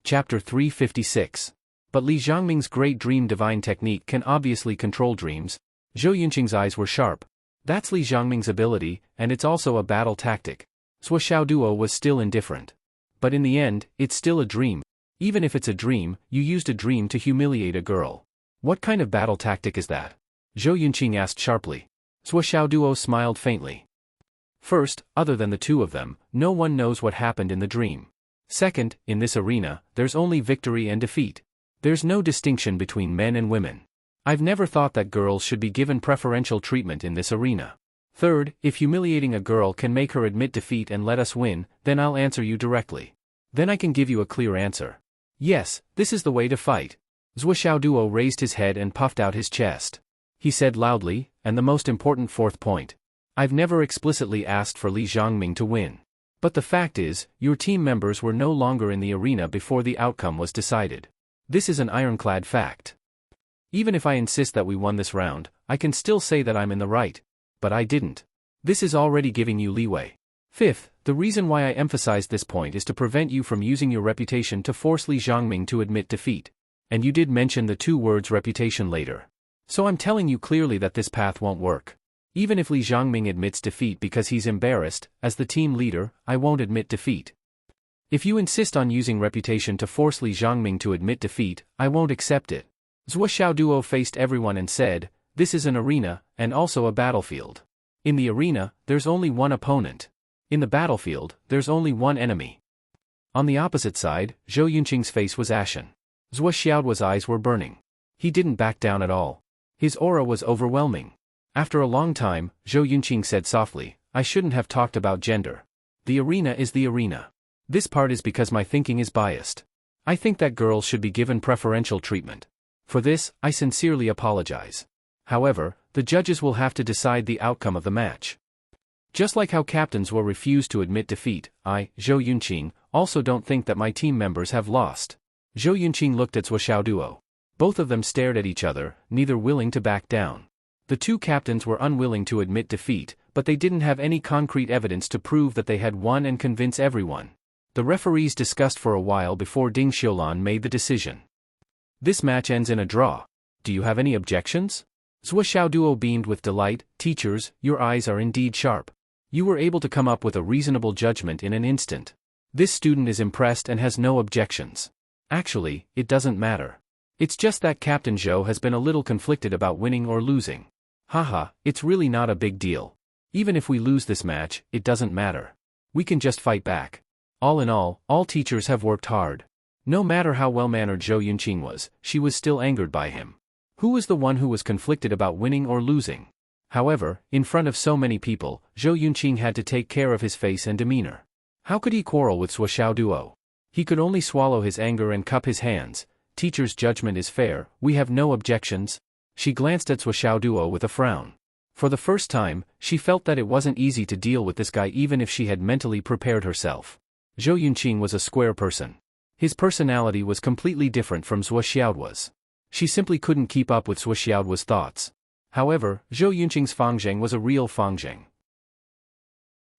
Chapter 356. But Li Xiangming's great dream divine technique can obviously control dreams. Zhou Yunqing's eyes were sharp. That's Li Xiangming's ability, and it's also a battle tactic. Zhuo Xiaoduo was still indifferent. But in the end, it's still a dream. Even if it's a dream, you used a dream to humiliate a girl. What kind of battle tactic is that? Zhou Yunqing asked sharply. Zhuo Xiaoduo smiled faintly. First, other than the two of them, no one knows what happened in the dream. Second, in this arena, there's only victory and defeat. There's no distinction between men and women. I've never thought that girls should be given preferential treatment in this arena. Third, if humiliating a girl can make her admit defeat and let us win, then I'll answer you directly. Then I can give you a clear answer. Yes, this is the way to fight. Zhuo Xiaoduo raised his head and puffed out his chest. He said loudly, and the most important fourth point. I've never explicitly asked for Li Xiangming to win. But the fact is, your team members were no longer in the arena before the outcome was decided. This is an ironclad fact. Even if I insist that we won this round, I can still say that I'm in the right. But I didn't. This is already giving you leeway. Fifth, the reason why I emphasize this point is to prevent you from using your reputation to force Li Xiangming to admit defeat. And you did mention the two words reputation later. So I'm telling you clearly that this path won't work. Even if Li Xiangming admits defeat because he's embarrassed, as the team leader, I won't admit defeat. If you insist on using reputation to force Li Xiangming to admit defeat, I won't accept it. Zhuo Xiaoduo faced everyone and said, this is an arena, and also a battlefield. In the arena, there's only one opponent. In the battlefield, there's only one enemy. On the opposite side, Zhou Yunqing's face was ashen. Zhuo Xiaoduo's eyes were burning. He didn't back down at all. His aura was overwhelming. After a long time, Zhou Yunqing said softly, I shouldn't have talked about gender. The arena is the arena. This part is because my thinking is biased. I think that girls should be given preferential treatment. For this, I sincerely apologize. However, the judges will have to decide the outcome of the match. Just like how captains will refuse to admit defeat, I, Zhou Yunqing, also don't think that my team members have lost. Zhou Yunqing looked at Zhuo Xiaoduo. Both of them stared at each other, neither willing to back down. The two captains were unwilling to admit defeat, but they didn't have any concrete evidence to prove that they had won and convince everyone. The referees discussed for a while before Ding Xiulan made the decision. This match ends in a draw. Do you have any objections? Zhuo Xiaoduo beamed with delight. Teachers, your eyes are indeed sharp. You were able to come up with a reasonable judgment in an instant. This student is impressed and has no objections. Actually, it doesn't matter. It's just that Captain Zhou has been a little conflicted about winning or losing. Haha, it's really not a big deal. Even if we lose this match, it doesn't matter. We can just fight back. All in all teachers have worked hard. No matter how well-mannered Zhou Yunqing was, she was still angered by him. Who was the one who was conflicted about winning or losing? However, in front of so many people, Zhou Yunqing had to take care of his face and demeanor. How could he quarrel with Zhuo Xiaoduo? He could only swallow his anger and cup his hands. Teacher's judgment is fair, we have no objections. She glanced at Zhuo Xiaoduo with a frown. For the first time, she felt that it wasn't easy to deal with this guy even if she had mentally prepared herself. Zhou Yunqing was a square person. His personality was completely different from Zhuo Xiaoduo's. She simply couldn't keep up with Zhuo Xiaoduo's thoughts. However, Zhou Yunqing's Fangzheng was a real Fangzheng.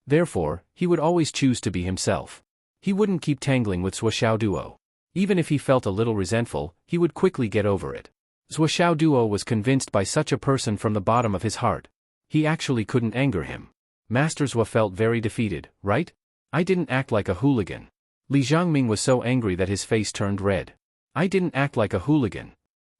Therefore, he would always choose to be himself. He wouldn't keep tangling with Zhuo Xiaoduo. Even if he felt a little resentful, he would quickly get over it. Zhuo Xiaoduo was convinced by such a person from the bottom of his heart. He actually couldn't anger him. Master Zhuo felt very defeated, right? I didn't act like a hooligan. Li Xiangming was so angry that his face turned red. I didn't act like a hooligan.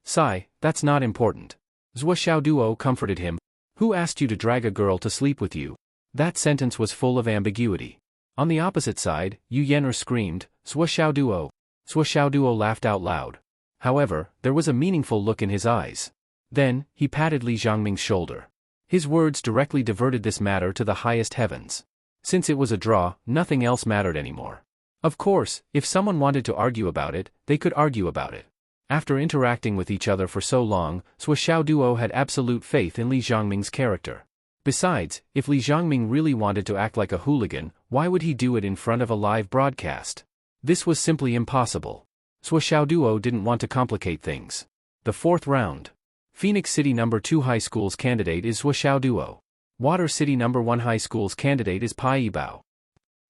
Sigh, that's not important. Zhuo Xiaoduo comforted him. Who asked you to drag a girl to sleep with you? That sentence was full of ambiguity. On the opposite side, Yu Yan'er screamed, Zhuo Xiaoduo. Zhuo Xiaoduo laughed out loud. However, there was a meaningful look in his eyes. Then, he patted Li Xiangming's shoulder. His words directly diverted this matter to the highest heavens. Since it was a draw, nothing else mattered anymore. Of course, if someone wanted to argue about it, they could argue about it. After interacting with each other for so long, Zhuo Xiaoduo had absolute faith in Li Xiangming's character. Besides, if Li Xiangming really wanted to act like a hooligan, why would he do it in front of a live broadcast? This was simply impossible. Zhuo Xiaoduo didn't want to complicate things. The fourth round. Phoenix City No. 2 High School's candidate is Zhuo Xiaoduo. Water City No. 1 High School's candidate is Pai Yibao.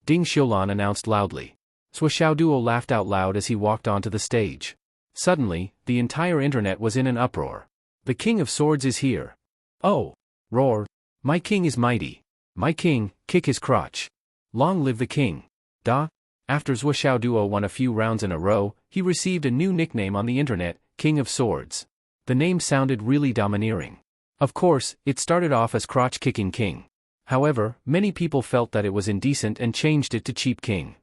Ding Xiulan announced loudly. Duo laughed out loud as he walked onto the stage. Suddenly, the entire internet was in an uproar. The King of Swords is here. Oh! Roar! My king is mighty. My king, kick his crotch. Long live the king. Da! After Duo won a few rounds in a row, he received a new nickname on the internet, King of Swords. The name sounded really domineering. Of course, it started off as crotch-kicking king. However, many people felt that it was indecent and changed it to cheap king.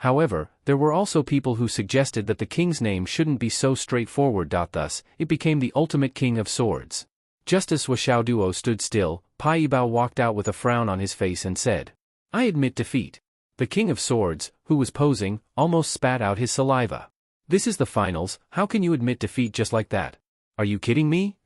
However, there were also people who suggested that the king's name shouldn't be so straightforward. Thus, it became the ultimate King of Swords. Just as Duo stood still, Pai Yibao walked out with a frown on his face and said, I admit defeat. The King of Swords, who was posing, almost spat out his saliva. This is the finals, how can you admit defeat just like that? Are you kidding me?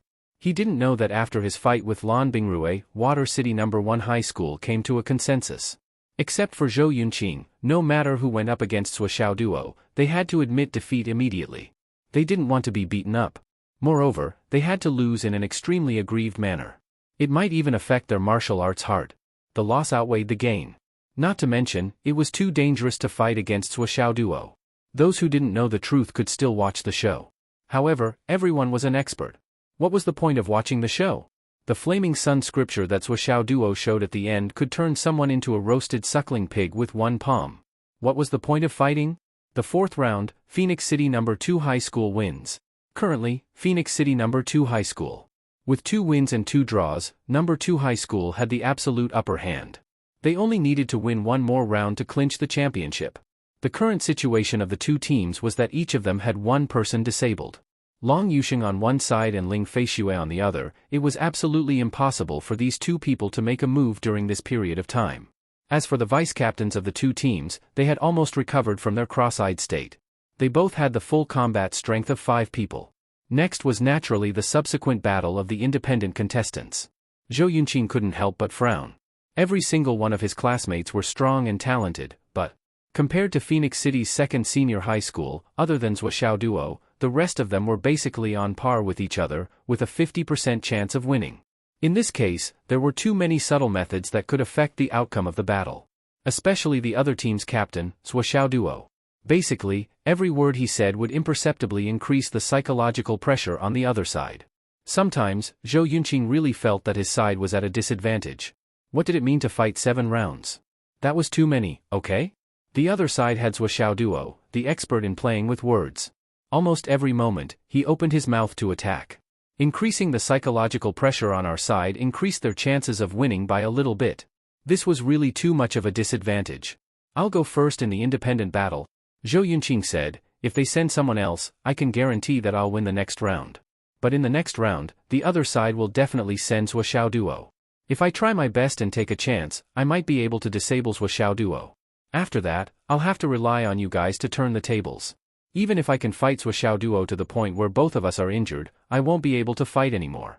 He didn't know that after his fight with Lan Bingrue, Water City No. 1 High School came to a consensus. Except for Zhou Yunqing, no matter who went up against Duo, they had to admit defeat immediately. They didn't want to be beaten up. Moreover, they had to lose in an extremely aggrieved manner. It might even affect their martial arts heart. The loss outweighed the gain. Not to mention, it was too dangerous to fight against Duo. Those who didn't know the truth could still watch the show. However, everyone was an expert. What was the point of watching the show? The flaming sun scripture that Duo showed at the end could turn someone into a roasted suckling pig with one palm. What was the point of fighting? The fourth round, Phoenix City No. 2 High School wins. Currently, Phoenix City No. 2 High School. With 2 wins and 2 draws, No. 2 High School had the absolute upper hand. They only needed to win one more round to clinch the championship. The current situation of the two teams was that each of them had one person disabled. Long Yusheng on one side and Ling Feishui on the other, it was absolutely impossible for these two people to make a move during this period of time. As for the vice-captains of the two teams, they had almost recovered from their cross-eyed state. They both had the full combat strength of 5 people. Next was naturally the subsequent battle of the independent contestants. Zhou Yunqing couldn't help but frown. Every single one of his classmates were strong and talented, but compared to Phoenix City's second senior high school, other than Duo, the rest of them were basically on par with each other, with a 50% chance of winning. In this case, there were too many subtle methods that could affect the outcome of the battle. Especially the other team's captain, Duo. Basically, every word he said would imperceptibly increase the psychological pressure on the other side. Sometimes, Zhou Yunqing really felt that his side was at a disadvantage. What did it mean to fight 7 rounds? That was too many, okay? The other side had Duo, the expert in playing with words. Almost every moment, he opened his mouth to attack. Increasing the psychological pressure on our side increased their chances of winning by a little bit. This was really too much of a disadvantage. I'll go first in the independent battle, Zhou Yunqing said. If they send someone else, I can guarantee that I'll win the next round. But in the next round, the other side will definitely send Duo. If I try my best and take a chance, I might be able to disable Duo. After that, I'll have to rely on you guys to turn the tables. Even if I can fight Duo to the point where both of us are injured, I won't be able to fight anymore.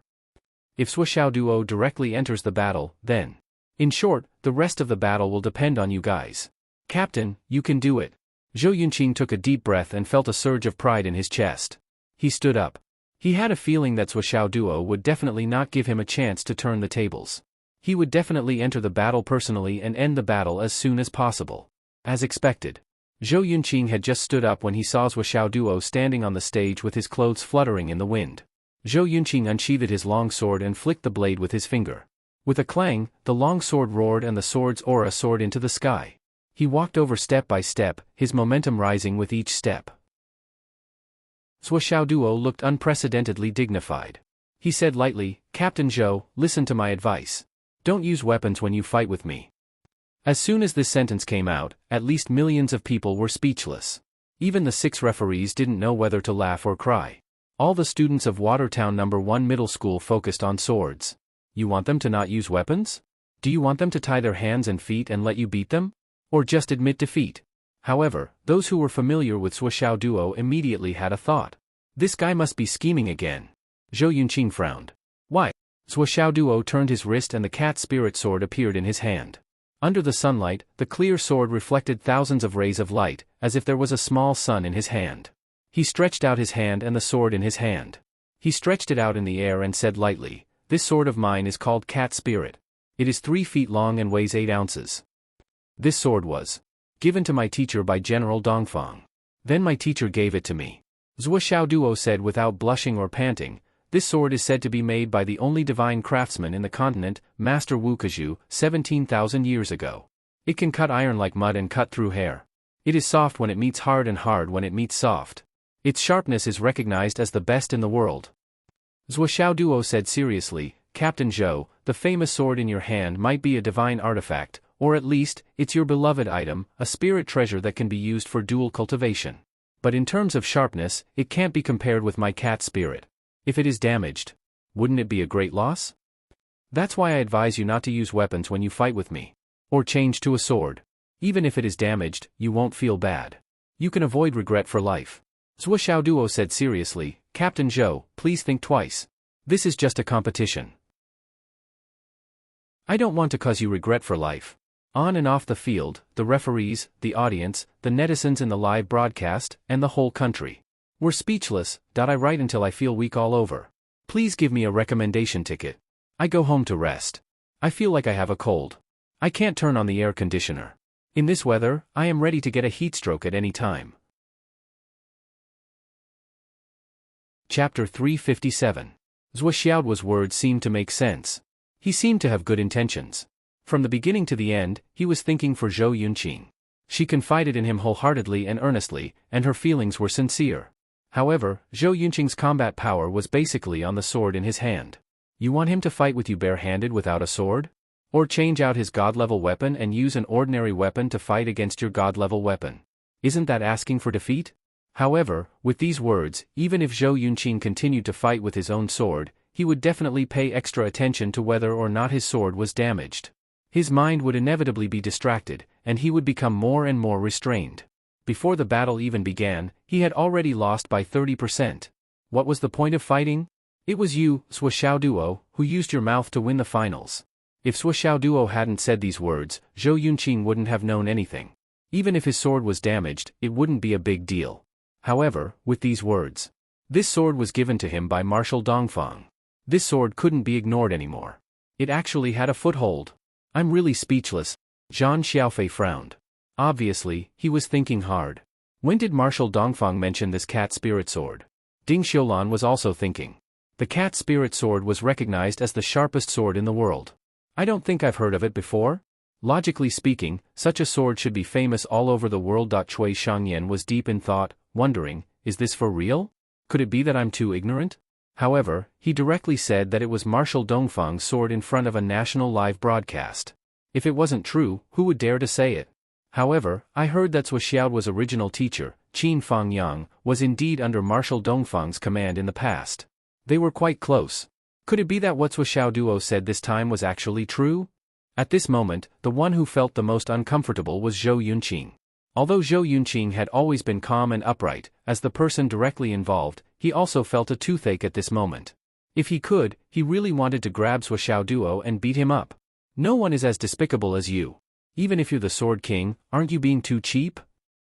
If Duo directly enters the battle, then, in short, the rest of the battle will depend on you guys. Captain, you can do it. Zhou Yunqing took a deep breath and felt a surge of pride in his chest. He stood up. He had a feeling that Duo would definitely not give him a chance to turn the tables. He would definitely enter the battle personally and end the battle as soon as possible. As expected. Zhou Yunqing had just stood up when he saw Duo standing on the stage with his clothes fluttering in the wind. Zhou Yunqing unsheathed his long sword and flicked the blade with his finger. With a clang, the long sword roared and the sword's aura soared into the sky. He walked over step by step, his momentum rising with each step. Duo looked unprecedentedly dignified. He said lightly, Captain Zhou, listen to my advice. Don't use weapons when you fight with me. As soon as this sentence came out, at least millions of people were speechless. Even the 6 referees didn't know whether to laugh or cry. All the students of Watertown No. 1 Middle School focused on swords. You want them to not use weapons? Do you want them to tie their hands and feet and let you beat them? Or just admit defeat? However, those who were familiar with Duo immediately had a thought. This guy must be scheming again. Zhou Yunqing frowned. Why? Duo turned his wrist and the cat spirit sword appeared in his hand. Under the sunlight, the clear sword reflected thousands of rays of light, as if there was a small sun in his hand. He stretched out his hand and the sword in his hand. He stretched it out in the air and said lightly, This sword of mine is called Cat Spirit. It is 3 feet long and weighs 8 ounces. This sword was Given to my teacher by General Dongfang. Then my teacher gave it to me. Zhou Xiaoduo said without blushing or panting, this sword is said to be made by the only divine craftsman in the continent, Master Wu Kazhu, 17,000 years ago. It can cut iron like mud and cut through hair. It is soft when it meets hard and hard when it meets soft. Its sharpness is recognized as the best in the world. Zhou Xiaoduo said seriously, Captain Zhou, the famous sword in your hand might be a divine artifact, or at least, it's your beloved item, a spirit treasure that can be used for dual cultivation. But in terms of sharpness, it can't be compared with my cat spirit. If it is damaged, wouldn't it be a great loss? That's why I advise you not to use weapons when you fight with me. Or change to a sword. Even if it is damaged, you won't feel bad. You can avoid regret for life. Zhou Xiaoduo said seriously, Captain Zhou, please think twice. This is just a competition. I don't want to cause you regret for life. On and off the field, the referees, the audience, the netizens in the live broadcast, and the whole country. We're speechless. I write until I feel weak all over. Please give me a recommendation ticket. I go home to rest. I feel like I have a cold. I can't turn on the air conditioner. In this weather, I am ready to get a heat stroke at any time. Chapter 357. Zhou Xiaoduo's words seemed to make sense. He seemed to have good intentions. From the beginning to the end, he was thinking for Zhou Yunqing. She confided in him wholeheartedly and earnestly, and her feelings were sincere. However, Zhou Yunqing's combat power was basically on the sword in his hand. You want him to fight with you bare-handed without a sword? Or change out his god-level weapon and use an ordinary weapon to fight against your god-level weapon? Isn't that asking for defeat? However, with these words, even if Zhou Yunqing continued to fight with his own sword, he would definitely pay extra attention to whether or not his sword was damaged. His mind would inevitably be distracted, and he would become more and more restrained. Before the battle even began, he had already lost by 30%. What was the point of fighting? It was you, Zhou Xiaoduo, who used your mouth to win the finals. If Zhou Xiaoduo hadn't said these words, Zhou Yunqing wouldn't have known anything. Even if his sword was damaged, it wouldn't be a big deal. However, with these words, this sword was given to him by Marshal Dongfang. This sword couldn't be ignored anymore. It actually had a foothold. I'm really speechless. Zhang Xiaofei frowned. Obviously, he was thinking hard. When did Marshal Dongfang mention this cat spirit sword? Ding Xiulan was also thinking. The cat spirit sword was recognized as the sharpest sword in the world. I don't think I've heard of it before. Logically speaking, such a sword should be famous all over the world. Cui Shangyan was deep in thought, wondering, is this for real? Could it be that I'm too ignorant? However, he directly said that it was Marshal Dongfang's sword in front of a national live broadcast. If it wasn't true, who would dare to say it? However, I heard that Zhou Xiaoduo's original teacher, Qin Fangyang, was indeed under Marshal Dongfang's command in the past. They were quite close. Could it be that what Zhou Xiaoduo said this time was actually true? At this moment, the one who felt the most uncomfortable was Zhou Yunqing. Although Zhou Yunqing had always been calm and upright, as the person directly involved, he also felt a toothache at this moment. If he could, he really wanted to grab Zhou Xiaoduo and beat him up. No one is as despicable as you. Even if you're the Sword King, aren't you being too cheap?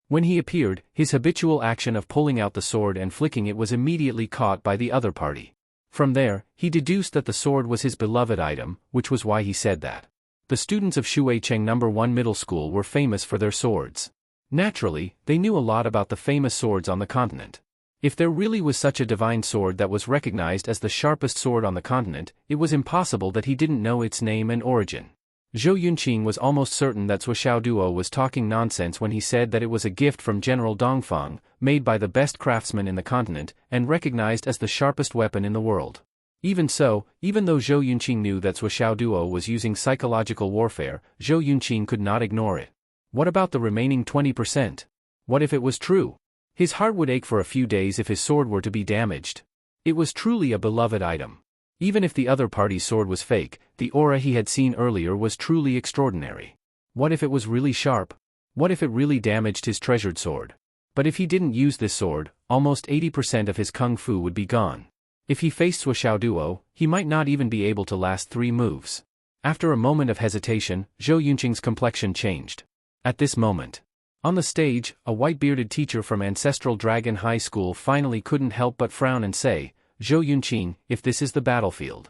When he appeared, his habitual action of pulling out the sword and flicking it was immediately caught by the other party. From there, he deduced that the sword was his beloved item, which was why he said that. The students of Shuicheng No. 1 Middle School were famous for their swords. Naturally, they knew a lot about the famous swords on the continent. If there really was such a divine sword that was recognized as the sharpest sword on the continent, it was impossible that he didn't know its name and origin. Zhou Yunqing was almost certain that Zhou Xiaoduo was talking nonsense when he said that it was a gift from General Dongfang, made by the best craftsman in the continent, and recognized as the sharpest weapon in the world. Even so, even though Zhou Yunqing knew that Zhou Xiaoduo was using psychological warfare, Zhou Yunqing could not ignore it. What about the remaining 20%? What if it was true? His heart would ache for a few days if his sword were to be damaged. It was truly a beloved item. Even if the other party's sword was fake, the aura he had seen earlier was truly extraordinary. What if it was really sharp? What if it really damaged his treasured sword? But if he didn't use this sword, almost 80% of his kung fu would be gone. If he faced Zhou Xiaoduo, he might not even be able to last 3 moves. After a moment of hesitation, Zhou Yunqing's complexion changed. At this moment, on the stage, a white-bearded teacher from Ancestral Dragon High School finally couldn't help but frown and say, Zhou Yunqing, if this is the battlefield.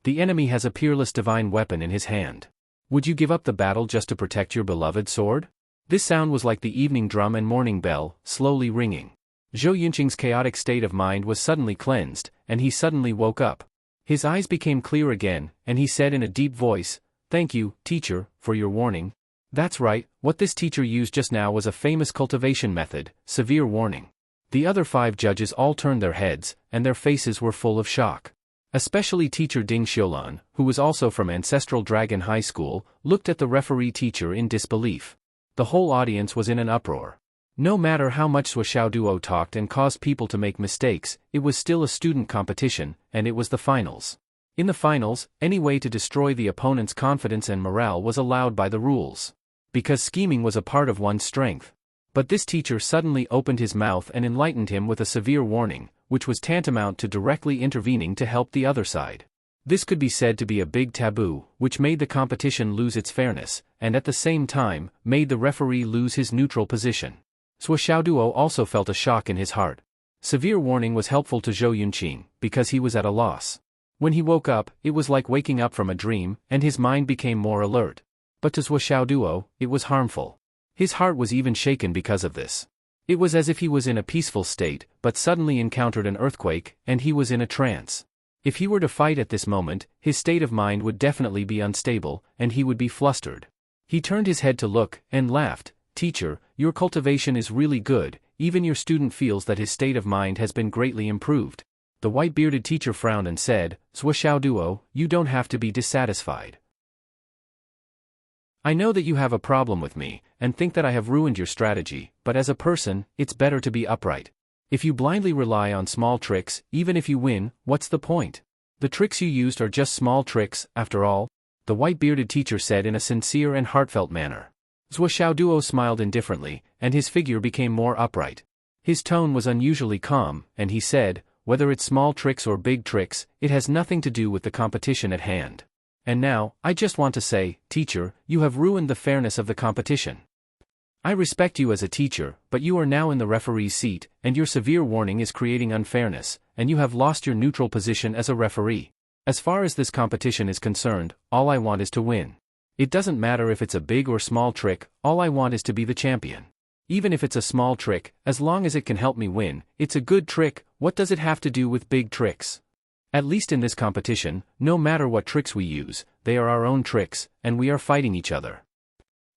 The enemy has a peerless divine weapon in his hand. Would you give up the battle just to protect your beloved sword? This sound was like the evening drum and morning bell, slowly ringing. Zhou Yunqing's chaotic state of mind was suddenly cleansed, and he suddenly woke up. His eyes became clear again, and he said in a deep voice, "Thank you, teacher, for your warning." That's right, what this teacher used just now was a famous cultivation method, severe warning. The other 5 judges all turned their heads, and their faces were full of shock. Especially teacher Ding Xiulan, who was also from Ancestral Dragon High School, looked at the referee teacher in disbelief. The whole audience was in an uproar. No matter how much Sui Xiaoduo talked and caused people to make mistakes, it was still a student competition, and it was the finals. In the finals, any way to destroy the opponent's confidence and morale was allowed by the rules. Because scheming was a part of one's strength. But this teacher suddenly opened his mouth and enlightened him with a severe warning, which was tantamount to directly intervening to help the other side. This could be said to be a big taboo, which made the competition lose its fairness, and at the same time, made the referee lose his neutral position. Sui Xiaoduo also felt a shock in his heart. Severe warning was helpful to Zhou Yunqing, because he was at a loss. When he woke up, it was like waking up from a dream, and his mind became more alert. But to Sui Xiaoduo, it was harmful. His heart was even shaken because of this. It was as if he was in a peaceful state, but suddenly encountered an earthquake, and he was in a trance. If he were to fight at this moment, his state of mind would definitely be unstable, and he would be flustered. He turned his head to look, and laughed. "Teacher, your cultivation is really good, even your student feels that his state of mind has been greatly improved." The white-bearded teacher frowned and said, "Sui Xiaoduo, you don't have to be dissatisfied. I know that you have a problem with me, and think that I have ruined your strategy, but as a person, it's better to be upright. If you blindly rely on small tricks, even if you win, what's the point? The tricks you used are just small tricks, after all," the white-bearded teacher said in a sincere and heartfelt manner. Sui Xiaoduo smiled indifferently, and his figure became more upright. His tone was unusually calm, and he said, "Whether it's small tricks or big tricks, it has nothing to do with the competition at hand. And now, I just want to say, teacher, you have ruined the fairness of the competition. I respect you as a teacher, but you are now in the referee's seat, and your severe warning is creating unfairness, and you have lost your neutral position as a referee. As far as this competition is concerned, all I want is to win. It doesn't matter if it's a big or small trick, all I want is to be the champion. Even if it's a small trick, as long as it can help me win, it's a good trick. What does it have to do with big tricks? At least in this competition, no matter what tricks we use, they are our own tricks, and we are fighting each other.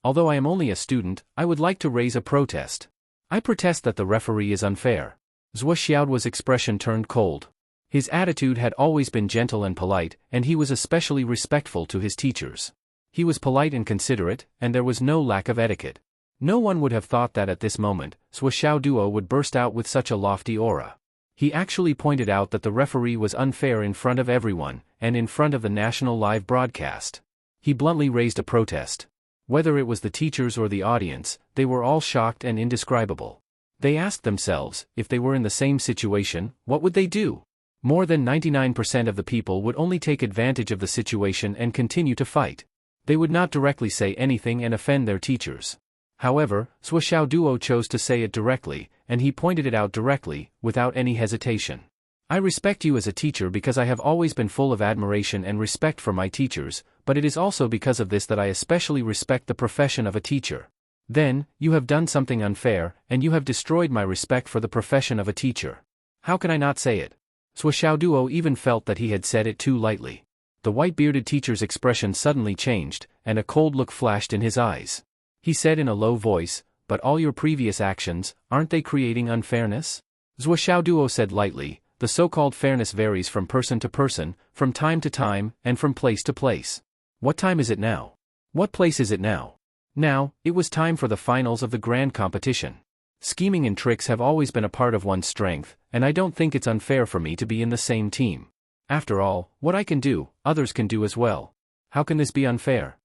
Although I am only a student, I would like to raise a protest. I protest that the referee is unfair." Sui Xiaoduo's expression turned cold. His attitude had always been gentle and polite, and he was especially respectful to his teachers. He was polite and considerate, and there was no lack of etiquette. No one would have thought that at this moment, Sui Xiaoduo would burst out with such a lofty aura. He actually pointed out that the referee was unfair in front of everyone, and in front of the national live broadcast. He bluntly raised a protest. Whether it was the teachers or the audience, they were all shocked and indescribable. They asked themselves, if they were in the same situation, what would they do? More than 99% of the people would only take advantage of the situation and continue to fight. They would not directly say anything and offend their teachers. However, Sui Xiaoduo chose to say it directly, and he pointed it out directly, without any hesitation. "I respect you as a teacher because I have always been full of admiration and respect for my teachers, but it is also because of this that I especially respect the profession of a teacher. Then, you have done something unfair, and you have destroyed my respect for the profession of a teacher. How can I not say it?" Sui Xiaoduo even felt that he had said it too lightly. The white-bearded teacher's expression suddenly changed, and a cold look flashed in his eyes. He said in a low voice, "But all your previous actions, aren't they creating unfairness?" Sui Xiaoduo said lightly, "The so-called fairness varies from person to person, from time to time, and from place to place. What time is it now? What place is it now? Now, it was time for the finals of the grand competition. Scheming and tricks have always been a part of one's strength, and I don't think it's unfair for me to be in the same team. After all, what I can do, others can do as well. How can this be unfair?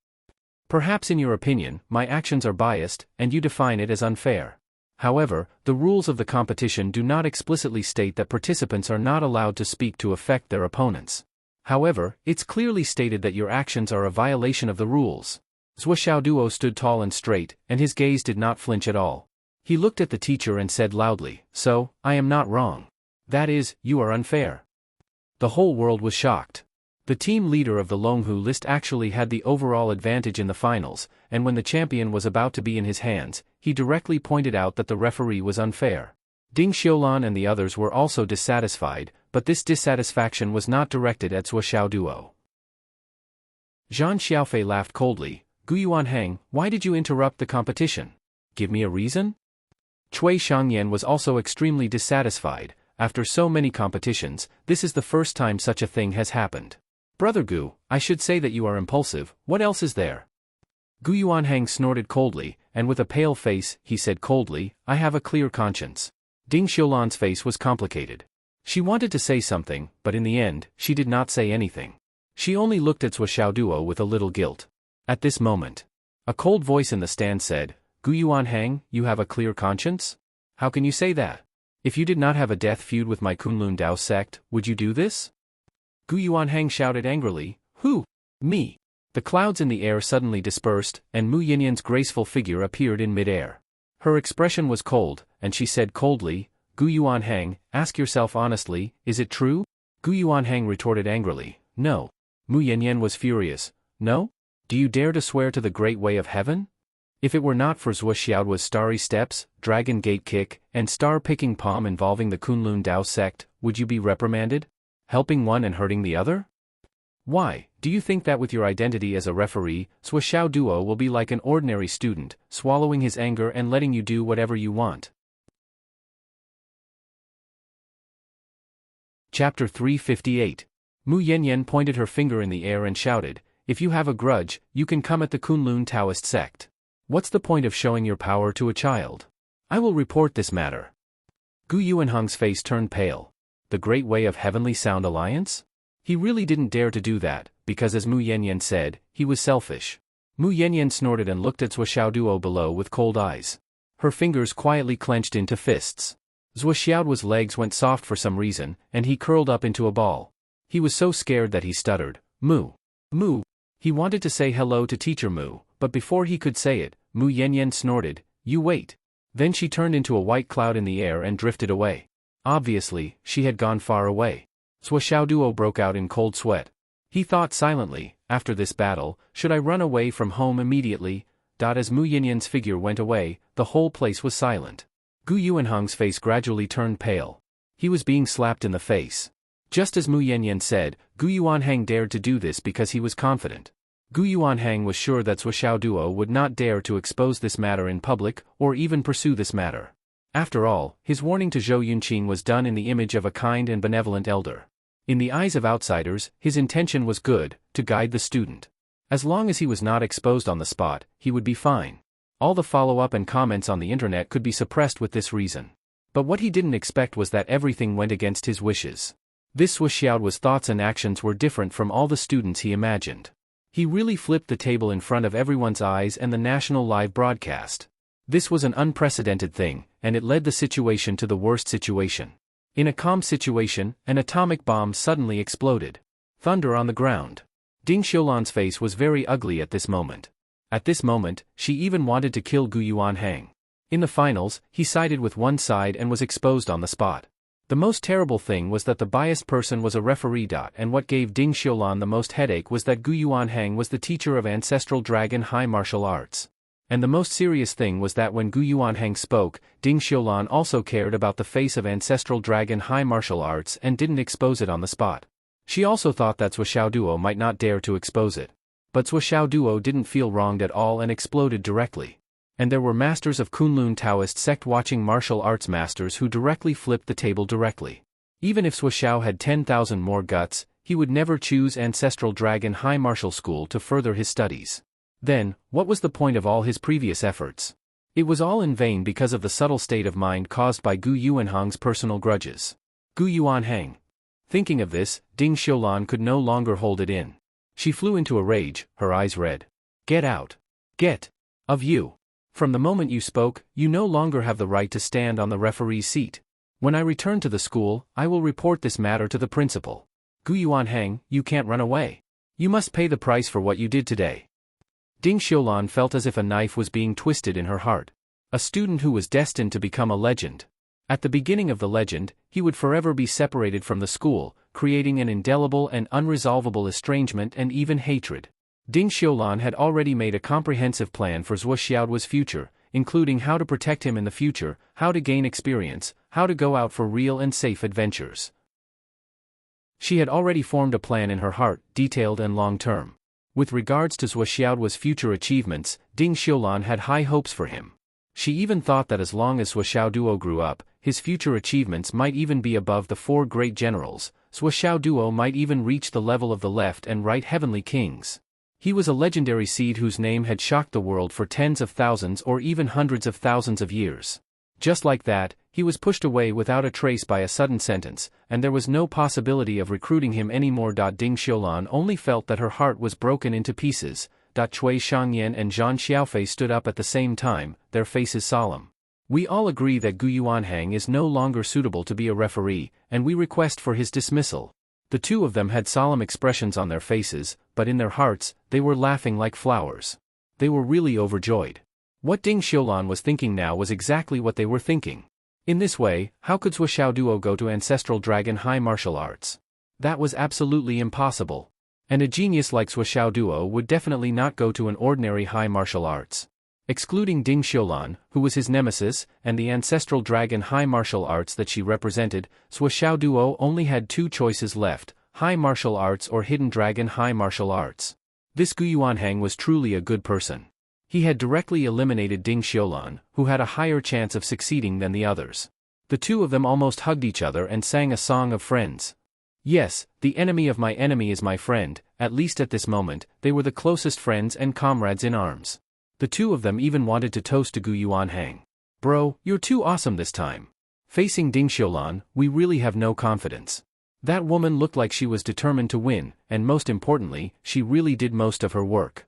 Perhaps in your opinion, my actions are biased, and you define it as unfair. However, the rules of the competition do not explicitly state that participants are not allowed to speak to affect their opponents. However, it's clearly stated that your actions are a violation of the rules." Sui Xiaoduo stood tall and straight, and his gaze did not flinch at all. He looked at the teacher and said loudly, "So, I am not wrong. That is, you are unfair." The whole world was shocked. The team leader of the Longhu list actually had the overall advantage in the finals, and when the champion was about to be in his hands, he directly pointed out that the referee was unfair. Ding Xiulan and the others were also dissatisfied, but this dissatisfaction was not directed at Zuoxiao Duo. Zhan Xiaofei laughed coldly. Gu Yuanhang, why did you interrupt the competition? Give me a reason? Cui Shangyan was also extremely dissatisfied. After so many competitions, this is the first time such a thing has happened. Brother Gu, I should say that you are impulsive, what else is there? Gu Yuanhang snorted coldly, and with a pale face, he said coldly, I have a clear conscience. Ding Xiulan's face was complicated. She wanted to say something, but in the end, she did not say anything. She only looked at Zuoxiao Duo with a little guilt. At this moment, a cold voice in the stand said, Gu Yuanhang, you have a clear conscience? How can you say that? If you did not have a death feud with my Kunlun Dao sect, would you do this? Gu Yuanhang shouted angrily, Who? Me. The clouds in the air suddenly dispersed, and Mu Yinyan's graceful figure appeared in mid-air. Her expression was cold, and she said coldly, Gu Yuanhang, ask yourself honestly, is it true? Gu Yuanhang retorted angrily, No. Mu Yinyan was furious, No? Do you dare to swear to the great way of heaven? If it were not for Zuoxiao's starry steps, dragon gate kick, and star-picking palm involving the Kunlun Dao sect, would you be reprimanded? Helping one and hurting the other? Why, do you think that with your identity as a referee, Zuoxiao Duo will be like an ordinary student, swallowing his anger and letting you do whatever you want? Chapter 358. Mu Yanyan pointed her finger in the air and shouted, If you have a grudge, you can come at the Kunlun Taoist sect. What's the point of showing your power to a child? I will report this matter. Gu Yuanhang's face turned pale. The great way of heavenly sound alliance? He really didn't dare to do that, because as Mu Yanyan said, he was selfish. Mu Yanyan snorted and looked at Zuoxiao Duo below with cold eyes. Her fingers quietly clenched into fists. Zuoxiao's legs went soft for some reason, and he curled up into a ball. He was so scared that he stuttered, Mu. Mu. He wanted to say hello to Teacher Mu, but before he could say it, Mu Yanyan snorted, You wait. Then she turned into a white cloud in the air and drifted away. Obviously, she had gone far away. Zuoxiao Duo broke out in cold sweat. He thought silently, after this battle, should I run away from home immediately? As Mu Yanyan's figure went away, the whole place was silent. Gu Yuanhang's face gradually turned pale. He was being slapped in the face. Just as Mu Yanyan said, Gu Yuanhang dared to do this because he was confident. Gu Yuanhang was sure that Zuoxiao Duo would not dare to expose this matter in public, or even pursue this matter. After all, his warning to Zhou Yunqing was done in the image of a kind and benevolent elder. In the eyes of outsiders, his intention was good, to guide the student. As long as he was not exposed on the spot, he would be fine. All the follow-up and comments on the internet could be suppressed with this reason. But what he didn't expect was that everything went against his wishes. This Zuoxiao's thoughts and actions were different from all the students he imagined. He really flipped the table in front of everyone's eyes and the national live broadcast. This was an unprecedented thing, and it led the situation to the worst situation. In a calm situation, an atomic bomb suddenly exploded. Thunder on the ground. Ding Xiulan's face was very ugly at this moment. At this moment, she even wanted to kill Gu Yuanhang. In the finals, he sided with one side and was exposed on the spot. The most terrible thing was that the biased person was a referee. And what gave Ding Xiulan the most headache was that Gu Yuanhang was the teacher of Ancestral Dragon High Martial Arts. And the most serious thing was that when Gu Yuanhang spoke, Ding Xiulan also cared about the face of Ancestral Dragon High Martial Arts and didn't expose it on the spot. She also thought that Zuoxiao Duo might not dare to expose it. But Zuoxiao Duo didn't feel wronged at all and exploded directly. And there were masters of Kunlun Taoist sect watching martial arts masters who directly flipped the table directly. Even if Zuoxiao had 10,000 more guts, he would never choose Ancestral Dragon High Martial School to further his studies. Then, what was the point of all his previous efforts? It was all in vain because of the subtle state of mind caused by Gu Yuanhang's personal grudges. Gu Yuanhang. Thinking of this, Ding Xiulan could no longer hold it in. She flew into a rage, her eyes red. Get out. Get. Of you. From the moment you spoke, you no longer have the right to stand on the referee's seat. When I return to the school, I will report this matter to the principal. Gu Yuanhang, you can't run away. You must pay the price for what you did today. Ding Xiulan felt as if a knife was being twisted in her heart. A student who was destined to become a legend. At the beginning of the legend, he would forever be separated from the school, creating an indelible and unresolvable estrangement and even hatred. Ding Xiulan had already made a comprehensive plan for Zhuo Xiaoduo's future, including how to protect him in the future, how to gain experience, how to go out for real and safe adventures. She had already formed a plan in her heart, detailed and long-term. With regards to Zhuo Xiaoduo's future achievements, Ding Xiulan had high hopes for him. She even thought that as long as Zhuo Xiaoduo grew up, his future achievements might even be above the four great generals. Zhuo Xiaoduo might even reach the level of the left and right heavenly kings. He was a legendary seed whose name had shocked the world for tens of thousands or even hundreds of thousands of years. Just like that, he was pushed away without a trace by a sudden sentence, and there was no possibility of recruiting him anymore. Ding Xiulan only felt that her heart was broken into pieces. Cui Shangyan and Zhang Xiaofei stood up at the same time, their faces solemn. We all agree that Gu Yuanhang is no longer suitable to be a referee, and we request for his dismissal. The two of them had solemn expressions on their faces, but in their hearts, they were laughing like flowers. They were really overjoyed. What Ding Xiulan was thinking now was exactly what they were thinking. In this way, how could Zhuo Xiaoduo go to Ancestral Dragon High Martial Arts? That was absolutely impossible. And a genius like Zhuo Xiaoduo would definitely not go to an ordinary high martial arts. Excluding Ding Xiulan, who was his nemesis, and the Ancestral Dragon High Martial Arts that she represented, Zhuo Xiaoduo only had two choices left: High Martial Arts or Hidden Dragon High Martial Arts. This Gu Yuanhang was truly a good person. He had directly eliminated Ding Xiulan, who had a higher chance of succeeding than the others. The two of them almost hugged each other and sang a song of friends. Yes, the enemy of my enemy is my friend. At least at this moment, they were the closest friends and comrades in arms. The two of them even wanted to toast to Gu Yuanhang. Bro, you're too awesome this time. Facing Ding Xiulan, we really have no confidence. That woman looked like she was determined to win, and most importantly, she really did most of her work.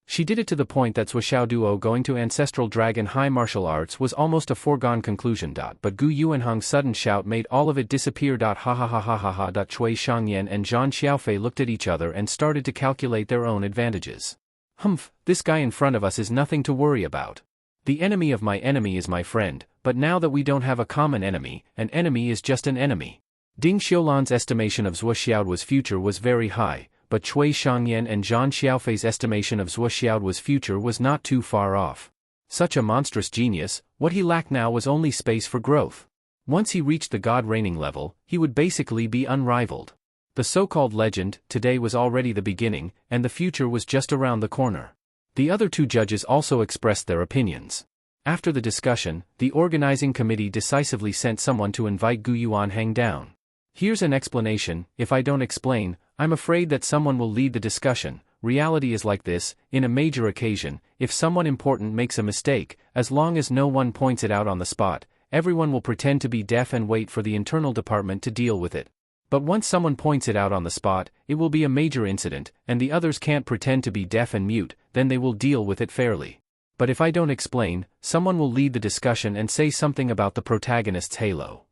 She did it to the point that Zhuo Xiaoduo going to Ancestral Dragon High Martial Arts was almost a foregone conclusion. But Gu Yuanhang's sudden shout made all of it disappear. Ha ha ha ha ha ha. Cui Shangyan and Zhang Xiaofei looked at each other and started to calculate their own advantages. Humph, this guy in front of us is nothing to worry about. The enemy of my enemy is my friend, but now that we don't have a common enemy, an enemy is just an enemy. Ding Xiulan's estimation of Zhuo Xiaoduo's future was very high, but Cui Shangyan and Zhang Xiaofei's estimation of Zhuo Xiaoduo's future was not too far off. Such a monstrous genius, what he lacked now was only space for growth. Once he reached the God-reigning level, he would basically be unrivaled. The so-called legend today was already the beginning, and the future was just around the corner. The other two judges also expressed their opinions. After the discussion, the organizing committee decisively sent someone to invite Gu Yuanhang down. Here's an explanation. If I don't explain, I'm afraid that someone will lead the discussion. Reality is like this: in a major occasion, if someone important makes a mistake, as long as no one points it out on the spot, everyone will pretend to be deaf and wait for the internal department to deal with it. But once someone points it out on the spot, it will be a major incident, and the others can't pretend to be deaf and mute, then they will deal with it fairly. But if I don't explain, someone will lead the discussion and say something about the protagonist's halo.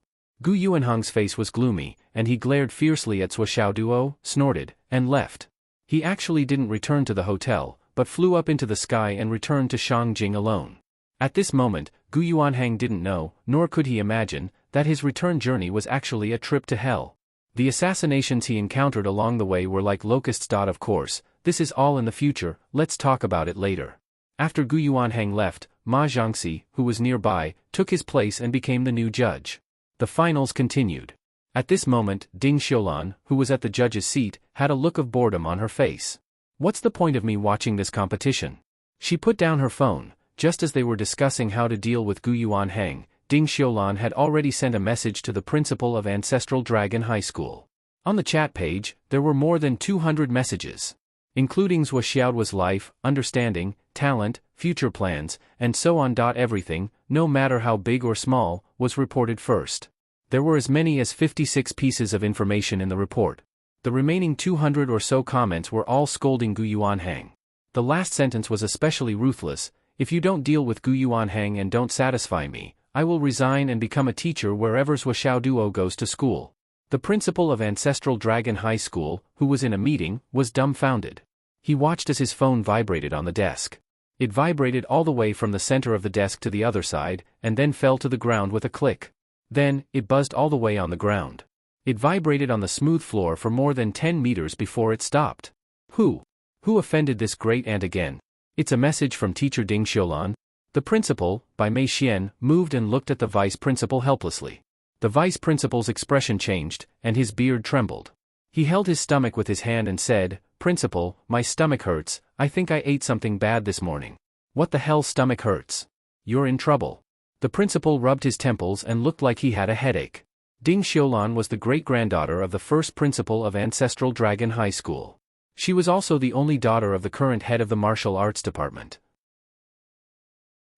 Gu Yuanhang's face was gloomy, and he glared fiercely at Zhuo Xiaoduo, snorted, and left. He actually didn't return to the hotel, but flew up into the sky and returned to Shangjing alone. At this moment, Gu Yuanhang didn't know, nor could he imagine, that his return journey was actually a trip to hell. The assassinations he encountered along the way were like locusts. Of course, this is all in the future, let's talk about it later. After Gu Yuanhang left, Ma Zhangxi, who was nearby, took his place and became the new judge. The finals continued. At this moment, Ding Xiulan, who was at the judge's seat, had a look of boredom on her face. What's the point of me watching this competition? She put down her phone. Just as they were discussing how to deal with Gu Yuanhang, Ding Xiulan had already sent a message to the principal of Ancestral Dragon High School. On the chat page, there were more than 200 messages, including Zhuo Xiaoduo's life, understanding, talent, future plans, and so on. Everything, no matter how big or small, was reported first. There were as many as 56 pieces of information in the report. The remaining 200 or so comments were all scolding Gu Yuanhang. The last sentence was especially ruthless: if you don't deal with Gu Yuanhang and don't satisfy me, I will resign and become a teacher wherever Zhuo Xiaoduo goes to school. The principal of Ancestral Dragon High School, who was in a meeting, was dumbfounded. He watched as his phone vibrated on the desk. It vibrated all the way from the center of the desk to the other side, and then fell to the ground with a click. Then, it buzzed all the way on the ground. It vibrated on the smooth floor for more than 10 meters before it stopped. Who offended this great ant again? It's a message from teacher Ding Xiulan. The principal, by Mei Xian, moved and looked at the vice principal helplessly. The vice principal's expression changed, and his beard trembled. He held his stomach with his hand and said, "Principal, my stomach hurts, I think I ate something bad this morning." "What the hell stomach hurts? You're in trouble." The principal rubbed his temples and looked like he had a headache. Ding Xiulan was the great-granddaughter of the first principal of Ancestral Dragon High School. She was also the only daughter of the current head of the martial arts department.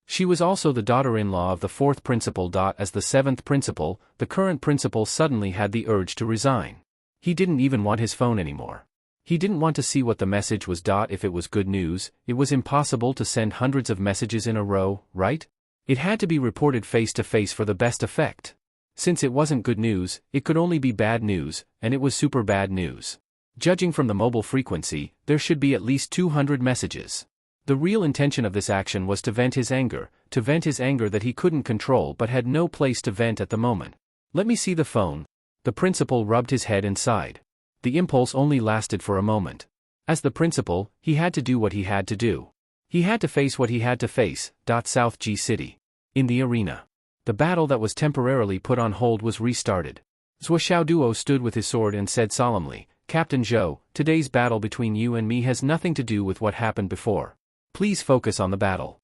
She was also the daughter-in-law of the fourth principal. As the seventh principal, the current principal suddenly had the urge to resign. He didn't even want his phone anymore. He didn't want to see what the message was. If it was good news, it was impossible to send hundreds of messages in a row, right? It had to be reported face-to-face for the best effect. Since it wasn't good news, it could only be bad news, and it was super bad news. Judging from the mobile frequency, there should be at least 200 messages. The real intention of this action was to vent his anger that he couldn't control but had no place to vent at the moment. "Let me see the phone." The principal rubbed his head and sighed. The impulse only lasted for a moment. As the principal, he had to do what he had to do. He had to face what he had to face. South G City. In the arena. The battle that was temporarily put on hold was restarted. Zhuo Xiaoduo stood with his sword and said solemnly, "Captain Zhou, today's battle between you and me has nothing to do with what happened before. Please focus on the battle."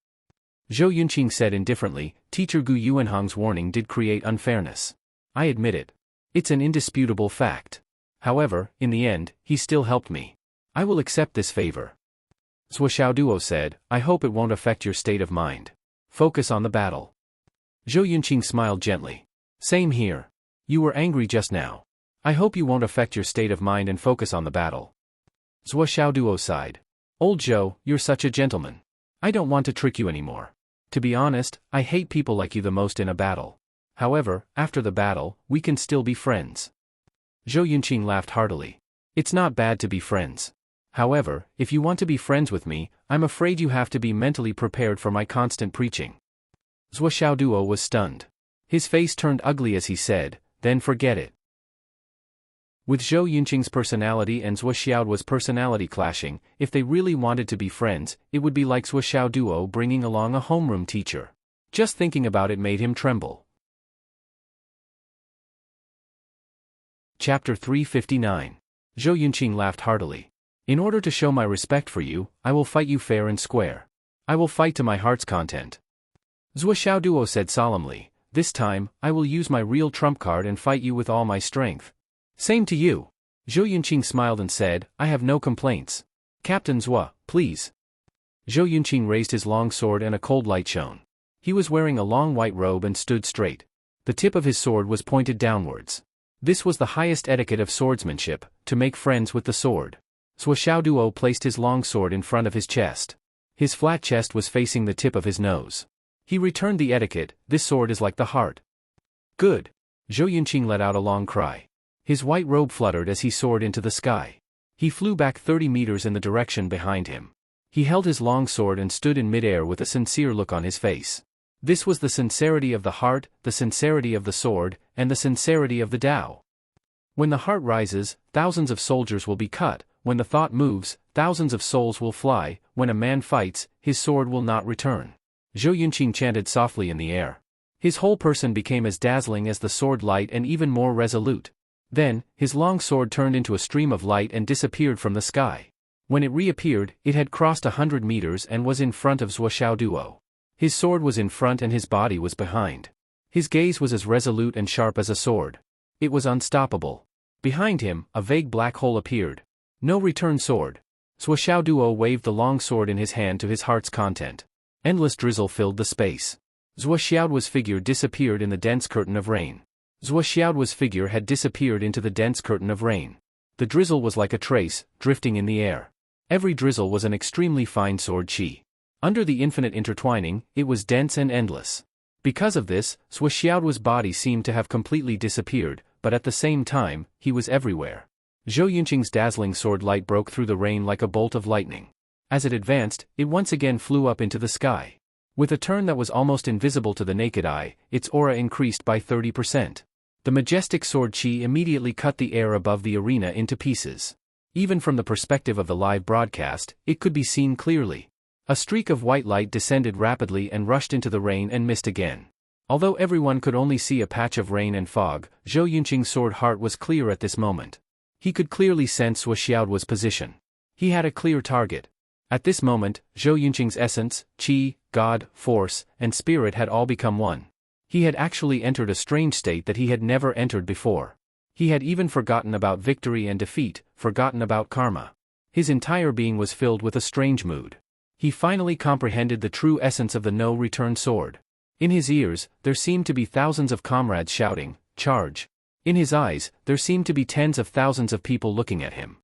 Zhou Yunqing said indifferently, "Teacher Gu Yuanhong's warning did create unfairness. I admit it. It's an indisputable fact. However, in the end, he still helped me. I will accept this favor." Zhuo Xiaoduo said, "I hope it won't affect your state of mind. Focus on the battle." Zhou Yunqing smiled gently. "Same here. You were angry just now. I hope you won't affect your state of mind and focus on the battle." Zhuo Xiaoduo sighed. "Old Zhou, you're such a gentleman. I don't want to trick you anymore. To be honest, I hate people like you the most in a battle. However, after the battle, we can still be friends." Zhou Yunqing laughed heartily. "It's not bad to be friends. However, if you want to be friends with me, I'm afraid you have to be mentally prepared for my constant preaching." Zhuo Xiaoduo was stunned. His face turned ugly as he said, "Then forget it." With Zhou Yunqing's personality and Zhuo Xiaoduo's personality clashing, if they really wanted to be friends, it would be like Zhuo Xiaoduo bringing along a homeroom teacher. Just thinking about it made him tremble. Chapter 359. Zhou Yunqing laughed heartily. "In order to show my respect for you, I will fight you fair and square. I will fight to my heart's content." Zhuo Xiaoduo said solemnly, "This time, I will use my real trump card and fight you with all my strength." "Same to you." Zhou Yunqing smiled and said, "I have no complaints. Captain Zhuo, please." Zhou Yunqing raised his long sword and a cold light shone. He was wearing a long white robe and stood straight. The tip of his sword was pointed downwards. This was the highest etiquette of swordsmanship, to make friends with the sword. Zhuo Xiaoduo placed his long sword in front of his chest. His flat chest was facing the tip of his nose. He returned the etiquette, "This sword is like the heart." "Good." Zhou Yunqing let out a long cry. His white robe fluttered as he soared into the sky. He flew back 30 meters in the direction behind him. He held his long sword and stood in midair with a sincere look on his face. This was the sincerity of the heart, the sincerity of the sword, and the sincerity of the Tao. When the heart rises, thousands of soldiers will be cut. When the thought moves, thousands of souls will fly. When a man fights, his sword will not return. Zhou Yunqing chanted softly in the air. His whole person became as dazzling as the sword light and even more resolute. Then, his long sword turned into a stream of light and disappeared from the sky. When it reappeared, it had crossed 100 meters and was in front of Zhuo Xiaoduo. His sword was in front and his body was behind. His gaze was as resolute and sharp as a sword. It was unstoppable. Behind him, a vague black hole appeared. No return sword. Zhuo Xiaoduo waved the long sword in his hand to his heart's content. Endless drizzle filled the space. Zhuo Xiaoduo's figure disappeared in the dense curtain of rain. Zhuo Xiaoduo's figure had disappeared into the dense curtain of rain. The drizzle was like a trace, drifting in the air. Every drizzle was an extremely fine sword qi. Under the infinite intertwining, it was dense and endless. Because of this, Zhuo Xiaoduo's body seemed to have completely disappeared, but at the same time, he was everywhere. Zhou Yunqing's dazzling sword light broke through the rain like a bolt of lightning. As it advanced, it once again flew up into the sky. With a turn that was almost invisible to the naked eye, its aura increased by 30%. The majestic sword chi immediately cut the air above the arena into pieces. Even from the perspective of the live broadcast, it could be seen clearly. A streak of white light descended rapidly and rushed into the rain and mist again. Although everyone could only see a patch of rain and fog, Zhou Yunqing's sword heart was clear at this moment. He could clearly sense Zhuo Xiaoduo's position. He had a clear target. At this moment, Zhou Yunqing's essence, qi, God, force, and spirit had all become one. He had actually entered a strange state that he had never entered before. He had even forgotten about victory and defeat, forgotten about karma. His entire being was filled with a strange mood. He finally comprehended the true essence of the no-return sword. In his ears, there seemed to be thousands of comrades shouting, "Charge!" In his eyes, there seemed to be tens of thousands of people looking at him.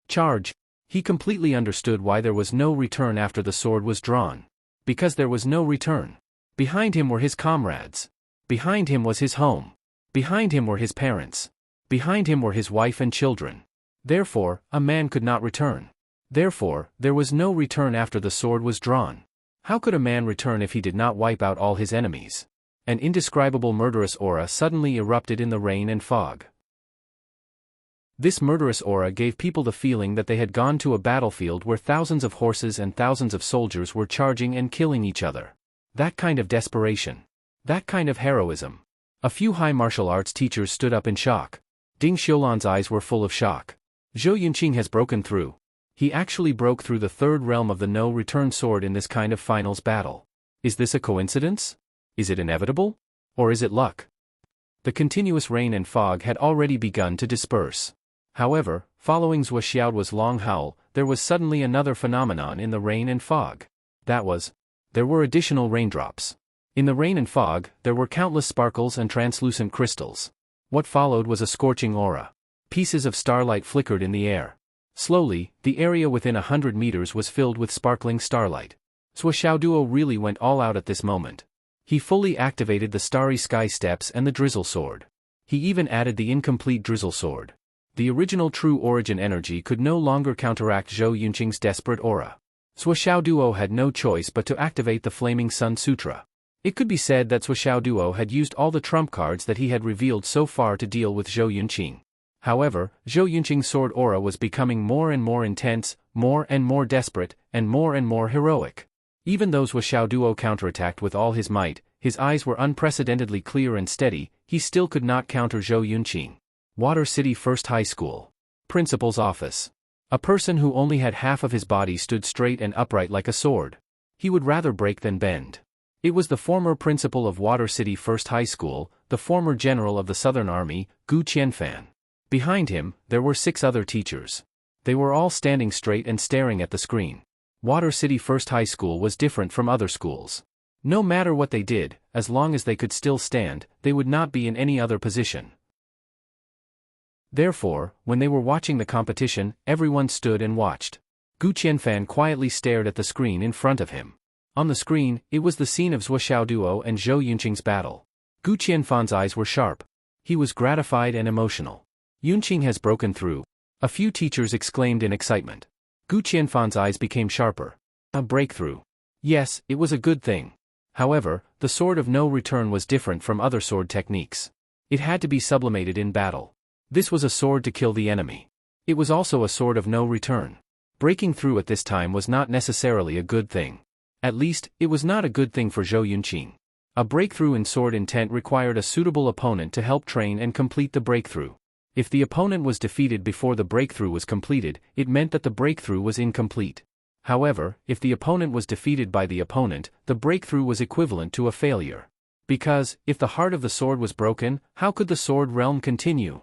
Charge! He completely understood why there was no return after the sword was drawn. Because there was no return. Behind him were his comrades. Behind him was his home. Behind him were his parents. Behind him were his wife and children. Therefore, a man could not return. Therefore, there was no return after the sword was drawn. How could a man return if he did not wipe out all his enemies? An indescribable murderous aura suddenly erupted in the rain and fog. This murderous aura gave people the feeling that they had gone to a battlefield where thousands of horses and thousands of soldiers were charging and killing each other. That kind of desperation. That kind of heroism. A few high martial arts teachers stood up in shock. Ding Xiulan's eyes were full of shock. Zhou Yunqing has broken through. He actually broke through the third realm of the no-return sword in this kind of finals battle. Is this a coincidence? Is it inevitable? Or is it luck? The continuous rain and fog had already begun to disperse. However, following Zhuo Xiaoduo's long howl, there was suddenly another phenomenon in the rain and fog. There were additional raindrops. In the rain and fog, there were countless sparkles and translucent crystals. What followed was a scorching aura. Pieces of starlight flickered in the air. Slowly, the area within 100 meters was filled with sparkling starlight. Zhuo Xiaoduo really went all out at this moment. He fully activated the Starry Sky Steps and the Drizzle Sword. He even added the incomplete Drizzle Sword. The original True Origin energy could no longer counteract Zhou Yunqing's desperate aura. Zhuo Xiaoduo had no choice but to activate the Flaming Sun Sutra. It could be said that Zhuo Xiaoduo had used all the trump cards that he had revealed so far to deal with Zhou Yunqing. However, Zhou Yunqing's sword aura was becoming more and more intense, more and more desperate, and more heroic. Even though Zhuo Xiaoduo counterattacked with all his might, his eyes were unprecedentedly clear and steady, he still could not counter Zhou Yunqing. Water City First High School. Principal's office. A person who only had half of his body stood straight and upright like a sword. He would rather break than bend. It was the former principal of Water City First High School, the former general of the Southern Army, Gu Qianfan. Behind him, there were 6 other teachers. They were all standing straight and staring at the screen. Water City First High School was different from other schools. No matter what they did, as long as they could still stand, they would not be in any other position. Therefore, when they were watching the competition, everyone stood and watched. Gu Qianfan quietly stared at the screen in front of him. On the screen, it was the scene of Zhuo Xiaoduo and Zhou Yunqing's battle. Gu Qianfan's eyes were sharp. He was gratified and emotional. Yunqing has broken through. A few teachers exclaimed in excitement. Gu Qianfan's eyes became sharper. A breakthrough. Yes, it was a good thing. However, the sword of no return was different from other sword techniques. It had to be sublimated in battle. This was a sword to kill the enemy. It was also a sword of no return. Breaking through at this time was not necessarily a good thing. At least, it was not a good thing for Zhou Yunqing. A breakthrough in sword intent required a suitable opponent to help train and complete the breakthrough. If the opponent was defeated before the breakthrough was completed, it meant that the breakthrough was incomplete. However, if the opponent was defeated by the opponent, the breakthrough was equivalent to a failure. Because, if the heart of the sword was broken, how could the sword realm continue?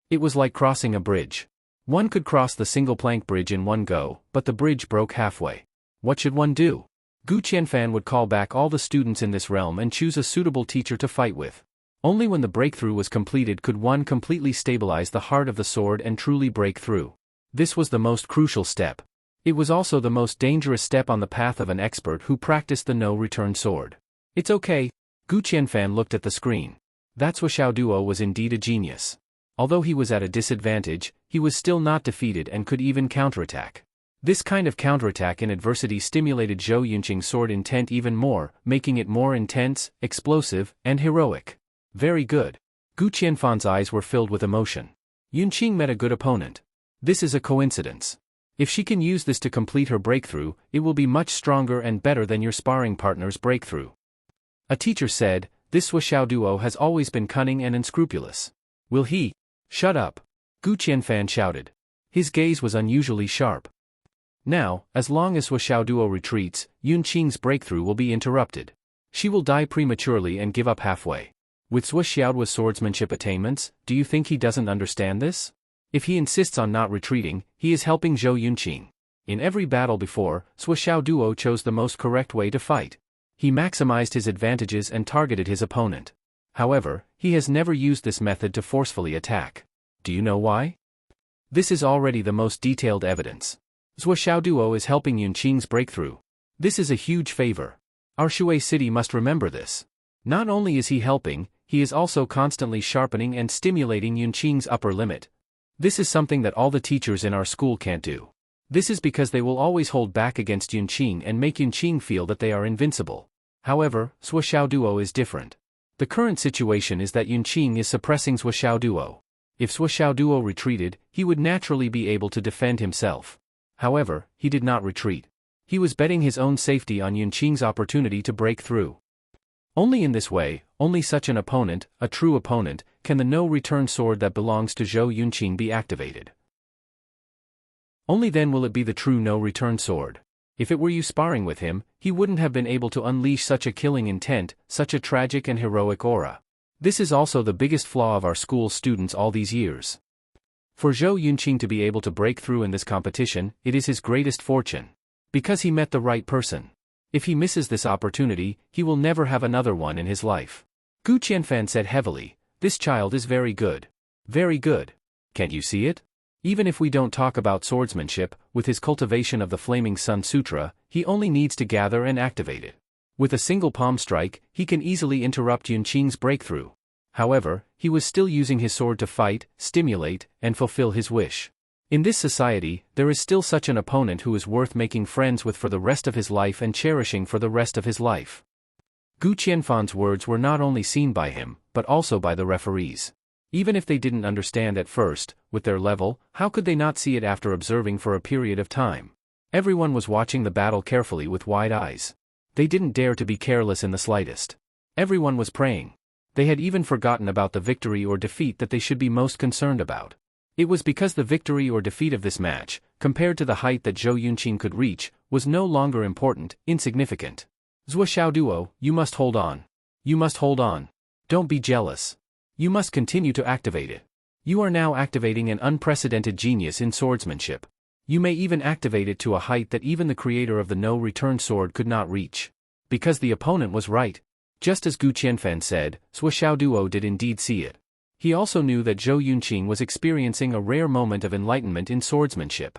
It was like crossing a bridge. One could cross the single-plank bridge in one go, but the bridge broke halfway. What should one do? Gu Qianfan would call back all the students in this realm and choose a suitable teacher to fight with. Only when the breakthrough was completed could one completely stabilize the heart of the sword and truly break through. This was the most crucial step. It was also the most dangerous step on the path of an expert who practiced the no-return sword. It's okay. Gu Qianfan looked at the screen. That Zhuo Xiaoduo was indeed a genius. Although he was at a disadvantage, he was still not defeated and could even counterattack. This kind of counterattack in adversity stimulated Zhou Yunqing's sword intent even more, making it more intense, explosive, and heroic. Very good. Gu Qianfan's eyes were filled with emotion. Yunqing met a good opponent. This is a coincidence. If she can use this to complete her breakthrough, it will be much stronger and better than your sparring partner's breakthrough. A teacher said, this Suoxiao duo has always been cunning and unscrupulous. Will he? Shut up. Gu Qianfan shouted. His gaze was unusually sharp. Now, as long as Suoxiao duo retreats, Yunqing's breakthrough will be interrupted. She will die prematurely and give up halfway. With Suoxiao's swordsmanship attainments, do you think he doesn't understand this? If he insists on not retreating, he is helping Zhou Yunqing. In every battle before, Suoxiao duo chose the most correct way to fight. He maximized his advantages and targeted his opponent. However, he has never used this method to forcefully attack. Do you know why? This is already the most detailed evidence. Suoxiao duo is helping Yunqing's breakthrough. This is a huge favor. Our Shui city must remember this. Not only is he helping, he is also constantly sharpening and stimulating Yunqing's upper limit. This is something that all the teachers in our school can't do. This is because they will always hold back against Yunqing and make Yunqing feel that they are invincible. However, Suoxiao duo is different. The current situation is that Yunqing is suppressing Suoxiao duo. If Suoxiao duo retreated, he would naturally be able to defend himself. However, he did not retreat. He was betting his own safety on Yunqing's opportunity to break through. Only in this way, only such an opponent, a true opponent, can the no-return sword that belongs to Zhou Yunqing be activated. Only then will it be the true no-return sword. If it were you sparring with him, he wouldn't have been able to unleash such a killing intent, such a tragic and heroic aura. This is also the biggest flaw of our school students all these years. For Zhou Yunqing to be able to break through in this competition, it is his greatest fortune. Because he met the right person. If he misses this opportunity, he will never have another one in his life. Gu Qianfan said heavily, this child is very good. Very good. Can't you see it? Even if we don't talk about swordsmanship, with his cultivation of the Flaming Sun Sutra, he only needs to gather and activate it. With a single palm strike, he can easily interrupt Yunqing's breakthrough. However, he was still using his sword to fight, stimulate, and fulfill his wish. In this society, there is still such an opponent who is worth making friends with for the rest of his life and cherishing for the rest of his life. Gu Qianfan's words were not only seen by him, but also by the referees. Even if they didn't understand at first, with their level, how could they not see it after observing for a period of time? Everyone was watching the battle carefully with wide eyes. They didn't dare to be careless in the slightest. Everyone was praying. They had even forgotten about the victory or defeat that they should be most concerned about. It was because the victory or defeat of this match, compared to the height that Zhou Yunqing could reach, was no longer important, insignificant. Suoxiao duo, you must hold on. You must hold on. Don't be jealous. You must continue to activate it. You are now activating an unprecedented genius in swordsmanship. You may even activate it to a height that even the creator of the no-return sword could not reach. Because the opponent was right. Just as Gu Qianfan said, Suoxiao duo did indeed see it. He also knew that Zhou Yunqing was experiencing a rare moment of enlightenment in swordsmanship.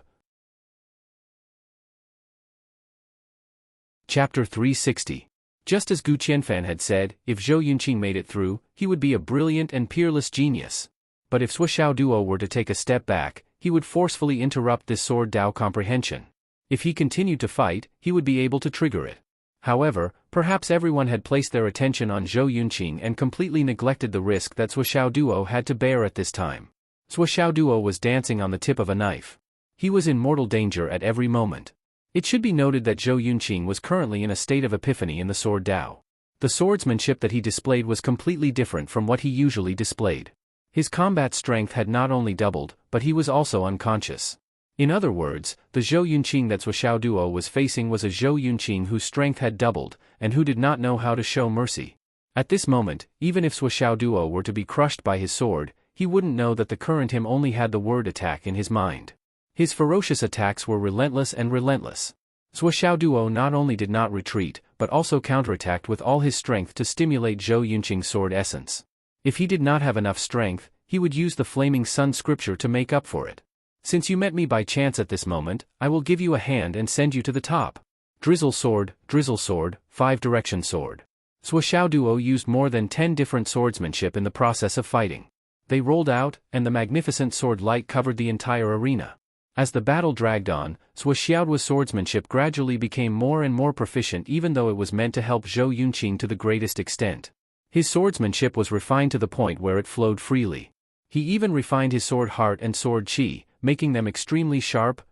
Chapter 360. Just as Gu Qianfan had said, if Zhou Yunqing made it through, he would be a brilliant and peerless genius. But if Suoxiao duo were to take a step back, he would forcefully interrupt this sword Dao comprehension. If he continued to fight, he would be able to trigger it. However, perhaps everyone had placed their attention on Zhou Yunqing and completely neglected the risk that Suoxiao duo had to bear at this time. Suoxiao duo was dancing on the tip of a knife. He was in mortal danger at every moment. It should be noted that Zhou Yunqing was currently in a state of epiphany in the sword Dao. The swordsmanship that he displayed was completely different from what he usually displayed. His combat strength had not only doubled, but he was also unconscious. In other words, the Zhou Yunqing that Suoxiao duo was facing was a Zhou Yunqing whose strength had doubled, and who did not know how to show mercy. At this moment, even if Suoxiao duo were to be crushed by his sword, he wouldn't know that the current him only had the word attack in his mind. His ferocious attacks were relentless and relentless. Suoxiao duo not only did not retreat, but also counterattacked with all his strength to stimulate Zhou Yunqing's sword essence. If he did not have enough strength, he would use the Flaming Sun scripture to make up for it. Since you met me by chance at this moment, I will give you a hand and send you to the top. Drizzle sword, 5-direction sword. Suoxiao duo used more than 10 different swordsmanship in the process of fighting. They rolled out, and the magnificent sword light covered the entire arena. As the battle dragged on, Zhuoxiaoduo's swordsmanship gradually became more and more proficient, even though it was meant to help Zhou Yunqing to the greatest extent. His swordsmanship was refined to the point where it flowed freely. He even refined his sword heart and sword qi, making them extremely sharp,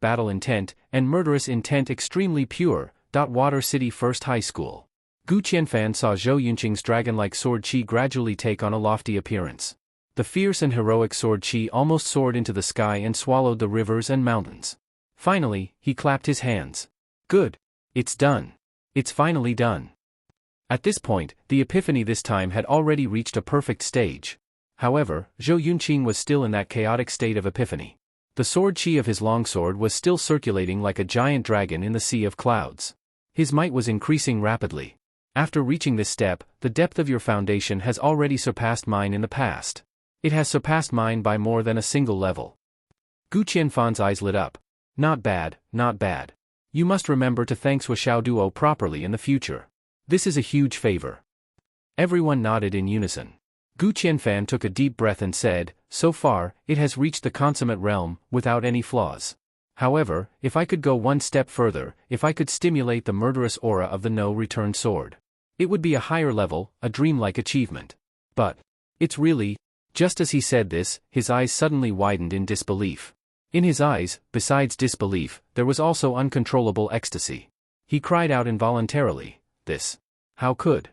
battle intent, and murderous intent extremely pure. Water City First High School. Gu Qianfan saw Zhou Yunqing's dragon-like sword qi gradually take on a lofty appearance. The fierce and heroic sword qi almost soared into the sky and swallowed the rivers and mountains. Finally, he clapped his hands. Good. It's done. It's finally done. At this point, the epiphany this time had already reached a perfect stage. However, Zhou Yunqing was still in that chaotic state of epiphany. The sword qi of his longsword was still circulating like a giant dragon in the sea of clouds. His might was increasing rapidly. After reaching this step, the depth of your foundation has already surpassed mine in the past. It has surpassed mine by more than a single level. Gu Qianfan's eyes lit up. Not bad, not bad. You must remember to thank Zhuoxiaoduo properly in the future. This is a huge favor. Everyone nodded in unison. Gu Qianfan took a deep breath and said, so far, it has reached the consummate realm, without any flaws. However, if I could go one step further, if I could stimulate the murderous aura of the no-return sword. It would be a higher level, a dreamlike achievement. But it's really. Just as he said this, his eyes suddenly widened in disbelief. In his eyes, besides disbelief, there was also uncontrollable ecstasy. He cried out involuntarily, this. How could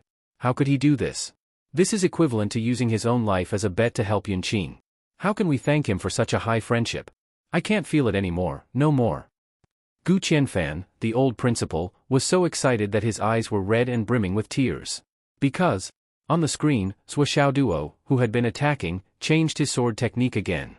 he do this? This is equivalent to using his own life as a bet to help Yunqing. How can we thank him for such a high friendship? I can't feel it anymore, no more. Gu Qianfan, the old principal, was so excited that his eyes were red and brimming with tears. Because, on the screen, Zhuoxiaoduo, who had been attacking, changed his sword technique again.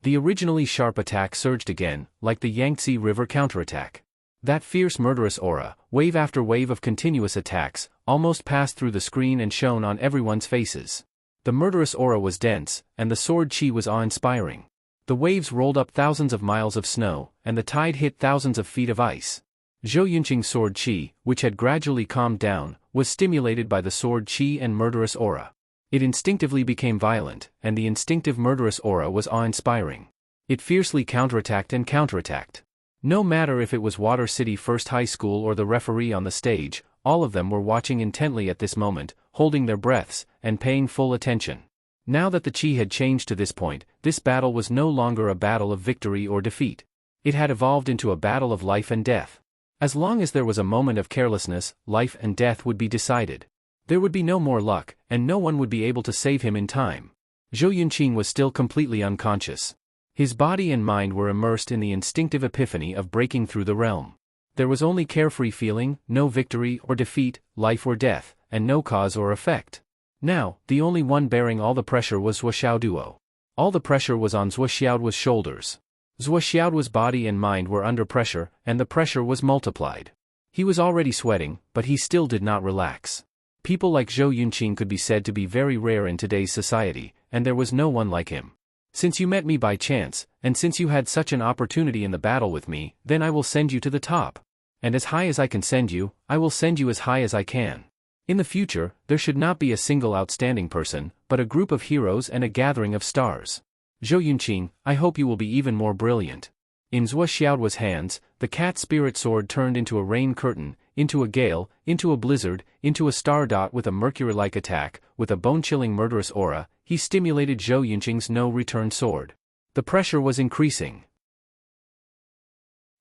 The originally sharp attack surged again, like the Yangtze River counterattack. That fierce murderous aura, wave after wave of continuous attacks, almost passed through the screen and shone on everyone's faces. The murderous aura was dense, and the sword qi was awe-inspiring. The waves rolled up thousands of miles of snow, and the tide hit thousands of feet of ice. Zhou Yunqing's sword qi, which had gradually calmed down, was stimulated by the sword qi and murderous aura. It instinctively became violent, and the instinctive murderous aura was awe-inspiring. It fiercely counterattacked and counterattacked. No matter if it was Water City First High School or the referee on the stage, all of them were watching intently at this moment, holding their breaths, and paying full attention. Now that the qi had changed to this point, this battle was no longer a battle of victory or defeat. It had evolved into a battle of life and death. As long as there was a moment of carelessness, life and death would be decided. There would be no more luck, and no one would be able to save him in time. Zhou Yunqing was still completely unconscious. His body and mind were immersed in the instinctive epiphany of breaking through the realm. There was only carefree feeling, no victory or defeat, life or death, and no cause or effect. Now, the only one bearing all the pressure was Zhuoxiaoduo. All the pressure was on Zhuoxiaoduo's shoulders. Zhuoxiaoduo's body and mind were under pressure, and the pressure was multiplied. He was already sweating, but he still did not relax. People like Zhou Yunqing could be said to be very rare in today's society, and there was no one like him. Since you met me by chance, and since you had such an opportunity in the battle with me, then I will send you to the top. And as high as I can send you, I will send you as high as I can. In the future, there should not be a single outstanding person, but a group of heroes and a gathering of stars. Zhou Yunqing, I hope you will be even more brilliant. In Zhuoxiaoduo's hands, the cat spirit sword turned into a rain curtain, into a gale, into a blizzard, into a star dot with a mercury-like attack, with a bone-chilling murderous aura. He stimulated Zhou Yunqing's no-return sword. The pressure was increasing.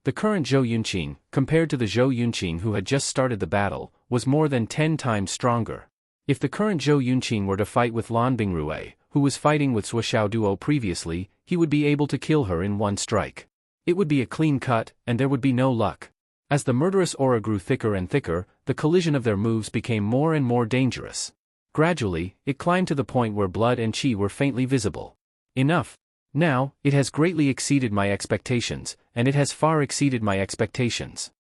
The current Zhou Yunqing, compared to the Zhou Yunqing who had just started the battle, was more than 10 times stronger. If the current Zhou Yunqing were to fight with Lan Bingrue, who was fighting with Zhuoxiaoduo previously, he would be able to kill her in one strike. It would be a clean cut, and there would be no luck. As the murderous aura grew thicker and thicker, the collision of their moves became more and more dangerous. Gradually, it climbed to the point where blood and qi were faintly visible. Enough. Now, it has greatly exceeded my expectations, and it has far exceeded my expectations.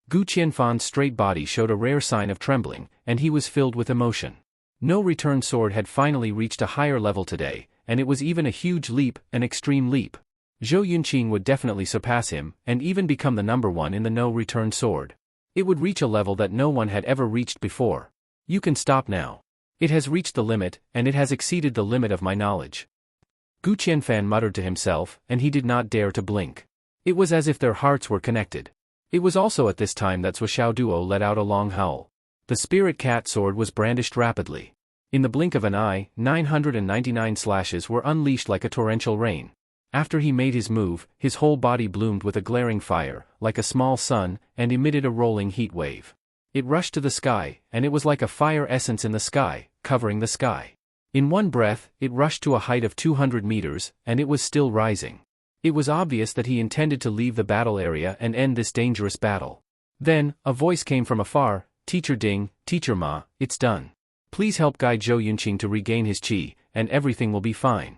Gu Qianfan's straight body showed a rare sign of trembling, and he was filled with emotion. No return sword had finally reached a higher level today, and it was even a huge leap, an extreme leap. Zhou Yunqing would definitely surpass him, and even become the number one in the no-return sword. It would reach a level that no one had ever reached before. You can stop now. It has reached the limit, and it has exceeded the limit of my knowledge. Gu Qianfan muttered to himself, and he did not dare to blink. It was as if their hearts were connected. It was also at this time that Zhuo Duo let out a long howl. The spirit cat sword was brandished rapidly. In the blink of an eye, 999 slashes were unleashed like a torrential rain. After he made his move, his whole body bloomed with a glaring fire, like a small sun, and emitted a rolling heat wave. It rushed to the sky, and it was like a fire essence in the sky, covering the sky. In one breath, it rushed to a height of 200 meters, and it was still rising. It was obvious that he intended to leave the battle area and end this dangerous battle. Then, a voice came from afar, "Teacher Ding, Teacher Ma, it's done. Please help guide Zhou Yunqing to regain his qi, and everything will be fine."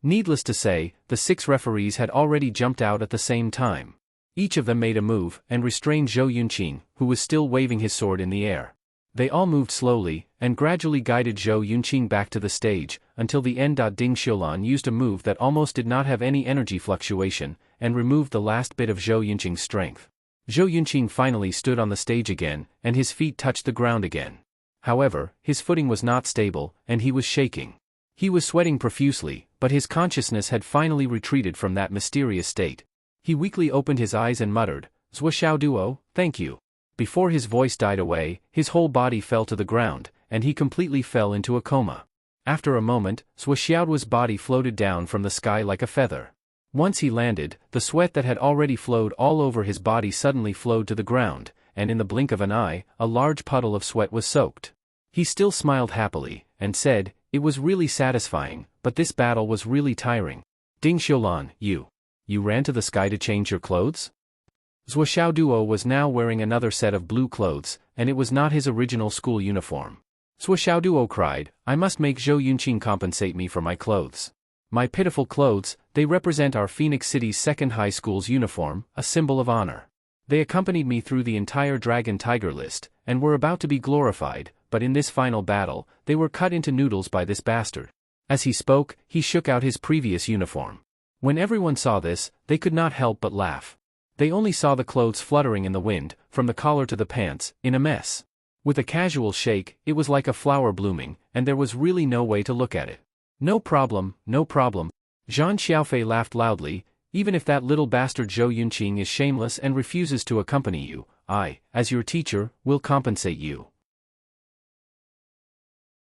Needless to say, the 6 referees had already jumped out at the same time. Each of them made a move and restrained Zhou Yunqing, who was still waving his sword in the air. They all moved slowly, and gradually guided Zhou Yunqing back to the stage, until the end. Ding Xiulan used a move that almost did not have any energy fluctuation, and removed the last bit of Zhou Yunqing's strength. Zhou Yunqing finally stood on the stage again, and his feet touched the ground again. However, his footing was not stable, and he was shaking. He was sweating profusely, but his consciousness had finally retreated from that mysterious state. He weakly opened his eyes and muttered, "Zhuo Duo, thank you." Before his voice died away, his whole body fell to the ground, and he completely fell into a coma. After a moment, Zhuo's body floated down from the sky like a feather. Once he landed, the sweat that had already flowed all over his body suddenly flowed to the ground, and in the blink of an eye, a large puddle of sweat was soaked. He still smiled happily, and said, "It was really satisfying, but this battle was really tiring. Ding Xiulan, you ran to the sky to change your clothes?" Zhuo Duo was now wearing another set of blue clothes, and it was not his original school uniform. Zhuo Duo cried, "I must make Zhou Yunqing compensate me for my clothes. My pitiful clothes, they represent our Phoenix City's second high school's uniform, a symbol of honor. They accompanied me through the entire Dragon Tiger list, and were about to be glorified, but in this final battle, they were cut into noodles by this bastard." As he spoke, he shook out his previous uniform. When everyone saw this, they could not help but laugh. They only saw the clothes fluttering in the wind, from the collar to the pants, in a mess. With a casual shake, it was like a flower blooming, and there was really no way to look at it. "No problem, no problem." Zhang Xiaofei laughed loudly. "Even if that little bastard Zhou Yunqing is shameless and refuses to accompany you, I, as your teacher, will compensate you."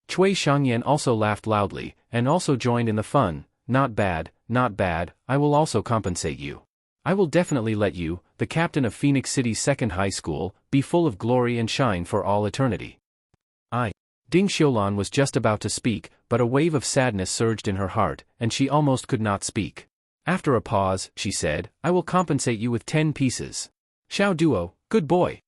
Cui Shangyan also laughed loudly, and also joined in the fun. "Not bad, not bad, I will also compensate you. I will definitely let you, the captain of Phoenix City's second high school, be full of glory and shine for all eternity." Ding Xiulan was just about to speak, but a wave of sadness surged in her heart, and she almost could not speak. After a pause, she said, "I will compensate you with 10 pieces. Xiao Duo, good boy."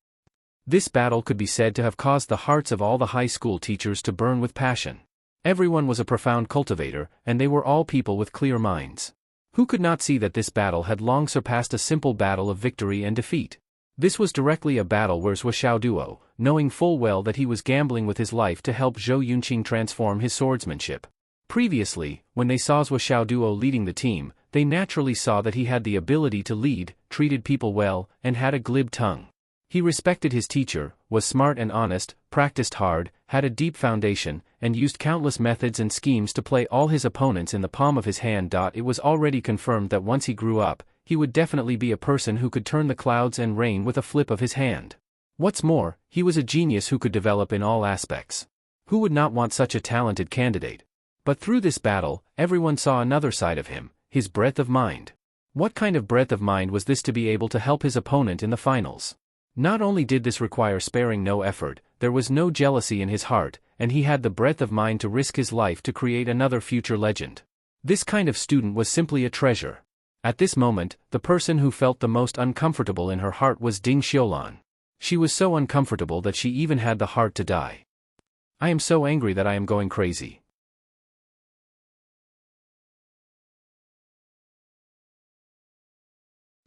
This battle could be said to have caused the hearts of all the high school teachers to burn with passion. Everyone was a profound cultivator, and they were all people with clear minds. Who could not see that this battle had long surpassed a simple battle of victory and defeat? This was directly a battle where Zhuo Duo, knowing full well that he was gambling with his life to help Zhou Yunqing transform his swordsmanship. Previously, when they saw Zhuo Duo leading the team, they naturally saw that he had the ability to lead, treated people well, and had a glib tongue. He respected his teacher, was smart and honest, practiced hard, had a deep foundation, and used countless methods and schemes to play all his opponents in the palm of his hand. It was already confirmed that once he grew up, he would definitely be a person who could turn the clouds and rain with a flip of his hand. What's more, he was a genius who could develop in all aspects. Who would not want such a talented candidate? But through this battle, everyone saw another side of him, his breadth of mind. What kind of breadth of mind was this to be able to help his opponent in the finals? Not only did this require sparing no effort, there was no jealousy in his heart, and he had the breadth of mind to risk his life to create another future legend. This kind of student was simply a treasure. At this moment, the person who felt the most uncomfortable in her heart was Ding Xiulan. She was so uncomfortable that she even had the heart to die. "I am so angry that I am going crazy."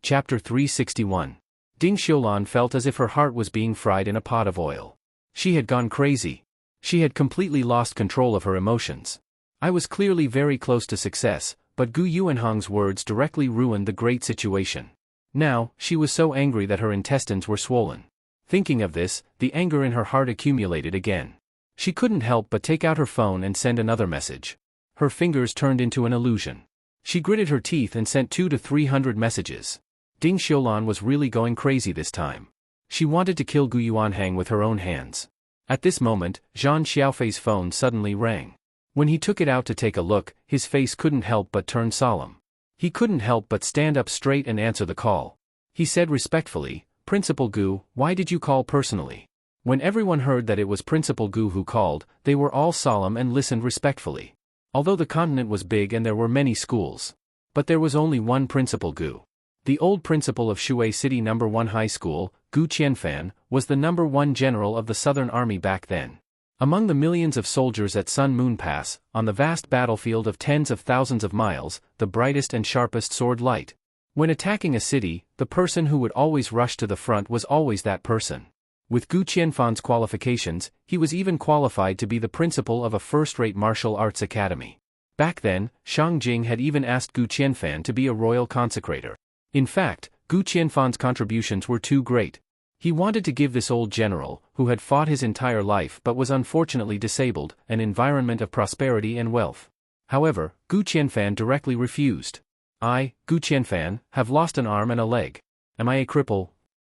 Chapter 361. Ding Xiulan felt as if her heart was being fried in a pot of oil. She had gone crazy. She had completely lost control of her emotions. I was clearly very close to success, but Gu Yuanhong's words directly ruined the great situation. Now, she was so angry that her intestines were swollen. Thinking of this, the anger in her heart accumulated again. She couldn't help but take out her phone and send another message. Her fingers turned into an illusion. She gritted her teeth and sent 200 to 300 messages. Ding Xiulan was really going crazy this time. She wanted to kill Gu Yuanhang with her own hands. At this moment, Zhang Xiaofei's phone suddenly rang. When he took it out to take a look, his face couldn't help but turn solemn. He couldn't help but stand up straight and answer the call. He said respectfully, "Principal Gu, why did you call personally?" When everyone heard that it was Principal Gu who called, they were all solemn and listened respectfully. Although the continent was big and there were many schools. But there was only one Principal Gu. The old principal of Shui City No. 1 High School, Gu Qianfan, was the No. 1 general of the Southern Army back then. Among the millions of soldiers at Sun Moon Pass, on the vast battlefield of tens of thousands of miles, the brightest and sharpest sword light. When attacking a city, the person who would always rush to the front was always that person. With Gu Qianfan's qualifications, he was even qualified to be the principal of a first-rate martial arts academy. Back then, Shang Jing had even asked Gu Qianfan to be a royal consecrator. In fact, Gu Qianfan's contributions were too great. He wanted to give this old general, who had fought his entire life but was unfortunately disabled, an environment of prosperity and wealth. However, Gu Qianfan directly refused. "I, Gu Qianfan, have lost an arm and a leg. Am I a cripple?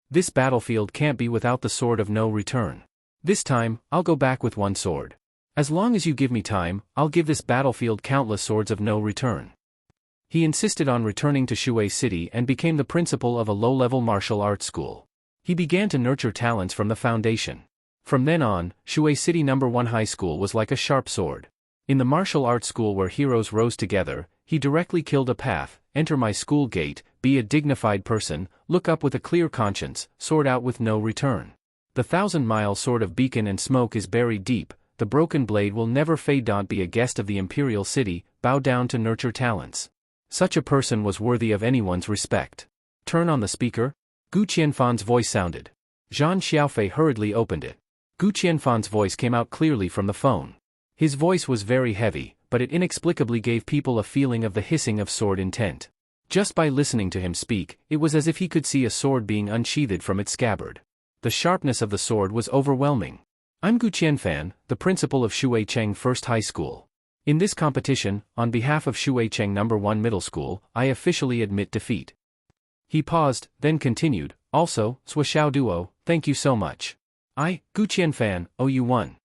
This battlefield can't be without the sword of no return. This time, I'll go back with one sword. As long as you give me time, I'll give this battlefield countless swords of no return." He insisted on returning to Shui City and became the principal of a low-level martial arts school. He began to nurture talents from the foundation. From then on, Shui City No. 1 High School was like a sharp sword. In the martial arts school where heroes rose together, he directly killed a path: enter my school gate, be a dignified person, look up with a clear conscience, sword out with no return. The 1,000-mile sword of beacon and smoke is buried deep, the broken blade will never fade. Don't be a guest of the imperial city, bow down to nurture talents. Such a person was worthy of anyone's respect. Turn on the speaker. Gu Qianfan's voice sounded. Zhang Xiaofei hurriedly opened it. Gu Qianfan's voice came out clearly from the phone. His voice was very heavy, but it inexplicably gave people a feeling of the hissing of sword intent. Just by listening to him speak, it was as if he could see a sword being unsheathed from its scabbard. The sharpness of the sword was overwhelming. "I'm Gu Qianfan, the principal of Shuicheng First High School. In this competition, on behalf of Shuicheng No. 1 Middle School, I officially admit defeat." He paused, then continued, "Also, Suishao Duo, thank you so much. I, Gu Qianfan, owe you one."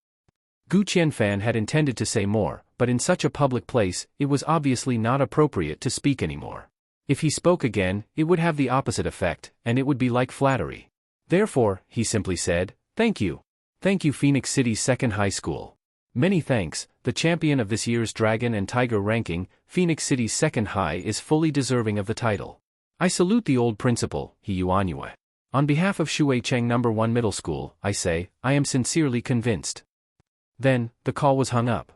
Gu Qianfan had intended to say more, but in such a public place, it was obviously not appropriate to speak anymore. If he spoke again, it would have the opposite effect, and it would be like flattery. Therefore, he simply said, "Thank you. Thank you, Phoenix City's Second High School. Many thanks. The champion of this year's Dragon and Tiger ranking, Phoenix City's Second High, is fully deserving of the title. I salute the old principal, He Yuanyue. On behalf of Shuicheng No. 1 Middle School, I say, I am sincerely convinced." Then, the call was hung up.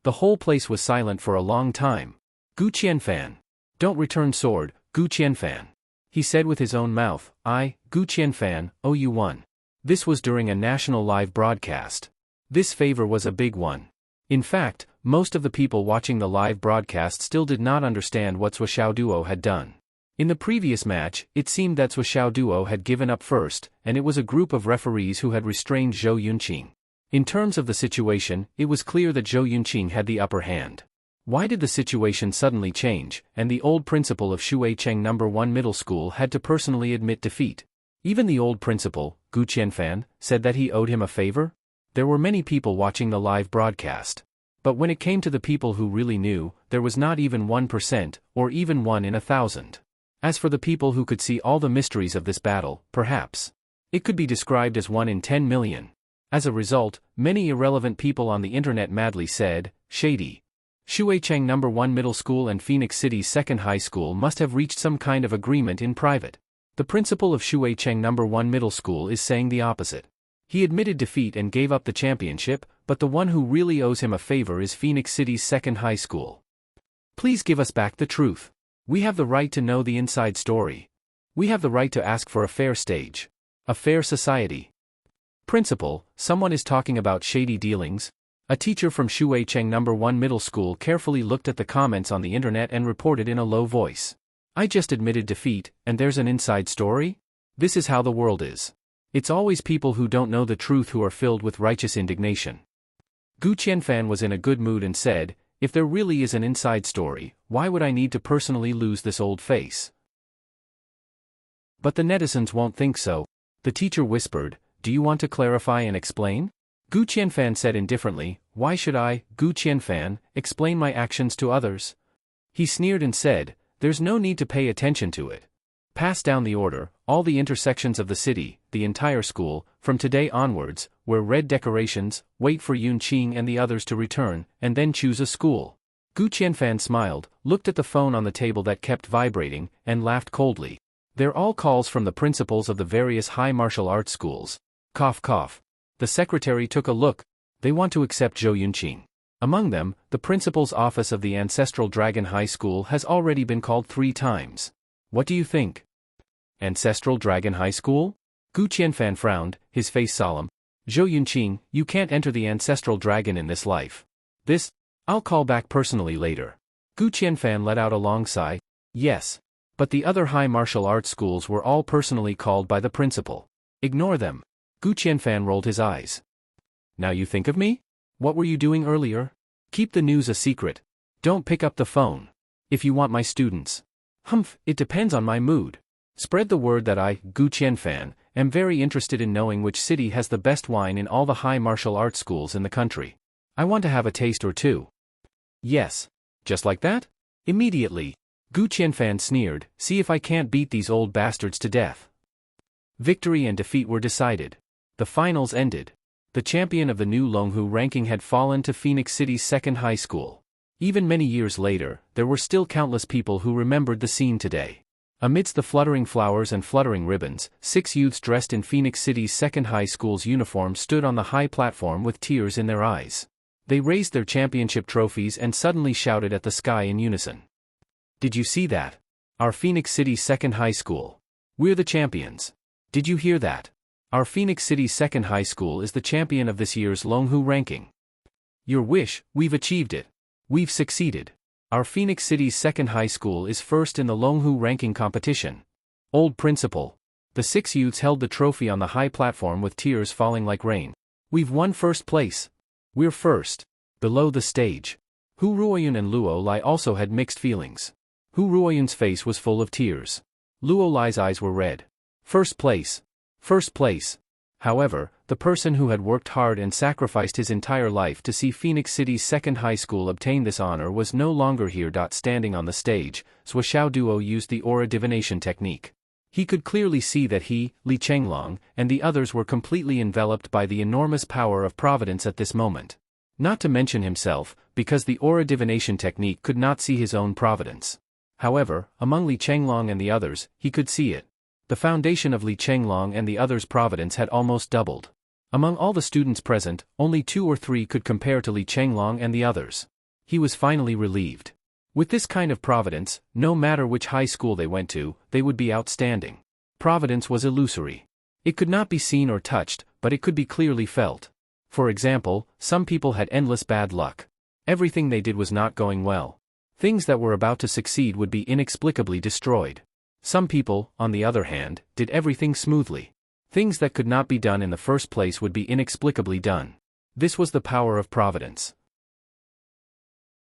The whole place was silent for a long time. "Gu Qianfan. Don't return sword, Gu Qianfan," he said with his own mouth. "I, Gu Qianfan, owe you one." This was during a national live broadcast. This favor was a big one. In fact, most of the people watching the live broadcast still did not understand what Suishao Duo had done. In the previous match, it seemed that Suishao Duo had given up first, and it was a group of referees who had restrained Zhou Yunqing. In terms of the situation, it was clear that Zhou Yunqing had the upper hand. Why did the situation suddenly change, and the old principal of Shuicheng No. 1 Middle School had to personally admit defeat? Even the old principal, Gu Qianfan, said that he owed him a favor? There were many people watching the live broadcast. But when it came to the people who really knew, there was not even 1%, or even 1 in 1,000. As for the people who could see all the mysteries of this battle, perhaps it could be described as 1 in 10 million. As a result, many irrelevant people on the internet madly said, "Shady. Shuicheng No. 1 Middle School and Phoenix City's Second High School must have reached some kind of agreement in private. The principal of Shuicheng No. 1 Middle School is saying the opposite. He admitted defeat and gave up the championship, but the one who really owes him a favor is Phoenix City's Second High School. Please give us back the truth. We have the right to know the inside story. We have the right to ask for a fair stage. A fair society." "Principal, someone is talking about shady dealings." A teacher from Shuicheng No. 1 Middle School carefully looked at the comments on the internet and reported in a low voice. "I just admitted defeat, and there's an inside story? This is how the world is. It's always people who don't know the truth who are filled with righteous indignation." Gu Qianfan was in a good mood and said, "If there really is an inside story, why would I need to personally lose this old face?" "But the netizens won't think so," the teacher whispered. "Do you want to clarify and explain?" Gu Qianfan said indifferently, "Why should I, Gu Qianfan, explain my actions to others?" He sneered and said, "There's no need to pay attention to it. Pass down the order, all the intersections of the city, the entire school, from today onwards, wear red decorations, wait for Yunqing and the others to return, and then choose a school." Gu Qianfan smiled, looked at the phone on the table that kept vibrating, and laughed coldly. "They're all calls from the principals of the various high martial arts schools." Cough cough. The secretary took a look. They want to accept Zhou Yunqing. Among them, the principal's office of the Ancestral Dragon High School has already been called 3 times. What do you think? Ancestral Dragon High School? Gu Qianfan frowned, his face solemn. "Zhou Yunqing, you can't enter the Ancestral Dragon in this life. I'll call back personally later." Gu Qianfan let out a long sigh. Yes. But the other high martial arts schools were all personally called by the principal. Ignore them. Gu Qianfan rolled his eyes. "Now you think of me? What were you doing earlier? Keep the news a secret. Don't pick up the phone. If you want my students." "Humph, it depends on my mood. Spread the word that I, Gu Qianfan, am very interested in knowing which city has the best wine in all the high martial arts schools in the country. I want to have a taste or two." "Yes. Just like that? Immediately." Gu Qianfan sneered, "See if I can't beat these old bastards to death." Victory and defeat were decided. The finals ended. The champion of the new Longhu ranking had fallen to Phoenix City's second high school. Even many years later, there were still countless people who remembered the scene today. Amidst the fluttering flowers and fluttering ribbons, 6 youths dressed in Phoenix City's second high school's uniform stood on the high platform with tears in their eyes. They raised their championship trophies and suddenly shouted at the sky in unison. "Did you see that? Our Phoenix City's second high school. We're the champions. Did you hear that? Our Phoenix City's second high school is the champion of this year's Longhu ranking. Your wish, we've achieved it. We've succeeded. Our Phoenix City's second high school is first in the Longhu ranking competition. Old principal." The 6 youths held the trophy on the high platform with tears falling like rain. "We've won first place. We're first." Below the stage, Hu Ruoyun and Luo Lai also had mixed feelings. Hu Ruoyun's face was full of tears. Luo Lai's eyes were red. First place. First place. However, the person who had worked hard and sacrificed his entire life to see Phoenix City's second high school obtain this honor was no longer here. Standing on the stage, Zhuo Duo used the aura divination technique. He could clearly see that he, Li Chenglong, and the others were completely enveloped by the enormous power of providence at this moment. Not to mention himself, because the aura divination technique could not see his own providence. However, among Li Chenglong and the others, he could see it. The foundation of Li Chenglong and the others' providence had almost doubled. Among all the students present, only 2 or 3 could compare to Li Chenglong and the others. He was finally relieved. With this kind of providence, no matter which high school they went to, they would be outstanding. Providence was illusory. It could not be seen or touched, but it could be clearly felt. For example, some people had endless bad luck. Everything they did was not going well. Things that were about to succeed would be inexplicably destroyed. Some people, on the other hand, did everything smoothly. Things that could not be done in the first place would be inexplicably done. This was the power of providence.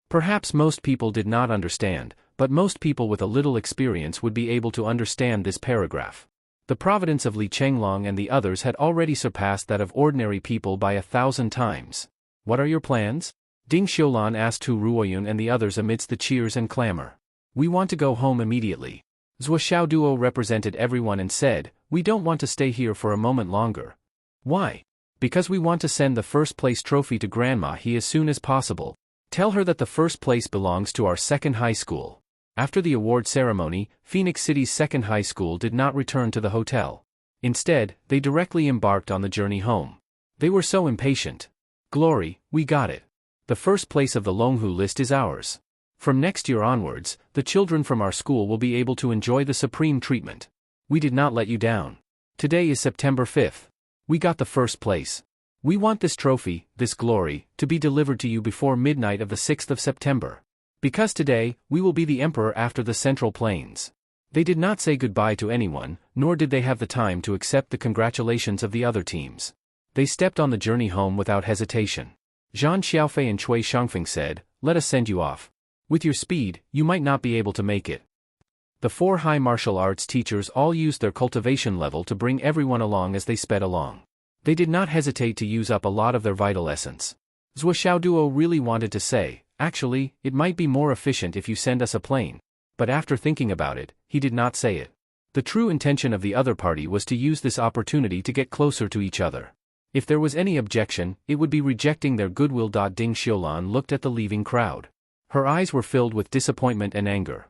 Perhaps most people did not understand, but most people with a little experience would be able to understand this paragraph. The providence of Li Chenglong and the others had already surpassed that of ordinary people by 1,000 times. "What are your plans?" Ding Xiulan asked Hu Ruoyun and the others amidst the cheers and clamor. "We want to go home immediately." Zhuo Duo represented everyone and said, "We don't want to stay here for a moment longer." "Why?" "Because we want to send the first place trophy to Grandma He as soon as possible. Tell her that the first place belongs to our second high school." After the award ceremony, Phoenix City's second high school did not return to the hotel. Instead, they directly embarked on the journey home. They were so impatient. "Glory, we got it. The first place of the Longhu list is ours. From next year onwards, the children from our school will be able to enjoy the supreme treatment. We did not let you down. Today is September 5th. We got the first place. We want this trophy, this glory, to be delivered to you before midnight of the 6th of September. Because today, we will be the emperor after the Central Plains." They did not say goodbye to anyone, nor did they have the time to accept the congratulations of the other teams. They stepped on the journey home without hesitation. Zhan Xiaofei and Cui Shangfeng said, "Let us send you off. With your speed, you might not be able to make it." The 4 high martial arts teachers all used their cultivation level to bring everyone along as they sped along. They did not hesitate to use up a lot of their vital essence. Zhuo Xiaoduo really wanted to say, "Actually, it might be more efficient if you send us a plane." But after thinking about it, he did not say it. The true intention of the other party was to use this opportunity to get closer to each other. If there was any objection, it would be rejecting their goodwill. Ding Xiulan looked at the leaving crowd. Her eyes were filled with disappointment and anger.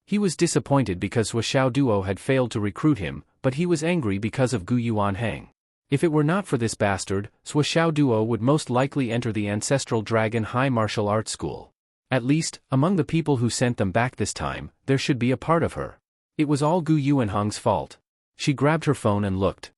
He was disappointed because Zhuo Xiaoduo had failed to recruit him, but he was angry because of Gu Yuanhang. If it were not for this bastard, Zhuo Xiaoduo would most likely enter the Ancestral Dragon High Martial Arts School. At least, among the people who sent them back this time, there should be a part of her. It was all Gu Yuanhang's fault. She grabbed her phone and looked.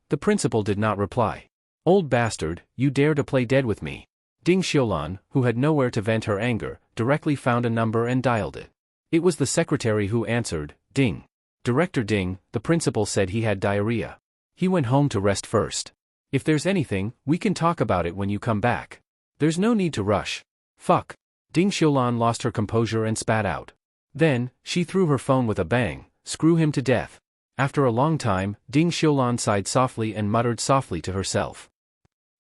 The principal did not reply. "Old bastard, you dare to play dead with me." Ding Xiulan, who had nowhere to vent her anger, directly found a number and dialed it. It was the secretary who answered. "Ding. Director Ding, the principal said he had diarrhea. He went home to rest first. If there's anything, we can talk about it when you come back. There's no need to rush." "Fuck." Ding Xiulan lost her composure and spat out. Then, she threw her phone with a bang. "Screw him to death." After a long time, Ding Xiulan sighed softly and muttered softly to herself.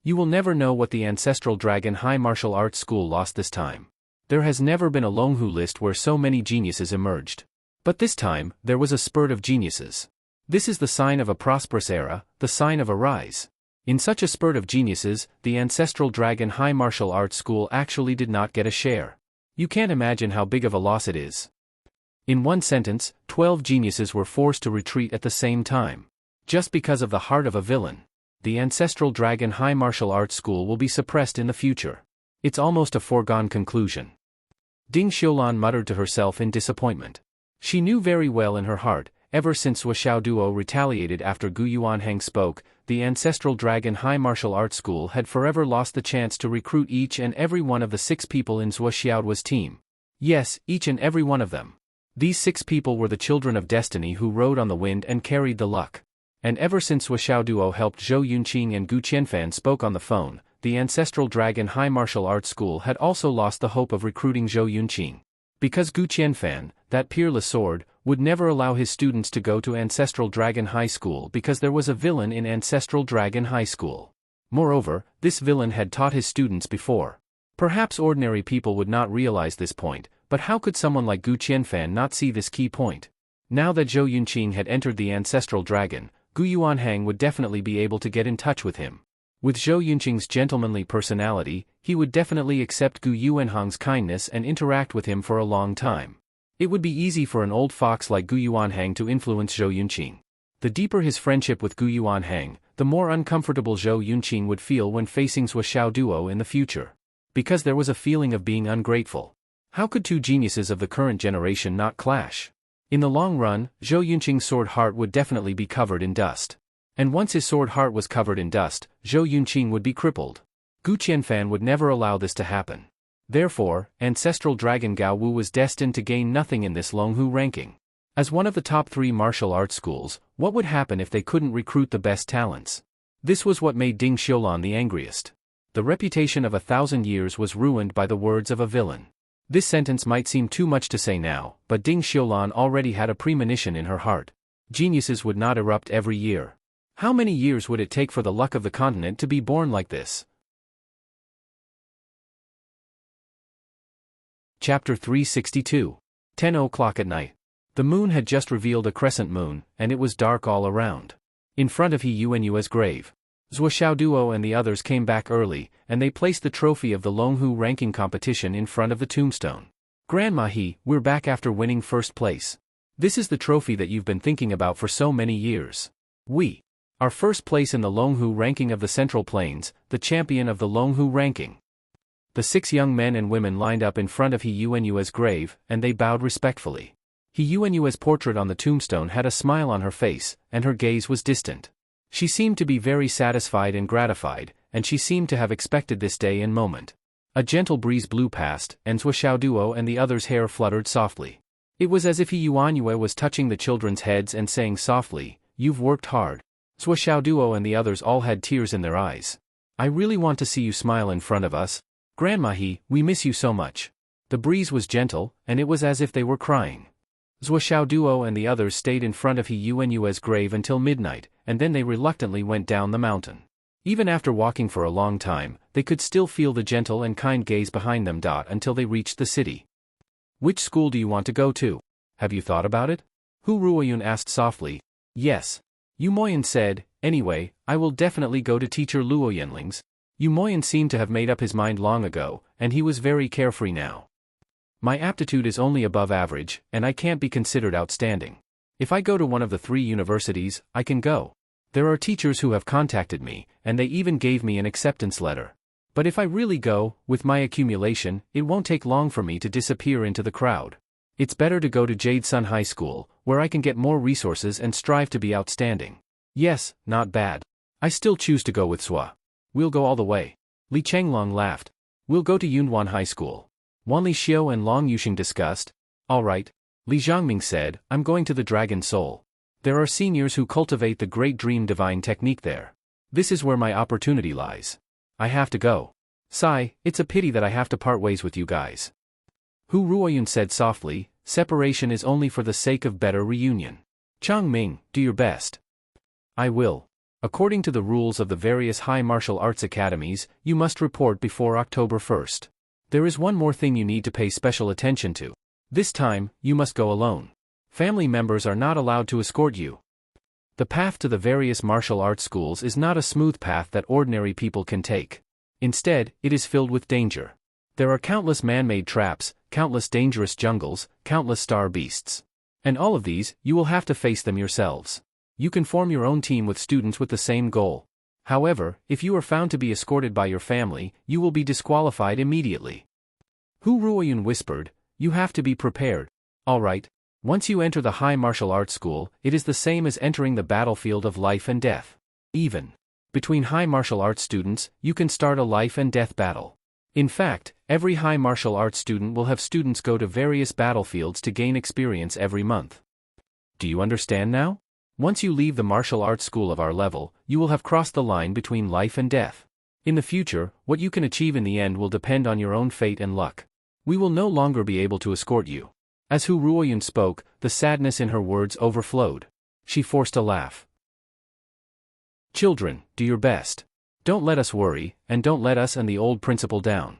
"You will never know what the Ancestral Dragon High Martial Arts School lost this time. There has never been a Longhu list where so many geniuses emerged. But this time, there was a spurt of geniuses. This is the sign of a prosperous era, the sign of a rise. In such a spurt of geniuses, the Ancestral Dragon High Martial Arts School actually did not get a share. You can't imagine how big of a loss it is." In one sentence, 12 geniuses were forced to retreat at the same time. Just because of the heart of a villain. The Ancestral Dragon High Martial Arts School will be suppressed in the future. It's almost a foregone conclusion. Ding Xiulan muttered to herself in disappointment. She knew very well in her heart, ever since Zhuo Xiaoduo retaliated after Gu Yuanhang spoke, the Ancestral Dragon High Martial Arts School had forever lost the chance to recruit each and every one of the 6 people in Zhuo Xiaoduo's team. Yes, each and every one of them. These 6 people were the children of destiny who rode on the wind and carried the luck. And ever since Zhuo Xiaoduo helped Zhou Yunqing and Gu Qianfan spoke on the phone, the Ancestral Dragon High Martial Arts School had also lost the hope of recruiting Zhou Yunqing. Because Gu Qianfan, that peerless sword, would never allow his students to go to Ancestral Dragon High School because there was a villain in Ancestral Dragon High School. Moreover, this villain had taught his students before. Perhaps ordinary people would not realize this point, but how could someone like Gu Qianfan not see this key point? Now that Zhou Yunqing had entered the Ancestral Dragon, Gu Yuanhang would definitely be able to get in touch with him. With Zhou Yunqing's gentlemanly personality, he would definitely accept Gu Yuanhang's kindness and interact with him for a long time. It would be easy for an old fox like Gu Yuanhang to influence Zhou Yunqing. The deeper his friendship with Gu Yuanhang, the more uncomfortable Zhou Yunqing would feel when facing Zhuo Xiaoduo in the future. Because there was a feeling of being ungrateful. How could 2 geniuses of the current generation not clash? In the long run, Zhou Yunqing's sword heart would definitely be covered in dust. And once his sword heart was covered in dust, Zhou Yunqing would be crippled. Gu Qianfan would never allow this to happen. Therefore, Ancestral Dragon Gao Wu was destined to gain nothing in this Longhu ranking. As one of the top 3 martial arts schools, what would happen if they couldn't recruit the best talents? This was what made Ding Xiulan the angriest. The reputation of 1,000 years was ruined by the words of a villain. This sentence might seem too much to say now, but Ding Xiulan already had a premonition in her heart. Geniuses would not erupt every year. How many years would it take for the luck of the continent to be born like this? Chapter 362. 10 o'clock at night. The moon had just revealed a crescent moon, and it was dark all around. In front of He Yuanyue's grave, Zhuo Xiaoduo and the others came back early, and they placed the trophy of the Longhu ranking competition in front of the tombstone. "Grandma He, we're back after winning first place. This is the trophy that you've been thinking about for so many years. We are first place in the Longhu ranking of the Central Plains, the champion of the Longhu ranking." The 6 young men and women lined up in front of He Yuanyue's grave, and they bowed respectfully. He Yuanyue's portrait on the tombstone had a smile on her face, and her gaze was distant. She seemed to be very satisfied and gratified, and she seemed to have expected this day and moment. A gentle breeze blew past, and Zhuo Xiaoduo and the others' hair fluttered softly. It was as if He Yuanyue was touching the children's heads and saying softly, "You've worked hard." Zhuo Xiaoduo and the others all had tears in their eyes. I really want to see you smile in front of us. Grandma we miss you so much. The breeze was gentle, and it was as if they were crying. Zhuo Xiaoduo and the others stayed in front of He Yunyue's grave until midnight, and then they reluctantly went down the mountain. Even after walking for a long time, they could still feel the gentle and kind gaze behind them. Until they reached the city. Which school do you want to go to? Have you thought about it? Hu Ruoyun asked softly. Yes. Yu Moyan said, anyway, I will definitely go to teacher Luo Yanling's. Yu Moyan seemed to have made up his mind long ago, and he was very carefree now. My aptitude is only above average, and I can't be considered outstanding. If I go to one of the 3 universities, I can go. There are teachers who have contacted me, and they even gave me an acceptance letter. But if I really go, with my accumulation, it won't take long for me to disappear into the crowd. It's better to go to Jade Sun High School, where I can get more resources and strive to be outstanding. Yes, not bad. I still choose to go with Sua. We'll go all the way. Li Chenglong laughed. We'll go to Yunwan High School. Wan Li Xiu and Long Yuxing discussed. All right. Li Zhangming said, I'm going to the Dragon Soul. There are seniors who cultivate the Great Dream Divine Technique there. This is where my opportunity lies. I have to go. Sigh, it's a pity that I have to part ways with you guys. Hu Ruoyun said softly, separation is only for the sake of better reunion. Chang Ming, do your best. I will. According to the rules of the various high martial arts academies, you must report before October 1st. There is one more thing you need to pay special attention to. This time, you must go alone. Family members are not allowed to escort you. The path to the various martial arts schools is not a smooth path that ordinary people can take. Instead, it is filled with danger. There are countless man-made traps, countless dangerous jungles, countless star beasts. And all of these, you will have to face them yourselves. You can form your own team with students with the same goal. However, if you are found to be escorted by your family, you will be disqualified immediately. Hu Ruoyun whispered, you have to be prepared. All right. Once you enter the high martial arts school, it is the same as entering the battlefield of life and death. Even between high martial arts students, you can start a life and death battle. In fact, every high martial arts student will have students go to various battlefields to gain experience every month. Do you understand now? Once you leave the martial arts school of our level, you will have crossed the line between life and death. In the future, what you can achieve in the end will depend on your own fate and luck. We will no longer be able to escort you. As Hu Ruoyun spoke, the sadness in her words overflowed. She forced a laugh. Children, do your best. Don't let us worry, and don't let us and the old principal down.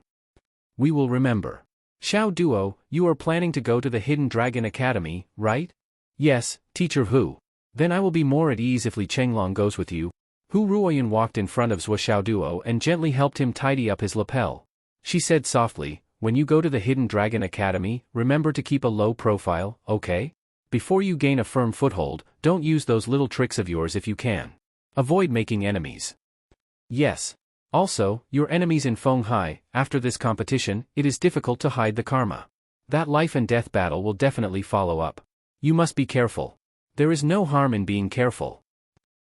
We will remember. Xiao Duo, you are planning to go to the Hidden Dragon Academy, right? Yes, Teacher Hu. Then I will be more at ease if Li Chenglong goes with you. Hu Ruoyun walked in front of Zhuo Xiaoduo and gently helped him tidy up his lapel. She said softly, when you go to the Hidden Dragon Academy, remember to keep a low profile, okay? Before you gain a firm foothold, don't use those little tricks of yours if you can. Avoid making enemies. Yes. Also, your enemies in Fenghai, after this competition, it is difficult to hide the karma. That life and death battle will definitely follow up. You must be careful. There is no harm in being careful.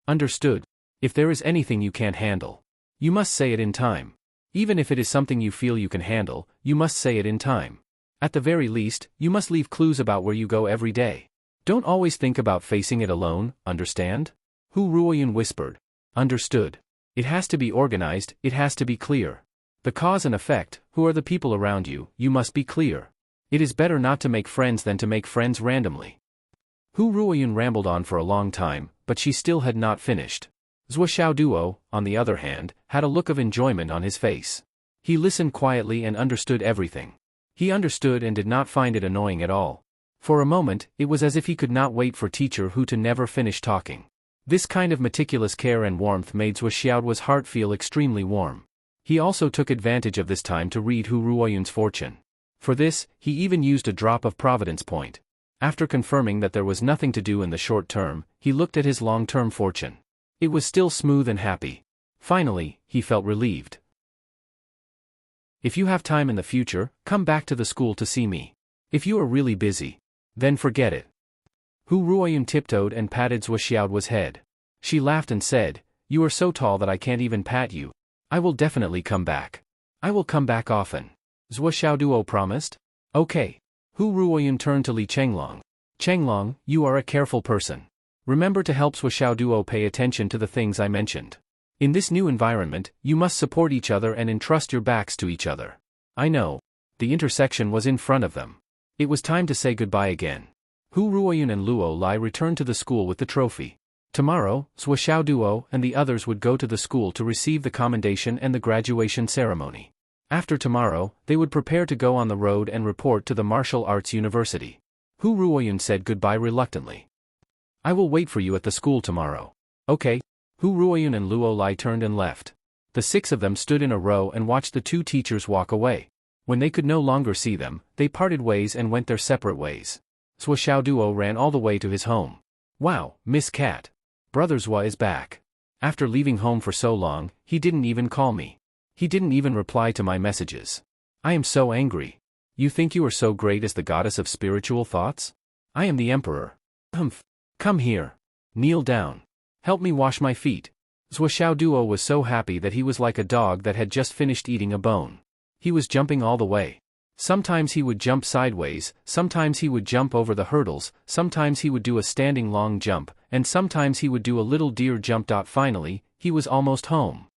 Understood. If there is anything you can't handle, you must say it in time. Even if it is something you feel you can handle, you must say it in time. At the very least, you must leave clues about where you go every day. Don't always think about facing it alone, understand? Hu Ruoyun whispered. Understood. It has to be organized, it has to be clear. The cause and effect, who are the people around you, you must be clear. It is better not to make friends than to make friends randomly. Hu Ruoyun rambled on for a long time, but she still had not finished. Zhuo Xiaoduo, on the other hand, had a look of enjoyment on his face. He listened quietly and understood everything. He understood and did not find it annoying at all. For a moment, it was as if he could not wait for Teacher Hu to never finish talking. This kind of meticulous care and warmth made Zhuo Xiaoduo's heart feel extremely warm. He also took advantage of this time to read Hu Ruoyun's fortune. For this, he even used a drop of Providence Point. After confirming that there was nothing to do in the short term, he looked at his long-term fortune. It was still smooth and happy. Finally, he felt relieved. If you have time in the future, come back to the school to see me. If you are really busy, then forget it. Hu Ruoyun tiptoed and patted Zhuo Xiaoduo's head. She laughed and said, you are so tall that I can't even pat you. I will definitely come back. I will come back often. Zhuo Xiaoduo promised. Okay. Hu Ruoyun turned to Li Chenglong. Chenglong, you are a careful person. Remember to help Zhuo Xiaoduo pay attention to the things I mentioned. In this new environment, you must support each other and entrust your backs to each other. I know. The intersection was in front of them. It was time to say goodbye again. Hu Ruoyun and Luo Lai returned to the school with the trophy. Tomorrow, Zhuo Xiaoduo and the others would go to the school to receive the commendation and the graduation ceremony. After tomorrow, they would prepare to go on the road and report to the Martial Arts University. Hu Ruoyun said goodbye reluctantly. I will wait for you at the school tomorrow. Okay. Hu Ruoyun and Luo Lai turned and left. The 6 of them stood in a row and watched the 2 teachers walk away. When they could no longer see them, they parted ways and went their separate ways. Zhuo Xiaoduo ran all the way to his home. Wow, Miss Cat. Brother Zhuo is back. After leaving home for so long, he didn't even call me. He didn't even reply to my messages. I am so angry. You think you are so great as the goddess of spiritual thoughts? I am the emperor. Humph. Come here. Kneel down. Help me wash my feet. Zhuo Xiaoduo was so happy that he was like a dog that had just finished eating a bone. He was jumping all the way. Sometimes he would jump sideways, sometimes he would jump over the hurdles, sometimes he would do a standing long jump, and sometimes he would do a little deer jump. Finally, he was almost home.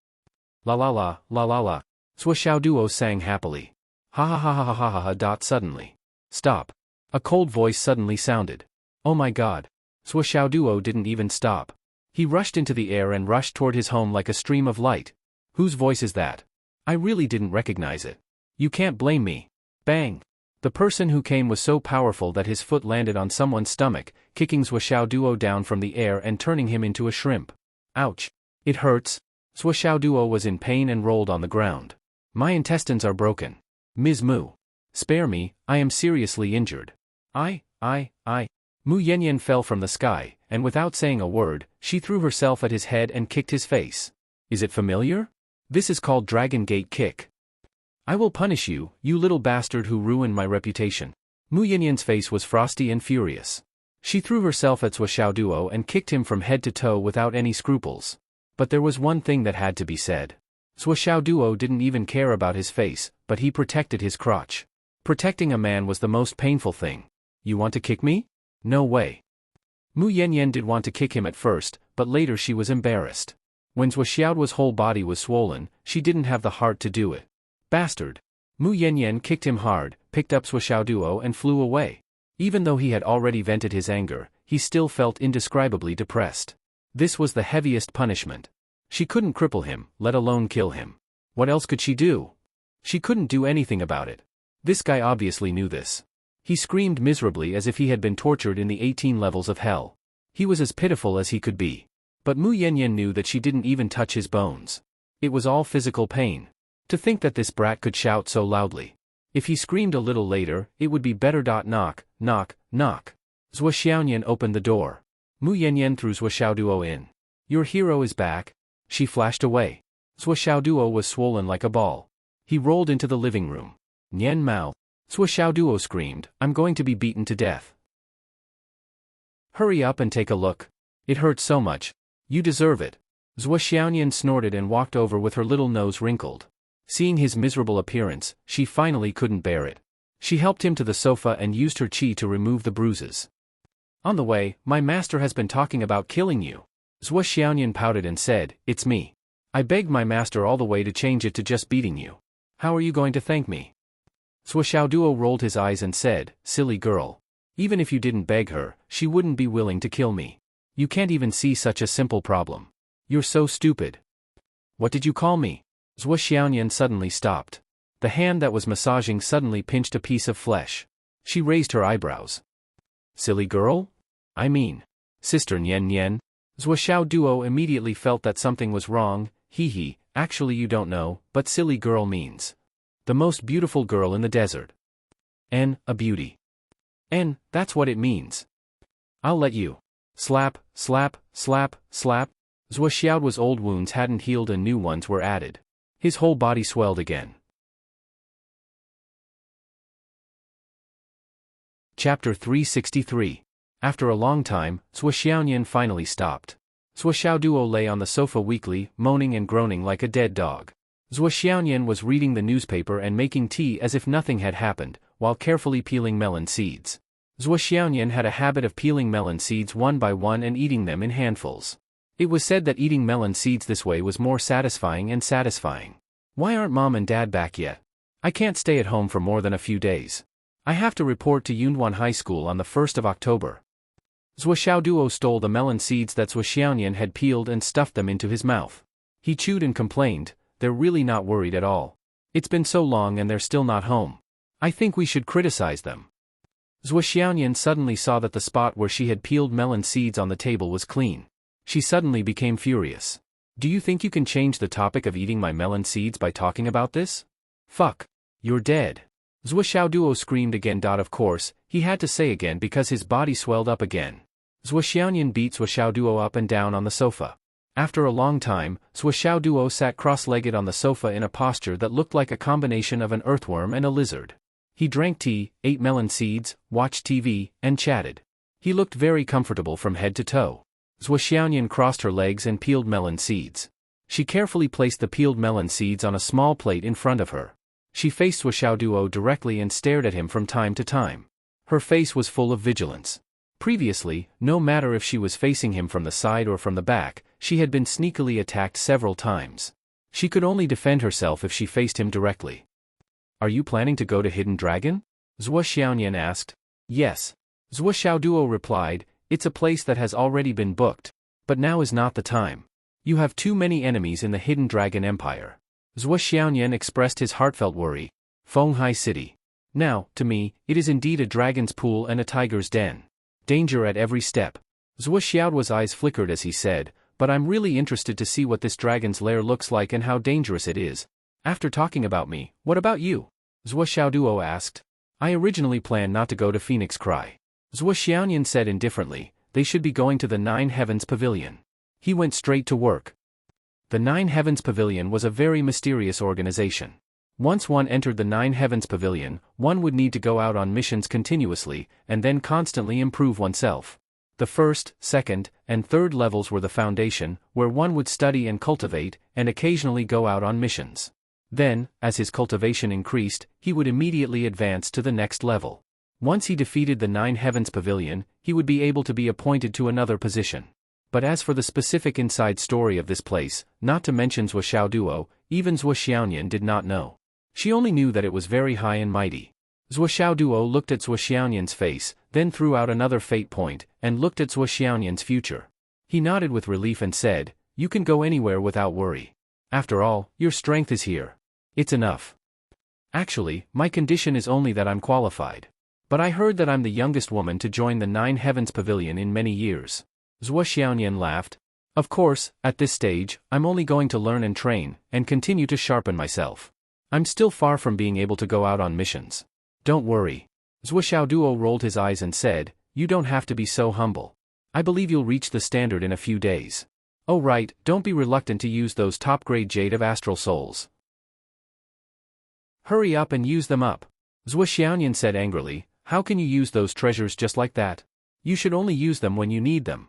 La la la, la la la. Zhuo Xiaoduo sang happily. Ha ha ha ha ha ha ha. Suddenly. Stop. A cold voice suddenly sounded. Oh my god. Zhuo Xiaoduo didn't even stop. He rushed into the air and rushed toward his home like a stream of light. Whose voice is that? I really didn't recognize it. You can't blame me. Bang! The person who came was so powerful that his foot landed on someone's stomach, kicking Zhuo Xiaoduo down from the air and turning him into a shrimp. Ouch! It hurts. Zhuo Xiaoduo was in pain and rolled on the ground. My intestines are broken. Ms. Mu. Spare me, I am seriously injured. I. Mu Yanyan fell from the sky, and without saying a word, she threw herself at his head and kicked his face. Is it familiar? This is called Dragon Gate Kick. I will punish you, you little bastard who ruined my reputation. Mu Yanyan's face was frosty and furious. She threw herself at Zhuo Xiaoduo and kicked him from head to toe without any scruples. But there was one thing that had to be said. Zhuo Xiaoduo didn't even care about his face, but he protected his crotch. Protecting a man was the most painful thing. You want to kick me? No way. Mu Yanyan did want to kick him at first, but later she was embarrassed. When Zhuo Xiaoduo's whole body was swollen, she didn't have the heart to do it. Bastard. Mu Yanyan kicked him hard, picked up Zhuo Xiaoduo and flew away. Even though he had already vented his anger, he still felt indescribably depressed. This was the heaviest punishment. She couldn't cripple him, let alone kill him. What else could she do? She couldn't do anything about it. This guy obviously knew this. He screamed miserably as if he had been tortured in the 18 levels of hell. He was as pitiful as he could be. But Mu Yanyan knew that she didn't even touch his bones. It was all physical pain. To think that this brat could shout so loudly. If he screamed a little later, it would be better. Knock, knock, knock. Zhuo Xiaoyan opened the door. Mu Yanyan threw Zhuo Xiaoduo in. Your hero is back. She flashed away. Zhuo Xiaoduo was swollen like a ball. He rolled into the living room. Nian Mao. Zhuo Xiaoduo screamed, I'm going to be beaten to death. Hurry up and take a look. It hurts so much. You deserve it. Zhuo Xiaoyan snorted and walked over with her little nose wrinkled. Seeing his miserable appearance, she finally couldn't bear it. She helped him to the sofa and used her qi to remove the bruises. On the way, my master has been talking about killing you. Zhuo Xiaoyan pouted and said, it's me. I begged my master all the way to change it to just beating you. How are you going to thank me? Zhuo Xiaoduo rolled his eyes and said, silly girl. Even if you didn't beg her, she wouldn't be willing to kill me. You can't even see such a simple problem. You're so stupid. What did you call me? Zhuo Xiaoyan suddenly stopped. The hand that was massaging suddenly pinched a piece of flesh. She raised her eyebrows. Silly girl? I mean, Sister Nian Nian. Zhuo Xiaoduo immediately felt that something was wrong. Hee, actually you don't know, but silly girl means the most beautiful girl in the desert. A beauty. That's what it means. I'll let you. Slap, slap, slap, slap. Zhuo Xiaoduo's old wounds hadn't healed and new ones were added. His whole body swelled again. Chapter 363. After a long time, Zhuo Xiaoyan finally stopped. Zhuo Xiaoduo lay on the sofa weakly, moaning and groaning like a dead dog. Zhuo Xiaoyan was reading the newspaper and making tea as if nothing had happened, while carefully peeling melon seeds. Zhuo Xiaoyan had a habit of peeling melon seeds one by one and eating them in handfuls. It was said that eating melon seeds this way was more satisfying and satisfying. Why aren't Mom and Dad back yet? I can't stay at home for more than a few days. I have to report to Yunwan High School on the 1st of October. Zhuo Xiaoduo stole the melon seeds that Zhuo Xiaoyan had peeled and stuffed them into his mouth. He chewed and complained, "They're really not worried at all. It's been so long and they're still not home. I think we should criticize them." Zhuo Xiaoyan suddenly saw that the spot where she had peeled melon seeds on the table was clean. She suddenly became furious. "Do you think you can change the topic of eating my melon seeds by talking about this? Fuck. You're dead." Zhuo Xiaoduo screamed again. Of course, he had to say again because his body swelled up again. Zhuo Xiaoyan beat Zhuo Xiaoduo up and down on the sofa. After a long time, Zhuo Xiaoduo sat cross-legged on the sofa in a posture that looked like a combination of an earthworm and a lizard. He drank tea, ate melon seeds, watched TV, and chatted. He looked very comfortable from head to toe. Zhuo Xiaoyan crossed her legs and peeled melon seeds. She carefully placed the peeled melon seeds on a small plate in front of her. She faced Zhuo Xiaoduo directly and stared at him from time to time. Her face was full of vigilance. Previously, no matter if she was facing him from the side or from the back, she had been sneakily attacked several times. She could only defend herself if she faced him directly. "Are you planning to go to Hidden Dragon?" Zhuo Xiaoyan asked. "Yes." Zhuo Xiaoduo replied, "It's a place that has already been booked. But now is not the time. You have too many enemies in the Hidden Dragon Empire." Zhuo Xiaoyan expressed his heartfelt worry. "Fenghai City. Now, to me, it is indeed a dragon's pool and a tiger's den. Danger at every step." Zhuo Xiaoduo's eyes flickered as he said, "But I'm really interested to see what this dragon's lair looks like and how dangerous it is. After talking about me, what about you?" Zhuo Xiaoduo asked. "I originally planned not to go to Phoenix Cry." Zhuo Xiaoyan said indifferently, "They should be going to the Nine Heavens Pavilion." He went straight to work. The Nine Heavens Pavilion was a very mysterious organization. Once one entered the Nine Heavens Pavilion, one would need to go out on missions continuously, and then constantly improve oneself. The first, second, and third levels were the foundation, where one would study and cultivate, and occasionally go out on missions. Then, as his cultivation increased, he would immediately advance to the next level. Once he defeated the Nine Heavens Pavilion, he would be able to be appointed to another position. But as for the specific inside story of this place, not to mention Zhuo Xiaoduo, even Zhuo Xiaoyan did not know. She only knew that it was very high and mighty. Zhuo Xiaoduo looked at Zhuo Xiaoyan's face, then threw out another fate point, and looked at Zhuo Xiaoyan's future. He nodded with relief and said, "You can go anywhere without worry. After all, your strength is here. It's enough. Actually, my condition is only that I'm qualified. But I heard that I'm the youngest woman to join the Nine Heavens Pavilion in many years." Zhuo Xiaoyan laughed. "Of course, at this stage, I'm only going to learn and train, and continue to sharpen myself. I'm still far from being able to go out on missions. Don't worry." Zhuo Xiaoduo rolled his eyes and said, "You don't have to be so humble. I believe you'll reach the standard in a few days. Oh right, don't be reluctant to use those top-grade jade of astral souls. Hurry up and use them up." Zhuo Xiaoyan said angrily, "How can you use those treasures just like that? You should only use them when you need them."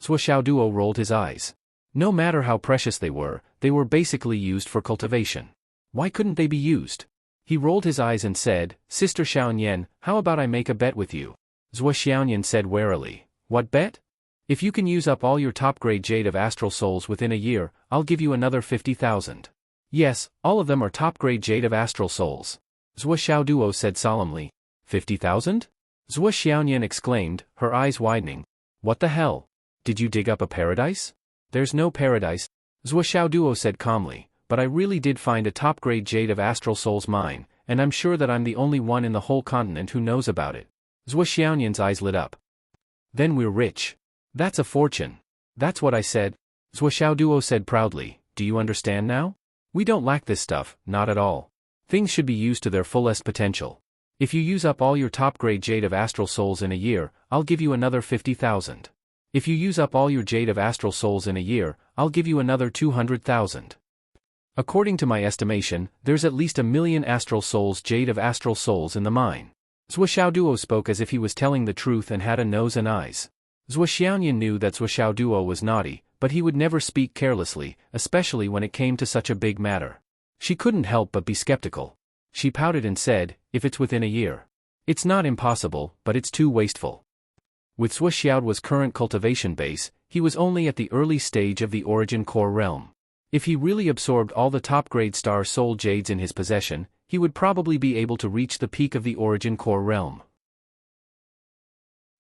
Zhuo Xiaoduo rolled his eyes. No matter how precious they were basically used for cultivation. Why couldn't they be used? He rolled his eyes and said, "Sister Xiaoyan, how about I make a bet with you?" Zhuo Xiaoyan said warily, "What bet?" "If you can use up all your top-grade jade of astral souls within a year, I'll give you another 50,000. "Yes, all of them are top-grade jade of astral souls." Zhuo Xiaoduo said solemnly. 50,000? Zhuo Xiaoyan exclaimed, her eyes widening. "What the hell? Did you dig up a paradise?" "There's no paradise," Zhuo Xiaoduo said calmly, "but I really did find a top-grade jade of astral souls mine, and I'm sure that I'm the only one in the whole continent who knows about it." Zhuo Xiaoyan's eyes lit up. "Then we're rich. That's a fortune." "That's what I said," Zhuo Xiaoduo said proudly. "Do you understand now? We don't lack this stuff, not at all. Things should be used to their fullest potential. If you use up all your top-grade jade of astral souls in a year, I'll give you another 50,000. If you use up all your jade of astral souls in a year, I'll give you another 200,000. According to my estimation, there's at least 1,000,000 astral souls jade of astral souls in the mine." Zhuo Xiaoduo spoke as if he was telling the truth and had a nose and eyes. Zhuo Xiaoyan knew that Zhuo Xiaoduo was naughty, but he would never speak carelessly, especially when it came to such a big matter. She couldn't help but be skeptical. She pouted and said, "If it's within a year. It's not impossible, but it's too wasteful." With Zhuoxiaoduo's current cultivation base, he was only at the early stage of the origin core realm. If he really absorbed all the top-grade star soul jades in his possession, he would probably be able to reach the peak of the origin core realm.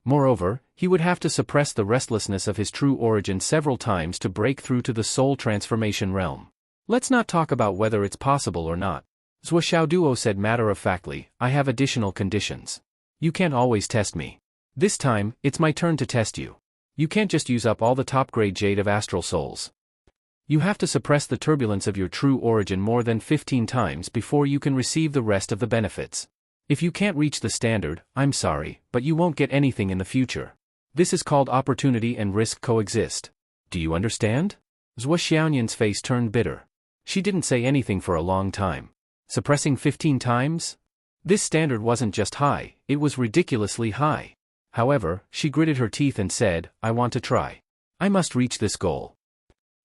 Moreover, he would have to suppress the restlessness of his true origin several times to break through to the soul transformation realm. Let's not talk about whether it's possible or not. Zhuoxiaoduo said matter-of-factly, I have additional conditions. You can't always test me. This time, it's my turn to test you. You can't just use up all the top-grade jade of astral souls. You have to suppress the turbulence of your true origin more than 15 times before you can receive the rest of the benefits. If you can't reach the standard, I'm sorry, but you won't get anything in the future. This is called opportunity and risk coexist. Do you understand? Zhuoxiaoyan's face turned bitter. She didn't say anything for a long time. Suppressing 15 times? This standard wasn't just high, it was ridiculously high. However, she gritted her teeth and said, I want to try. I must reach this goal.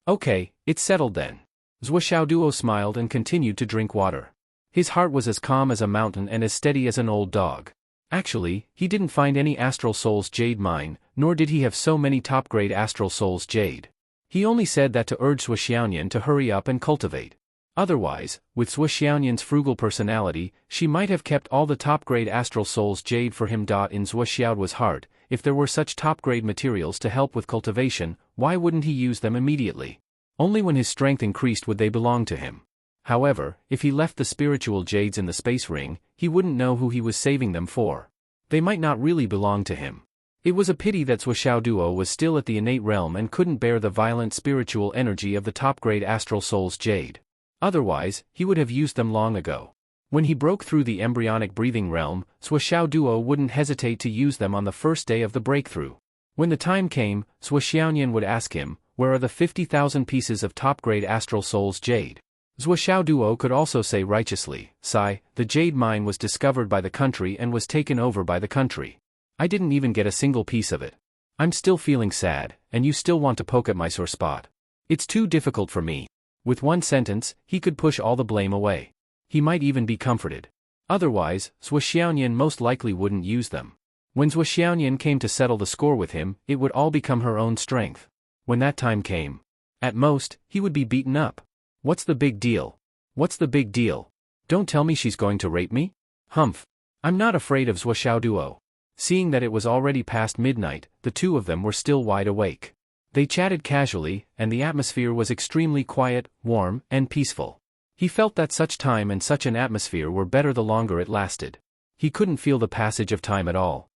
Okay, it's settled then. Zhuoxiaoduo smiled and continued to drink water. His heart was as calm as a mountain and as steady as an old dog. Actually, he didn't find any astral souls jade mine, nor did he have so many top-grade astral souls jade. He only said that to urge Zhuoxiaoyan to hurry up and cultivate. Otherwise, with Zhuoxiaoyan's frugal personality, she might have kept all the top-grade astral souls jade for him. In Zhuoxiaoduo's heart, if there were such top-grade materials to help with cultivation, why wouldn't he use them immediately? Only when his strength increased would they belong to him. However, if he left the spiritual jades in the space ring, he wouldn't know who he was saving them for. They might not really belong to him. It was a pity that Zhuoxiaoduo was still at the innate realm and couldn't bear the violent spiritual energy of the top-grade astral souls jade. Otherwise, he would have used them long ago. When he broke through the embryonic breathing realm, Zhuoxiaoduo wouldn't hesitate to use them on the first day of the breakthrough. When the time came, Zhuoxiaoyan would ask him, where are the 50,000 pieces of top-grade astral souls jade? Zhuoxiaoduo could also say righteously, Sigh, the jade mine was discovered by the country and was taken over by the country. I didn't even get a single piece of it. I'm still feeling sad, and you still want to poke at my sore spot. It's too difficult for me. With one sentence, he could push all the blame away. He might even be comforted. Otherwise, Zhuoxiaoyan most likely wouldn't use them. When Zhuoxiaoyan came to settle the score with him, it would all become her own strength. When that time came, at most, he would be beaten up. What's the big deal? What's the big deal? Don't tell me she's going to rape me? Humph. I'm not afraid of Zhuoxiaoduo. Seeing that it was already past midnight, the two of them were still wide awake. They chatted casually, and the atmosphere was extremely quiet, warm, and peaceful. He felt that such time and such an atmosphere were better the longer it lasted. He couldn't feel the passage of time at all.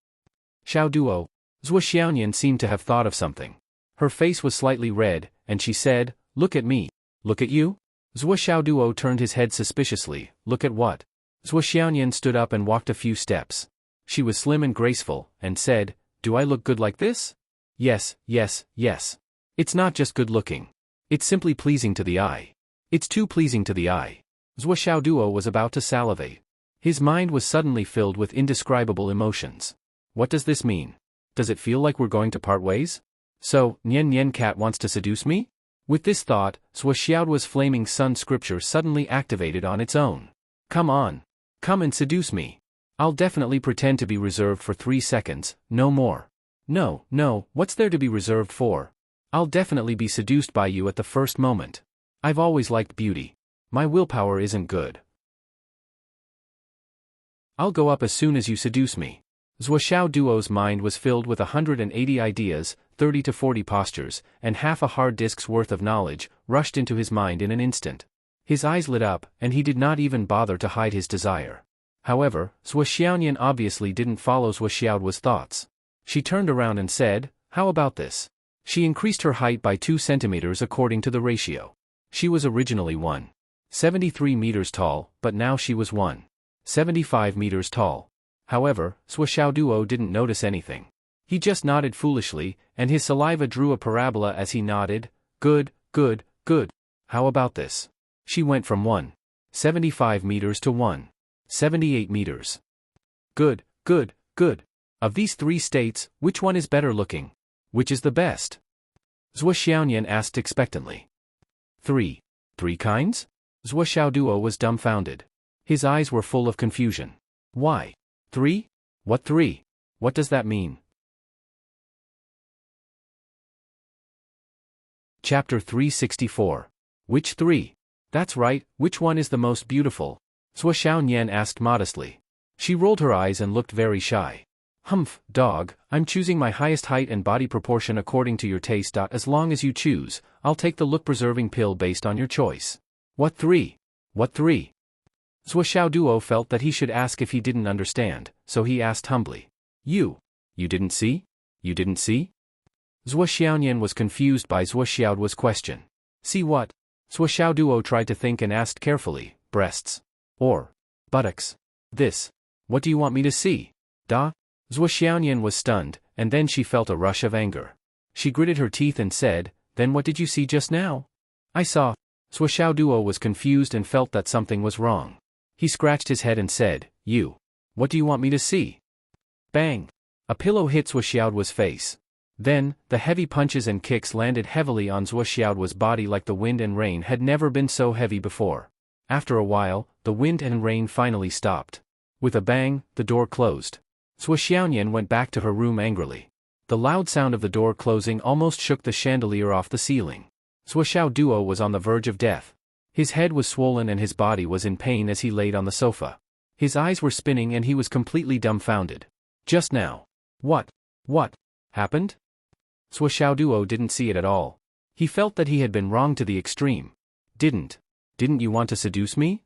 Xiaoduo. Zhuoxiaoyan seemed to have thought of something. Her face was slightly red, and she said, Look at me. Look at you? Zhuoxiaoduo turned his head suspiciously. Look at what? Zhuoxiaoyan stood up and walked a few steps. She was slim and graceful, and said, Do I look good like this? Yes, yes, yes. It's not just good looking. It's simply pleasing to the eye. It's too pleasing to the eye. Zhuoxiaoduo was about to salivate. His mind was suddenly filled with indescribable emotions. What does this mean? Does it feel like we're going to part ways? So, Nian Nian Cat wants to seduce me? With this thought, Zhuoxiaoduo's flaming sun scripture suddenly activated on its own. Come on. Come and seduce me. I'll definitely pretend to be reserved for 3 seconds, no more. No, what's there to be reserved for? I'll definitely be seduced by you at the first moment. I've always liked beauty. My willpower isn't good. I'll go up as soon as you seduce me. Zhuoxiaoduo's mind was filled with 180 ideas, 30 to 40 postures, and half a hard disk's worth of knowledge, rushed into his mind in an instant. His eyes lit up, and he did not even bother to hide his desire. However, Zhuoxiaoyan obviously didn't follow Zhuoxiaoduo's thoughts. She turned around and said, How about this? She increased her height by 2 centimeters according to the ratio. She was originally 1.73 meters tall, but now she was 1.75 meters tall. However, Zhuoxiaoduo didn't notice anything. He just nodded foolishly, and his saliva drew a parabola as he nodded. Good, good, good. How about this? She went from 1.75 meters to 1.78 meters. Good, good, good. Of these 3 states, which one is better looking? Which is the best? Zhuoxiaoyan asked expectantly. 3 kinds? Zhuoxiaoduo was dumbfounded. His eyes were full of confusion. Why? 3? What 3? What does that mean? Chapter 364. Which three? That's right, which one is the most beautiful? Zhuo Xiaonian asked modestly. She rolled her eyes and looked very shy. Humph, dog, I'm choosing my highest height and body proportion according to your taste. As long as you choose, I'll take the look-preserving pill based on your choice. What three? What three? Zhuo Xiaoduo felt that he should ask if he didn't understand, so he asked humbly. You didn't see? You didn't see? Zhuo Xiaonian was confused by Zhuo Xiaoduo's question. See what? Zhuo Xiaoduo tried to think and asked carefully, breasts? Or buttocks? This. What do you want me to see? Da? Zhuo Xiaonian was stunned, and then she felt a rush of anger. She gritted her teeth and said, then what did you see just now? I saw. Zhuo Xiaoduo was confused and felt that something was wrong. He scratched his head and said, what do you want me to see? Bang! A pillow hit Zhuo Xiaoduo's face. Then, the heavy punches and kicks landed heavily on Zhuo Xiaoduo's body like the wind and rain had never been so heavy before. After a while, the wind and rain finally stopped. With a bang, the door closed. Zhuo Xiaonian went back to her room angrily. The loud sound of the door closing almost shook the chandelier off the ceiling. Zhuo Xiaoduo was on the verge of death. His head was swollen and his body was in pain as he laid on the sofa. His eyes were spinning and he was completely dumbfounded. Just now. What happened? Zhuo Xiaoduo didn't see it at all. He felt that he had been wrong to the extreme. Didn't you want to seduce me?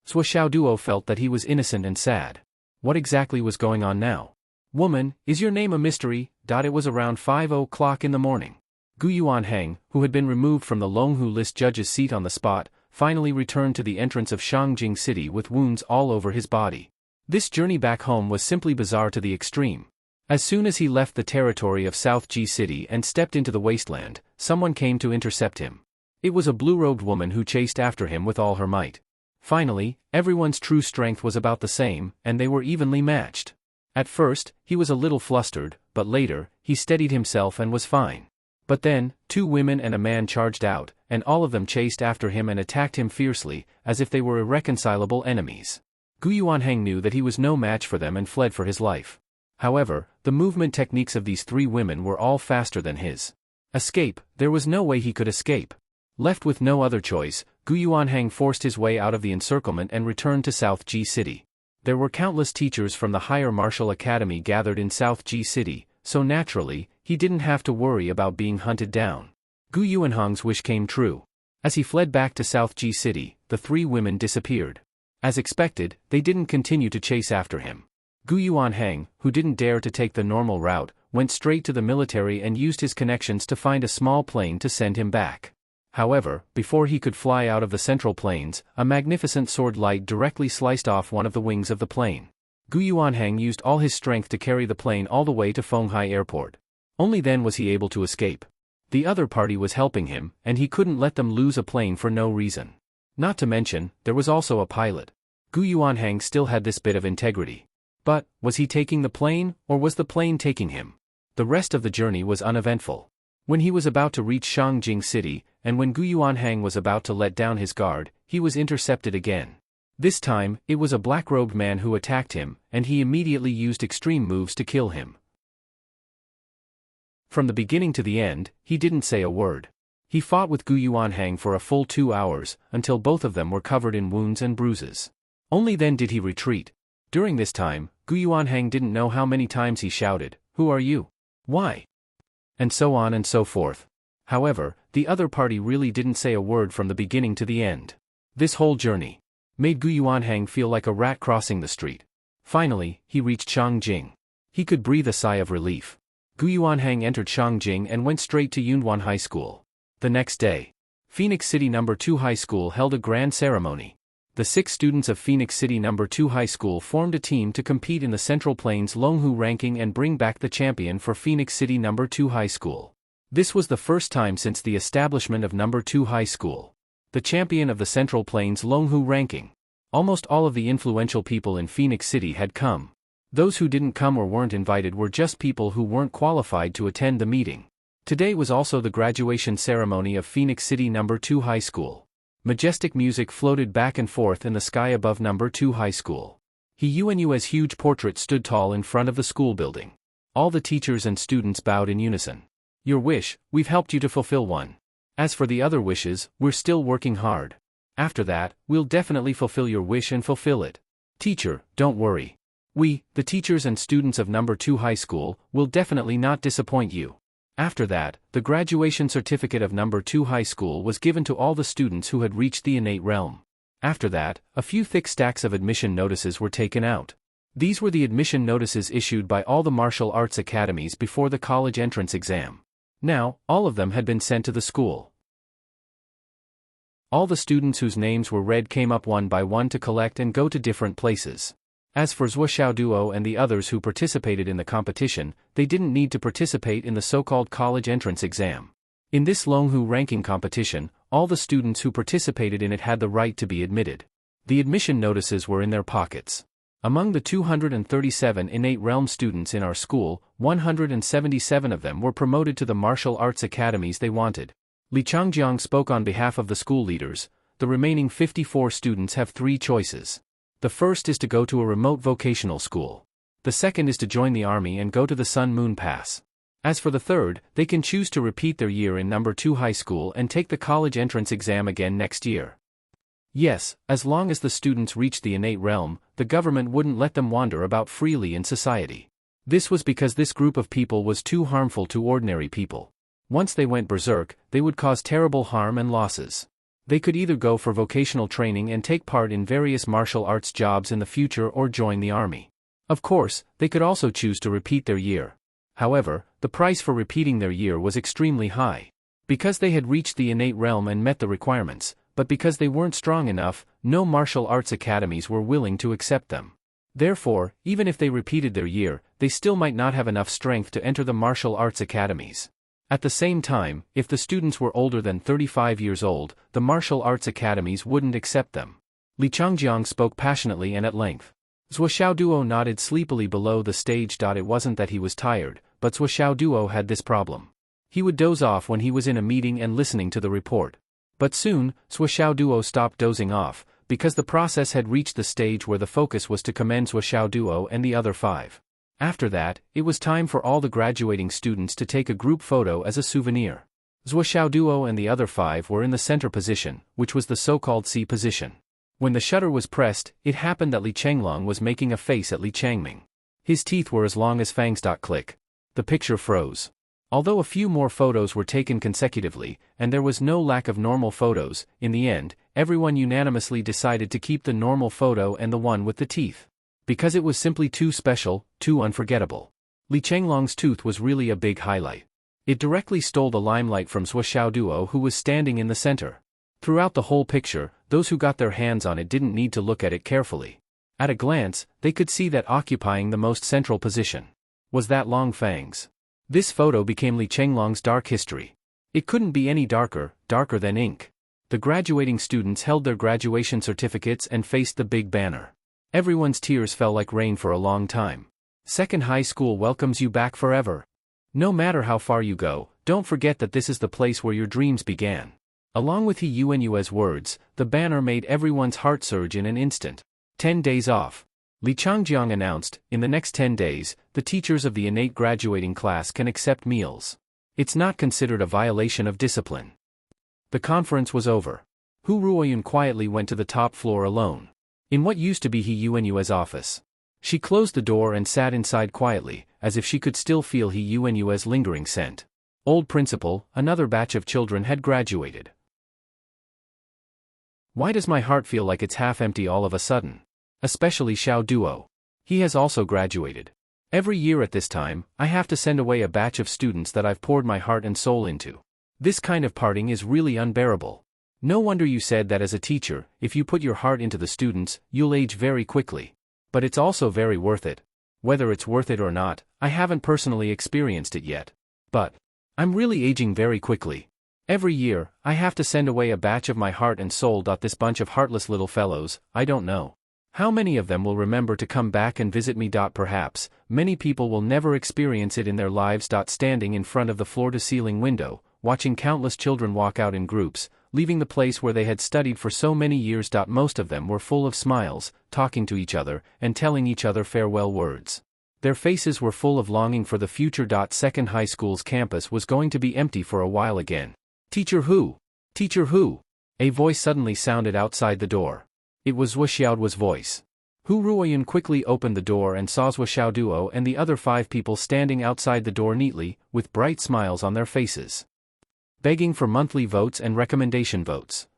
Zhuo Xiaoduo felt that he was innocent and sad. What exactly was going on now? Woman, is your name a mystery? It was around 5:00 in the morning. Gu Yuanhang, who had been removed from the Longhu list judge's seat on the spot, finally returned to the entrance of Shangjing City with wounds all over his body. This journey back home was simply bizarre to the extreme. As soon as he left the territory of South Ji City and stepped into the wasteland, someone came to intercept him. It was a blue-robed woman who chased after him with all her might. Finally, everyone's true strength was about the same, and they were evenly matched. At first, he was a little flustered, but later, he steadied himself and was fine. But then, two women and a man charged out, and all of them chased after him and attacked him fiercely, as if they were irreconcilable enemies. Gu Yuanhang knew that he was no match for them and fled for his life. However, the movement techniques of these three women were all faster than his. Escape, there was no way he could escape. Left with no other choice, Gu Yuanhang forced his way out of the encirclement and returned to South Ji City. There were countless teachers from the higher martial academy gathered in South Ji City, so naturally, he didn't have to worry about being hunted down. Gu Yuanhang's wish came true. As he fled back to South Ji City, the three women disappeared. As expected, they didn't continue to chase after him. Gu Yuanhang, who didn't dare to take the normal route, went straight to the military and used his connections to find a small plane to send him back. However, before he could fly out of the central plains, a magnificent sword light directly sliced off one of the wings of the plane. Gu Yuanhang used all his strength to carry the plane all the way to Fenghai Airport. Only then was he able to escape. The other party was helping him, and he couldn't let them lose a plane for no reason. Not to mention, there was also a pilot. Gu Yuanhang still had this bit of integrity. But, was he taking the plane, or was the plane taking him? The rest of the journey was uneventful. When he was about to reach Shangjing City, and when Gu Yuanhang was about to let down his guard, he was intercepted again. This time, it was a black-robed man who attacked him, and he immediately used extreme moves to kill him. From the beginning to the end, he didn't say a word. He fought with Gu Yuanhang for a full 2 hours, until both of them were covered in wounds and bruises. Only then did he retreat. During this time, Gu Yuanhang didn't know how many times he shouted, "Who are you? Why?" And so on and so forth. However, the other party really didn't say a word from the beginning to the end. This whole journey made Gu Yuanhang feel like a rat crossing the street. Finally, he reached Shangjing. He could breathe a sigh of relief. Gu Yuanhang entered Shangjing and went straight to Yunwan High School. The next day, Phoenix City No. 2 High School held a grand ceremony. The 6 students of Phoenix City No. 2 High School formed a team to compete in the Central Plains Longhu ranking and bring back the champion for Phoenix City No. 2 High School. This was the first time since the establishment of No. 2 High School. The champion of the Central Plains Longhu ranking. Almost all of the influential people in Phoenix City had come. Those who didn't come or weren't invited were just people who weren't qualified to attend the meeting. Today was also the graduation ceremony of Phoenix City No. 2 High School. Majestic music floated back and forth in the sky above No. 2 High School. He Yuanyue's huge portrait stood tall in front of the school building. All the teachers and students bowed in unison. "Your wish, we've helped you to fulfill one. As for the other wishes, we're still working hard. After that, we'll definitely fulfill your wish and fulfill it. Teacher, don't worry. We, the teachers and students of number 2 high school, will definitely not disappoint you. After that, the graduation certificate of number 2 high school was given to all the students who had reached the innate realm. After that, a few thick stacks of admission notices were taken out. These were the admission notices issued by all the martial arts academies before the college entrance exam. Now, all of them had been sent to the school. All the students whose names were read came up one by one to collect and go to different places. As for Zhuo Xiaoduo and the others who participated in the competition, they didn't need to participate in the so-called college entrance exam. In this Longhu ranking competition, all the students who participated in it had the right to be admitted. The admission notices were in their pockets. Among the 237 innate realm students in our school, 177 of them were promoted to the martial arts academies they wanted. Li Changjiang spoke on behalf of the school leaders. The remaining 54 students have 3 choices. The first is to go to a remote vocational school. The second is to join the army and go to the Sun Moon Pass. As for the third, they can choose to repeat their year in number 2 high school and take the college entrance exam again next year. Yes, as long as the students reached the innate realm, the government wouldn't let them wander about freely in society. This was because this group of people was too harmful to ordinary people. Once they went berserk, they would cause terrible harm and losses. They could either go for vocational training and take part in various martial arts jobs in the future or join the army. Of course, they could also choose to repeat their year. However, the price for repeating their year was extremely high. Because they had reached the innate realm and met the requirements, but because they weren't strong enough, no martial arts academies were willing to accept them. Therefore, even if they repeated their year, they still might not have enough strength to enter the martial arts academies. At the same time, if the students were older than 35 years old, the martial arts academies wouldn't accept them. Li Changjiang spoke passionately and at length. Zhuo Xiaoduo nodded sleepily below the stage. It wasn't that he was tired, but Zhuo Xiaoduo had this problem. He would doze off when he was in a meeting and listening to the report. But soon, Zhuo Xiaoduo stopped dozing off, because the process had reached the stage where the focus was to commend Zhuo Xiaoduo and the other 5. After that, it was time for all the graduating students to take a group photo as a souvenir. Zhuo Xiaoduo and the other 5 were in the center position, which was the so-called C position. When the shutter was pressed, it happened that Li Chenglong was making a face at Li Changming. His teeth were as long as fangs. Click. The picture froze. Although a few more photos were taken consecutively, and there was no lack of normal photos, in the end, everyone unanimously decided to keep the normal photo and the one with the teeth. Because it was simply too special, too unforgettable. Li Chenglong's tooth was really a big highlight. It directly stole the limelight from Zhuo Xiaoduo, who was standing in the center. Throughout the whole picture, those who got their hands on it didn't need to look at it carefully. At a glance, they could see that occupying the most central position was that long fangs. This photo became Li Chenglong's dark history. It couldn't be any darker than ink. The graduating students held their graduation certificates and faced the big banner. Everyone's tears fell like rain for a long time. Second high school welcomes you back forever. No matter how far you go, don't forget that this is the place where your dreams began. Along with He Yuan's words, the banner made everyone's heart surge in an instant. 10 days off. Li Changjiang announced, in the next 10 days, the teachers of the innate graduating class can accept meals. It's not considered a violation of discipline. The conference was over. Hu Ruoyun quietly went to the top floor alone. In what used to be He Yuan's office. She closed the door and sat inside quietly, as if she could still feel He Yuan's lingering scent. Old principal, another batch of children had graduated. Why does my heart feel like it's half empty all of a sudden? Especially Xiao Duo. He has also graduated. Every year at this time, I have to send away a batch of students that I've poured my heart and soul into. This kind of parting is really unbearable. No wonder you said that as a teacher, if you put your heart into the students, you'll age very quickly. But it's also very worth it. Whether it's worth it or not, I haven't personally experienced it yet. But I'm really aging very quickly. Every year, I have to send away a batch of my heart and soul. This bunch of heartless little fellows, I don't know how many of them will remember to come back and visit me. Perhaps many people will never experience it in their lives. Standing in front of the floor-to-ceiling window, watching countless children walk out in groups, leaving the place where they had studied for so many years. Most of them were full of smiles, talking to each other, and telling each other farewell words. Their faces were full of longing for the future. Second high school's campus was going to be empty for a while again. Teacher Hu! Teacher Hu! A voice suddenly sounded outside the door. It was Zhuo Xiaoduo's voice. Hu Ruoyun quickly opened the door and saw Zhuo Xiaoduo and the other 5 people standing outside the door neatly, with bright smiles on their faces, begging for monthly votes and recommendation votes.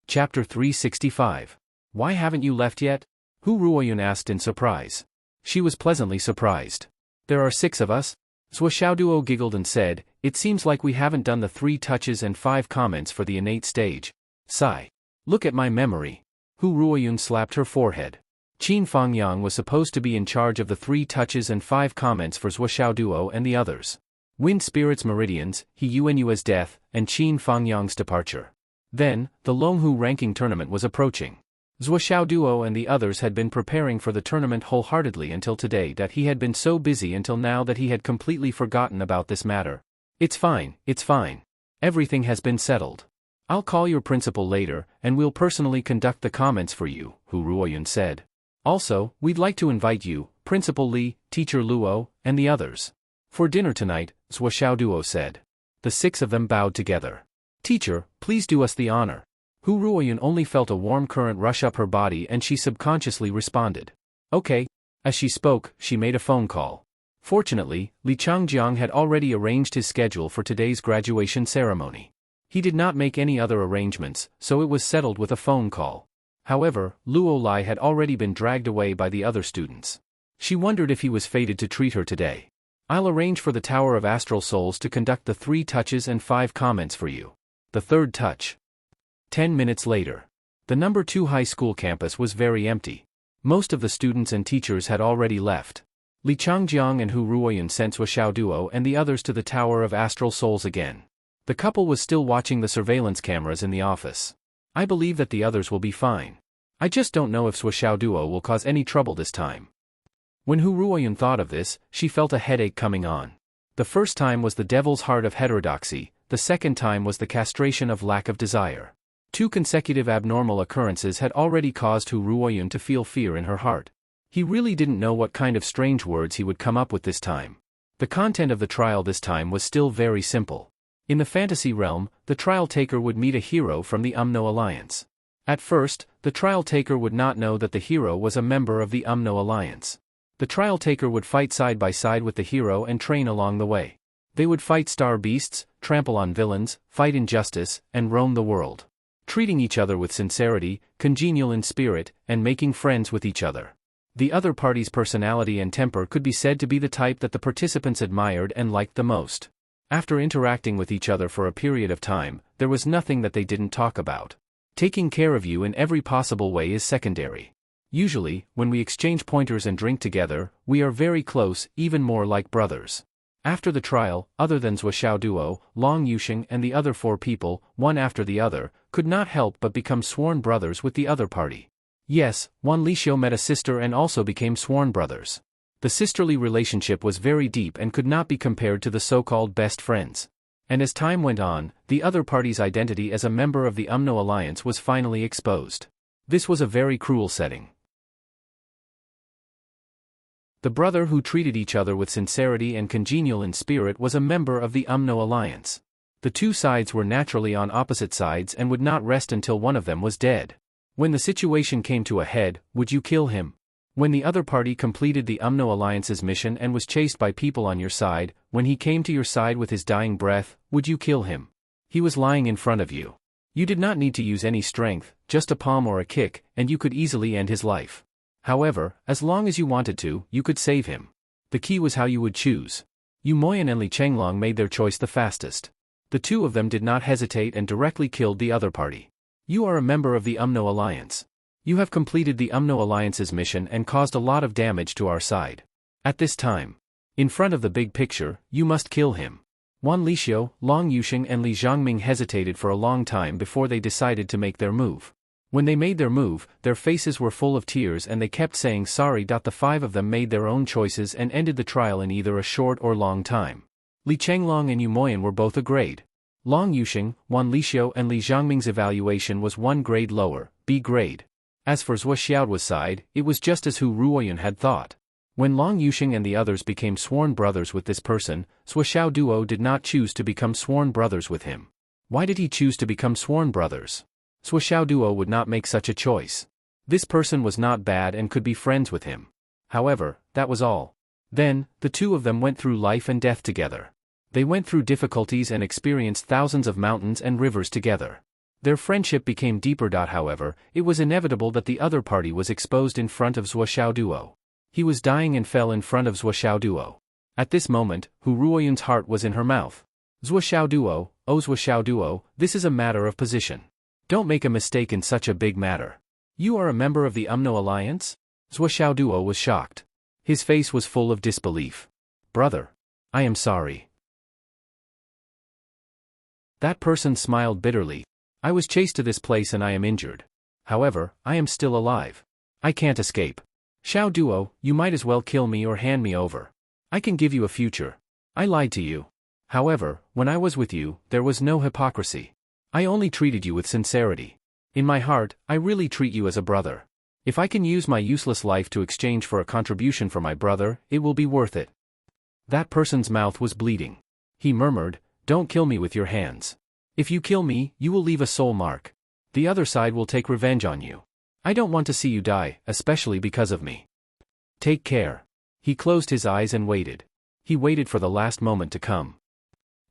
Chapter 365. Why haven't you left yet? Hu Ruoyun asked in surprise. She was pleasantly surprised. There are 6 of us? Zhuo Xiaoduo giggled and said, it seems like we haven't done the 3 touches and 5 comments for the innate stage. Sigh. Look at my memory. Hu Ruoyun slapped her forehead. Qin Fangyang was supposed to be in charge of the 3 touches and 5 comments for Zhuo Xiaoduo and the others. Wind Spirit's meridians, He Yuanyua's death, and Qin Fangyang's departure. Then, the Longhu ranking tournament was approaching. Zhuo Xiaoduo and the others had been preparing for the tournament wholeheartedly until today that he had been so busy until now that he had completely forgotten about this matter. It's fine, it's fine. Everything has been settled. I'll call your principal later, and we'll personally conduct the comments for you, Hu Ruoyun said. Also, we'd like to invite you, Principal Li, Teacher Luo, and the others, for dinner tonight, Zhuo Xiaoduo said. The 6 of them bowed together. Teacher, please do us the honor. Hu Ruoyun only felt a warm current rush up her body and she subconsciously responded. Okay. As she spoke, she made a phone call. Fortunately, Li Changjiang had already arranged his schedule for today's graduation ceremony. He did not make any other arrangements, so it was settled with a phone call. However, Luo Lai had already been dragged away by the other students. She wondered if he was fated to treat her today. I'll arrange for the Tower of Astral Souls to conduct the 3 touches and 5 comments for you. The 3rd touch. 10 minutes later. The number 2 high school campus was very empty. Most of the students and teachers had already left. Li Changjiang and Hu Ruoyun sent Zhuo Xiaoduo and the others to the Tower of Astral Souls again. The couple was still watching the surveillance cameras in the office. I believe that the others will be fine. I just don't know if Zhuo Xiaoduo will cause any trouble this time. When Hu Ruoyun thought of this, she felt a headache coming on. The first time was the devil's heart of heterodoxy, the second time was the castration of lack of desire. 2 consecutive abnormal occurrences had already caused Hu Ruoyun to feel fear in her heart. He really didn't know what kind of strange words he would come up with this time. The content of the trial this time was still very simple. In the fantasy realm, the trial taker would meet a hero from the Umno Alliance. At first, the trial taker would not know that the hero was a member of the Umno Alliance. The trial taker would fight side by side with the hero and train along the way. They would fight star beasts, trample on villains, fight injustice, and roam the world, treating each other with sincerity, congenial in spirit, and making friends with each other. The other party's personality and temper could be said to be the type that the participants admired and liked the most. After interacting with each other for a period of time, there was nothing that they didn't talk about. Taking care of you in every possible way is secondary. Usually, when we exchange pointers and drink together, we are very close, even more like brothers. After the trial, other than Zhuo Xiaoduo, Long Yuxing and the other 4 people, one after the other, could not help but become sworn brothers with the other party. Yes, Wan Lixiu met a sister and also became sworn brothers. The sisterly relationship was very deep and could not be compared to the so-called best friends. And as time went on, the other party's identity as a member of the Umno Alliance was finally exposed. This was a very cruel setting. The brother who treated each other with sincerity and congenial in spirit was a member of the Umno Alliance. The 2 sides were naturally on opposite sides and would not rest until one of them was dead. When the situation came to a head, would you kill him? When the other party completed the Umno Alliance's mission and was chased by people on your side, when he came to your side with his dying breath, would you kill him? He was lying in front of you. You did not need to use any strength, just a palm or a kick, and you could easily end his life. However, as long as you wanted to, you could save him. The key was how you would choose. Yu Moyan and Li Chenglong made their choice the fastest. The 2 of them did not hesitate and directly killed the other party. You are a member of the Umno Alliance. You have completed the Umno Alliance's mission and caused a lot of damage to our side. At this time, in front of the big picture, you must kill him. Wan Lixiu, Long Yuxing and Li Zhangming hesitated for a long time before they decided to make their move. When they made their move, their faces were full of tears and they kept saying sorry. The 5 of them made their own choices and ended the trial in either a short or long time. Li Chenglong and Yu Moyan were both a grade. Long Yuxing, Wan Lixiu and Li Zhangming's evaluation was 1 grade lower, B grade. As for Zhuo Xiaoduo's side, it was just as Hu Ruoyun had thought. When Long Yusheng and the others became sworn brothers with this person, Zuoxiao Duo did not choose to become sworn brothers with him. Why did he choose to become sworn brothers? Zuoxiao Duo would not make such a choice. This person was not bad and could be friends with him. However, that was all. Then, the two of them went through life and death together. They went through difficulties and experienced thousands of mountains and rivers together. Their friendship became deeper. However, it was inevitable that the other party was exposed in front of Zuoxiao Duo. He was dying and fell in front of Zuoxiao Duo. At this moment, Hu Ruoyun's heart was in her mouth. Zuoxiao Duo, oh Zuoxiao Duo, this is a matter of position. Don't make a mistake in such a big matter. You are a member of the Umno Alliance? Zuoxiao Duo was shocked. His face was full of disbelief. Brother. I am sorry. That person smiled bitterly. I was chased to this place and I am injured. However, I am still alive. I can't escape. Xiao Duo, you might as well kill me or hand me over. I can give you a future. I lied to you. However, when I was with you, there was no hypocrisy. I only treated you with sincerity. In my heart, I really treat you as a brother. If I can use my useless life to exchange for a contribution for my brother, it will be worth it. That person's mouth was bleeding. He murmured, don't kill me with your hands. If you kill me, you will leave a soul mark. The other side will take revenge on you. I don't want to see you die, especially because of me. Take care. He closed his eyes and waited. He waited for the last moment to come.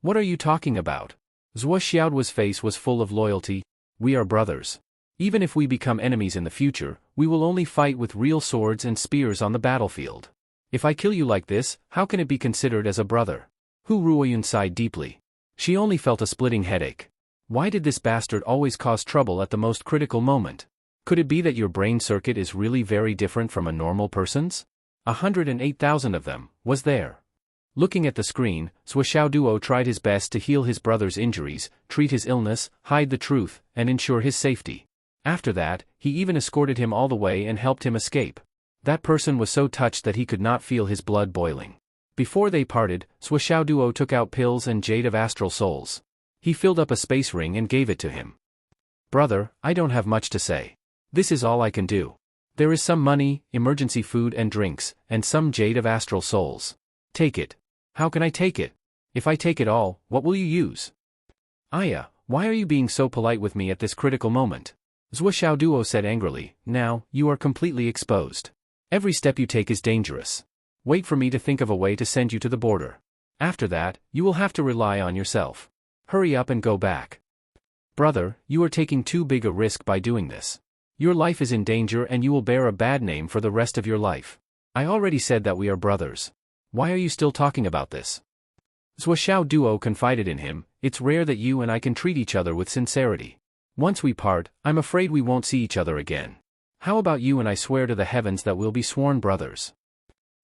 What are you talking about? Zuoxiao's face was full of loyalty. We are brothers. Even if we become enemies in the future, we will only fight with real swords and spears on the battlefield. If I kill you like this, how can it be considered as a brother? Hu Ruoyun sighed deeply. She only felt a splitting headache. Why did this bastard always cause trouble at the most critical moment? Could it be that your brain circuit is really very different from a normal person's? 108,000 of them, was there. Looking at the screen, Zuoxiao Duo tried his best to heal his brother's injuries, treat his illness, hide the truth, and ensure his safety. After that, he even escorted him all the way and helped him escape. That person was so touched that he could not feel his blood boiling. Before they parted, Zuoxiao Duo took out pills and jade of astral souls. He filled up a space ring and gave it to him. Brother, I don't have much to say. This is all I can do. There is some money, emergency food and drinks, and some jade of astral souls. Take it. How can I take it? If I take it all, what will you use? Aya, why are you being so polite with me at this critical moment? Zuoxiao Duo said angrily, now, you are completely exposed. Every step you take is dangerous. Wait for me to think of a way to send you to the border. After that, you will have to rely on yourself. Hurry up and go back. Brother, you are taking too big a risk by doing this. Your life is in danger and you will bear a bad name for the rest of your life. I already said that we are brothers. Why are you still talking about this? Zuoxiao Duo confided in him, it's rare that you and I can treat each other with sincerity. Once we part, I'm afraid we won't see each other again. How about you and I swear to the heavens that we'll be sworn brothers?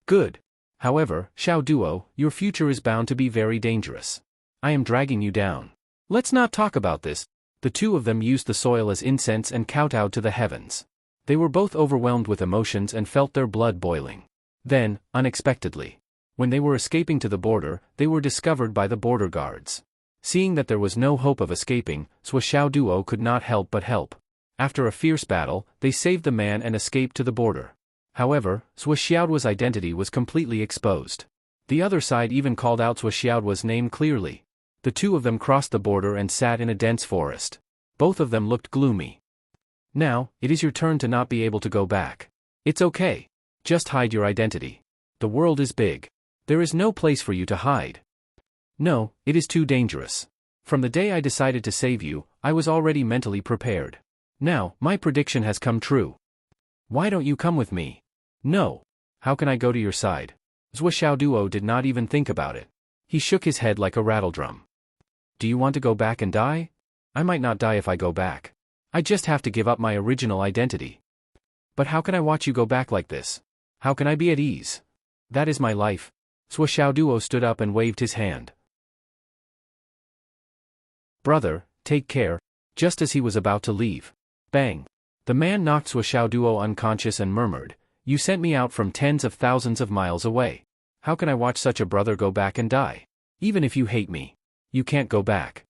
Good. However, Xiao Duo, your future is bound to be very dangerous. I am dragging you down. Let's not talk about this. The two of them used the soil as incense and kowtowed to the heavens. They were both overwhelmed with emotions and felt their blood boiling. Then, unexpectedly, when they were escaping to the border, they were discovered by the border guards. Seeing that there was no hope of escaping, Zuoxiao Duo could not help but help. After a fierce battle, they saved the man and escaped to the border. However, Zuoxiao's identity was completely exposed. The other side even called out Zuoxiao's name clearly. The two of them crossed the border and sat in a dense forest. Both of them looked gloomy. Now, it is your turn to not be able to go back. It's okay. Just hide your identity. The world is big. There is no place for you to hide. No, it is too dangerous. From the day I decided to save you, I was already mentally prepared. Now, my prediction has come true. Why don't you come with me? No. How can I go to your side? Zuoxiao Duo did not even think about it. He shook his head like a rattledrum. Do you want to go back and die? I might not die if I go back. I just have to give up my original identity. But how can I watch you go back like this? How can I be at ease? That is my life. Zuoxiao Duo stood up and waved his hand. Brother, take care. Just as he was about to leave. Bang. The man knocked Zuoxiao Duo unconscious and murmured, you sent me out from tens of thousands of miles away. How can I watch such a brother go back and die? Even if you hate me. You can't go back.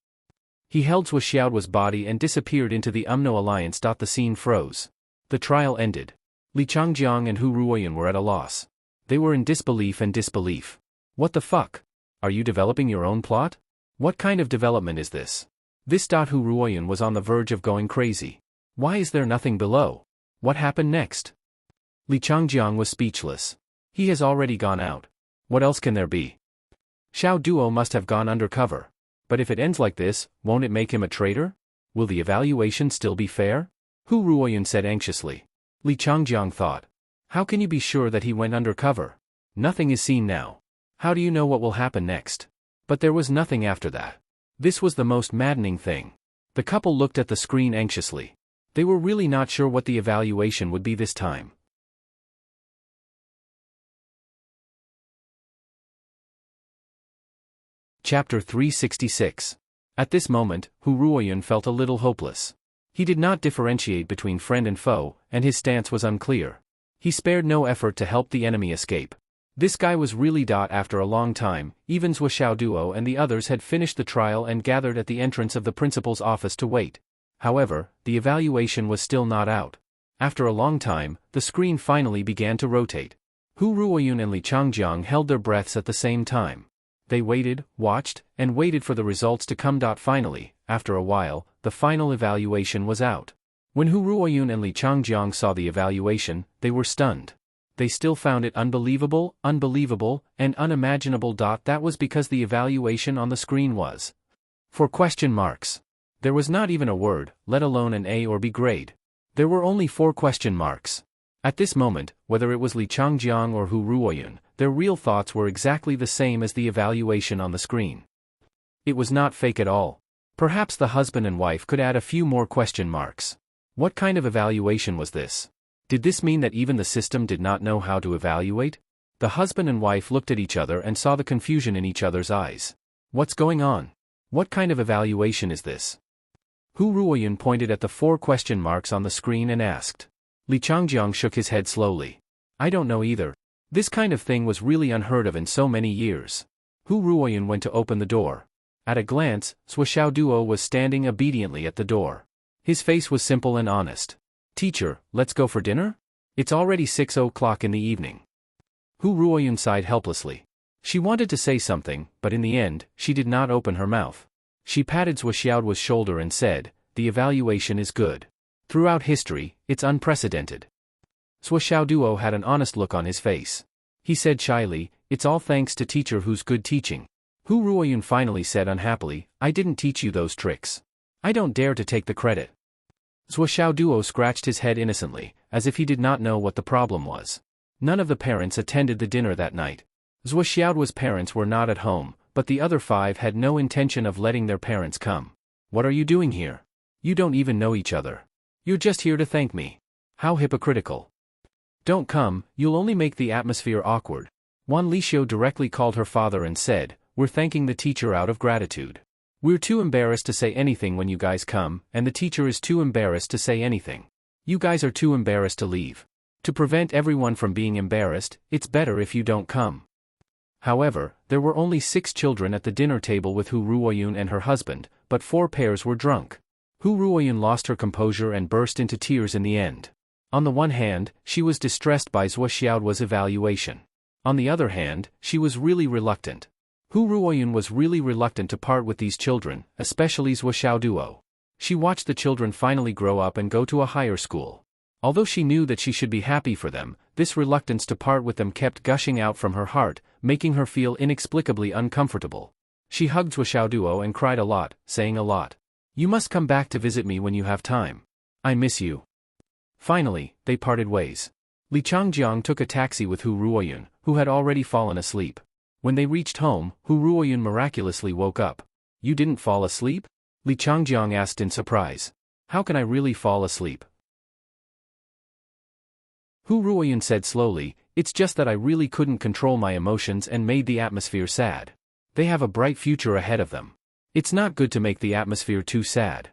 He held Zuoxiao's body and disappeared into the Umno Alliance. The scene froze. The trial ended. Li Changjiang and Hu Ruoyun were at a loss. They were in disbelief and disbelief. What the fuck? Are you developing your own plot? What kind of development is this? This. Hu Ruoyun was on the verge of going crazy. Why is there nothing below? What happened next? Li Changjiang was speechless. He has already gone out. What else can there be? Xiao Duo must have gone undercover. But if it ends like this, won't it make him a traitor? Will the evaluation still be fair? Hu Ruoyun said anxiously. Li Changjiang thought. How can you be sure that he went undercover? Nothing is seen now. How do you know what will happen next? But there was nothing after that. This was the most maddening thing. The couple looked at the screen anxiously. They were really not sure what the evaluation would be this time. Chapter 366. At this moment, Hu Ruoyun felt a little hopeless. He did not differentiate between friend and foe, and his stance was unclear. He spared no effort to help the enemy escape. This guy was really. After a long time, even Zhou Xiaoduo and the others had finished the trial and gathered at the entrance of the principal's office to wait. However, the evaluation was still not out. After a long time, the screen finally began to rotate. Hu Ruoyun and Li Changjiang held their breaths at the same time. They waited, watched, and waited for the results to come. Finally, after a while, the final evaluation was out. When Hu Ruoyun and Li Changjiang saw the evaluation, they were stunned. They still found it unbelievable, and unimaginable. That was because the evaluation on the screen was for question marks. There was not even a word, let alone an A or B grade. There were only 4 question marks. At this moment, whether it was Li Changjiang or Hu Ruoyun, their real thoughts were exactly the same as the evaluation on the screen. It was not fake at all. Perhaps the husband and wife could add a few more question marks. What kind of evaluation was this? Did this mean that even the system did not know how to evaluate? The husband and wife looked at each other and saw the confusion in each other's eyes. What's going on? What kind of evaluation is this? Hu Ruoyun pointed at the 4 question marks on the screen and asked. Li Changjiang shook his head slowly. I don't know either. This kind of thing was really unheard of in so many years. Hu Ruoyun went to open the door. At a glance, Zhou Xiaoduo was standing obediently at the door. His face was simple and honest. Teacher, let's go for dinner? It's already 6 o'clock in the evening. Hu Ruoyun sighed helplessly. She wanted to say something, but in the end, she did not open her mouth. She patted Zhou Xiaoduo's shoulder and said, the evaluation is good. Throughout history, it's unprecedented. Zhou Xiaoduo had an honest look on his face. He said shyly, it's all thanks to teacher who's good teaching. Hu Ruoyun finally said unhappily, I didn't teach you those tricks. I don't dare to take the credit. Zhou Xiaoduo scratched his head innocently, as if he did not know what the problem was. None of the parents attended the dinner that night. Zhou Xiaoduo's parents were not at home, but the other 5 had no intention of letting their parents come. What are you doing here? You don't even know each other. You're just here to thank me. How hypocritical. Don't come, you'll only make the atmosphere awkward. Wan Lixio directly called her father and said, we're thanking the teacher out of gratitude. We're too embarrassed to say anything when you guys come, and the teacher is too embarrassed to say anything. You guys are too embarrassed to leave. To prevent everyone from being embarrassed, it's better if you don't come. However, there were only 6 children at the dinner table with Hu Ruoyun and her husband, but 4 pairs were drunk. Hu Ruoyun lost her composure and burst into tears in the end. On the one hand, she was distressed by Zhou Xiaoduo's evaluation. On the other hand, she was really reluctant. Hu Ruoyun was really reluctant to part with these children, especially Zhou Xiaoduo. She watched the children finally grow up and go to a higher school. Although she knew that she should be happy for them, this reluctance to part with them kept gushing out from her heart, making her feel inexplicably uncomfortable. She hugged Zhou Xiaoduo and cried a lot, saying a lot. You must come back to visit me when you have time. I miss you. Finally, they parted ways. Li Changjiang took a taxi with Hu Ruoyun, who had already fallen asleep. When they reached home, Hu Ruoyun miraculously woke up. You didn't fall asleep? Li Changjiang asked in surprise. How can I really fall asleep? Hu Ruoyun said slowly, it's just that I really couldn't control my emotions and made the atmosphere sad. They have a bright future ahead of them. It's not good to make the atmosphere too sad.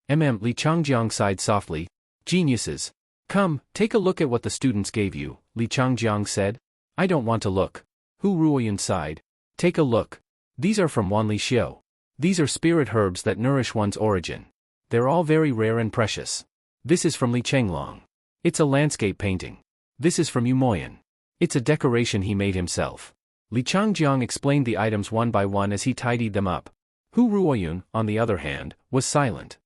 Li Changjiang sighed softly. Geniuses. Come, take a look at what the students gave you, Li Changjiang said. I don't want to look. Hu Ruoyun sighed. Take a look. These are from Wan Lixio. These are spirit herbs that nourish one's origin. They're all very rare and precious. This is from Li Chenglong. It's a landscape painting. This is from Yu Moyan. It's a decoration he made himself. Li Changjiang explained the items one by one as he tidied them up. Hu Ruoyun, on the other hand, was silent.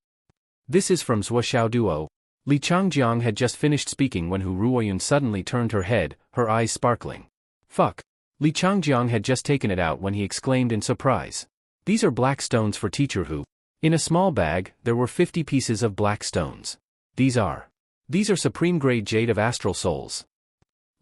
This is from Zhuo Xiaoduo. Li Changjiang had just finished speaking when Hu Ruoyun suddenly turned her head, her eyes sparkling. Fuck. Li Changjiang had just taken it out when he exclaimed in surprise. These are black stones for teacher Hu. In a small bag, there were 50 pieces of black stones. These are supreme-grade jade of astral souls.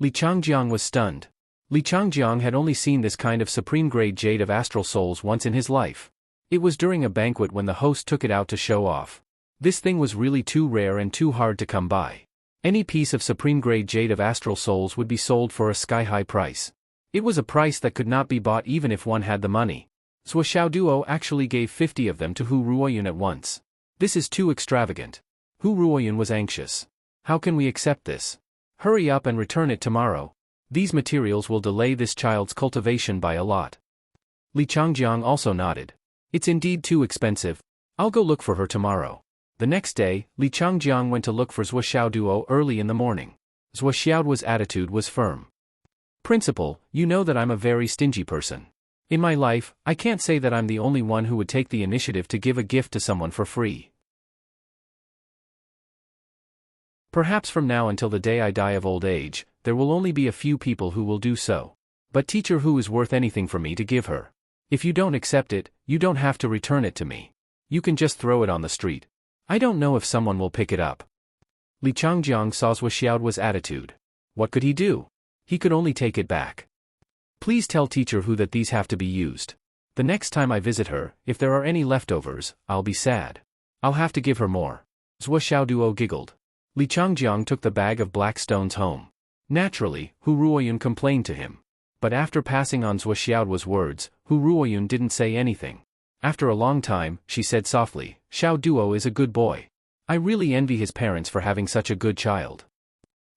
Li Changjiang was stunned. Li Changjiang had only seen this kind of supreme-grade jade of astral souls once in his life. It was during a banquet when the host took it out to show off. This thing was really too rare and too hard to come by. Any piece of supreme-grade jade of astral souls would be sold for a sky-high price. It was a price that could not be bought even if one had the money. Zhuo Xiaoduo actually gave 50 of them to Hu Ruoyun at once. This is too extravagant. Hu Ruoyun was anxious. How can we accept this? Hurry up and return it tomorrow. These materials will delay this child's cultivation by a lot. Li Changjiang also nodded. It's indeed too expensive. I'll go look for her tomorrow. The next day, Li Changjiang went to look for Zhuo Xiaoduo early in the morning. Zhuo Xiaoduo's attitude was firm. Principal, you know that I'm a very stingy person. In my life, I can't say that I'm the only one who would take the initiative to give a gift to someone for free. Perhaps from now until the day I die of old age, there will only be a few people who will do so. But teacher Hu is worth anything for me to give her. If you don't accept it, you don't have to return it to me. You can just throw it on the street. I don't know if someone will pick it up. Li Changjiang saw Zhuo Xiaoduo's attitude. What could he do? He could only take it back. Please tell teacher Hu that these have to be used. The next time I visit her, if there are any leftovers, I'll be sad. I'll have to give her more. Zhuo Xiaoduo giggled. Li Changjiang took the bag of black stones home. Naturally, Hu Ruoyun complained to him. But after passing on Zhuo Xiaoduo's words, Hu Ruoyun didn't say anything. After a long time, she said softly, Xiaoduo is a good boy. I really envy his parents for having such a good child.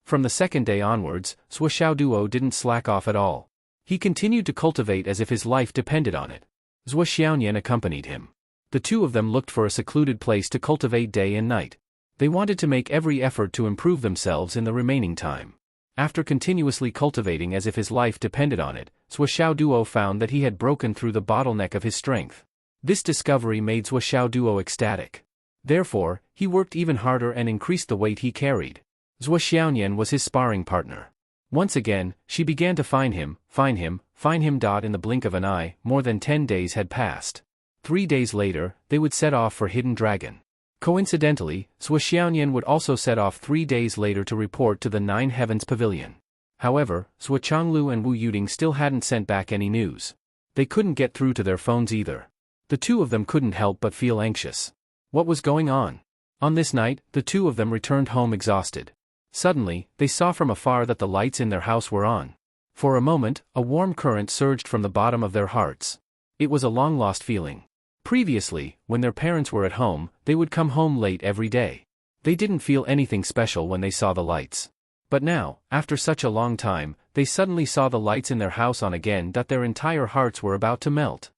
From the second day onwards, Zhuo Xiaoduo didn't slack off at all. He continued to cultivate as if his life depended on it. Zhuo Xiaoyan accompanied him. The two of them looked for a secluded place to cultivate day and night. They wanted to make every effort to improve themselves in the remaining time. After continuously cultivating as if his life depended on it, Zhuo Xiaoduo found that he had broken through the bottleneck of his strength. This discovery made Zhuo Xiaoduo ecstatic. Therefore, he worked even harder and increased the weight he carried. Zhuo Xiaoyan was his sparring partner. Once again, she began to find him. In the blink of an eye, more than 10 days had passed. 3 days later, they would set off for Hidden Dragon. Coincidentally, Zhuo Xiaoyan would also set off 3 days later to report to the Nine Heavens Pavilion. However, Zhuo Changlu and Wu Yuding still hadn't sent back any news. They couldn't get through to their phones either. The two of them couldn't help but feel anxious. What was going on? On this night, the two of them returned home exhausted. Suddenly, they saw from afar that the lights in their house were on. For a moment, a warm current surged from the bottom of their hearts. It was a long-lost feeling. Previously, when their parents were at home, they would come home late every day. They didn't feel anything special when they saw the lights. But now, after such a long time, they suddenly saw the lights in their house on again that their entire hearts were about to melt.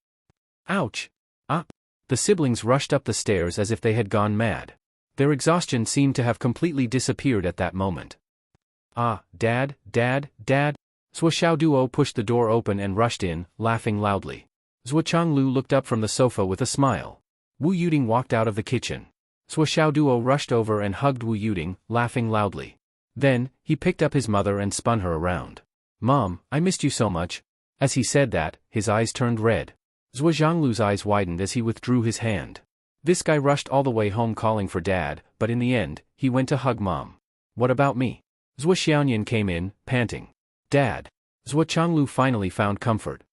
Ouch! Ah! The siblings rushed up the stairs as if they had gone mad. Their exhaustion seemed to have completely disappeared at that moment. Ah, Dad! Zhuo Xiaoduo pushed the door open and rushed in, laughing loudly. Zhuo Changlu looked up from the sofa with a smile. Wu Yuding walked out of the kitchen. Zhuo Xiaoduo rushed over and hugged Wu Yuding, laughing loudly. Then, he picked up his mother and spun her around. Mom, I missed you so much. As he said that, his eyes turned red. Zhuo Zhanglu's eyes widened as he withdrew his hand. This guy rushed all the way home calling for Dad, but in the end, he went to hug Mom. What about me? Zhuo Xiaoyan came in, panting. Dad. Zhuo Changlu finally found comfort.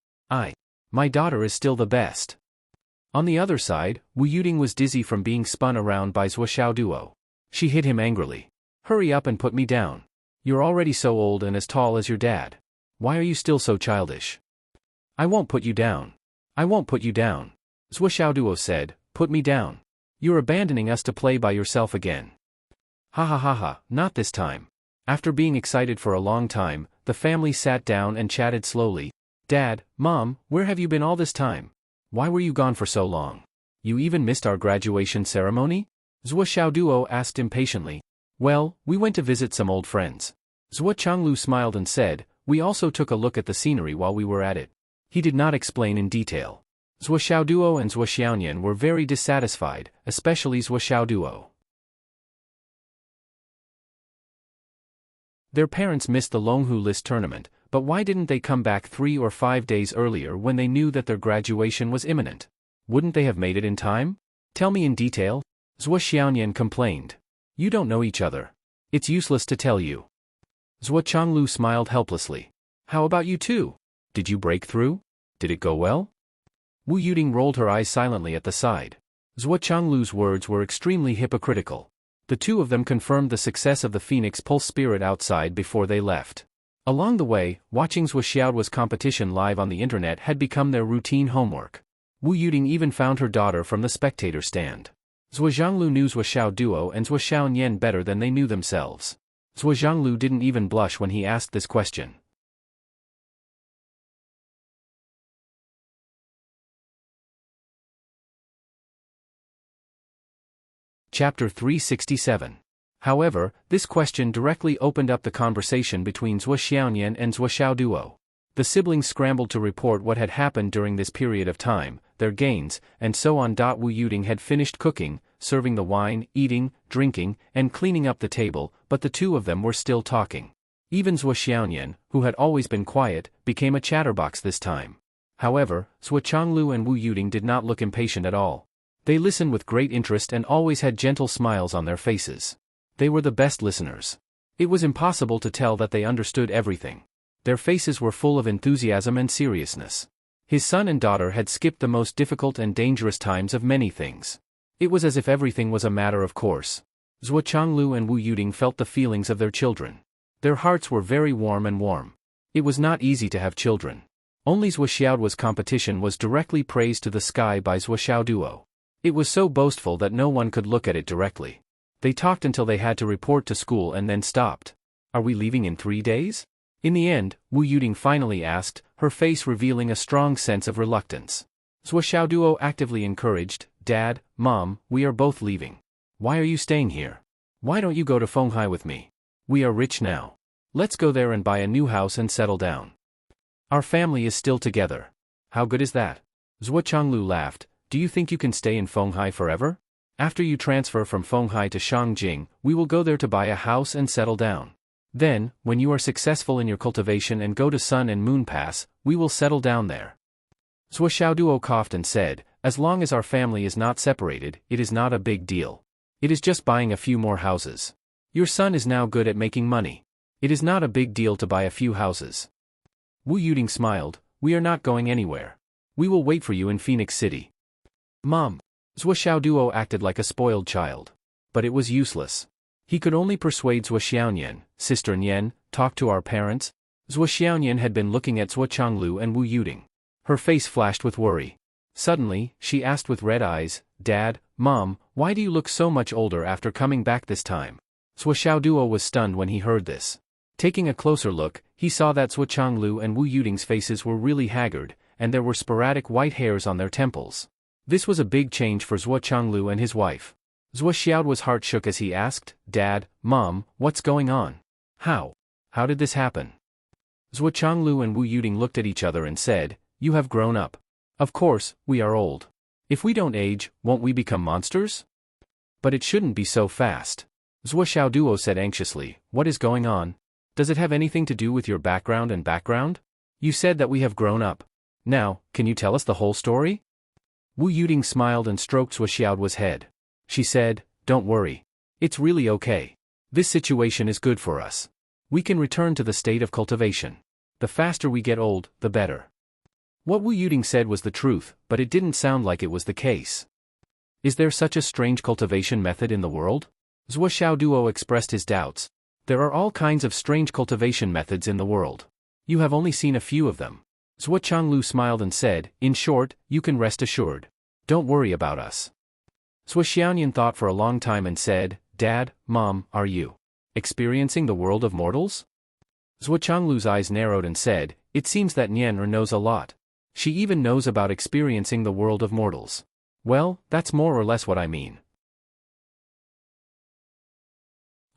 My daughter is still the best. On the other side, Wu Yuding was dizzy from being spun around by Zhuo Xiaoduo. She hit him angrily. Hurry up and put me down. You're already so old and as tall as your dad. Why are you still so childish? I won't put you down. Zhuo Xiaoduo said, put me down. You're abandoning us to play by yourself again. Ha, not this time. After being excited for a long time, the family sat down and chatted slowly. Dad, Mom, where have you been all this time? Why were you gone for so long? You even missed our graduation ceremony? Zhuo Xiaoduo asked impatiently. Well, we went to visit some old friends. Zhuo Changlu smiled and said, We also took a look at the scenery while we were at it. He did not explain in detail. Zhuo Xiaoduo and Zhuo Xiaonian were very dissatisfied, especially Zhuo Xiaoduo. Their parents missed the Longhu List tournament, but why didn't they come back 3 or 5 days earlier when they knew that their graduation was imminent? Wouldn't they have made it in time? Tell me in detail. Zhuo Xiaonian complained. You don't know each other. It's useless to tell you. Zhuo Changlu smiled helplessly. How about you two? Did you break through? Did it go well? Wu Yuding rolled her eyes silently at the side. Zhuo Changlu's words were extremely hypocritical. The two of them confirmed the success of the Phoenix Pulse Spirit outside before they left. Along the way, watching Zhuo Xiaoduo's competition live on the internet had become their routine homework. Wu Yuding even found her daughter from the spectator stand. Zhuo Zhanglu knew Zhuo Xiaoduo and Zhuo Xiaonian better than they knew themselves. Zhuo Zhanglu didn't even blush when he asked this question. Chapter 367. However, this question directly opened up the conversation between Zhuo Xiaonian and Zhuo Xiaoduo. The siblings scrambled to report what had happened during this period of time, their gains, and so on. Wu Yuding had finished cooking, serving the wine, eating, drinking, and cleaning up the table, but the two of them were still talking. Even Zhuo Xiaonian, who had always been quiet, became a chatterbox this time. However, Zhuo Changlu and Wu Yuding did not look impatient at all. They listened with great interest and always had gentle smiles on their faces. They were the best listeners. It was impossible to tell that they understood everything. Their faces were full of enthusiasm and seriousness. His son and daughter had skipped the most difficult and dangerous times of many things. It was as if everything was a matter of course. Zhuo Changlu and Wu Yuding felt the feelings of their children. Their hearts were very warm. It was not easy to have children. Only Zhuo Xiaoduo's competition was directly praised to the sky by Zhuo Xiaoduo. It was so boastful that no one could look at it directly. They talked until they had to report to school and then stopped. Are we leaving in 3 days? In the end, Wu Yuding finally asked, her face revealing a strong sense of reluctance. Zhuo Xiaoduo actively encouraged, Dad, Mom, we are both leaving. Why are you staying here? Why don't you go to Fenghai with me? We are rich now. Let's go there and buy a new house and settle down. Our family is still together. How good is that? Zhuo Changlu laughed. Do you think you can stay in Fenghai forever? After you transfer from Fenghai to Shangjing, we will go there to buy a house and settle down. Then, when you are successful in your cultivation and go to Sun and Moon Pass, we will settle down there. Zhuo Xiaoduo coughed and said, as long as our family is not separated, it is not a big deal. It is just buying a few more houses. Your son is now good at making money. It is not a big deal to buy a few houses. Wu Yuding smiled, we are not going anywhere. We will wait for you in Phoenix City. Mom. Zhuo Xiaoduo acted like a spoiled child. But it was useless. He could only persuade Zhuo Xiaonian, Sister Nian, talk to our parents. Zhuo Xiaonian had been looking at Zhuo Changlu and Wu Yuding. Her face flashed with worry. Suddenly, she asked with red eyes, Dad, Mom, why do you look so much older after coming back this time? Zhuo Xiaoduo was stunned when he heard this. Taking a closer look, he saw that Zhuo Changlu and Wu Yuding's faces were really haggard, and there were sporadic white hairs on their temples. This was a big change for Zhuo Changlu and his wife. Zhuo Xiaoduo's heart shook as he asked, Dad, Mom, what's going on? How did this happen? Zhuo Changlu and Wu Yuding looked at each other and said, you have grown up. Of course, we are old. If we don't age, won't we become monsters? But it shouldn't be so fast. Zhuo Xiaoduo said anxiously, what is going on? Does it have anything to do with your background and background? You said that we have grown up. Now, can you tell us the whole story? Wu Yuding smiled and stroked Zhuo Xiaoduo's head. She said, don't worry. It's really okay. This situation is good for us. We can return to the state of cultivation. The faster we get old, the better. What Wu Yuding said was the truth, but it didn't sound like it was the case. Is there such a strange cultivation method in the world? Zhuo Xiaoduo expressed his doubts. There are all kinds of strange cultivation methods in the world. You have only seen a few of them. Zhuo Changlu smiled and said, in short, you can rest assured. Don't worry about us. Zhuo Xiaonian thought for a long time and said, Dad, Mom, are you experiencing the world of mortals? Zhuo Changlu's eyes narrowed and said, it seems that Nian'er knows a lot. She even knows about experiencing the world of mortals. Well, that's more or less what I mean.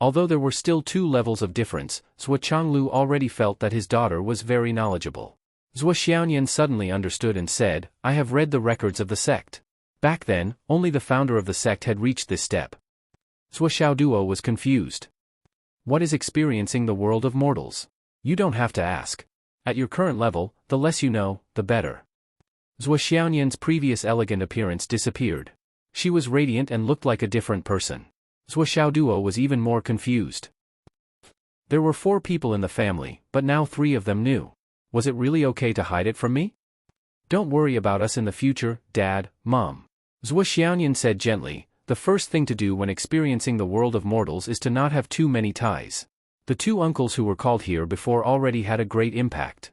Although there were still 2 levels of difference, Zhuo Changlu already felt that his daughter was very knowledgeable. Zhuo Xiaoyan suddenly understood and said, I have read the records of the sect. Back then, only the founder of the sect had reached this step. Zhuo Xiaoduo was confused. What is experiencing the world of mortals? You don't have to ask. At your current level, the less you know, the better. Zhuo Xiaoyan's previous elegant appearance disappeared. She was radiant and looked like a different person. Zhuo Xiaoduo was even more confused. There were 4 people in the family, but now 3 of them knew. Was it really okay to hide it from me? Don't worry about us in the future, Dad, Mom. Zhuo Xiaoyan said gently, the first thing to do when experiencing the world of mortals is to not have too many ties. The 2 uncles who were called here before already had a great impact.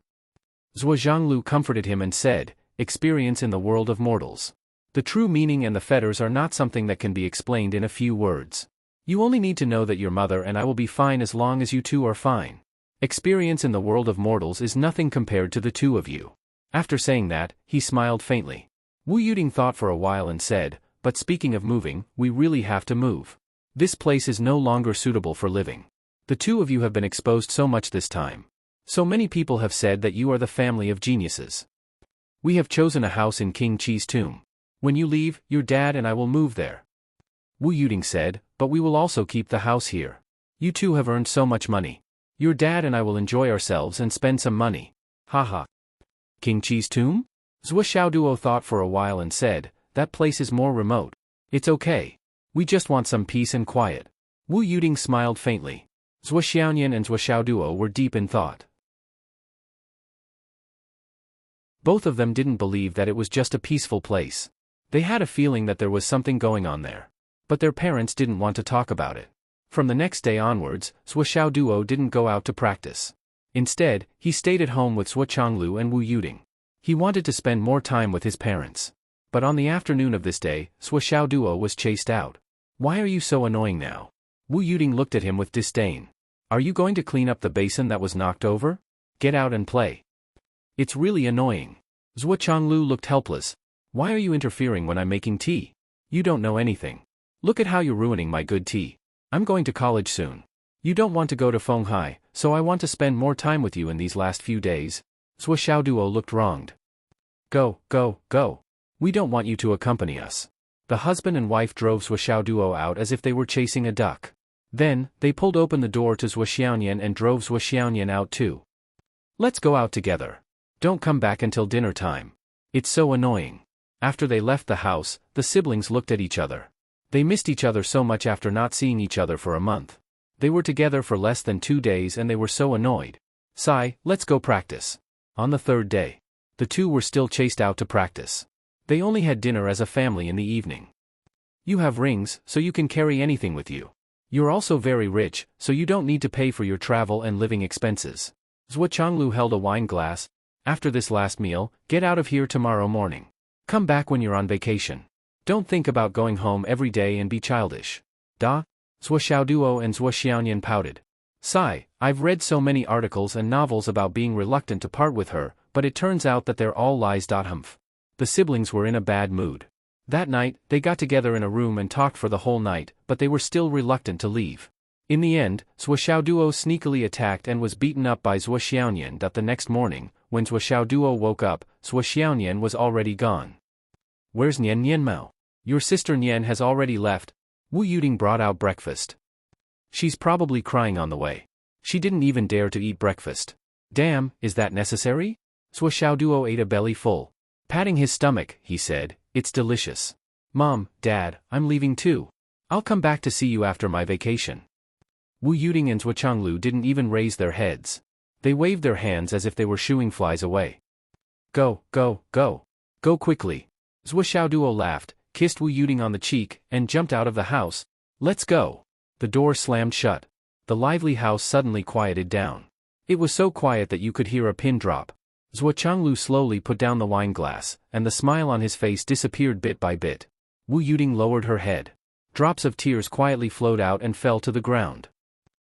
Zhuo Zhanglu comforted him and said, experience in the world of mortals. The true meaning and the fetters are not something that can be explained in a few words. You only need to know that your mother and I will be fine as long as you 2 are fine. Experience in the world of mortals is nothing compared to the 2 of you. After saying that, he smiled faintly. Wu Yuding thought for a while and said, but speaking of moving, we really have to move. This place is no longer suitable for living. The 2 of you have been exposed so much this time. So many people have said that you are the family of geniuses. We have chosen a house in King Qi's tomb. When you leave, your dad and I will move there. Wu Yuding said, but we will also keep the house here. You 2 have earned so much money. Your dad and I will enjoy ourselves and spend some money. Haha. King Qi's tomb? Zhuo Xiaoduo thought for a while and said, that place is more remote. It's okay. We just want some peace and quiet. Wu Yuding smiled faintly. Zhuo Xiaoyan and Zhuo Xiaoduo were deep in thought. Both of them didn't believe that it was just a peaceful place. They had a feeling that there was something going on there. But their parents didn't want to talk about it. From the next day onwards, Zhuo Xiaoduo didn't go out to practice. Instead, he stayed at home with Zhuo Changlu and Wu Yuding. He wanted to spend more time with his parents. But on the afternoon of this day, Zhuo Xiaoduo was chased out. Why are you so annoying now? Wu Yuding looked at him with disdain. Are you going to clean up the basin that was knocked over? Get out and play. It's really annoying. Zhuo Changlu looked helpless. Why are you interfering when I'm making tea? You don't know anything. Look at how you're ruining my good tea. I'm going to college soon. You don't want to go to Fenghai, so I want to spend more time with you in these last few days. Zhuo Xiaoduo looked wronged. Go, go, go. We don't want you to accompany us. The husband and wife drove Zhuo Xiaoduo out as if they were chasing a duck. Then, they pulled open the door to Zhuo Xiaoyan and drove Zhuo Xiaoyan out too. Let's go out together. Don't come back until dinner time. It's so annoying. After they left the house, the siblings looked at each other. They missed each other so much after not seeing each other for a month. They were together for less than 2 days and they were so annoyed. Sai, let's go practice. On the 3rd day, the 2 were still chased out to practice. They only had dinner as a family in the evening. You have rings, so you can carry anything with you. You're also very rich, so you don't need to pay for your travel and living expenses. Zhuo Changlu held a wine glass. After this last meal, get out of here tomorrow morning. Come back when you're on vacation. Don't think about going home every day and be childish. Da? Zhuo Xiaoduo and Zhuo Xiaoyan pouted. Sai, I've read so many articles and novels about being reluctant to part with her, but it turns out that they're all lies. Humph. The siblings were in a bad mood. That night, they got together in a room and talked for the whole night, but they were still reluctant to leave. In the end, Zhuo Xiaoduo sneakily attacked and was beaten up by Zhuo Xiaoyan. The next morning, when Zhuo Xiaoduo woke up, Zhuo Xiaoyan was already gone. Where's Nian Nianmao? Your sister Nian has already left. Wu Yuding brought out breakfast. She's probably crying on the way. She didn't even dare to eat breakfast. Damn, is that necessary? Zhuo Xiaoduo ate a belly full. Patting his stomach, he said, it's delicious. Mom, Dad, I'm leaving too. I'll come back to see you after my vacation. Wu Yuding and Zhuo Changlu didn't even raise their heads. They waved their hands as if they were shooing flies away. Go, go, go. Go quickly. Zhuo Xiaoduo laughed, kissed Wu Yuding on the cheek, and jumped out of the house. Let's go. The door slammed shut. The lively house suddenly quieted down. It was so quiet that you could hear a pin drop. Zhuo Changlu slowly put down the wine glass, and the smile on his face disappeared bit by bit. Wu Yuding lowered her head. Drops of tears quietly flowed out and fell to the ground.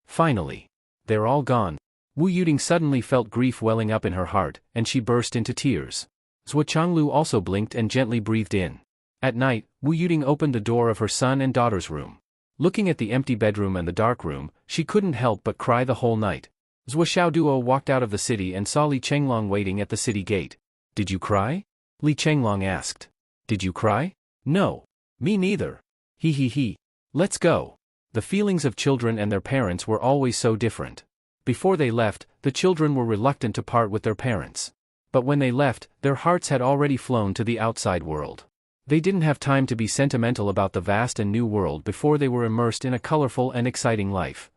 Finally. They're all gone. Wu Yuding suddenly felt grief welling up in her heart, and she burst into tears. Zhuo Changlu also blinked and gently breathed in. At night, Wu Yuding opened the door of her son and daughter's room. Looking at the empty bedroom and the dark room, she couldn't help but cry the whole night. Zhou Xiaoduo walked out of the city and saw Li Chenglong waiting at the city gate. "Did you cry?" Li Chenglong asked. "Did you cry?" "No. Me neither. He. Let's go." The feelings of children and their parents were always so different. Before they left, the children were reluctant to part with their parents. But when they left, their hearts had already flown to the outside world. They didn't have time to be sentimental about the vast and new world before they were immersed in a colorful and exciting life.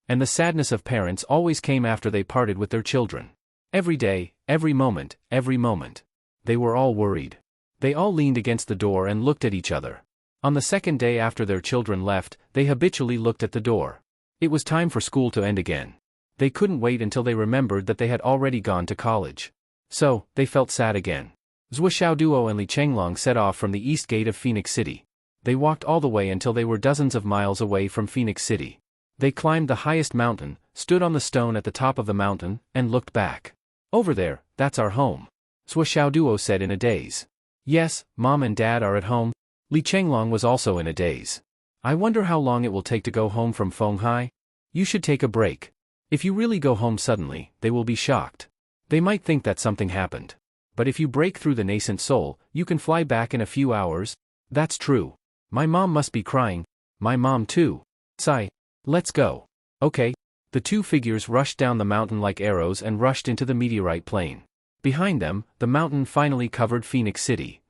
And the sadness of parents always came after they parted with their children. Every day, every moment, they were all worried. They all leaned against the door and looked at each other. On the second day after their children left, they habitually looked at the door. It was time for school to end again. They couldn't wait until they remembered that they had already gone to college. So, they felt sad again. Zhou Xiaoduo and Li Chenglong set off from the east gate of Phoenix City. They walked all the way until they were dozens of miles away from Phoenix City. They climbed the highest mountain, stood on the stone at the top of the mountain, and looked back. "Over there, that's our home," Zhou Xiaoduo said in a daze. "Yes, Mom and Dad are at home." Li Chenglong was also in a daze. "I wonder how long it will take to go home from Fenghai? You should take a break. If you really go home suddenly, they will be shocked. They might think that something happened. But if you break through the nascent soul, you can fly back in a few hours." "That's true. My mom must be crying." "My mom too." "Sigh. Let's go." "Okay." The two figures rushed down the mountain like arrows and rushed into the meteorite plain. Behind them, the mountain finally covered Phoenix City.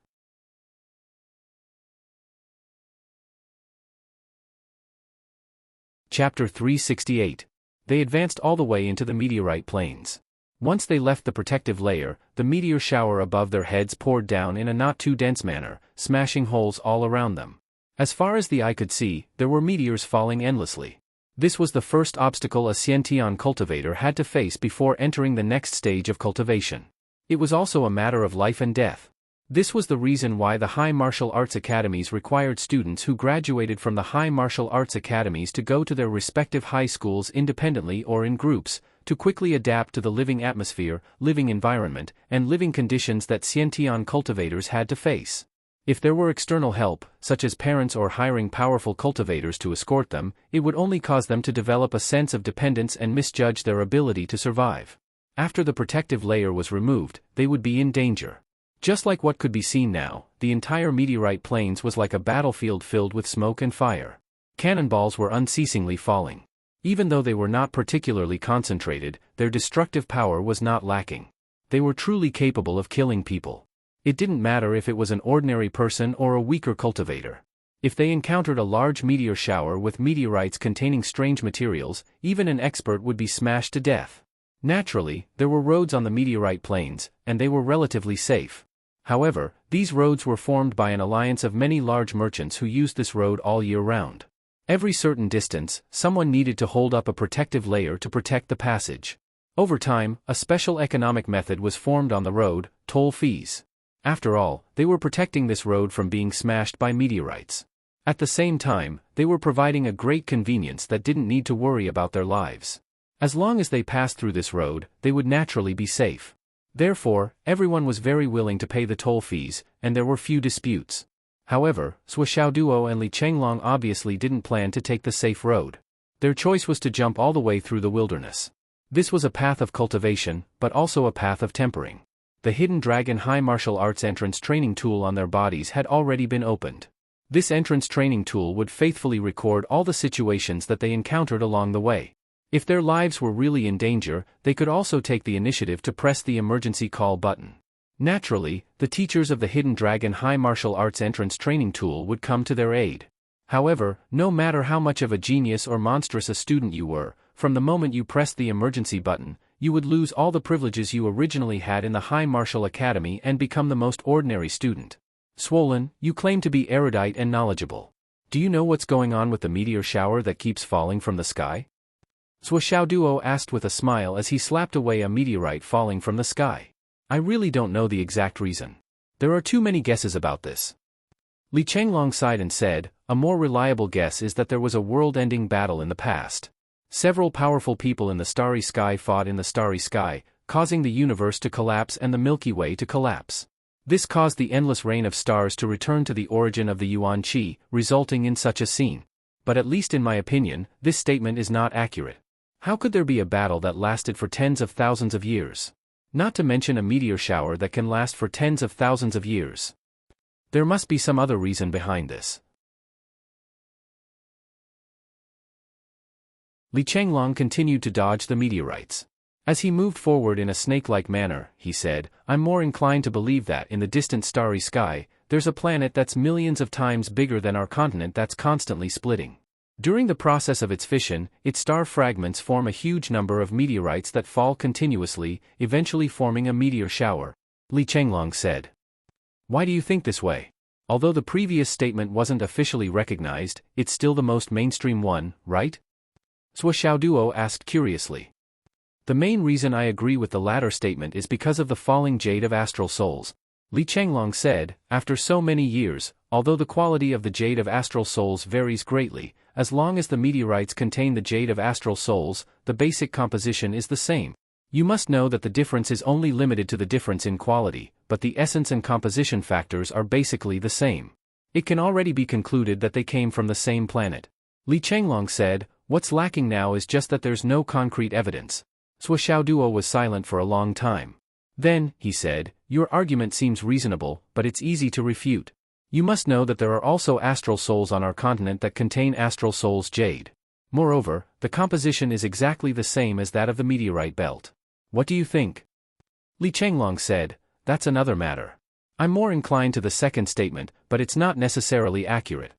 Chapter 368. They advanced all the way into the meteorite plains. Once they left the protective layer, the meteor shower above their heads poured down in a not-too-dense manner, smashing holes all around them. As far as the eye could see, there were meteors falling endlessly. This was the first obstacle a Xiantian cultivator had to face before entering the next stage of cultivation. It was also a matter of life and death. This was the reason why the high martial arts academies required students who graduated from the high martial arts academies to go to their respective high schools independently or in groups, to quickly adapt to the living atmosphere, living environment, and living conditions that Xiantian cultivators had to face. If there were external help, such as parents or hiring powerful cultivators to escort them, it would only cause them to develop a sense of dependence and misjudge their ability to survive. After the protective layer was removed, they would be in danger. Just like what could be seen now, the entire meteorite plains was like a battlefield filled with smoke and fire. Cannonballs were unceasingly falling. Even though they were not particularly concentrated, their destructive power was not lacking. They were truly capable of killing people. It didn't matter if it was an ordinary person or a weaker cultivator. If they encountered a large meteor shower with meteorites containing strange materials, even an expert would be smashed to death. Naturally, there were roads on the meteorite plains, and they were relatively safe. However, these roads were formed by an alliance of many large merchants who used this road all year round. Every certain distance, someone needed to hold up a protective layer to protect the passage. Over time, a special economic method was formed on the road: toll fees. After all, they were protecting this road from being smashed by meteorites. At the same time, they were providing a great convenience that didn't need to worry about their lives. As long as they passed through this road, they would naturally be safe. Therefore, everyone was very willing to pay the toll fees, and there were few disputes. However, Zhou Xiaoduo and Li Chenglong obviously didn't plan to take the safe road. Their choice was to jump all the way through the wilderness. This was a path of cultivation, but also a path of tempering. The Hidden Dragon High Martial Arts entrance training tool on their bodies had already been opened. This entrance training tool would faithfully record all the situations that they encountered along the way. If their lives were really in danger, they could also take the initiative to press the emergency call button. Naturally, the teachers of the Hidden Dragon High Martial Arts entrance training tool would come to their aid. However, no matter how much of a genius or monstrous a student you were, from the moment you pressed the emergency button, you would lose all the privileges you originally had in the High Martial Academy and become the most ordinary student. Swollen, you claim to be erudite and knowledgeable. Do you know what's going on with the meteor shower that keeps falling from the sky? Zhou Xiaoduo asked with a smile as he slapped away a meteorite falling from the sky. "I really don't know the exact reason. There are too many guesses about this." Li Chenglong sighed and said, "A more reliable guess is that there was a world-ending battle in the past. Several powerful people in the starry sky fought in the starry sky, causing the universe to collapse and the Milky Way to collapse. This caused the endless rain of stars to return to the origin of the Yuan Qi, resulting in such a scene. But at least in my opinion, this statement is not accurate. How could there be a battle that lasted for tens of thousands of years? Not to mention a meteor shower that can last for tens of thousands of years. There must be some other reason behind this. Li Chenglong continued to dodge the meteorites. As he moved forward in a snake-like manner, he said, "I'm more inclined to believe that in the distant starry sky, there's a planet that's millions of times bigger than our continent that's constantly splitting. During the process of its fission, its star fragments form a huge number of meteorites that fall continuously, eventually forming a meteor shower," Li Chenglong said. "Why do you think this way? Although the previous statement wasn't officially recognized, it's still the most mainstream one, right?" Zhuo Xiaoduo asked curiously. "The main reason I agree with the latter statement is because of the falling jade of astral souls," Li Chenglong said. "After so many years, although the quality of the jade of astral souls varies greatly, as long as the meteorites contain the jade of astral souls, the basic composition is the same. You must know that the difference is only limited to the difference in quality, but the essence and composition factors are basically the same. It can already be concluded that they came from the same planet." Li Chenglong said, "What's lacking now is just that there's no concrete evidence." Zhuo Xiaoduo was silent for a long time. Then, he said, "Your argument seems reasonable, but it's easy to refute. You must know that there are also astral souls on our continent that contain astral souls jade. Moreover, the composition is exactly the same as that of the meteorite belt. What do you think?" Li Chenglong said, "That's another matter. I'm more inclined to the second statement, but it's not necessarily accurate."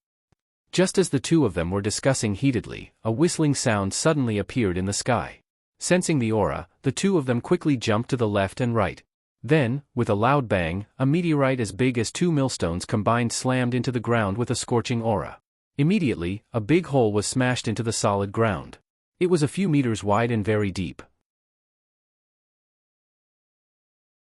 Just as the two of them were discussing heatedly, a whistling sound suddenly appeared in the sky. Sensing the aura, the two of them quickly jumped to the left and right. Then, with a loud bang, a meteorite as big as 2 millstones combined slammed into the ground with a scorching aura. Immediately, a big hole was smashed into the solid ground. It was a few meters wide and very deep.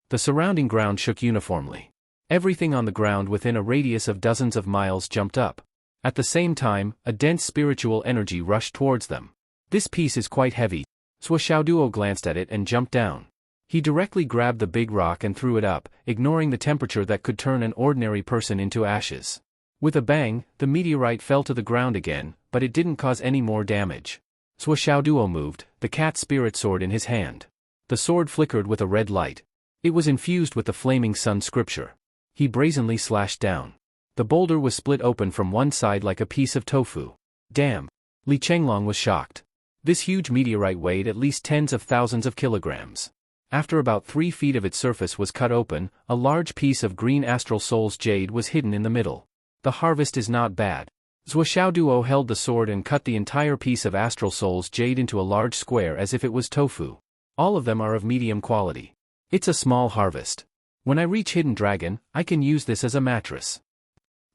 The surrounding ground shook uniformly. Everything on the ground within a radius of dozens of miles jumped up. At the same time, a dense spiritual energy rushed towards them. "This piece is quite heavy." Zhuo Xiaoduo glanced at it and jumped down. He directly grabbed the big rock and threw it up, ignoring the temperature that could turn an ordinary person into ashes. With a bang, the meteorite fell to the ground again, but it didn't cause any more damage. Zhuo Xiaoduo moved, the cat spirit sword in his hand. The sword flickered with a red light. It was infused with the flaming sun scripture. He brazenly slashed down. The boulder was split open from one side like a piece of tofu. "Damn!" Li Chenglong was shocked. This huge meteorite weighed at least tens of thousands of kilograms. After about 3 feet of its surface was cut open, a large piece of green astral soul's jade was hidden in the middle. "The harvest is not bad." Zhuo Xiaoduo held the sword and cut the entire piece of astral soul's jade into a large square as if it was tofu. "All of them are of medium quality. It's a small harvest. When I reach Hidden Dragon, I can use this as a mattress."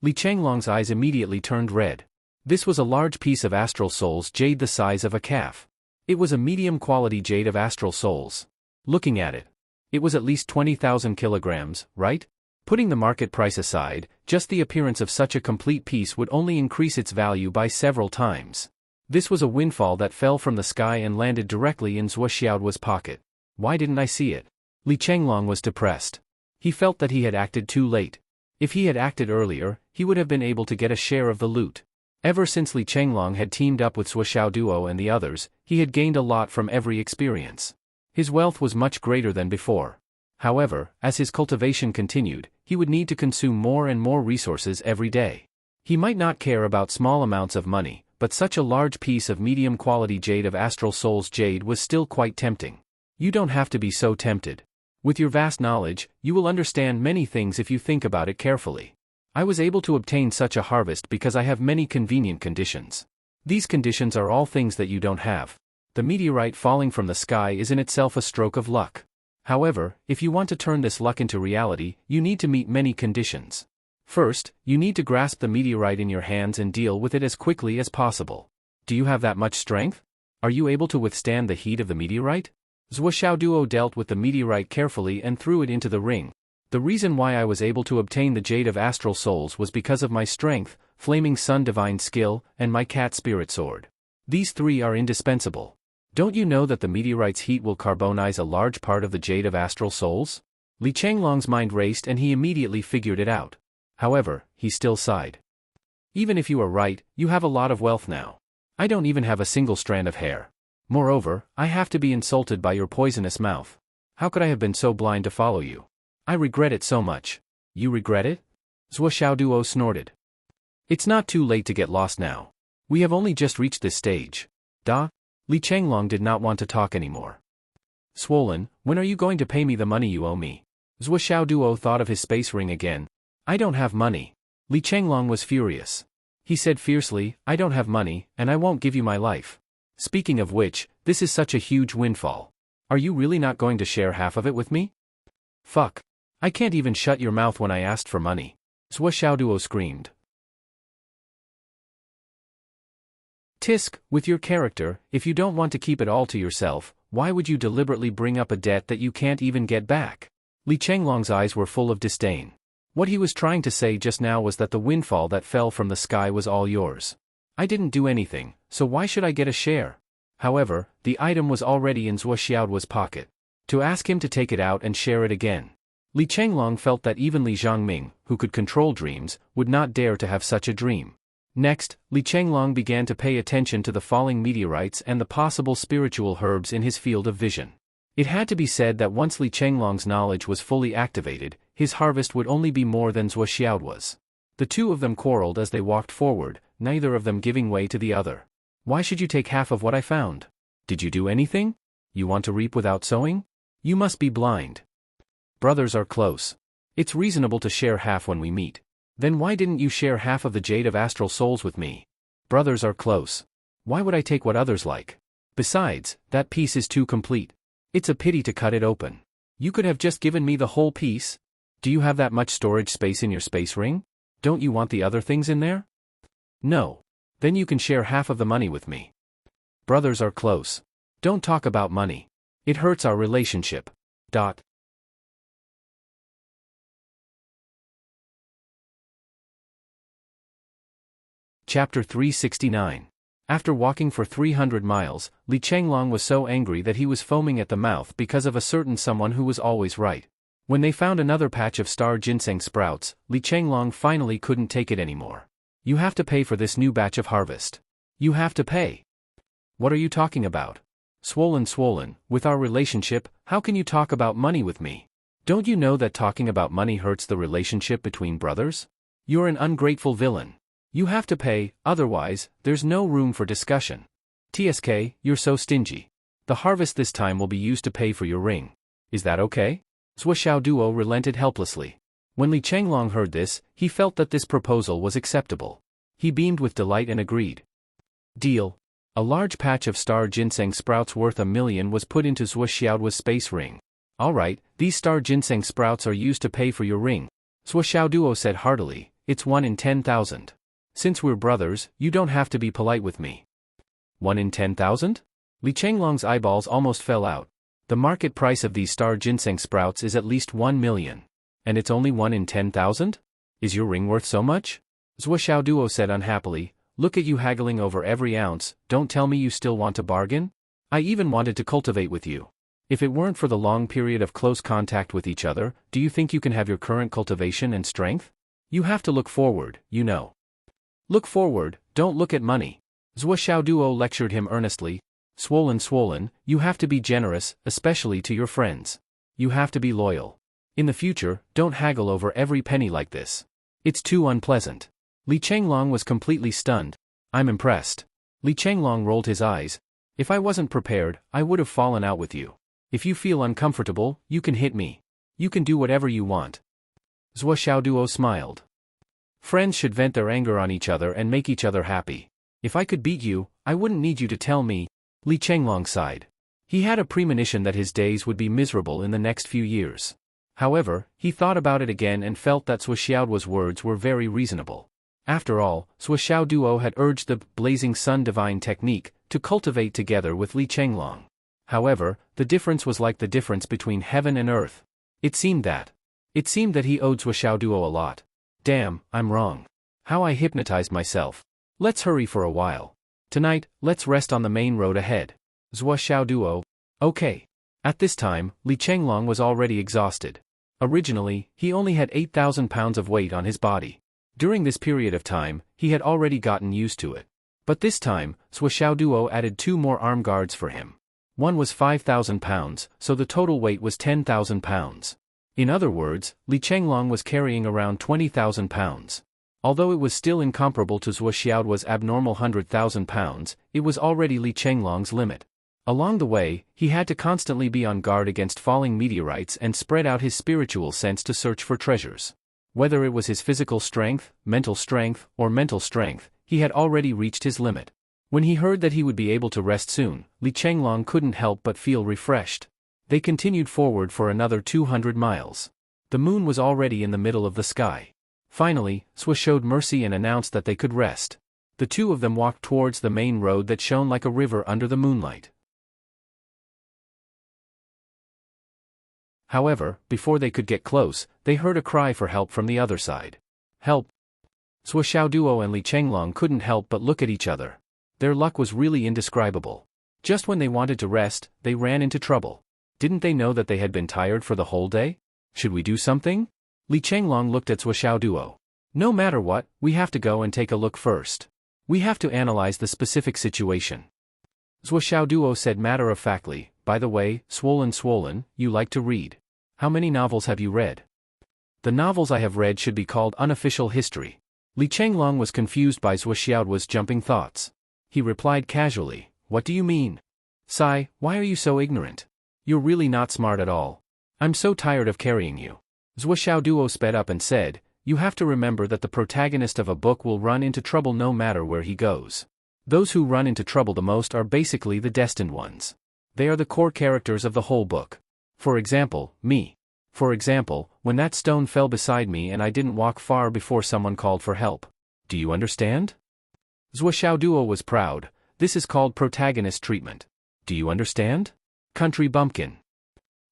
Li Chenglong's eyes immediately turned red. This was a large piece of astral soul's jade the size of a calf. It was a medium-quality jade of astral souls. Looking at it, it was at least 20,000 kilograms, right? Putting the market price aside, just the appearance of such a complete piece would only increase its value by several times. This was a windfall that fell from the sky and landed directly in Zhuo Xiaoduo's pocket. Why didn't I see it? Li Chenglong was depressed. He felt that he had acted too late. If he had acted earlier, he would have been able to get a share of the loot. Ever since Li Chenglong had teamed up with Zhuo Xiaoduo and the others, he had gained a lot from every experience. His wealth was much greater than before. However, as his cultivation continued, he would need to consume more and more resources every day. He might not care about small amounts of money, but such a large piece of medium-quality jade of astral soul's jade was still quite tempting. You don't have to be so tempted. With your vast knowledge, you will understand many things if you think about it carefully. I was able to obtain such a harvest because I have many convenient conditions. These conditions are all things that you don't have. The meteorite falling from the sky is in itself a stroke of luck. However, if you want to turn this luck into reality, you need to meet many conditions. First, you need to grasp the meteorite in your hands and deal with it as quickly as possible. Do you have that much strength? Are you able to withstand the heat of the meteorite? Zhuo Xiaoduo dealt with the meteorite carefully and threw it into the ring. The reason why I was able to obtain the Jade of Astral Souls was because of my strength, Flaming Sun Divine Skill, and my Cat Spirit Sword. These three are indispensable. Don't you know that the meteorite's heat will carbonize a large part of the Jade of Astral Souls? Li Changlong's mind raced and he immediately figured it out. However, he still sighed. Even if you are right, you have a lot of wealth now. I don't even have a single strand of hair. Moreover, I have to be insulted by your poisonous mouth. How could I have been so blind to follow you? I regret it so much. You regret it? Zhuo Xiaoduo snorted. It's not too late to get lost now. We have only just reached this stage. Da? Li Changlong did not want to talk anymore. Swollen, when are you going to pay me the money you owe me? Zhuo Xiaoduo thought of his space ring again. I don't have money. Li Changlong was furious. He said fiercely, I don't have money, and I won't give you my life. Speaking of which, this is such a huge windfall. Are you really not going to share half of it with me? Fuck. I can't even shut your mouth when I asked for money. Zhuo Xiaoduo screamed. Tisk, with your character, if you don't want to keep it all to yourself, why would you deliberately bring up a debt that you can't even get back? Li Changlong's eyes were full of disdain. What he was trying to say just now was that the windfall that fell from the sky was all yours. I didn't do anything, so why should I get a share? However, the item was already in Zhuo Xiaoduo's pocket. To ask him to take it out and share it again. Li Changlong felt that even Li Zhangming, who could control dreams, would not dare to have such a dream. Next, Li Changlong began to pay attention to the falling meteorites and the possible spiritual herbs in his field of vision. It had to be said that once Li Changlong's knowledge was fully activated, his harvest would only be more than Zhuo Xiaoduo's. The two of them quarreled as they walked forward, neither of them giving way to the other. Why should you take half of what I found? Did you do anything? You want to reap without sowing? You must be blind. Brothers are close. It's reasonable to share half when we meet. Then why didn't you share half of the jade of astral souls with me? Brothers are close. Why would I take what others like? Besides, that piece is too complete. It's a pity to cut it open. You could have just given me the whole piece. Do you have that much storage space in your space ring? Don't you want the other things in there? No. Then you can share half of the money with me. Brothers are close. Don't talk about money. It hurts our relationship. Chapter 369. After walking for 300 miles, Li Changlong was so angry that he was foaming at the mouth because of a certain someone who was always right. When they found another patch of star ginseng sprouts, Li Changlong finally couldn't take it anymore. You have to pay for this new batch of harvest. You have to pay. What are you talking about? Swollen, with our relationship, how can you talk about money with me? Don't you know that talking about money hurts the relationship between brothers? You're an ungrateful villain. You have to pay, otherwise, there's no room for discussion. TSK, you're so stingy. The harvest this time will be used to pay for your ring. Is that okay? Zhuo Xiaoduo relented helplessly. When Li Changlong heard this, he felt that this proposal was acceptable. He beamed with delight and agreed. Deal. A large patch of star ginseng sprouts worth 1 million was put into Zhuo Xiaoduo's space ring. Alright, these star ginseng sprouts are used to pay for your ring. Zhuo Xiaoduo said heartily, it's 1 in 10,000. Since we're brothers, you don't have to be polite with me. 1 in 10,000? Li Changlong's eyeballs almost fell out. The market price of these star ginseng sprouts is at least 1 million. And it's only 1 in 10,000? Is your ring worth so much? Zhuo Xiaoduo said unhappily, look at you haggling over every ounce, don't tell me you still want to bargain? I even wanted to cultivate with you. If it weren't for the long period of close contact with each other, do you think you can have your current cultivation and strength? You have to look forward, you know. Look forward, don't look at money. Zhuo Xiaoduo lectured him earnestly. Swollen, you have to be generous, especially to your friends. You have to be loyal. In the future, don't haggle over every penny like this. It's too unpleasant. Li Changlong was completely stunned. I'm impressed. Li Changlong rolled his eyes. If I wasn't prepared, I would have fallen out with you. If you feel uncomfortable, you can hit me. You can do whatever you want. Zhuo Xiaoduo smiled. Friends should vent their anger on each other and make each other happy. If I could beat you, I wouldn't need you to tell me. Li Changlong sighed. He had a premonition that his days would be miserable in the next few years. However, he thought about it again and felt that Zhuo Xiaoduo's words were very reasonable. After all, Zhuo Xiaoduo had urged the Blazing Sun Divine Technique to cultivate together with Li Changlong. However, the difference was like the difference between heaven and earth. It seemed that he owed Zhuo Xiaoduo a lot. Damn, I'm wrong. How I hypnotized myself. Let's hurry for a while. Tonight, let's rest on the main road ahead. Zhuo Xiaoduo. Okay. At this time, Li Changlong was already exhausted. Originally, he only had 8,000 pounds of weight on his body. During this period of time, he had already gotten used to it. But this time, Duo added 2 more arm guards for him. One was 5,000 pounds, so the total weight was 10,000 pounds. In other words, Li Chenglong was carrying around 20,000 pounds. Although it was still incomparable to Xiaoduo's abnormal 100,000 pounds, it was already Li Chenglong's limit. Along the way, he had to constantly be on guard against falling meteorites and spread out his spiritual sense to search for treasures. Whether it was his physical strength, or mental strength, he had already reached his limit. When he heard that he would be able to rest soon, Li Chenglong couldn't help but feel refreshed. They continued forward for another 200 miles. The moon was already in the middle of the sky. Finally, Sui showed mercy and announced that they could rest. The two of them walked towards the main road that shone like a river under the moonlight. However, before they could get close, they heard a cry for help from the other side. Help! Sui Xiaoduo and Li Chenglong couldn't help but look at each other. Their luck was really indescribable. Just when they wanted to rest, they ran into trouble. Didn't they know that they had been tired for the whole day? Should we do something? Li Chenglong looked at Sui Xiaoduo. No matter what, we have to go and take a look first. We have to analyze the specific situation. Sui Xiaoduo said matter-of-factly, by the way, swollen, you like to read. How many novels have you read? The novels I have read should be called unofficial history. Li Chenglong was confused by Sui Xiaoduo's jumping thoughts. He replied casually, what do you mean? Sai, why are you so ignorant? You're really not smart at all. I'm so tired of carrying you. Sui Xiaoduo sped up and said, you have to remember that the protagonist of a book will run into trouble no matter where he goes. Those who run into trouble the most are basically the destined ones. They are the core characters of the whole book. For example, me. For example, when that stone fell beside me and I didn't walk far before someone called for help. Do you understand? Sui Xiaoduo was proud. This is called protagonist treatment. Do you understand? Country bumpkin.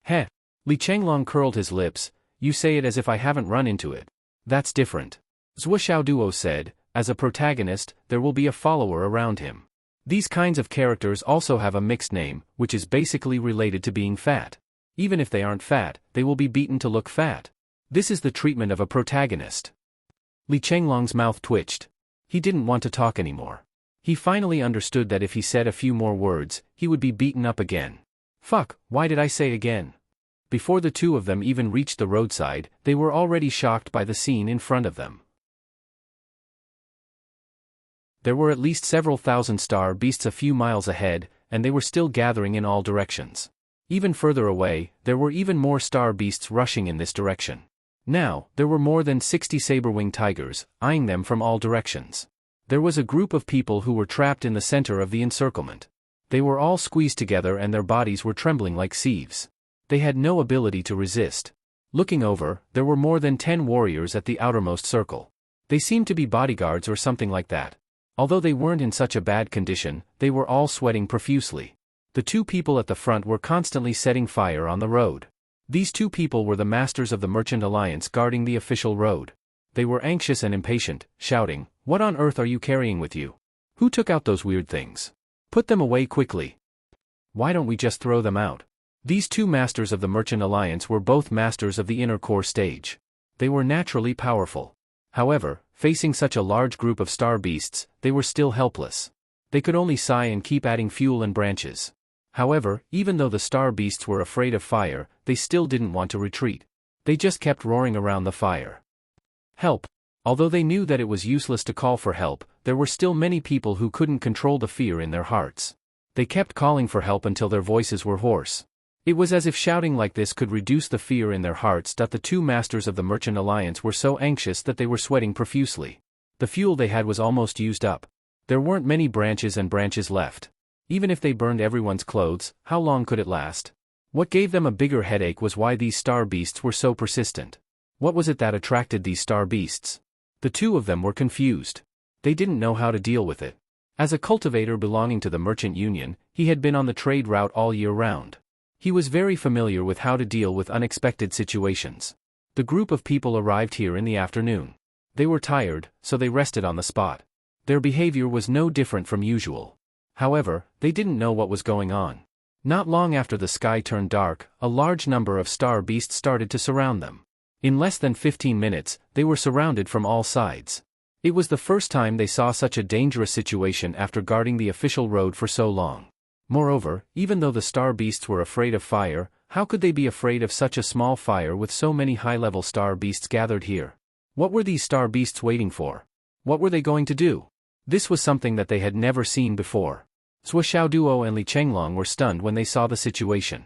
Heh. Li Chenglong curled his lips. You say it as if I haven't run into it. That's different. Sui Xiaoduo said, as a protagonist, there will be a follower around him. These kinds of characters also have a mixed name, which is basically related to being fat. Even if they aren't fat, they will be beaten to look fat. This is the treatment of a protagonist. Li Chenglong's mouth twitched. He didn't want to talk anymore. He finally understood that if he said a few more words, he would be beaten up again. Fuck, why did I say again? Before the two of them even reached the roadside, they were already shocked by the scene in front of them. There were at least several thousand star beasts a few miles ahead, and they were still gathering in all directions. Even further away, there were even more star beasts rushing in this direction. Now, there were more than 60 saber-winged tigers, eyeing them from all directions. There was a group of people who were trapped in the center of the encirclement. They were all squeezed together and their bodies were trembling like sieves. They had no ability to resist. Looking over, there were more than 10 warriors at the outermost circle. They seemed to be bodyguards or something like that. Although they weren't in such a bad condition, they were all sweating profusely. The two people at the front were constantly setting fire on the road. These two people were the masters of the Merchant Alliance guarding the official road. They were anxious and impatient, shouting, "What on earth are you carrying with you? Who took out those weird things? Put them away quickly. Why don't we just throw them out?" These two masters of the Merchant Alliance were both masters of the inner core stage. They were naturally powerful. However, facing such a large group of star beasts, they were still helpless. They could only sigh and keep adding fuel and branches. However, even though the star beasts were afraid of fire, they still didn't want to retreat. They just kept roaring around the fire. Help! Although they knew that it was useless to call for help, there were still many people who couldn't control the fear in their hearts. They kept calling for help until their voices were hoarse. It was as if shouting like this could reduce the fear in their hearts. The two masters of the Merchant Alliance were so anxious that they were sweating profusely. The fuel they had was almost used up. There weren't many branches left. Even if they burned everyone's clothes, how long could it last? What gave them a bigger headache was why these star beasts were so persistent. What was it that attracted these star beasts? The two of them were confused. They didn't know how to deal with it. As a cultivator belonging to the Merchant Union, he had been on the trade route all year round. He was very familiar with how to deal with unexpected situations. The group of people arrived here in the afternoon. They were tired, so they rested on the spot. Their behavior was no different from usual. However, they didn't know what was going on. Not long after the sky turned dark, a large number of star beasts started to surround them. In less than 15 minutes, they were surrounded from all sides. It was the first time they saw such a dangerous situation after guarding the official road for so long. Moreover, even though the star beasts were afraid of fire, how could they be afraid of such a small fire with so many high-level star beasts gathered here? What were these star beasts waiting for? What were they going to do? This was something that they had never seen before. Zhuo Xiaoduo and Li Chenglong were stunned when they saw the situation.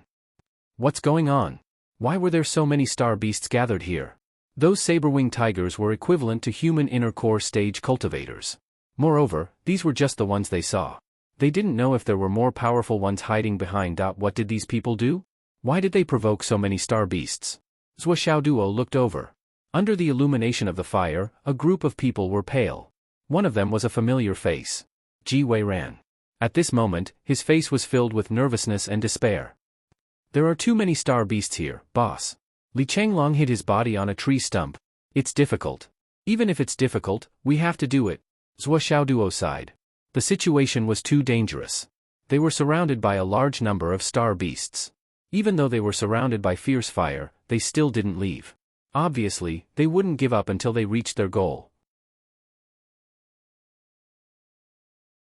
What's going on? Why were there so many star beasts gathered here? Those saber-winged tigers were equivalent to human inner core stage cultivators. Moreover, these were just the ones they saw. They didn't know if there were more powerful ones hiding behind. What did these people do? Why did they provoke so many star beasts? Zhuo Xiaoduo looked over. Under the illumination of the fire, a group of people were pale. One of them was a familiar face. Ji Weiran. At this moment, his face was filled with nervousness and despair. There are too many star beasts here, boss. Li Chenglong hid his body on a tree stump. It's difficult. Even if it's difficult, we have to do it. Zhuo Xiaoduo sighed. The situation was too dangerous. They were surrounded by a large number of star beasts. Even though they were surrounded by fierce fire, they still didn't leave. Obviously, they wouldn't give up until they reached their goal.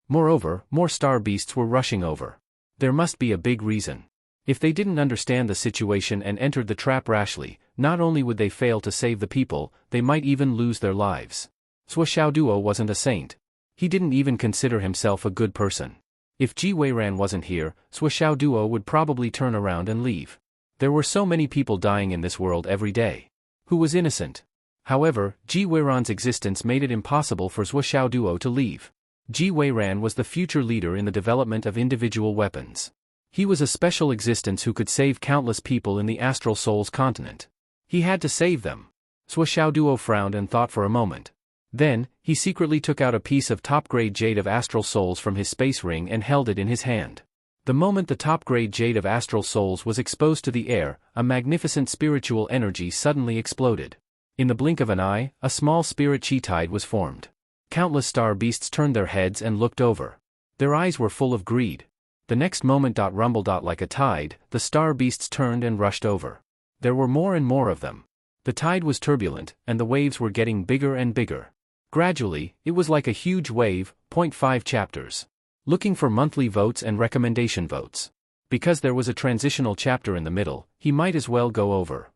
Moreover, more star beasts were rushing over. There must be a big reason. If they didn't understand the situation and entered the trap rashly, not only would they fail to save the people, they might even lose their lives. Zhuo Xiaoduo wasn't a saint. He didn't even consider himself a good person. If Ji Weiran wasn't here, Zhuo Xiaoduo would probably turn around and leave. There were so many people dying in this world every day. Who was innocent? However, Ji Weiran's existence made it impossible for Zhuo Xiaoduo to leave. Ji Weiran was the future leader in the development of individual weapons. He was a special existence who could save countless people in the Astral Souls continent. He had to save them. Zhuo Xiaoduo frowned and thought for a moment. Then, he secretly took out a piece of top-grade jade of Astral Souls from his space ring and held it in his hand. The moment the top-grade jade of Astral Souls was exposed to the air, a magnificent spiritual energy suddenly exploded. In the blink of an eye, a small spirit chi tide was formed. Countless star beasts turned their heads and looked over. Their eyes were full of greed. The next moment, rumble, like a tide, the star beasts turned and rushed over. There were more and more of them. The tide was turbulent, and the waves were getting bigger and bigger. Gradually, it was like a huge wave. 5 chapters. Looking for monthly votes and recommendation votes. Because there was a transitional chapter in the middle, he might as well go over.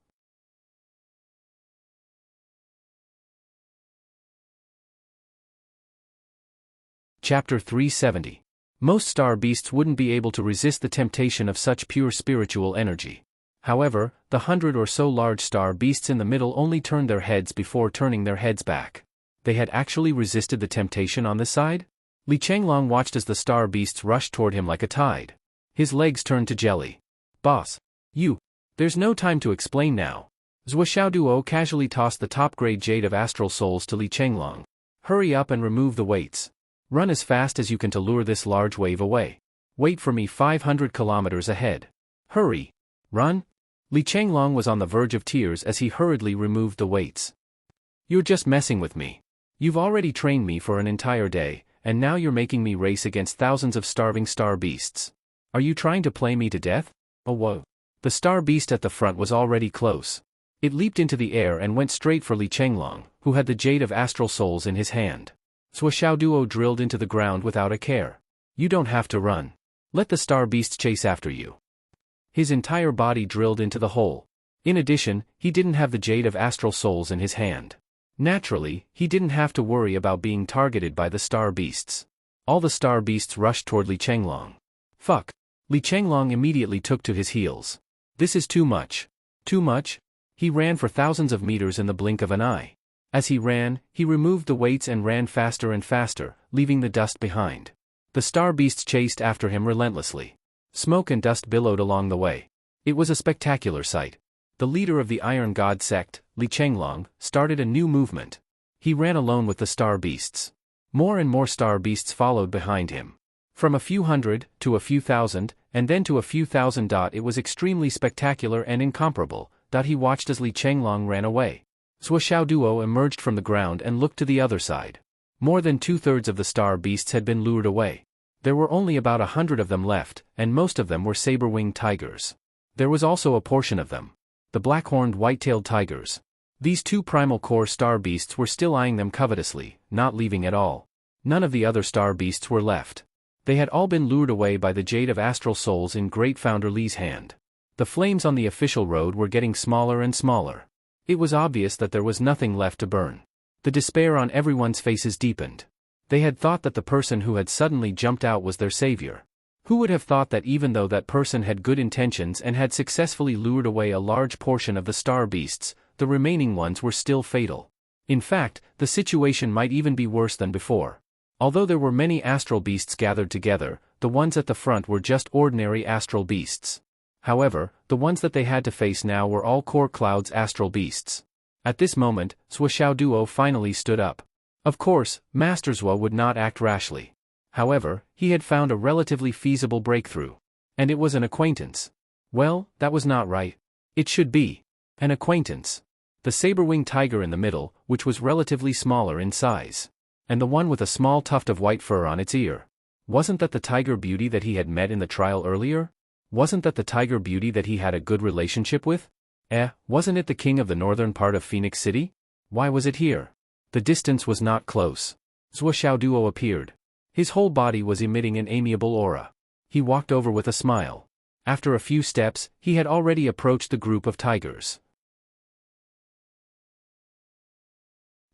Chapter 370. Most star beasts wouldn't be able to resist the temptation of such pure spiritual energy. However, the 100 or so large star beasts in the middle only turned their heads before turning their heads back. They had actually resisted the temptation on this side? Li Chenglong watched as the star beasts rushed toward him like a tide. His legs turned to jelly. Boss. There's no time to explain now. Zhuo Xiaoduo casually tossed the top-grade jade of Astral Souls to Li Chenglong. Hurry up and remove the weights. Run as fast as you can to lure this large wave away. Wait for me 500 kilometers ahead. Hurry. Run. Li Chenglong was on the verge of tears as he hurriedly removed the weights. You're just messing with me. You've already trained me for an entire day, and now you're making me race against thousands of starving star beasts. Are you trying to play me to death? Oh whoa. The star beast at the front was already close. It leaped into the air and went straight for Li Chenglong, who had the jade of Astral Souls in his hand. Zhuo Xiaoduo drilled into the ground without a care. You don't have to run. Let the star beast chase after you. His entire body drilled into the hole. In addition, he didn't have the jade of Astral Souls in his hand. Naturally, he didn't have to worry about being targeted by the star beasts. All the star beasts rushed toward Li Chenglong. Fuck. Li Chenglong immediately took to his heels. This is too much. Too much? He ran for thousands of meters in the blink of an eye. As he ran, he removed the weights and ran faster and faster, leaving the dust behind. The star beasts chased after him relentlessly. Smoke and dust billowed along the way. It was a spectacular sight. The leader of the Iron God sect, Li Chenglong, started a new movement. He ran alone with the star beasts. More and more star beasts followed behind him. From a few hundred, to a few thousand, and then to a few thousand. It was extremely spectacular and incomparable. He watched as Li Chenglong ran away. Zhuo Xiaoduo emerged from the ground and looked to the other side. More than 2/3 of the star beasts had been lured away. There were only about 100 of them left, and most of them were saber-winged tigers. There was also a portion of them, the black-horned white-tailed tigers. These two primal core star beasts were still eyeing them covetously, not leaving at all. None of the other star beasts were left. They had all been lured away by the jade of astral souls in Great Founder Li's hand. The flames on the official road were getting smaller and smaller. It was obvious that there was nothing left to burn. The despair on everyone's faces deepened. They had thought that the person who had suddenly jumped out was their savior. Who would have thought that even though that person had good intentions and had successfully lured away a large portion of the star beasts, the remaining ones were still fatal. In fact, the situation might even be worse than before. Although there were many astral beasts gathered together, the ones at the front were just ordinary astral beasts. However, the ones that they had to face now were all Core Cloud's astral beasts. At this moment, Zhuo Duo finally stood up. Of course, Master Zhuo would not act rashly. However, he had found a relatively feasible breakthrough. And it was an acquaintance. Well, that was not right. It should be an acquaintance. The saber-winged tiger in the middle, which was relatively smaller in size. And the one with a small tuft of white fur on its ear. Wasn't that the tiger beauty that he had met in the trial earlier? Wasn't that the tiger beauty that he had a good relationship with? Wasn't it the king of the northern part of Phoenix City? Why was it here? The distance was not close. Zhuo Duo appeared. His whole body was emitting an amiable aura. He walked over with a smile. After a few steps, he had already approached the group of tigers.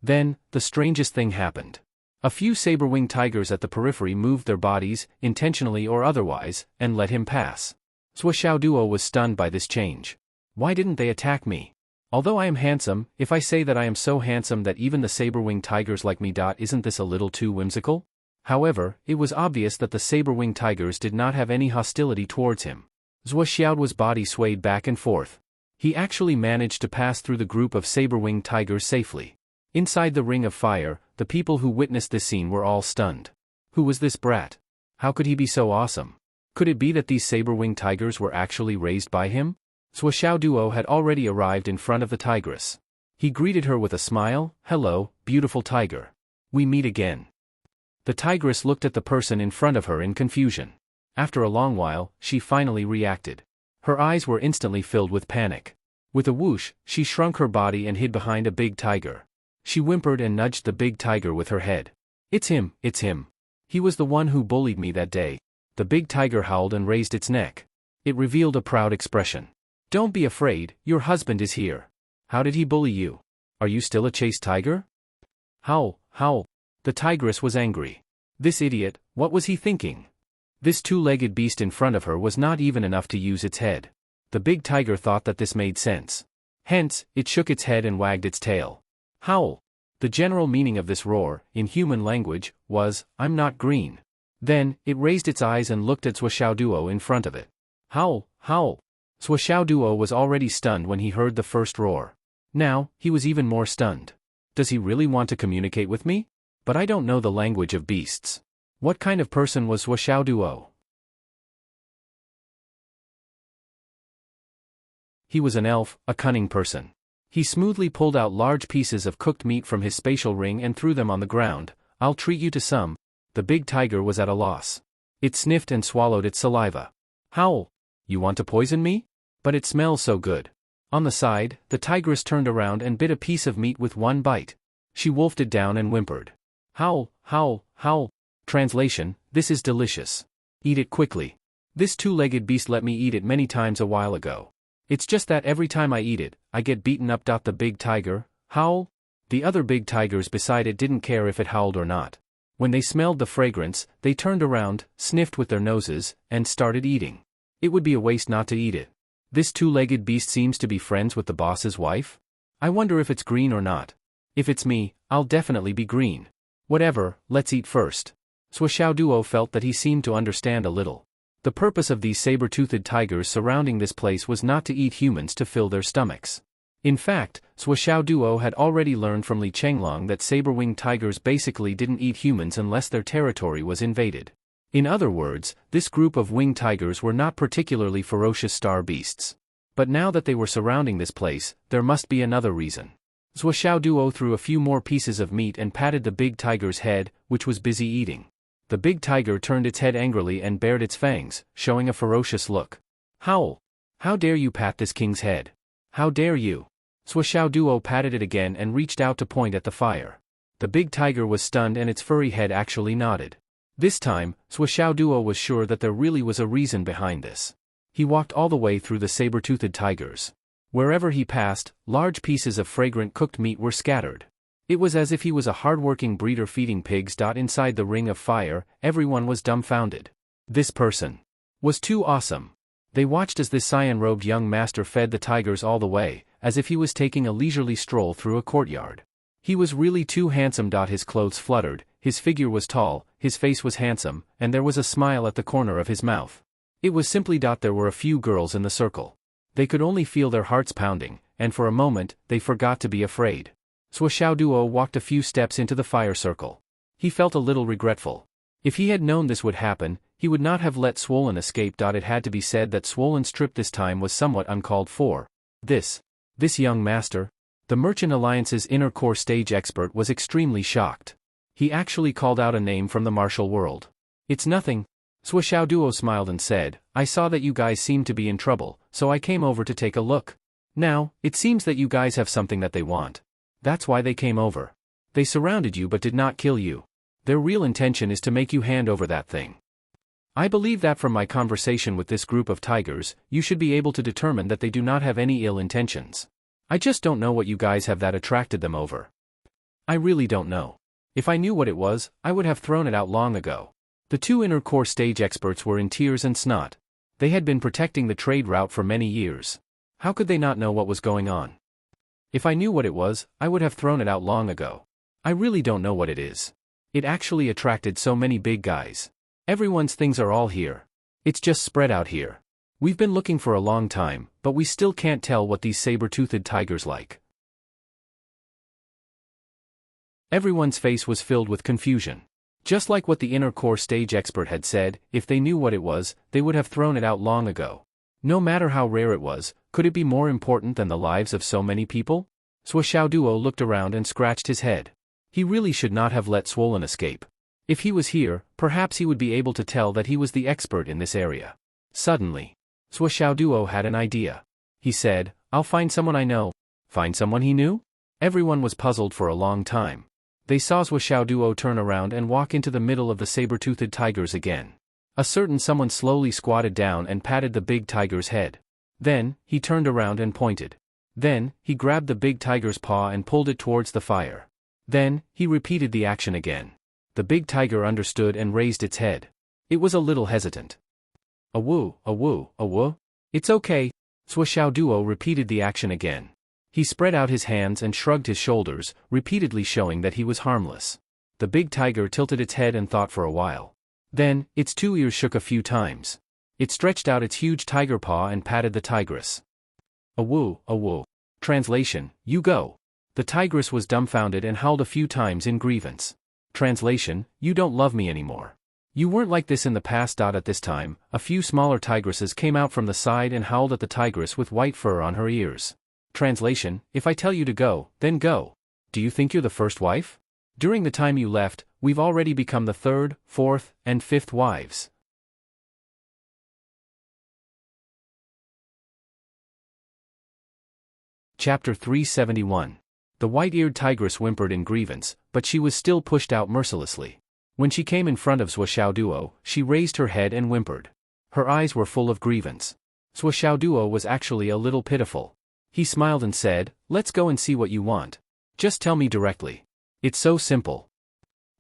Then, the strangest thing happened. A few saber-winged tigers at the periphery moved their bodies, intentionally or otherwise, and let him pass. Zhuo Duo was stunned by this change. Why didn't they attack me? Although I am handsome, if I say that I am so handsome that even the saber-winged tigers like me. Isn't this a little too whimsical? However, it was obvious that the saber-winged tigers did not have any hostility towards him. Zhuo Xiaoduo's body swayed back and forth. He actually managed to pass through the group of saber-winged tigers safely. Inside the ring of fire, the people who witnessed this scene were all stunned. Who was this brat? How could he be so awesome? Could it be that these saber-winged tigers were actually raised by him? Zhuo Duo had already arrived in front of the tigress. He greeted her with a smile. "Hello, beautiful tiger. We meet again." The tigress looked at the person in front of her in confusion. After a long while, she finally reacted. Her eyes were instantly filled with panic. With a whoosh, she shrunk her body and hid behind a big tiger. She whimpered and nudged the big tiger with her head. It's him. He was the one who bullied me that day." The big tiger howled and raised its neck. It revealed a proud expression. "Don't be afraid, your husband is here." "How did he bully you? Are you still a chaste tiger?" Howl. The tigress was angry. This idiot, what was he thinking? This two-legged beast in front of her was not even enough to use its head. The big tiger thought that this made sense. Hence, it shook its head and wagged its tail. Howl. The general meaning of this roar, in human language, was, "I'm not green." Then, it raised its eyes and looked at Zhuo Duo in front of it. Howl. Zhuo Duo was already stunned when he heard the first roar. Now, he was even more stunned. Does he really want to communicate with me? But I don't know the language of beasts. What kind of person was Zhuo Duo? He was an elf, a cunning person. He smoothly pulled out large pieces of cooked meat from his spatial ring and threw them on the ground. "I'll treat you to some." The big tiger was at a loss. It sniffed and swallowed its saliva. Howl. "You want to poison me? But it smells so good." On the side, the tigress turned around and bit a piece of meat with one bite. She wolfed it down and whimpered. Howl. Translation, this is delicious. Eat it quickly. This two-legged beast let me eat it many times a while ago. It's just that every time I eat it, I get beaten up. The big tiger, howl. The other big tigers beside it didn't care if it howled or not. When they smelled the fragrance, they turned around, sniffed with their noses, and started eating. It would be a waste not to eat it. This two-legged beast seems to be friends with the boss's wife? I wonder if it's green or not. If it's me, I'll definitely be green. Whatever, let's eat first. Zhuo Duo felt that he seemed to understand a little. The purpose of these saber-toothed tigers surrounding this place was not to eat humans to fill their stomachs. In fact, Zhuo Duo had already learned from Li Chenglong that saber-winged tigers basically didn't eat humans unless their territory was invaded. In other words, this group of winged tigers were not particularly ferocious star beasts. But now that they were surrounding this place, there must be another reason. Zhuo Duo threw a few more pieces of meat and patted the big tiger's head, which was busy eating. The big tiger turned its head angrily and bared its fangs, showing a ferocious look. Howl! How dare you pat this king's head? How dare you? Swishaoduo patted it again and reached out to point at the fire. The big tiger was stunned and its furry head actually nodded. This time, Swishaoduo was sure that there really was a reason behind this. He walked all the way through the saber-toothed tigers. Wherever he passed, large pieces of fragrant cooked meat were scattered. It was as if he was a hard-working breeder feeding pigs. Inside the ring of fire, everyone was dumbfounded. This person was too awesome. They watched as this cyan-robed young master fed the tigers all the way, as if he was taking a leisurely stroll through a courtyard. He was really too handsome. His clothes fluttered, his figure was tall, his face was handsome, and there was a smile at the corner of his mouth. It was simply. There were a few girls in the circle. They could only feel their hearts pounding, and for a moment, they forgot to be afraid. Swishaoduo walked a few steps into the fire circle. He felt a little regretful. If he had known this would happen, he would not have let Swollen escape. It had to be said that Swollen's trip this time was somewhat uncalled for. This young master, the Merchant Alliance's inner core stage expert, was extremely shocked. He actually called out a name from the martial world. It's nothing. Swishaoduo smiled and said, I saw that you guys seemed to be in trouble, so I came over to take a look. Now, it seems that you guys have something that they want. That's why they came over. They surrounded you but did not kill you. Their real intention is to make you hand over that thing. I believe that from my conversation with this group of tigers, you should be able to determine that they do not have any ill intentions. I just don't know what you guys have that attracted them over. I really don't know. If I knew what it was, I would have thrown it out long ago. The two inner core stage experts were in tears and snot. They had been protecting the trade route for many years. How could they not know what was going on? If I knew what it was, I would have thrown it out long ago. I really don't know what it is. It actually attracted so many big guys. Everyone's things are all here. It's just spread out here. We've been looking for a long time, but we still can't tell what these saber-toothed tigers like. Everyone's face was filled with confusion. Just like what the inner core stage expert had said, if they knew what it was, they would have thrown it out long ago. No matter how rare it was, could it be more important than the lives of so many people? Swishaoduo looked around and scratched his head. He really should not have let Swollen escape. If he was here, perhaps he would be able to tell that he was the expert in this area. Suddenly, Swishaoduo had an idea. He said, I'll find someone I know. Find someone he knew? Everyone was puzzled for a long time. They saw Swishaoduo turn around and walk into the middle of the saber-toothed tigers again. A certain someone slowly squatted down and patted the big tiger's head. Then, he turned around and pointed. Then, he grabbed the big tiger's paw and pulled it towards the fire. Then, he repeated the action again. The big tiger understood and raised its head. It was a little hesitant. Awoo, awoo, awoo. It's okay. Swishaoduo repeated the action again. He spread out his hands and shrugged his shoulders, repeatedly showing that he was harmless. The big tiger tilted its head and thought for a while. Then, its two ears shook a few times. It stretched out its huge tiger paw and patted the tigress. Awoo, awoo. Translation, you go. The tigress was dumbfounded and howled a few times in grievance. Translation, you don't love me anymore. You weren't like this in the past. At this time, a few smaller tigresses came out from the side and howled at the tigress with white fur on her ears. Translation, if I tell you to go, then go. Do you think you're the first wife? During the time you left, we've already become the third, fourth, and fifth wives. Chapter 371. The white-eared tigress whimpered in grievance, but she was still pushed out mercilessly. When she came in front of Swishaoduo, she raised her head and whimpered. Her eyes were full of grievance. Swishaoduo was actually a little pitiful. He smiled and said, let's go and see what you want. Just tell me directly. It's so simple.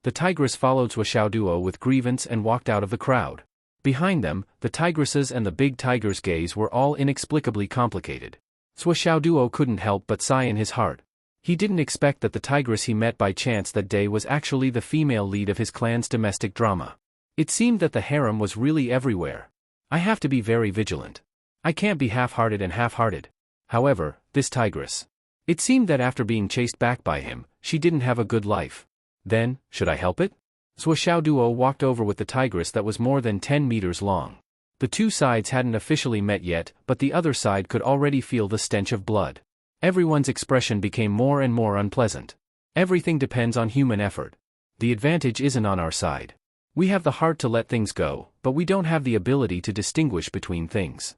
The tigress followed Swishaoduo with grievance and walked out of the crowd. Behind them, the tigresses and the big tiger's gaze were all inexplicably complicated. Swishaoduo couldn't help but sigh in his heart. He didn't expect that the tigress he met by chance that day was actually the female lead of his clan's domestic drama. It seemed that the harem was really everywhere. I have to be very vigilant. I can't be half-hearted and half-hearted. However, this tigress. It seemed that after being chased back by him, she didn't have a good life. Then, should I help it? Swishaoduo walked over with the tigress that was more than 10 meters long. The two sides hadn't officially met yet, but the other side could already feel the stench of blood. Everyone's expression became more and more unpleasant. Everything depends on human effort. The advantage isn't on our side. We have the heart to let things go, but we don't have the ability to distinguish between things.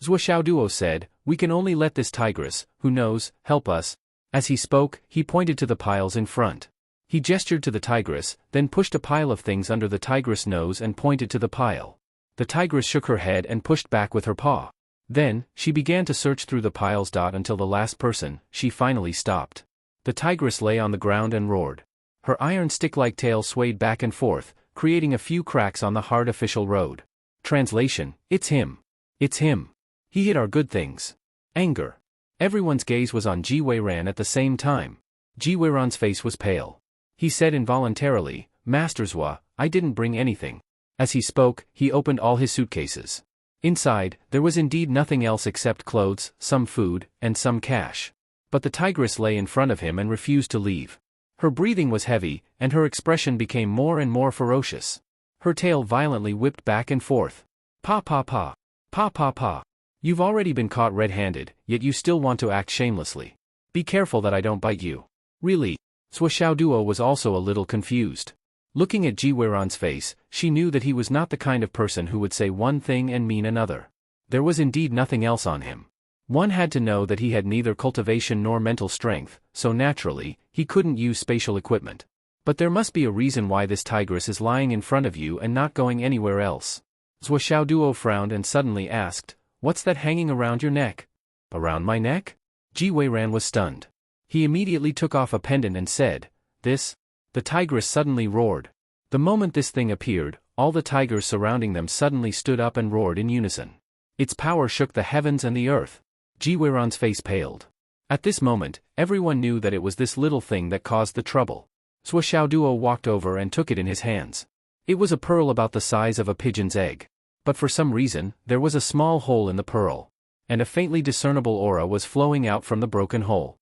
Zhou Xiaoduo said, we can only let this tigress, who knows, help us. As he spoke, he pointed to the piles in front. He gestured to the tigress, then pushed a pile of things under the tigress' nose and pointed to the pile. The tigress shook her head and pushed back with her paw. Then, she began to search through the piles. Until the last person, she finally stopped. The tigress lay on the ground and roared. Her iron stick-like tail swayed back and forth, creating a few cracks on the hard official road. Translation: It's him. It's him. He hid our good things. Anger. Everyone's gaze was on Ji Weiran at the same time. Ji Weiran's face was pale. He said involuntarily, Master Zhou, I didn't bring anything. As he spoke, he opened all his suitcases. Inside, there was indeed nothing else except clothes, some food, and some cash. But the tigress lay in front of him and refused to leave. Her breathing was heavy, and her expression became more and more ferocious. Her tail violently whipped back and forth. Pa pa pa. Pa pa pa. You've already been caught red-handed, yet you still want to act shamelessly. Be careful that I don't bite you. Really? Zhou Xiaoduo was also a little confused. Looking at Ji Weiran's face, she knew that he was not the kind of person who would say one thing and mean another. There was indeed nothing else on him. One had to know that he had neither cultivation nor mental strength, so naturally, he couldn't use spatial equipment. But there must be a reason why this tigress is lying in front of you and not going anywhere else. Zhou Xiaoduo frowned and suddenly asked, What's that hanging around your neck? Around my neck? Ji Weiran was stunned. He immediately took off a pendant and said, This? The tigress suddenly roared. The moment this thing appeared, all the tigers surrounding them suddenly stood up and roared in unison. Its power shook the heavens and the earth. Ji Weiran's face paled. At this moment, everyone knew that it was this little thing that caused the trouble. Zhou Xiaoduo walked over and took it in his hands. It was a pearl about the size of a pigeon's egg. But for some reason, there was a small hole in the pearl. And a faintly discernible aura was flowing out from the broken hole.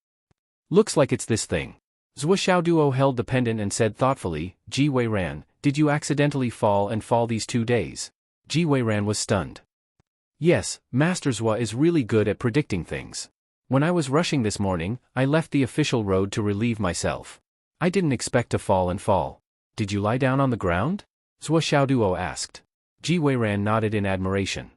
Looks like it's this thing. Zhou Xiaoduo held the pendant and said thoughtfully, Ji Weiran, did you accidentally fall these 2 days? Ji Weiran was stunned. Yes, Master Zhou is really good at predicting things. When I was rushing this morning, I left the official road to relieve myself. I didn't expect to fall. Did you lie down on the ground? Zhou Xiaoduo asked. Ji Weiran nodded in admiration.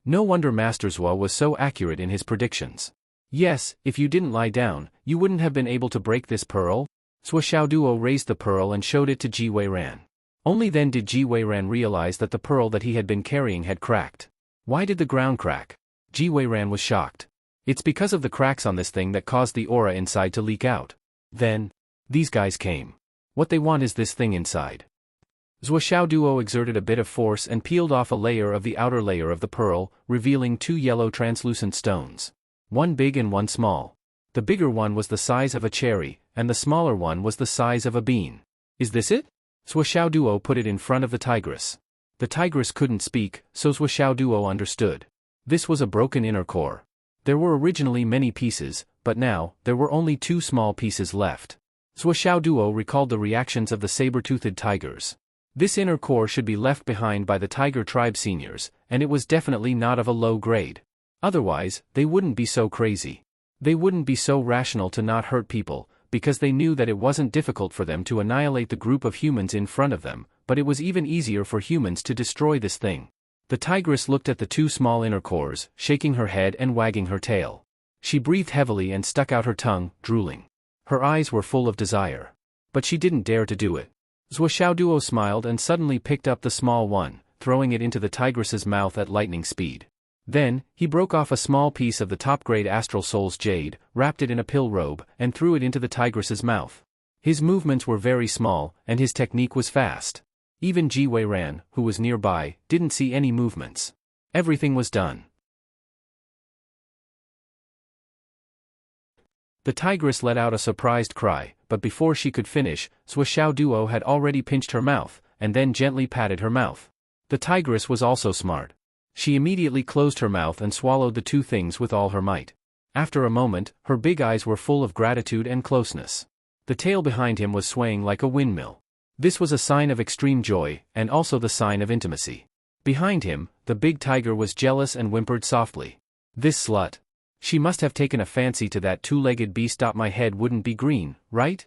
No wonder Master Zhou was so accurate in his predictions. Yes, if you didn't lie down, you wouldn't have been able to break this pearl? Zhou Xiaoduo raised the pearl and showed it to Ji Weiran. Only then did Ji Weiran realize that the pearl that he had been carrying had cracked. Why did the ground crack? Ji Weiran was shocked. It's because of the cracks on this thing that caused the aura inside to leak out. Then, these guys came. What they want is this thing inside. Zhou Xiaoduo exerted a bit of force and peeled off a layer of the outer layer of the pearl, revealing 2 yellow translucent stones. One big and one small. The bigger one was the size of a cherry, and the smaller one was the size of a bean. Is this it? Zhou Xiaoduo put it in front of the tigress. The tigress couldn't speak, so Zhou Xiaoduo understood. This was a broken inner core. There were originally many pieces, but now, there were only 2 small pieces left. Zhou Xiaoduo recalled the reactions of the saber-toothed tigers. This inner core should be left behind by the tiger tribe seniors, and it was definitely not of a low grade. Otherwise, they wouldn't be so crazy. They wouldn't be so rational to not hurt people, because they knew that it wasn't difficult for them to annihilate the group of humans in front of them, but it was even easier for humans to destroy this thing. The tigress looked at the 2 small inner cores, shaking her head and wagging her tail. She breathed heavily and stuck out her tongue, drooling. Her eyes were full of desire. But she didn't dare to do it. Zhou Xiaoduo smiled and suddenly picked up the small one, throwing it into the tigress's mouth at lightning speed. Then, he broke off a small piece of the top-grade Astral Soul's jade, wrapped it in a pill robe, and threw it into the tigress's mouth. His movements were very small, and his technique was fast. Even Ji Weiran, who was nearby, didn't see any movements. Everything was done. The tigress let out a surprised cry, but before she could finish, Zhou Xiaoduo had already pinched her mouth, and then gently patted her mouth. The tigress was also smart. She immediately closed her mouth and swallowed the 2 things with all her might. After a moment, her big eyes were full of gratitude and closeness. The tail behind him was swaying like a windmill. This was a sign of extreme joy, and also the sign of intimacy. Behind him, the big tiger was jealous and whimpered softly. This slut. She must have taken a fancy to that 2-legged beast. My head wouldn't be green, right?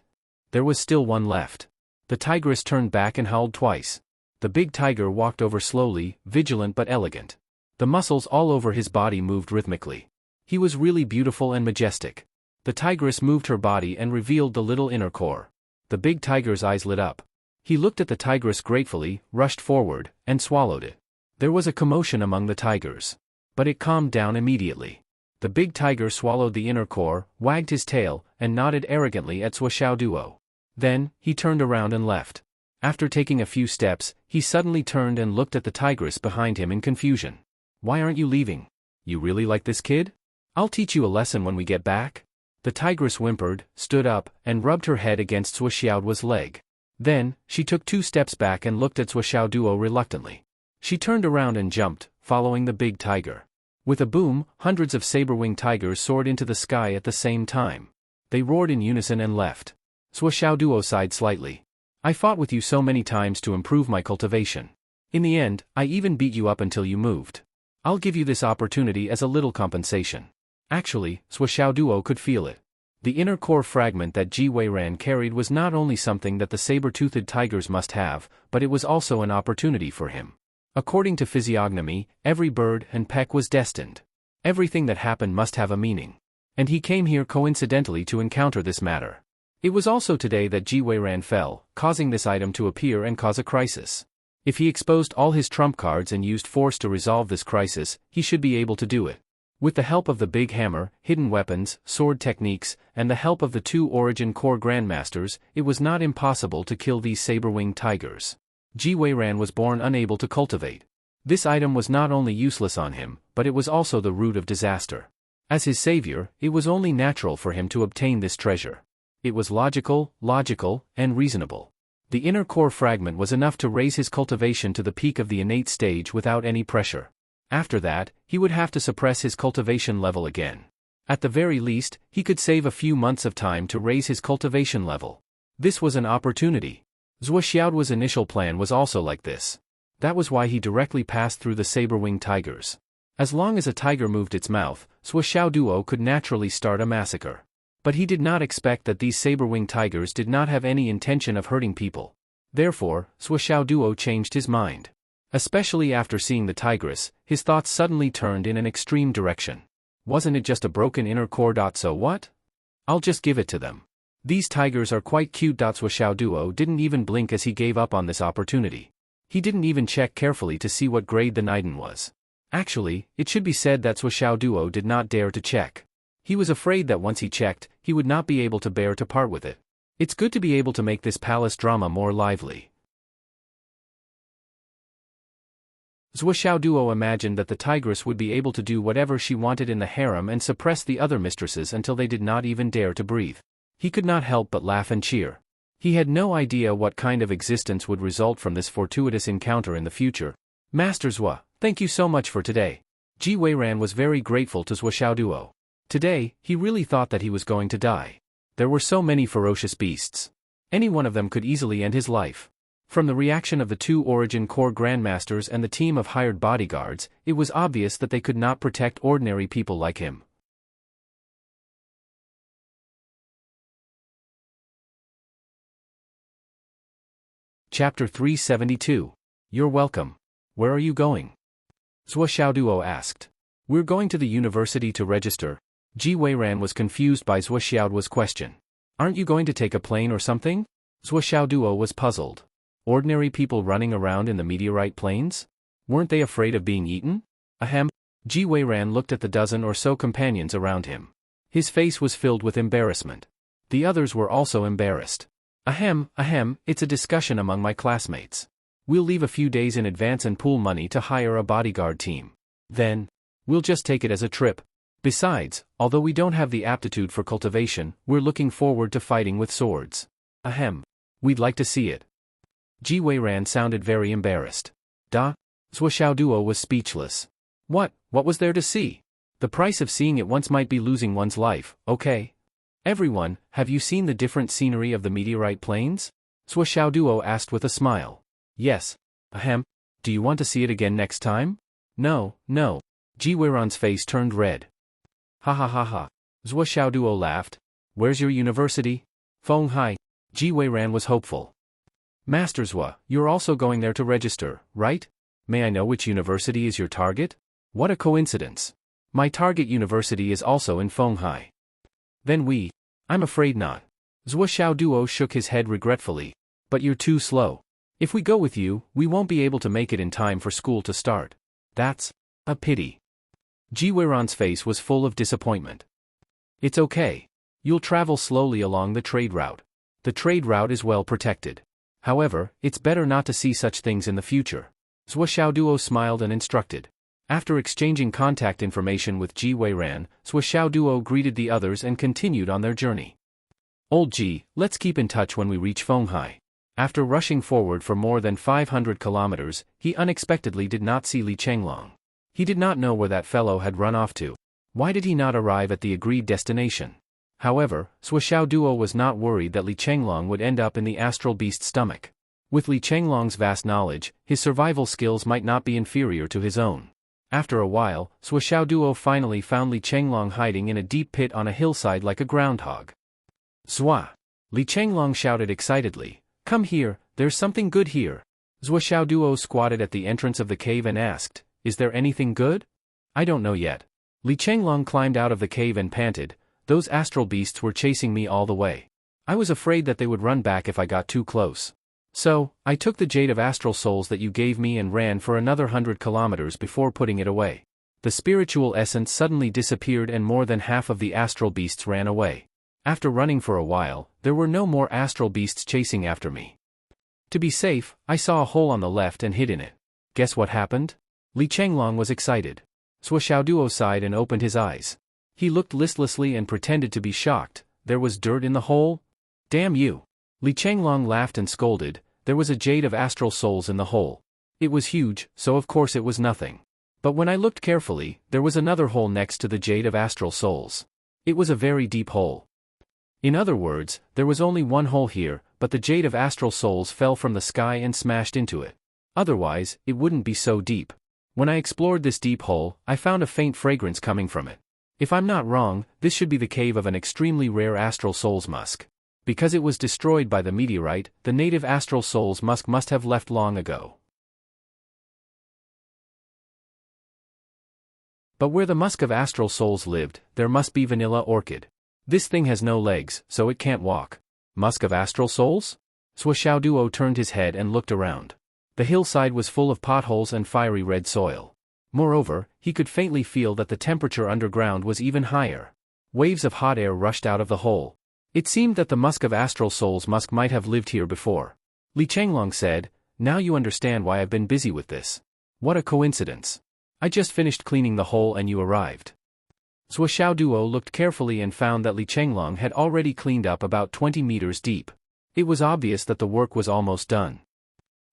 There was still one left. The tigress turned back and howled twice. The big tiger walked over slowly, vigilant but elegant. The muscles all over his body moved rhythmically. He was really beautiful and majestic. The tigress moved her body and revealed the little inner core. The big tiger's eyes lit up. He looked at the tigress gratefully, rushed forward, and swallowed it. There was a commotion among the tigers. But it calmed down immediately. The big tiger swallowed the inner core, wagged his tail, and nodded arrogantly at Duo. Then, he turned around and left. After taking a few steps, he suddenly turned and looked at the tigress behind him in confusion. Why aren't you leaving? You really like this kid? I'll teach you a lesson when we get back. The tigress whimpered, stood up, and rubbed her head against Duo's leg. Then, she took 2 steps back and looked at Duo reluctantly. She turned around and jumped, following the big tiger. With a boom, hundreds of saber-winged tigers soared into the sky at the same time. They roared in unison and left. Duo sighed slightly. I fought with you so many times to improve my cultivation. In the end, I even beat you up until you moved. I'll give you this opportunity as a little compensation. Actually, Duo could feel it. The inner core fragment that Ji Weiran carried was not only something that the saber-toothed tigers must have, but it was also an opportunity for him. According to physiognomy, every bird and peck was destined. Everything that happened must have a meaning. And he came here coincidentally to encounter this matter. It was also today that Ji Weiran fell, causing this item to appear and cause a crisis. If he exposed all his trump cards and used force to resolve this crisis, he should be able to do it. With the help of the big hammer, hidden weapons, sword techniques, and the help of the 2 origin core grandmasters, it was not impossible to kill these saber-winged tigers. Ji Weiran was born unable to cultivate. This item was not only useless on him, but it was also the root of disaster. As his savior, it was only natural for him to obtain this treasure. It was logical, and reasonable. The inner core fragment was enough to raise his cultivation to the peak of the innate stage without any pressure. After that, he would have to suppress his cultivation level again. At the very least, he could save a few months of time to raise his cultivation level. This was an opportunity. Duo's initial plan was also like this. That was why he directly passed through the saber-winged tigers. As long as a tiger moved its mouth, Duo could naturally start a massacre. But he did not expect that these saber-winged tigers did not have any intention of hurting people. Therefore, Duo changed his mind. Especially after seeing the tigress, his thoughts suddenly turned in an extreme direction. Wasn't it just a broken inner core? So what? I'll just give it to them. These tigers are quite cute. Duo didn't even blink as he gave up on this opportunity. He didn't even check carefully to see what grade the Niden was. Actually, it should be said that Duo did not dare to check. He was afraid that once he checked, he would not be able to bear to part with it. It's good to be able to make this palace drama more lively. Duo imagined that the tigress would be able to do whatever she wanted in the harem and suppress the other mistresses until they did not even dare to breathe. He could not help but laugh and cheer. He had no idea what kind of existence would result from this fortuitous encounter in the future. Master Zhua, thank you so much for today. Ji Weiran was very grateful to Duo. Today, he really thought that he was going to die. There were so many ferocious beasts. Any one of them could easily end his life. From the reaction of the 2 origin core grandmasters and the team of hired bodyguards, it was obvious that they could not protect ordinary people like him. Chapter 372. You're welcome. Where are you going? Duo asked. We're going to the university to register. Ji Weiran was confused by Duo's question. Aren't you going to take a plane or something? Duo was puzzled. Ordinary people running around in the meteorite plains? Weren't they afraid of being eaten? Ahem. Ji Weiran looked at the dozen or so companions around him. His face was filled with embarrassment. The others were also embarrassed. Ahem, it's a discussion among my classmates. We'll leave a few days in advance and pool money to hire a bodyguard team. Then, we'll just take it as a trip. Besides, although we don't have the aptitude for cultivation, we're looking forward to fighting with swords. Ahem. We'd like to see it. Ji Weiran sounded very embarrassed. Duo was speechless. What was there to see? The price of seeing it once might be losing one's life, okay? Everyone, have you seen the different scenery of the meteorite plains? Duo asked with a smile. Yes. Ahem. Do you want to see it again next time? No. Ji Weiran's face turned red. Ha. Duo laughed. Where's your university? Feng Hai. Ji Weiran was hopeful. Master Zhua, you're also going there to register, right? May I know which university is your target? What a coincidence. My target university is also in Fenghai. Then I'm afraid not. Zhua Xiaoduo shook his head regretfully. But you're too slow. If we go with you, we won't be able to make it in time for school to start. That's a pity. Ji Weiran's face was full of disappointment. It's okay. You'll travel slowly along the trade route. The trade route is well protected. However, it's better not to see such things in the future. Zhua Xiaoduo smiled and instructed. After exchanging contact information with Ji Weiran, Zhua Xiaoduo greeted the others and continued on their journey. Old Ji, let's keep in touch when we reach Fenghai. After rushing forward for more than 500 kilometers, he unexpectedly did not see Li Chenglong. He did not know where that fellow had run off to. Why did he not arrive at the agreed destination? However, Zhua Xiaoduo was not worried that Li Chenglong would end up in the astral beast's stomach. With Li Chenglong's vast knowledge, his survival skills might not be inferior to his own. After a while, Zhua Xiaoduo finally found Li Chenglong hiding in a deep pit on a hillside like a groundhog. Zhua! Li Chenglong shouted excitedly. Come here, there's something good here. Zhua Xiaoduo squatted at the entrance of the cave and asked, Is there anything good? I don't know yet. Li Chenglong climbed out of the cave and panted, Those astral beasts were chasing me all the way. I was afraid that they would run back if I got too close. So, I took the jade of astral souls that you gave me and ran for another 100 kilometers before putting it away. The spiritual essence suddenly disappeared and more than half of the astral beasts ran away. After running for a while, there were no more astral beasts chasing after me. To be safe, I saw a hole on the left and hid in it. Guess what happened? Li Chenglong was excited. Zhua Xiaoduo sighed and opened his eyes. He looked listlessly and pretended to be shocked. There was dirt in the hole? Damn you! Li Chenglong laughed and scolded. There was a jade of astral souls in the hole. It was huge, so of course it was nothing. But when I looked carefully, there was another hole next to the jade of astral souls. It was a very deep hole. In other words, there was only one hole here, but the jade of astral souls fell from the sky and smashed into it. Otherwise, it wouldn't be so deep. When I explored this deep hole, I found a faint fragrance coming from it. If I'm not wrong, this should be the cave of an extremely rare astral souls musk. Because it was destroyed by the meteorite, the native astral souls musk must have left long ago. But where the musk of astral souls lived, there must be vanilla orchid. This thing has no legs, so it can't walk. Musk of astral souls? Zhua Xiaoduo turned his head and looked around. The hillside was full of potholes and fiery red soil. Moreover, he could faintly feel that the temperature underground was even higher. Waves of hot air rushed out of the hole. It seemed that the musk of astral souls musk might have lived here before. Li Chenglong said, Now you understand why I've been busy with this. What a coincidence. I just finished cleaning the hole and you arrived. Zhua Xiaoduo looked carefully and found that Li Chenglong had already cleaned up about 20 meters deep. It was obvious that the work was almost done.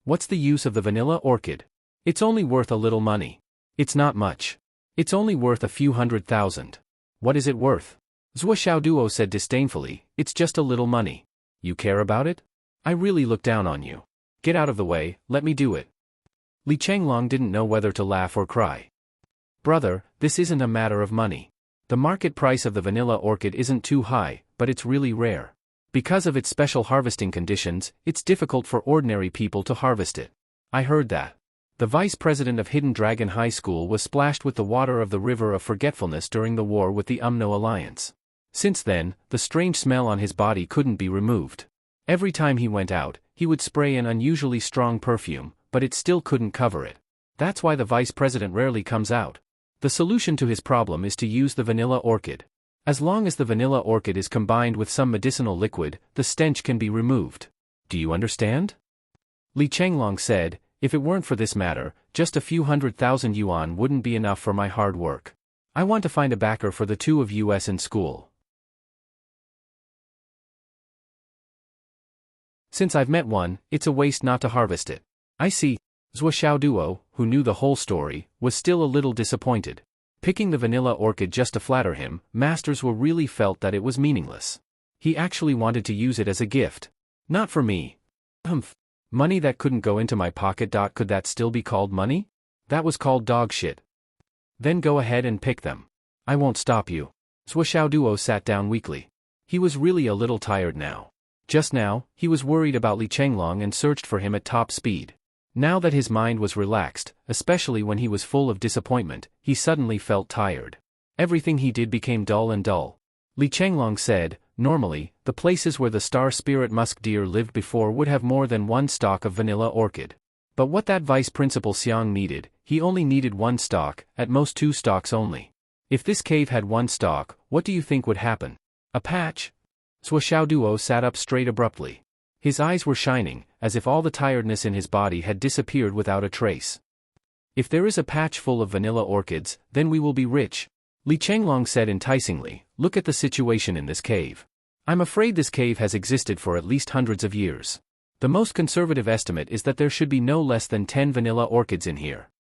What's the use of the vanilla orchid? It's only worth a little money. It's not much. It's only worth a few 100,000. What is it worth? Zhua Xiaoduo said disdainfully, It's just a little money. You care about it? I really look down on you. Get out of the way, let me do it. Li Chenglong didn't know whether to laugh or cry. Brother, this isn't a matter of money. The market price of the vanilla orchid isn't too high, but it's really rare. Because of its special harvesting conditions, it's difficult for ordinary people to harvest it. I heard that. The vice president of Hidden Dragon High School was splashed with the water of the River of Forgetfulness during the war with the Umno Alliance. Since then, the strange smell on his body couldn't be removed. Every time he went out, he would spray an unusually strong perfume, but it still couldn't cover it. That's why the vice president rarely comes out. The solution to his problem is to use the vanilla orchid. As long as the vanilla orchid is combined with some medicinal liquid, the stench can be removed. Do you understand? Li Chenglong said, If it weren't for this matter, just a few 100,000 yuan wouldn't be enough for my hard work. I want to find a backer for the two of us in school. Since I've met one, it's a waste not to harvest it. I see. Zhua Xiaoduo, who knew the whole story, was still a little disappointed. Picking the vanilla orchid just to flatter him, Master Zhua really felt that it was meaningless. He actually wanted to use it as a gift. Not for me. Money that couldn't go into my pocket. Could that still be called money? That was called dog shit. Then go ahead and pick them. I won't stop you. Zhua Xiaoduo sat down weakly. He was really a little tired now. Just now, he was worried about Li Chenglong and searched for him at top speed. Now that his mind was relaxed, especially when he was full of disappointment, he suddenly felt tired. Everything he did became dull and dull. Li Chenglong said, normally, the places where the star spirit musk deer lived before would have more than one stalk of vanilla orchid. But what that vice principal Xiang needed, he only needed one stalk, at most 2 stalks only. If this cave had 1 stalk, what do you think would happen? A patch? Zhuo Xiaoduo sat up straight abruptly. His eyes were shining, as if all the tiredness in his body had disappeared without a trace. If there is a patch full of vanilla orchids, then we will be rich. Li Chenglong said enticingly, look at the situation in this cave. I'm afraid this cave has existed for at least hundreds of years. The most conservative estimate is that there should be no less than 10 vanilla orchids in here.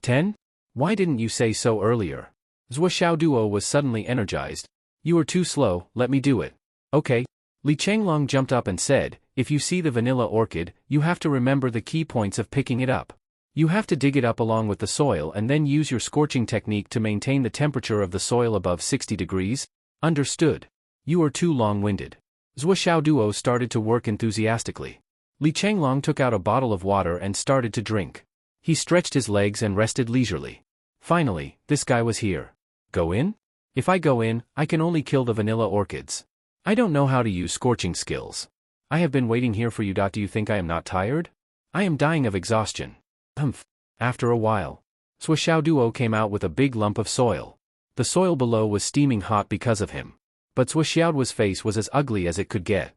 10? Why didn't you say so earlier? Zhuo Xiaoduo was suddenly energized. You are too slow, let me do it. Okay. Li Chenglong jumped up and said, if you see the vanilla orchid, you have to remember the key points of picking it up. You have to dig it up along with the soil and then use your scorching technique to maintain the temperature of the soil above 60 degrees. Understood. You are too long-winded. Zhuo Xiaoduo started to work enthusiastically. Li Chenglong took out a bottle of water and started to drink. He stretched his legs and rested leisurely. Finally, this guy was here. Go in? If I go in, I can only kill the vanilla orchids. I don't know how to use scorching skills. I have been waiting here for you. Do you think I am not tired? I am dying of exhaustion. Humph. After a while, Zhuo Xiaoduo came out with a big lump of soil. The soil below was steaming hot because of him. But Zhuo Xiaoduo's face was as ugly as it could get.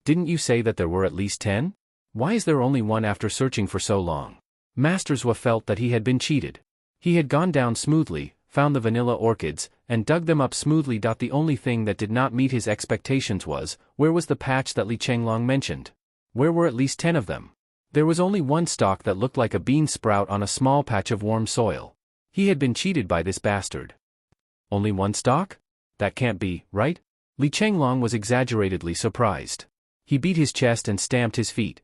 Didn't you say that there were at least 10? Why is there only 1 after searching for so long? Master Zhuo felt that he had been cheated. He had gone down smoothly, found the vanilla orchids, and dug them up smoothly. The only thing that did not meet his expectations was, where was the patch that Li Chenglong mentioned? Where were at least 10 of them? There was only 1 stalk that looked like a bean sprout on a small patch of warm soil. He had been cheated by this bastard. Only 1 stalk? That can't be, right? Li Chenglong was exaggeratedly surprised. He beat his chest and stamped his feet.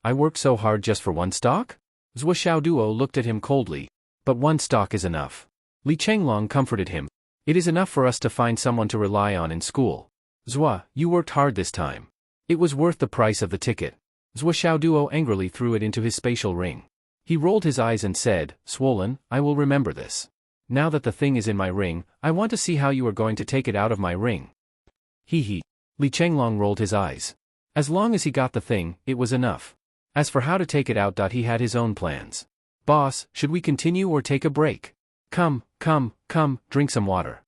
I worked so hard just for 1 stalk? Zhuo Xiaoduo looked at him coldly. But 1 stalk is enough. Li Chenglong comforted him. It is enough for us to find someone to rely on in school. Zhuo, you worked hard this time. It was worth the price of the ticket. Zhuo Xiaoduo angrily threw it into his spatial ring. He rolled his eyes and said, Swollen, I will remember this. Now that the thing is in my ring, I want to see how you are going to take it out of my ring. Hee hee. Li Chenglong rolled his eyes. As long as he got the thing, it was enough. As for how to take it out, he had his own plans. Boss, should we continue or take a break? Come, drink some water.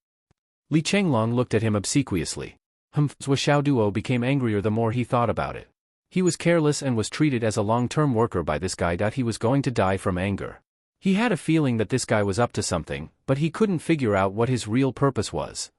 Li Chenglong looked at him obsequiously. Zhuo Xiaoduo became angrier the more he thought about it. He was careless and was treated as a long-term worker by this guy. He was going to die from anger. He had a feeling that this guy was up to something, but he couldn't figure out what his real purpose was.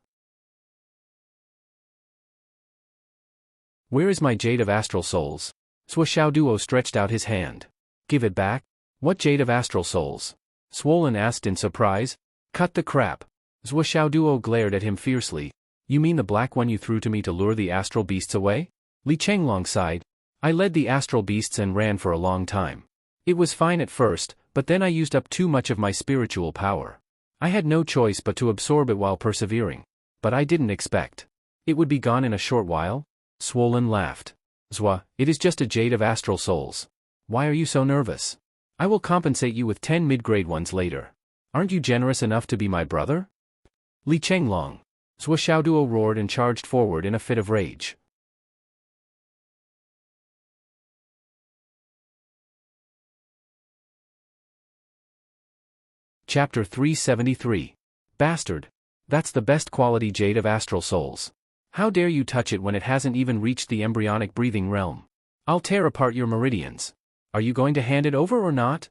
Where is my Jade of Astral Souls? Zhuo Xiaoduo stretched out his hand. Give it back? What Jade of Astral Souls? Swollen asked in surprise. Cut the crap. Zhuo Xiaoduo glared at him fiercely. You mean the black one you threw to me to lure the astral beasts away? Li Chenglong sighed. I led the astral beasts and ran for a long time. It was fine at first, but then I used up too much of my spiritual power. I had no choice but to absorb it while persevering. But I didn't expect it would be gone in a short while. Swollen laughed. Zhuo, it is just a Jade of Astral Souls. Why are you so nervous? I will compensate you with 10 mid-grade ones later. Aren't you generous enough to be my brother? Li Chenglong. Zhuo Xiaoduo roared and charged forward in a fit of rage. Chapter 373. Bastard. That's the best quality Jade of Astral Souls. How dare you touch it when it hasn't even reached the embryonic breathing realm? I'll tear apart your meridians. Are you going to hand it over or not?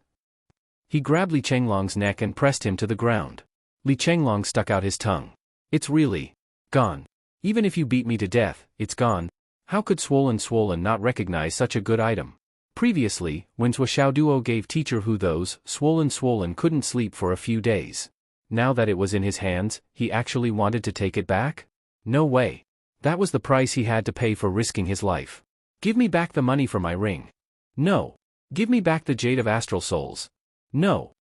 He grabbed Li Chenglong's neck and pressed him to the ground. Li Chenglong stuck out his tongue. It's really gone. Even if you beat me to death, it's gone. How could Swollen not recognize such a good item? Previously, when Zhuo Xiaoduo gave Teacher Hu those, Swollen couldn't sleep for a few days. Now that it was in his hands, he actually wanted to take it back? No way. That was the price he had to pay for risking his life. Give me back the money for my ring. No. Give me back the Jade of Astral Souls. No.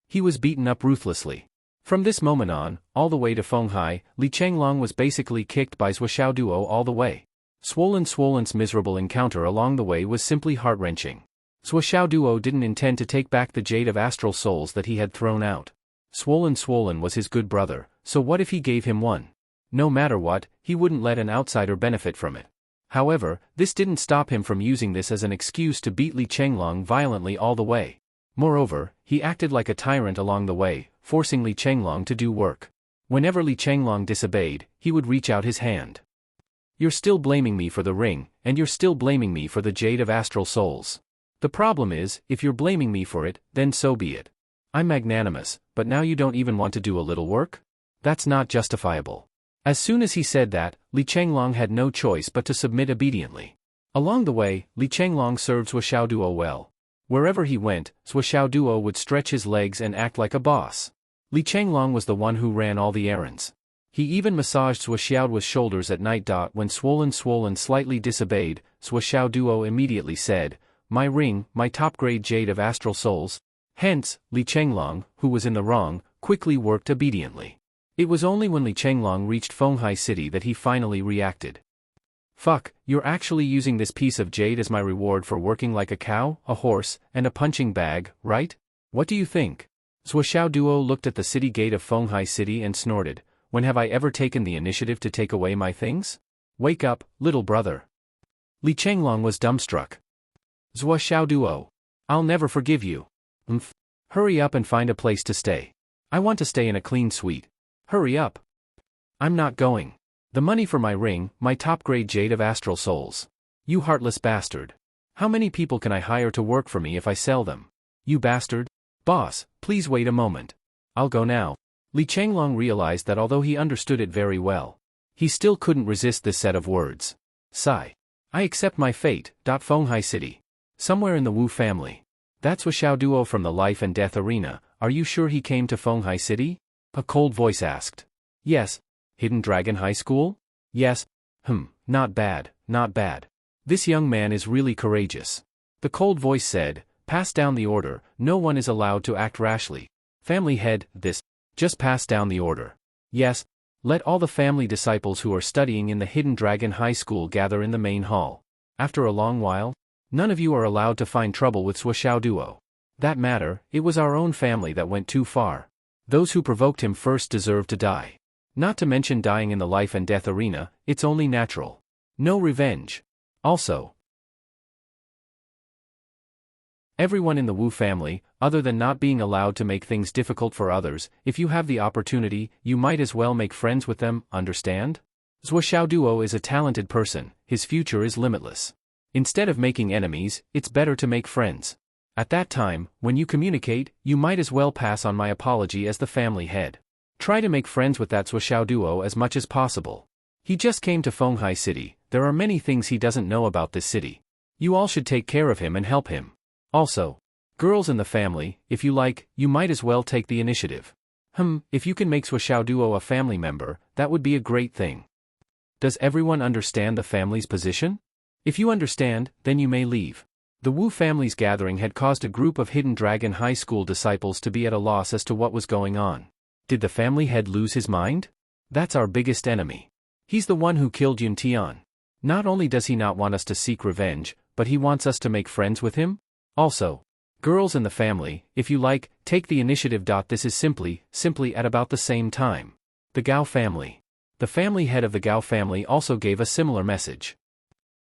He was beaten up ruthlessly. From this moment on, all the way to Fenghai, Li Chenglong was basically kicked by Zhuo Xiaoduo all the way. Swollen's miserable encounter along the way was simply heart-wrenching. Duo didn't intend to take back the jade of astral souls that he had thrown out. Swollen was his good brother, so what if he gave him one? No matter what, he wouldn't let an outsider benefit from it. However, this didn't stop him from using this as an excuse to beat Li Chenglong violently all the way. Moreover, he acted like a tyrant along the way, forcing Li Chenglong to do work. Whenever Li Chenglong disobeyed, he would reach out his hand. You're still blaming me for the ring, and you're still blaming me for the jade of astral souls. The problem is, if you're blaming me for it, then so be it. I'm magnanimous, but now you don't even want to do a little work? That's not justifiable. As soon as he said that, Li Chenglong had no choice but to submit obediently. Along the way, Li Chenglong served Duo well. Wherever he went, Duo would stretch his legs and act like a boss. Li Chenglong was the one who ran all the errands. He even massaged Duo's shoulders at night. When Swollen slightly disobeyed, Duo immediately said, "My ring, my top-grade jade of astral souls." Hence, Li Chenglong, who was in the wrong, quickly worked obediently. It was only when Li Chenglong reached Fenghai City that he finally reacted. Fuck, you're actually using this piece of jade as my reward for working like a cow, a horse, and a punching bag, right? What do you think? Duo looked at the city gate of Fenghai City and snorted. When have I ever taken the initiative to take away my things? Wake up, little brother. Li Chenglong was dumbstruck. Duo. I'll never forgive you. Hurry up and find a place to stay. I want to stay in a clean suite. Hurry up. I'm not going. The money for my ring, my top-grade jade of astral souls. You heartless bastard. How many people can I hire to work for me if I sell them? You bastard. Boss, please wait a moment. I'll go now. Li Chenglong realized that although he understood it very well, he still couldn't resist this set of words. Sigh. I accept my fate. Fenghai City. Somewhere in the Wu family. That's Duo from the life and death arena. Are you sure he came to Fenghai City? A cold voice asked. Yes. Hidden Dragon High School? Yes. Not bad, not bad. This young man is really courageous. The cold voice said, pass down the order, no one is allowed to act rashly. Family head, this. Just pass down the order. Yes. Let all the family disciples who are studying in the Hidden Dragon High School gather in the main hall. After a long while, none of you are allowed to find trouble with Duo. That matter, it was our own family that went too far. Those who provoked him first deserve to die. Not to mention dying in the life and death arena, it's only natural. No revenge. Also, everyone in the Wu family, other than not being allowed to make things difficult for others, if you have the opportunity, you might as well make friends with them, understand? Duo is a talented person, his future is limitless. Instead of making enemies, it's better to make friends. At that time, when you communicate, you might as well pass on my apology as the family head. Try to make friends with that Duo as much as possible. He just came to Fenghai City, there are many things he doesn't know about this city. You all should take care of him and help him. Also, girls in the family, if you like, you might as well take the initiative. If you can make Duo a family member, that would be a great thing. Does everyone understand the family's position? If you understand, then you may leave. The Wu family's gathering had caused a group of Hidden Dragon High School disciples to be at a loss as to what was going on. Did the family head lose his mind? That's our biggest enemy. He's the one who killed Yun Tian. Not only does he not want us to seek revenge, but he wants us to make friends with him? Also, girls in the family, if you like, take the initiative. This is simply at about the same time. The Gao family. The family head of the Gao family also gave a similar message.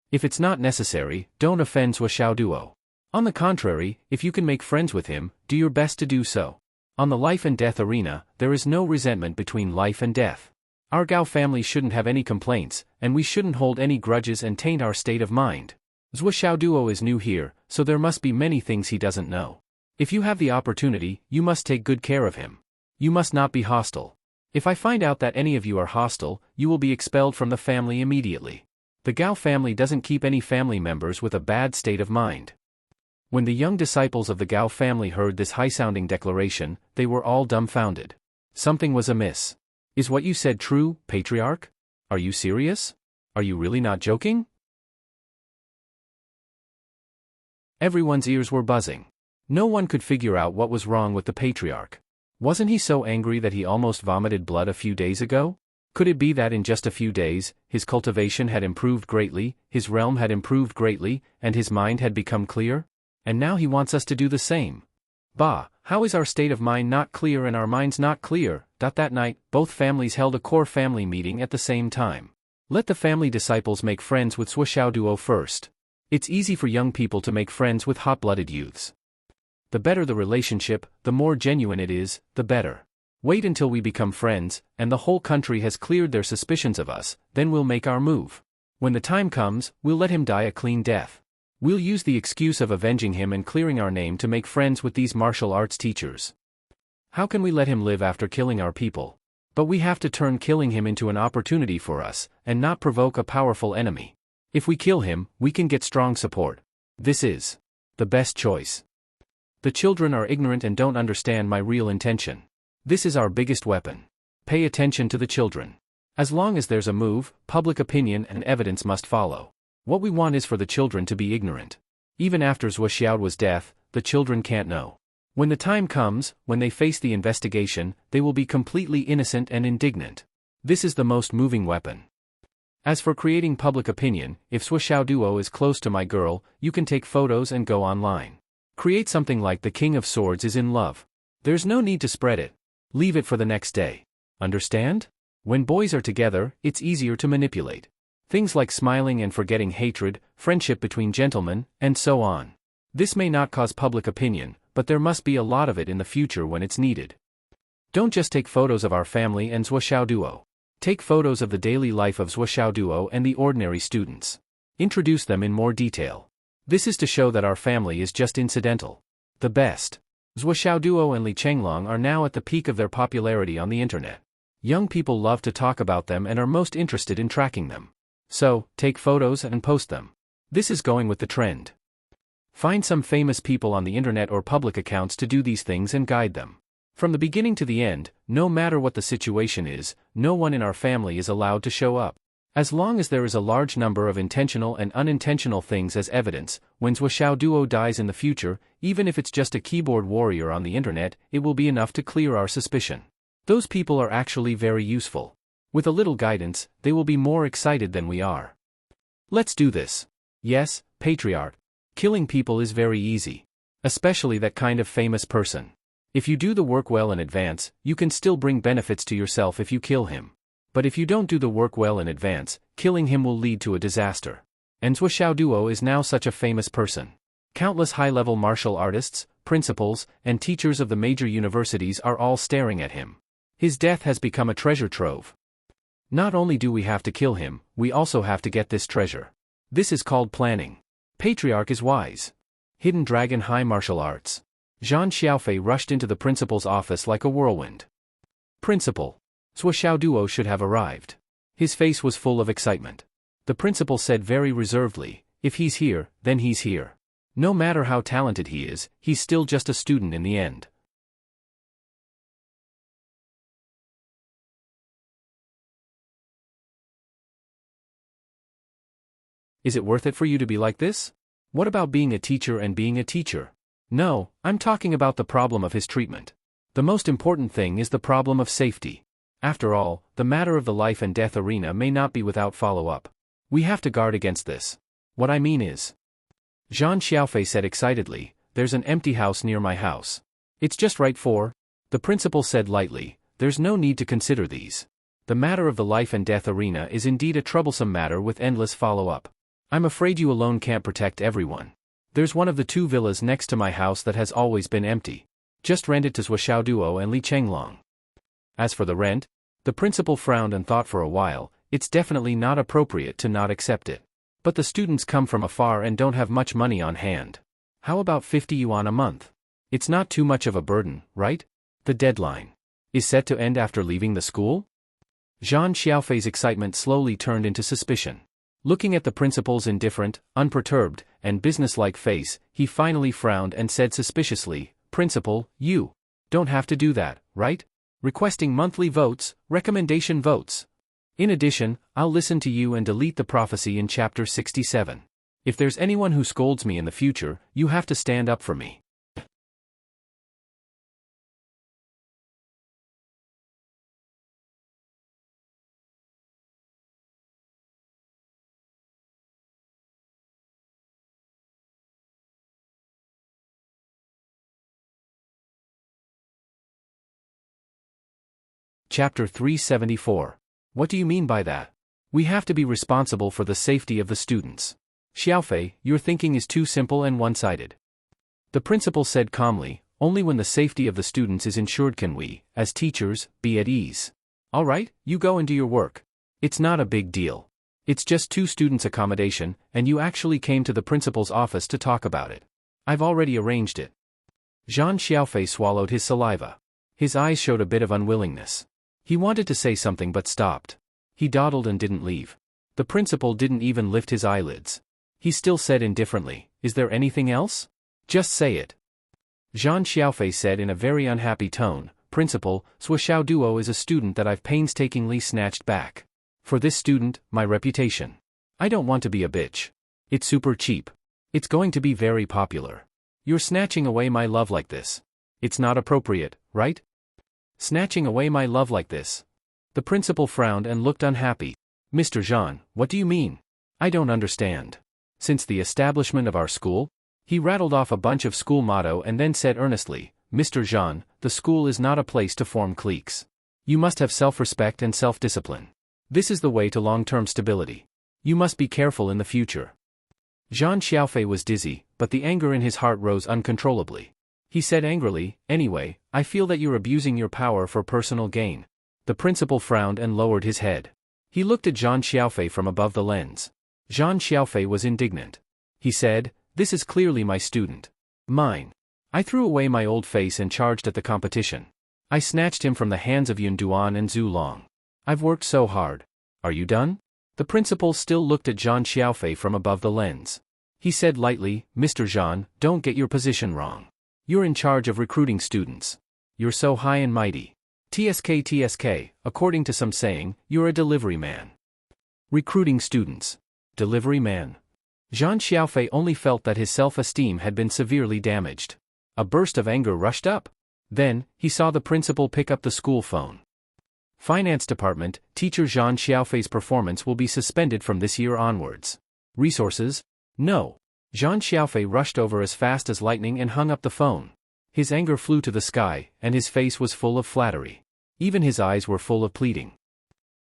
If it's not necessary, don't offend Duo. On the contrary, if you can make friends with him, do your best to do so. On the life and death arena, there is no resentment between life and death. Our Gao family shouldn't have any complaints, and we shouldn't hold any grudges and taint our state of mind. Duo is new here, so there must be many things he doesn't know. If you have the opportunity, you must take good care of him. You must not be hostile. If I find out that any of you are hostile, you will be expelled from the family immediately. The Gao family doesn't keep any family members with a bad state of mind. When the young disciples of the Gao family heard this high-sounding declaration, they were all dumbfounded. Something was amiss. Is what you said true, Patriarch? Are you serious? Are you really not joking? Everyone's ears were buzzing. No one could figure out what was wrong with the Patriarch. Wasn't he so angry that he almost vomited blood a few days ago? Could it be that in just a few days, his cultivation had improved greatly, his realm had improved greatly, and his mind had become clear? And now he wants us to do the same. Bah, how is our state of mind not clear and our minds not clear? That night, both families held a core family meeting at the same time. Let the family disciples make friends with Duo first. It's easy for young people to make friends with hot-blooded youths. The better the relationship, the more genuine it is, the better. Wait until we become friends, and the whole country has cleared their suspicions of us, then we'll make our move. When the time comes, we'll let him die a clean death. We'll use the excuse of avenging him and clearing our name to make friends with these martial arts teachers. How can we let him live after killing our people? But we have to turn killing him into an opportunity for us, and not provoke a powerful enemy. If we kill him, we can get strong support. This is the best choice. The children are ignorant and don't understand my real intention. This is our biggest weapon. Pay attention to the children. As long as there's a move, public opinion and evidence must follow. What we want is for the children to be ignorant. Even after Zhuo Xiaoduo's death, the children can't know. When the time comes, when they face the investigation, they will be completely innocent and indignant. This is the most moving weapon. As for creating public opinion, if Zhuo Xiaoduo is close to my girl, you can take photos and go online. Create something like the King of Swords is in love. There's no need to spread it. Leave it for the next day. Understand? When boys are together, it's easier to manipulate. Things like smiling and forgetting hatred, friendship between gentlemen, and so on. This may not cause public opinion, but there must be a lot of it in the future when it's needed. Don't just take photos of our family and Zhuo Xiaoduo. Take photos of the daily life of Zhuo Xiaoduo and the ordinary students. Introduce them in more detail. This is to show that our family is just incidental. The best. Zhuo Xiaoduo and Li Chenglong are now at the peak of their popularity on the internet. Young people love to talk about them and are most interested in tracking them. So, take photos and post them. This is going with the trend. Find some famous people on the internet or public accounts to do these things and guide them. From the beginning to the end, no matter what the situation is, no one in our family is allowed to show up. As long as there is a large number of intentional and unintentional things as evidence, when Zhuo Xiaoduo dies in the future, even if it's just a keyboard warrior on the internet, it will be enough to clear our suspicion. Those people are actually very useful. With a little guidance, they will be more excited than we are. Let's do this. Yes, Patriarch. Killing people is very easy. Especially that kind of famous person. If you do the work well in advance, you can still bring benefits to yourself if you kill him. But if you don't do the work well in advance, killing him will lead to a disaster. And Zhuo Xiaoduo is now such a famous person. Countless high-level martial artists, principals, and teachers of the major universities are all staring at him. His death has become a treasure trove. Not only do we have to kill him, we also have to get this treasure. This is called planning. Patriarch is wise. Hidden Dragon High Martial Arts. Zhang Xiaofei rushed into the principal's office like a whirlwind. Principal. Zhuo Xiaoduo should have arrived. His face was full of excitement. The principal said very reservedly, if he's here, then he's here. No matter how talented he is, he's still just a student in the end. Is it worth it for you to be like this? What about being a teacher and being a teacher? No, I'm talking about the problem of his treatment. The most important thing is the problem of safety. After all, the matter of the life and death arena may not be without follow-up. We have to guard against this. What I mean is, Zhang Xiaofei said excitedly, there's an empty house near my house. It's just right for, the principal said lightly, there's no need to consider these. The matter of the life and death arena is indeed a troublesome matter with endless follow-up. I'm afraid you alone can't protect everyone. There's one of the 2 villas next to my house that has always been empty. Just rent it to Zhuo Xiaoduo and Li Chenglong. As for the rent, the principal frowned and thought for a while, it's definitely not appropriate to not accept it. But the students come from afar and don't have much money on hand. How about 50 yuan a month? It's not too much of a burden, right? The deadline is set to end after leaving the school? Zhang Xiaofei's excitement slowly turned into suspicion. Looking at the principal's indifferent, unperturbed, and businesslike face, he finally frowned and said suspiciously, Principal, you don't have to do that, right? Requesting monthly votes, recommendation votes. In addition, I'll listen to you and delete the prophecy in chapter 67. If there's anyone who scolds me in the future, you have to stand up for me. Chapter 374. What do you mean by that? We have to be responsible for the safety of the students. Xiaofei, your thinking is too simple and one-sided. The principal said calmly, only when the safety of the students is ensured can we, as teachers, be at ease. All right, you go and do your work. It's not a big deal. It's just 2 students' accommodation, and you actually came to the principal's office to talk about it. I've already arranged it. Zhan Xiaofei swallowed his saliva. His eyes showed a bit of unwillingness. He wanted to say something but stopped. He dawdled and didn't leave. The principal didn't even lift his eyelids. He still said indifferently, is there anything else? Just say it. Zhan Xiaofei said in a very unhappy tone, Principal, Suoxiao Duo is a student that I've painstakingly snatched back. For this student, my reputation. I don't want to be a bitch. It's super cheap. It's going to be very popular. You're snatching away my love like this. It's not appropriate, right? Snatching away my love like this. The principal frowned and looked unhappy. Mr. Zhan, what do you mean? I don't understand. Since the establishment of our school? He rattled off a bunch of school motto and then said earnestly, Mr. Zhan, the school is not a place to form cliques. You must have self-respect and self-discipline. This is the way to long-term stability. You must be careful in the future. Zhan Xiaofei was dizzy, but the anger in his heart rose uncontrollably. He said angrily, anyway, I feel that you're abusing your power for personal gain. The principal frowned and lowered his head. He looked at Zhan Xiaofei from above the lens. Zhan Xiaofei was indignant. He said, this is clearly my student. Mine. I threw away my old face and charged at the competition. I snatched him from the hands of Yun Duan and Zhu Long. I've worked so hard. Are you done? The principal still looked at Zhan Xiaofei from above the lens. He said lightly, Mr. Zhan, don't get your position wrong. You're in charge of recruiting students. You're so high and mighty. TSK, according to some saying, you're a delivery man. Recruiting students. Delivery man. Zhan Xiaofei only felt that his self-esteem had been severely damaged. A burst of anger rushed up. Then, he saw the principal pick up the school phone. Finance Department, Teacher Zhan Xiaofei's performance will be suspended from this year onwards. Resources? No. Zhan Xiaofei rushed over as fast as lightning and hung up the phone. His anger flew to the sky, and his face was full of flattery. Even his eyes were full of pleading.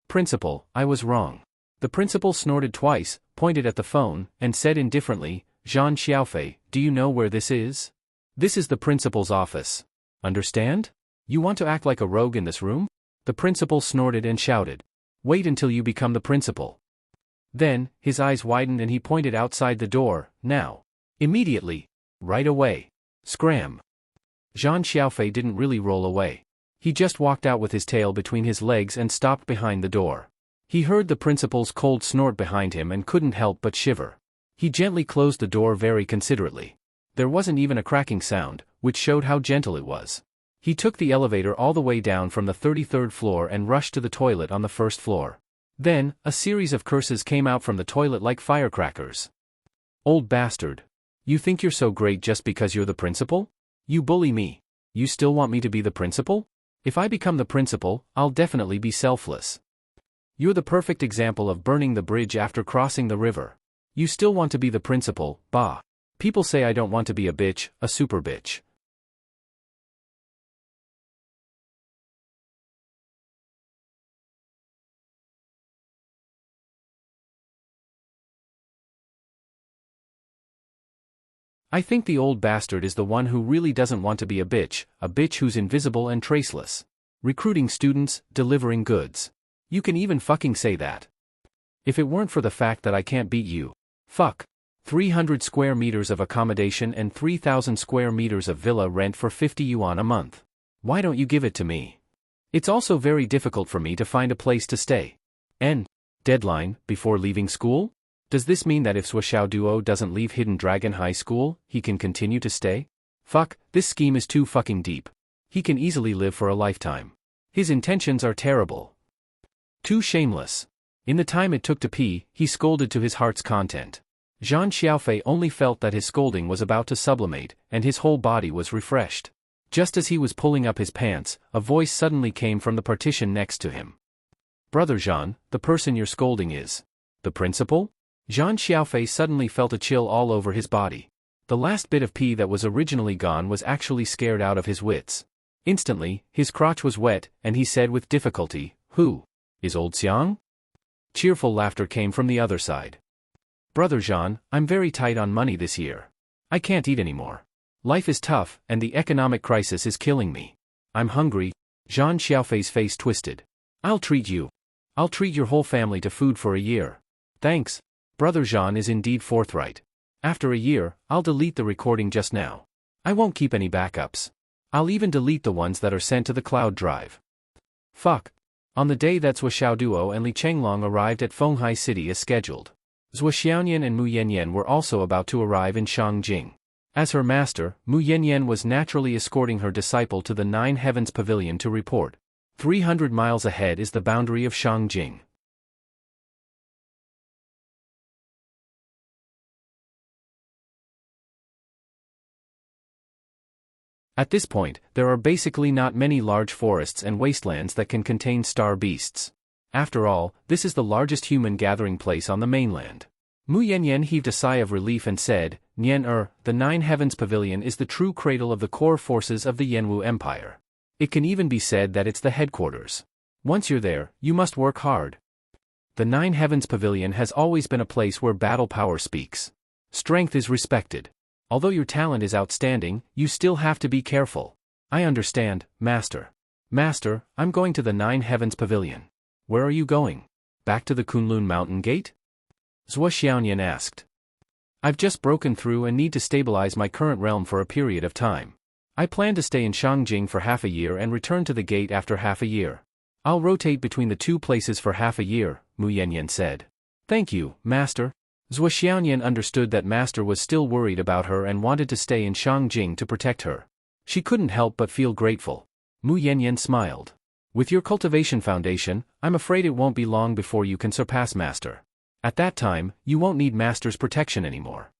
Principal, I was wrong. The principal snorted twice, pointed at the phone, and said indifferently, Zhan Xiaofei, do you know where this is? This is the principal's office. Understand? You want to act like a rogue in this room? The principal snorted and shouted. Wait until you become the principal. Then, his eyes widened and he pointed outside the door, now. Immediately. Right away. Scram. Zhan Xiaofei didn't really roll away. He just walked out with his tail between his legs and stopped behind the door. He heard the principal's cold snort behind him and couldn't help but shiver. He gently closed the door very considerately. There wasn't even a cracking sound, which showed how gentle it was. He took the elevator all the way down from the 33rd floor and rushed to the toilet on the 1st floor. Then, a series of curses came out from the toilet like firecrackers. Old bastard. You think you're so great just because you're the principal? You bully me. You still want me to be the principal? If I become the principal, I'll definitely be selfless. You're the perfect example of burning the bridge after crossing the river. You still want to be the principal, bah. People say I don't want to be a bitch, a super bitch. I think the old bastard is the one who really doesn't want to be a bitch who's invisible and traceless. Recruiting students, delivering goods. You can even fucking say that. If it weren't for the fact that I can't beat you. Fuck. 300 square meters of accommodation and 3,000 square meters of villa rent for 50 yuan a month. Why don't you give it to me? It's also very difficult for me to find a place to stay. And deadline, before leaving school? Does this mean that if Suoxiao Duo doesn't leave Hidden Dragon High School, he can continue to stay? Fuck, this scheme is too fucking deep. He can easily live for a lifetime. His intentions are terrible. Too shameless. In the time it took to pee, he scolded to his heart's content. Zhan Xiaofei only felt that his scolding was about to sublimate, and his whole body was refreshed. Just as he was pulling up his pants, a voice suddenly came from the partition next to him. Brother Zhan, the person you're scolding is the principal? Zhan Xiaofei suddenly felt a chill all over his body. The last bit of pee that was originally gone was actually scared out of his wits. Instantly, his crotch was wet, and he said with difficulty, "Who? Is old Xiang?" Cheerful laughter came from the other side. "Brother Jean, I'm very tight on money this year. I can't eat anymore. Life is tough, and the economic crisis is killing me. I'm hungry." Jean Xiaofei's face twisted. I'll treat you. I'll treat your whole family to food for a year." "Thanks." Brother Jean is indeed forthright. "After a year, I'll delete the recording just now. I won't keep any backups. I'll even delete the ones that are sent to the cloud drive." Fuck. On the day that Zhuo Xiaoduo and Li Chenglong arrived at Fenghai City as scheduled, Zhuo Xiaoyan and Mu Yanyan were also about to arrive in Shangjing. As her master, Mu Yanyan was naturally escorting her disciple to the Nine Heavens Pavilion to report. 300 miles ahead is the boundary of Shangjing. At this point, there are basically not many large forests and wastelands that can contain star beasts. After all, this is the largest human gathering place on the mainland. Mu Yanyan heaved a sigh of relief and said, "Nian the Nine Heavens Pavilion is the true cradle of the core forces of the Yanwu Empire. It can even be said that it's the headquarters. Once you're there, you must work hard." The Nine Heavens Pavilion has always been a place where battle power speaks. Strength is respected. Although your talent is outstanding, you still have to be careful. "I understand, Master." "Master, I'm going to the Nine Heavens Pavilion." "Where are you going? Back to the Kunlun Mountain Gate?" Zhuo Xiaoyan asked. "I've just broken through and need to stabilize my current realm for a period of time. I plan to stay in Shangjing for half a year and return to the gate after half a year. I'll rotate between the two places for half a year," Mu Yanyan said. "Thank you, Master." Zhuo Xiaoyan understood that Master was still worried about her and wanted to stay in Shangjing to protect her. She couldn't help but feel grateful. Mu Yanyan smiled. "With your cultivation foundation, I'm afraid it won't be long before you can surpass Master. At that time, you won't need Master's protection anymore."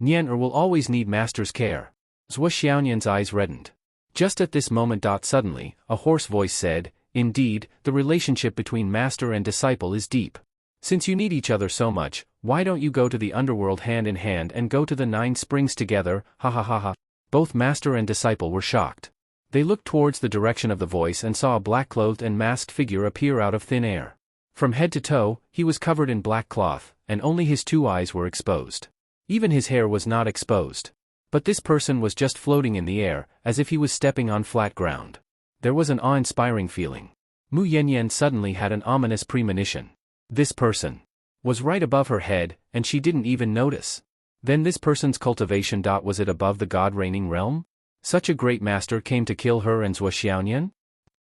"Nian will always need Master's care." Zhuo Xiaoyan's eyes reddened. Just at this moment, suddenly, a hoarse voice said, "Indeed, the relationship between Master and disciple is deep. Since you need each other so much, why don't you go to the underworld hand in hand and go to the 9 springs together, ha ha ha ha." Both Master and disciple were shocked. They looked towards the direction of the voice and saw a black-clothed and masked figure appear out of thin air. From head to toe, he was covered in black cloth, and only his 2 eyes were exposed. Even his hair was not exposed. But this person was just floating in the air, as if he was stepping on flat ground. There was an awe-inspiring feeling. Mu Yanyan suddenly had an ominous premonition. This person was right above her head, and she didn't even notice. Then this person's cultivation. Was it above the god-reigning realm? Such a great master came to kill her and Zhuo Xiaoyan?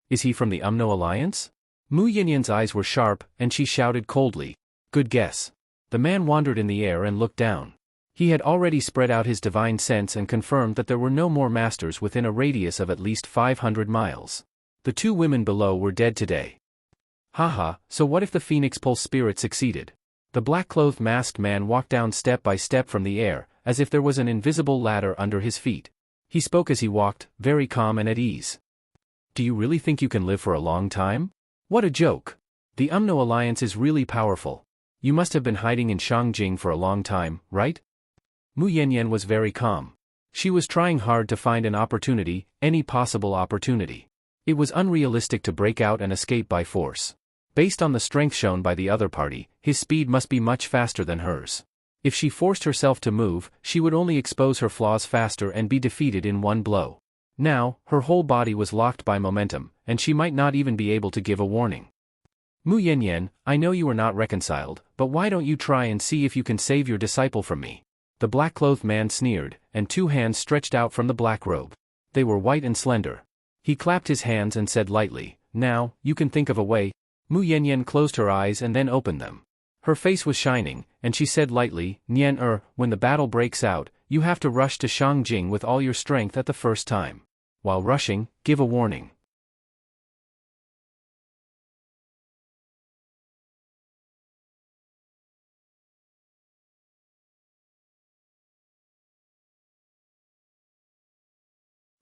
Is he from the Umno Alliance? Mu Yanyan's eyes were sharp, and she shouted coldly, "Good guess." The man wandered in the air and looked down. He had already spread out his divine sense and confirmed that there were no more masters within a radius of at least 500 miles. The 2 women below were dead today. Haha, so what if the Phoenix Pulse spirit succeeded? The black-clothed masked man walked down step by step from the air, as if there was an invisible ladder under his feet. He spoke as he walked, very calm and at ease. "Do you really think you can live for a long time? What a joke. The Umno Alliance is really powerful. You must have been hiding in Shangjing for a long time, right?" Mu Yanyan was very calm. She was trying hard to find an opportunity, any possible opportunity. It was unrealistic to break out and escape by force. Based on the strength shown by the other party, his speed must be much faster than hers. If she forced herself to move, she would only expose her flaws faster and be defeated in one blow. Now, her whole body was locked by momentum, and she might not even be able to give a warning. "Mu Yanyan, I know you are not reconciled, but why don't you try and see if you can save your disciple from me?" The black-clothed man sneered, and 2 hands stretched out from the black robe. They were white and slender. He clapped his hands and said lightly, "Now, you can think of a way." Mu Yanyan closed her eyes and then opened them. Her face was shining, and she said lightly, "Nian when the battle breaks out, you have to rush to Shangjing with all your strength at the first time. While rushing, give a warning."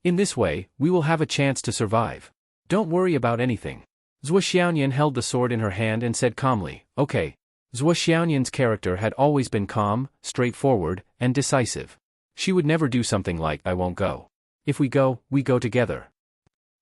In this way, we will have a chance to survive. Don't worry about anything. Zhuo Xiaoyan held the sword in her hand and said calmly, "Okay." Zhuo Xiaoyan's character had always been calm, straightforward, and decisive. She would never do something like, "I won't go. If we go together."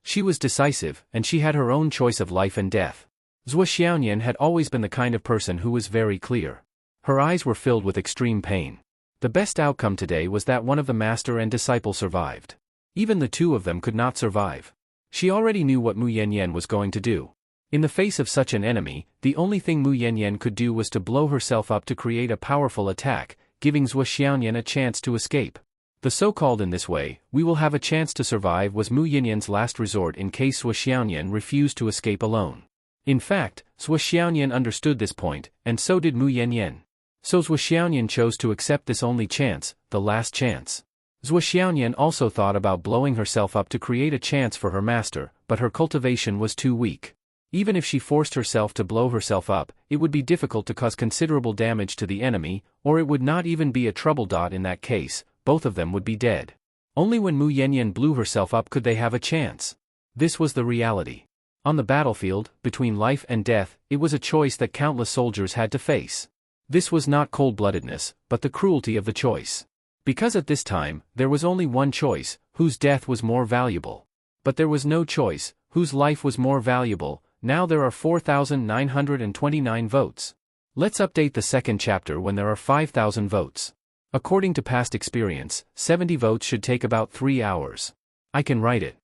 She was decisive, and she had her own choice of life and death. Zhuo Xiaoyan had always been the kind of person who was very clear. Her eyes were filled with extreme pain. The best outcome today was that one of the master and disciple survived. Even the two of them could not survive. She already knew what Mu Yanyan was going to do. In the face of such an enemy, the only thing Mu Yanyan could do was to blow herself up to create a powerful attack, giving Zhuo Xiaoyan a chance to escape. The so-called "in this way, we will have a chance to survive" was Mu Yanyan's last resort in case Zhuo Xiaoyan refused to escape alone. In fact, Zhuo Xiaoyan understood this point, and so did Mu Yanyan. So Zhuo Xiaoyan chose to accept this only chance, the last chance. Zhuo Xiaoyan also thought about blowing herself up to create a chance for her master, but her cultivation was too weak. Even if she forced herself to blow herself up, it would be difficult to cause considerable damage to the enemy, or it would not even be a trouble. In that case, both of them would be dead. Only when Mu Yanyan blew herself up could they have a chance. This was the reality. On the battlefield, between life and death, it was a choice that countless soldiers had to face. This was not cold-bloodedness, but the cruelty of the choice. Because at this time, there was only one choice, whose death was more valuable. But there was no choice, whose life was more valuable. Now there are 4,929 votes. Let's update the second chapter when there are 5,000 votes. According to past experience, 70 votes should take about 3 hours. I can write it.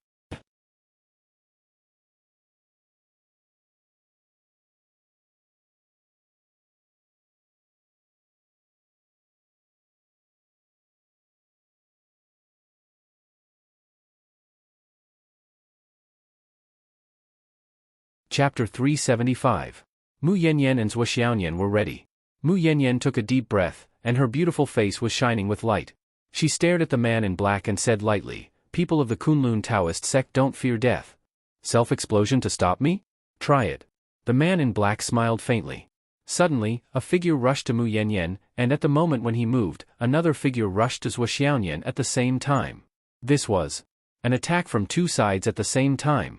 Chapter 375. Mu Yanyan and Zhuo Xiaoyan were ready. Mu Yanyan took a deep breath, and her beautiful face was shining with light. She stared at the man in black and said lightly, "People of the Kunlun Taoist sect don't fear death. Self-explosion to stop me? Try it." The man in black smiled faintly. Suddenly, a figure rushed to Mu Yanyan, and at the moment when he moved, another figure rushed to Zhuo Xiaoyan at the same time. This was an attack from two sides at the same time.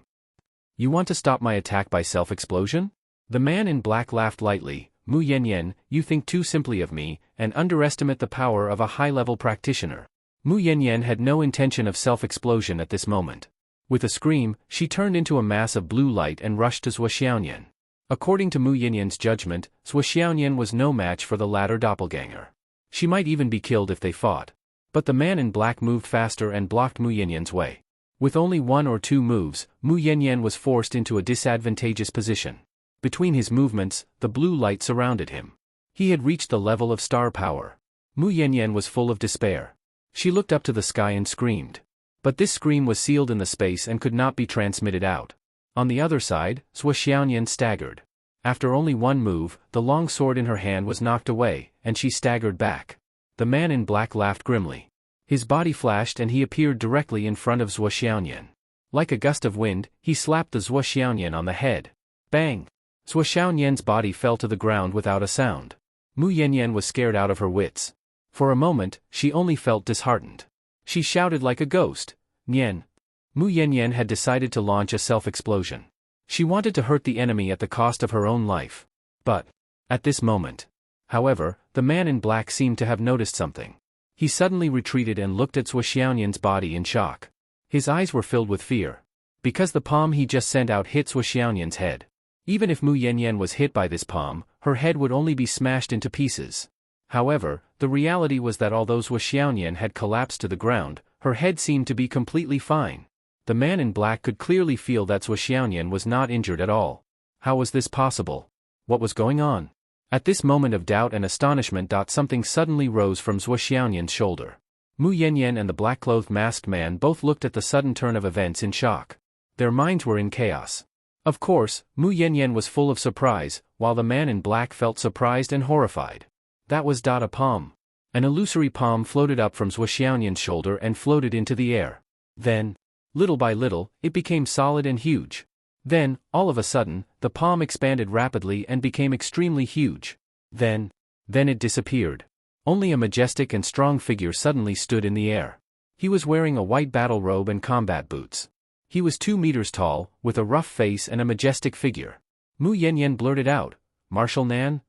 "You want to stop my attack by self-explosion?" The man in black laughed lightly. "Mu Yanyan, you think too simply of me, and underestimate the power of a high-level practitioner." Mu Yanyan had no intention of self-explosion at this moment. With a scream, she turned into a mass of blue light and rushed to Zhuo Xiaoyan. According to Mu Yanyan's judgment, Zhuo Xiaoyan was no match for the latter doppelganger. She might even be killed if they fought. But the man in black moved faster and blocked Mu Yanyan's way. With only one or two moves, Mu Yanyan was forced into a disadvantageous position. Between his movements, the blue light surrounded him. He had reached the level of star power. Mu Yanyan was full of despair. She looked up to the sky and screamed. But this scream was sealed in the space and could not be transmitted out. On the other side, Zhuo Xiaoyan staggered. After only one move, the long sword in her hand was knocked away, and she staggered back. The man in black laughed grimly. His body flashed and he appeared directly in front of Zhuo Xiaoyan. Like a gust of wind, he slapped the Zhuo Xiaoyan on the head. Bang! Zhuo Xiaoyan's body fell to the ground without a sound. Mu Yanyan was scared out of her wits. For a moment, she only felt disheartened. She shouted like a ghost, "Nian!" Mu Yanyan had decided to launch a self-explosion. She wanted to hurt the enemy at the cost of her own life. But at this moment, however, the man in black seemed to have noticed something. He suddenly retreated and looked at Zhuo Xiaoyan's body in shock. His eyes were filled with fear. Because the palm he just sent out hit Zhuo Xiaoyan's head. Even if Mu Yanyan was hit by this palm, her head would only be smashed into pieces. However, the reality was that although Zhuo Xiaoyan had collapsed to the ground, her head seemed to be completely fine. The man in black could clearly feel that Zhuo Xiaoyan was not injured at all. How was this possible? What was going on? At this moment of doubt and astonishment, something suddenly rose from Zhuo Xiaoyan's shoulder. Mu Yanyan and the black-clothed masked man both looked at the sudden turn of events in shock. Their minds were in chaos. Of course, Mu Yanyan was full of surprise, while the man in black felt surprised and horrified. That was a palm. An illusory palm floated up from Zhuo Xiaoyan's shoulder and floated into the air. Then, little by little, it became solid and huge. Then, all of a sudden, the palm expanded rapidly and became extremely huge. Then it disappeared. Only a majestic and strong figure suddenly stood in the air. He was wearing a white battle robe and combat boots. He was 2 meters tall, with a rough face and a majestic figure. Mu Yanyan blurted out, "Marshal Nan?"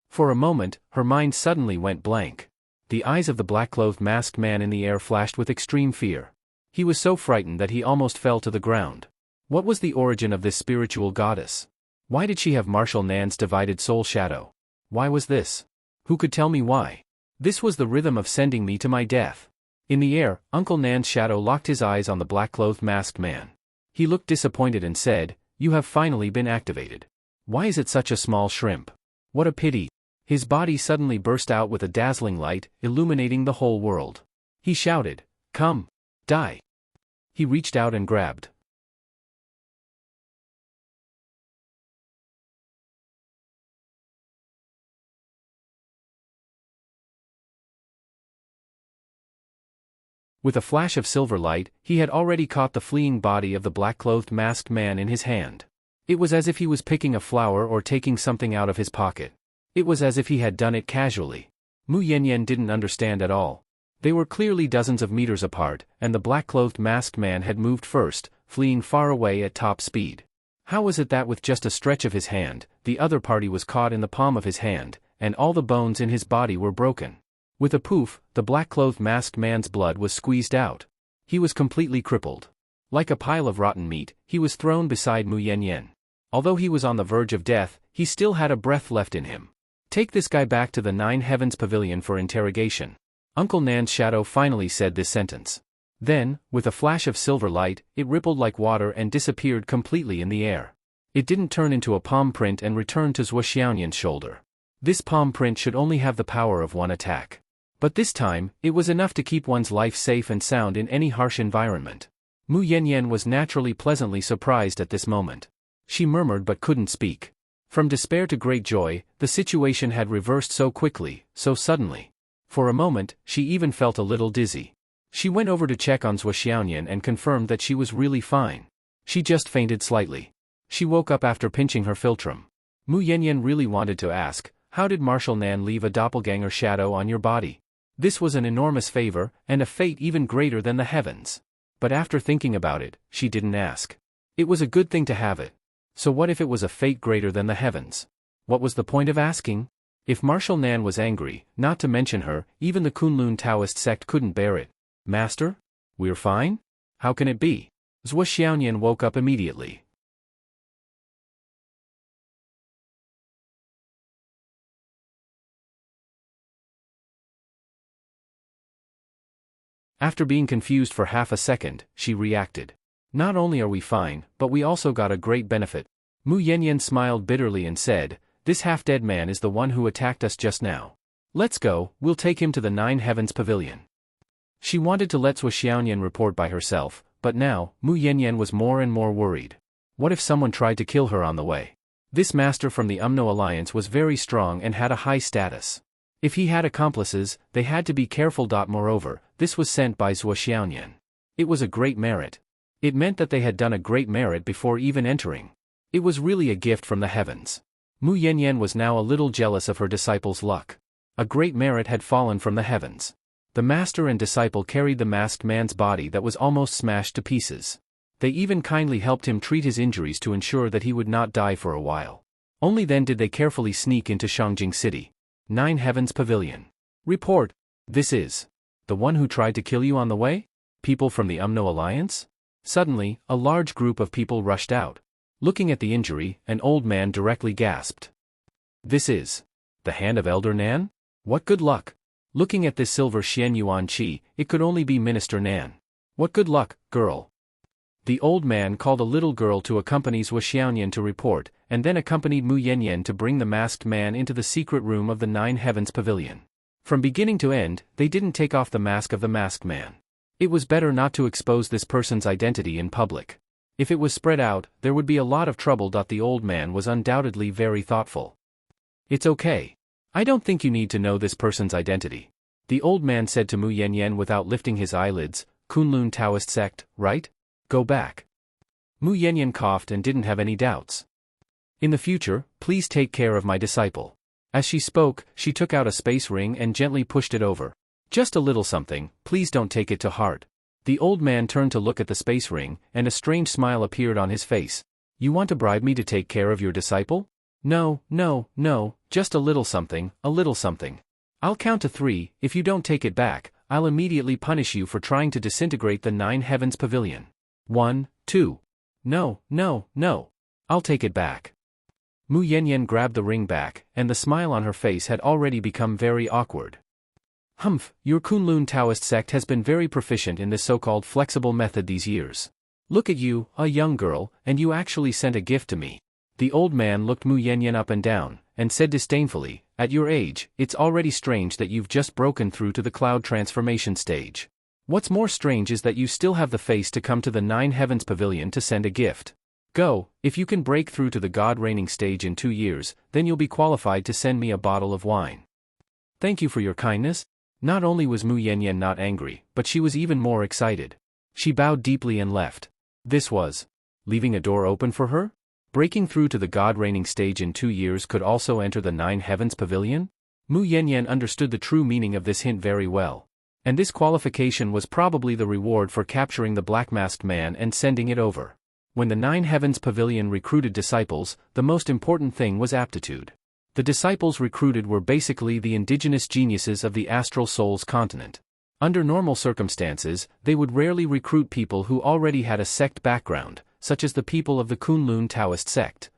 For a moment, her mind suddenly went blank. The eyes of the black-clothed masked man in the air flashed with extreme fear. He was so frightened that he almost fell to the ground. What was the origin of this spiritual goddess? Why did she have Marshal Nan's divided soul shadow? Why was this? Who could tell me why? This was the rhythm of sending me to my death. In the air, Uncle Nan's shadow locked his eyes on the black-clothed masked man. He looked disappointed and said, "You have finally been activated. Why is it such a small shrimp? What a pity." His body suddenly burst out with a dazzling light, illuminating the whole world. He shouted, "Come! Die!" He reached out and grabbed. With a flash of silver light, he had already caught the fleeing body of the black-clothed masked man in his hand. It was as if he was picking a flower or taking something out of his pocket. It was as if he had done it casually. Mu Yanyan didn't understand at all. They were clearly dozens of meters apart, and the black-clothed masked man had moved first, fleeing far away at top speed. How was it that with just a stretch of his hand, the other party was caught in the palm of his hand, and all the bones in his body were broken? With a poof, the black-clothed masked man's blood was squeezed out. He was completely crippled. Like a pile of rotten meat, he was thrown beside Mu Yanyan. Although he was on the verge of death, he still had a breath left in him. "Take this guy back to the Nine Heavens Pavilion for interrogation." Uncle Nan's shadow finally said this sentence. Then, with a flash of silver light, it rippled like water and disappeared completely in the air. It didn't turn into a palm print and return to Zhuo Xiaoyan's shoulder. This palm print should only have the power of one attack. But this time, it was enough to keep one's life safe and sound in any harsh environment. Mu Yanyan was naturally pleasantly surprised at this moment. She murmured but couldn't speak. From despair to great joy, the situation had reversed so quickly, so suddenly. For a moment, she even felt a little dizzy. She went over to check on Zhuo Xiaoyan and confirmed that she was really fine. She just fainted slightly. She woke up after pinching her philtrum. Mu Yanyan really wanted to ask, "How did Marshal Nan leave a doppelganger shadow on your body?" This was an enormous favor, and a fate even greater than the heavens. But after thinking about it, she didn't ask. It was a good thing to have it. So what if it was a fate greater than the heavens? What was the point of asking? If Marshal Nan was angry, not to mention her, even the Kunlun Taoist sect couldn't bear it. "Master? We're fine? How can it be?" Zhuo Xiaoyan woke up immediately. After being confused for half a second, she reacted. "Not only are we fine, but we also got a great benefit." Mu Yanyan smiled bitterly and said, "This half-dead man is the one who attacked us just now. Let's go, we'll take him to the Nine Heavens Pavilion." She wanted to let Zhuo Xiaoyan report by herself, but now, Mu Yanyan was more and more worried. What if someone tried to kill her on the way? This master from the Umno Alliance was very strong and had a high status. If he had accomplices, they had to be careful. Moreover, this was sent by Zhuo Xiaoyan. It was a great merit. It meant that they had done a great merit before even entering. It was really a gift from the heavens. Mu Yanyan was now a little jealous of her disciple's luck. A great merit had fallen from the heavens. The master and disciple carried the masked man's body that was almost smashed to pieces. They even kindly helped him treat his injuries to ensure that he would not die for a while. Only then did they carefully sneak into Shangjing City. Nine Heavens Pavilion. "Report. This is the one who tried to kill you on the way? People from the Umno Alliance?" Suddenly, a large group of people rushed out. Looking at the injury, an old man directly gasped. "This is the hand of Elder Nan? What good luck!" Looking at this silver Xian Yuan Qi, it could only be Minister Nan. "What good luck, girl." The old man called a little girl to accompany Zhuo Xiaoyan to report, and then accompanied Mu Yanyan to bring the masked man into the secret room of the Nine Heavens Pavilion. From beginning to end, they didn't take off the mask of the masked man. It was better not to expose this person's identity in public. If it was spread out, there would be a lot of trouble. The old man was undoubtedly very thoughtful. "It's okay. I don't think you need to know this person's identity," the old man said to Mu Yanyan without lifting his eyelids. "Kunlun Taoist sect, right? Go back." Mu Yanyan coughed and didn't have any doubts. "In the future, please take care of my disciple." As she spoke, she took out a space ring and gently pushed it over. "Just a little something, please don't take it to heart." The old man turned to look at the space ring, and a strange smile appeared on his face. "You want to bribe me to take care of your disciple?" No, just a little something, a little something. I'll count to 3, if you don't take it back, I'll immediately punish you for trying to disintegrate the Nine Heavens Pavilion. 1, 2. No, no, no. I'll take it back. Mu Yanyan grabbed the ring back, and the smile on her face had already become very awkward. Humph, your Kunlun Taoist sect has been very proficient in this so-called flexible method these years. Look at you, a young girl, and you actually sent a gift to me. The old man looked Mu Yanyan up and down, and said disdainfully, at your age, it's already strange that you've just broken through to the cloud transformation stage. What's more strange is that you still have the face to come to the Nine Heavens Pavilion to send a gift. Go, if you can break through to the God-reigning stage in 2 years, then you'll be qualified to send me a bottle of wine. Thank you for your kindness. Not only was Mu Yanyan not angry, but she was even more excited. She bowed deeply and left. This was leaving a door open for her? Breaking through to the God-reigning stage in 2 years could also enter the Nine Heavens Pavilion? Mu Yanyan understood the true meaning of this hint very well. And this qualification was probably the reward for capturing the black-masked man and sending it over. When the Nine Heavens Pavilion recruited disciples, the most important thing was aptitude. The disciples recruited were basically the indigenous geniuses of the Astral Souls continent. Under normal circumstances, they would rarely recruit people who already had a sect background, such as the people of the Kunlun Taoist sect.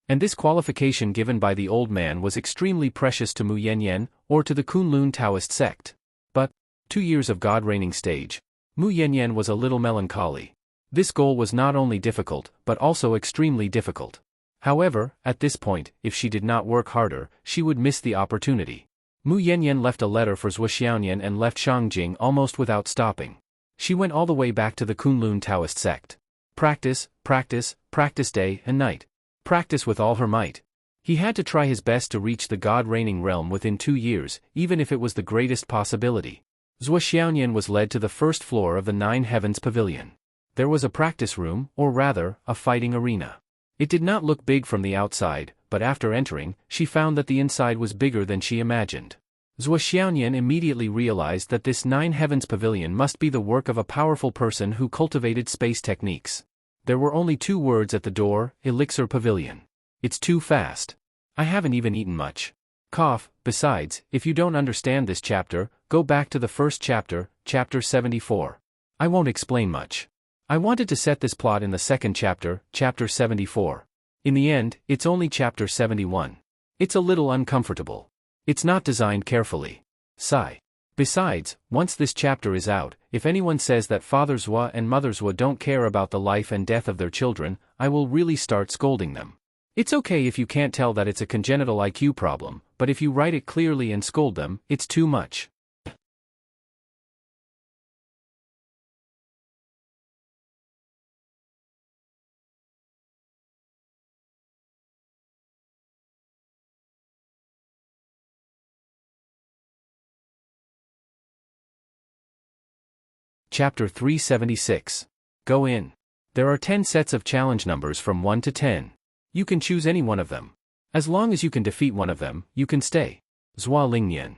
And this qualification given by the old man was extremely precious to Mu Yanyan, or to the Kunlun Taoist sect. But 2 years of God-reigning stage. Mu Yanyan was a little melancholy. This goal was not only difficult, but also extremely difficult. However, at this point, if she did not work harder, she would miss the opportunity. Mu Yanyan left a letter for Zhuo Xiaoyan and left Shangjing almost without stopping. She went all the way back to the Kunlun Taoist sect. Practice, practice, practice day and night. Practice with all her might. He had to try his best to reach the God-reigning realm within 2 years, even if it was the greatest possibility. Zhuo Xiaoyan was led to the first floor of the Nine Heavens Pavilion. There was a practice room, or rather, a fighting arena. It did not look big from the outside, but after entering, she found that the inside was bigger than she imagined. Zhuo Xiaoyan immediately realized that this Nine Heavens Pavilion must be the work of a powerful person who cultivated space techniques. There were only 2 words at the door: Elixir Pavilion. It's too fast. I haven't even eaten much. Cough. Besides, if you don't understand this chapter, go back to the first chapter, chapter 74. I won't explain much. I wanted to set this plot in the second chapter, chapter 74. In the end, it's only chapter 71. It's a little uncomfortable. It's not designed carefully. Sigh. Besides, once this chapter is out, if anyone says that Father Zhuo and Mother Zhuo don't care about the life and death of their children, I will really start scolding them. It's okay if you can't tell that it's a congenital IQ problem, but if you write it clearly and scold them, it's too much. Chapter 376. Go in. There are 10 sets of challenge numbers from 1 to 10. You can choose any one of them. As long as you can defeat one of them, you can stay. Zhuo Lingnian.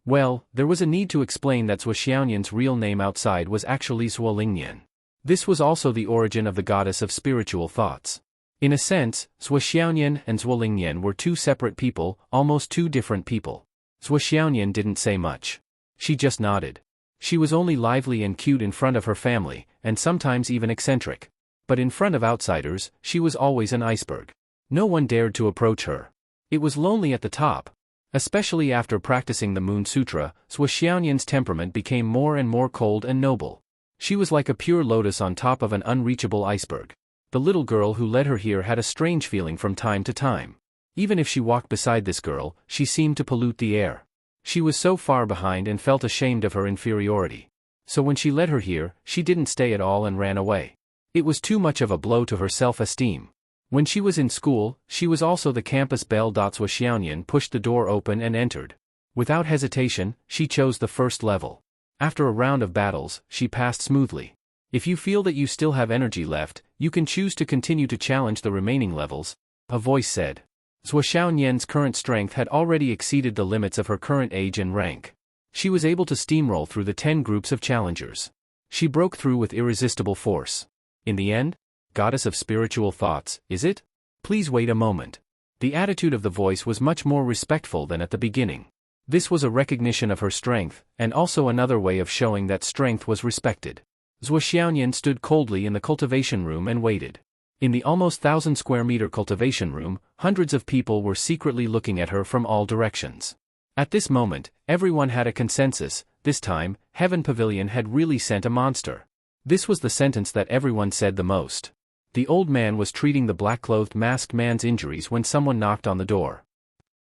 Well, there was a need to explain that Zhuo Xiaoyan's real name outside was actually Zhuo Lingnian. This was also the origin of the goddess of spiritual thoughts. In a sense, Zhuo Xiaoyan and Zhuo Lingnian were 2 separate people, almost 2 different people. Zhuo Xiaoyan didn't say much. She just nodded. She was only lively and cute in front of her family, and sometimes even eccentric. But in front of outsiders, she was always an iceberg. No one dared to approach her. It was lonely at the top. Especially after practicing the Moon Sutra, Zhuo Xiaoyan's temperament became more and more cold and noble. She was like a pure lotus on top of an unreachable iceberg. The little girl who led her here had a strange feeling from time to time. Even if she walked beside this girl, she seemed to pollute the air. She was so far behind and felt ashamed of her inferiority. So when she led her here, she didn't stay at all and ran away. It was too much of a blow to her self-esteem. When she was in school, she was also the campus belle. Zhuo Xiaoyan pushed the door open and entered. Without hesitation, she chose the first level. After a round of battles, she passed smoothly. If you feel that you still have energy left, you can choose to continue to challenge the remaining levels, a voice said. Zhuo Xiaoyan's current strength had already exceeded the limits of her current age and rank. She was able to steamroll through the 10 groups of challengers. She broke through with irresistible force. In the end? Goddess of spiritual thoughts, is it? Please wait a moment. The attitude of the voice was much more respectful than at the beginning. This was a recognition of her strength, and also another way of showing that strength was respected. Zhuo Xiaoyan stood coldly in the cultivation room and waited. In the almost 1,000-square-meter cultivation room, hundreds of people were secretly looking at her from all directions. At this moment, everyone had a consensus: this time, Heaven Pavilion had really sent a monster. This was the sentence that everyone said the most. The old man was treating the black-clothed masked man's injuries when someone knocked on the door.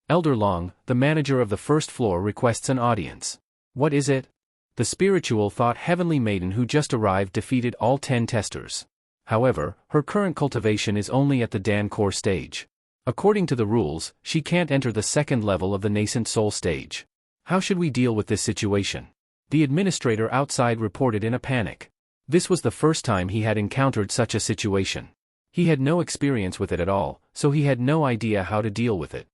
Elder Long, the manager of the first floor, requests an audience. What is it? The spiritual thought heavenly maiden who just arrived defeated all 10 testers. However, her current cultivation is only at the Dan core stage. According to the rules, she can't enter the second level of the nascent soul stage. How should we deal with this situation? The administrator outside reported in a panic. This was the first time he had encountered such a situation. He had no experience with it at all, so he had no idea how to deal with it.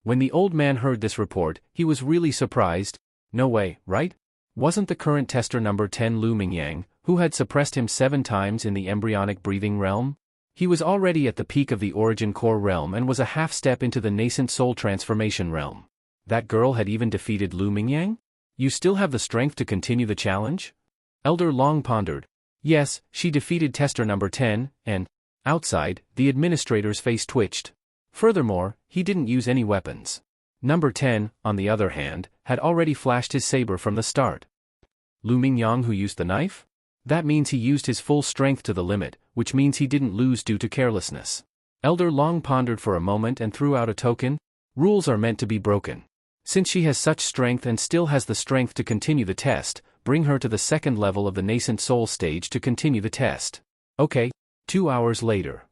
When the old man heard this report, he was really surprised. No way, right? Wasn't the current tester number 10 Lu Mingyang, who had suppressed him 7 times in the embryonic breathing realm? He was already at the peak of the origin core realm and was a half step into the nascent soul transformation realm. That girl had even defeated Lu Mingyang? You still have the strength to continue the challenge? Elder Long pondered. Yes, she defeated tester number 10, and, outside, the administrator's face twitched. Furthermore, he didn't use any weapons. Number 10, on the other hand, had already flashed his saber from the start. Lu Mingyang who used the knife? That means he used his full strength to the limit, which means he didn't lose due to carelessness. Elder Long pondered for a moment and threw out a token. Rules are meant to be broken. Since she has such strength and still has the strength to continue the test, bring her to the second level of the nascent soul stage to continue the test. Okay. 2 hours later.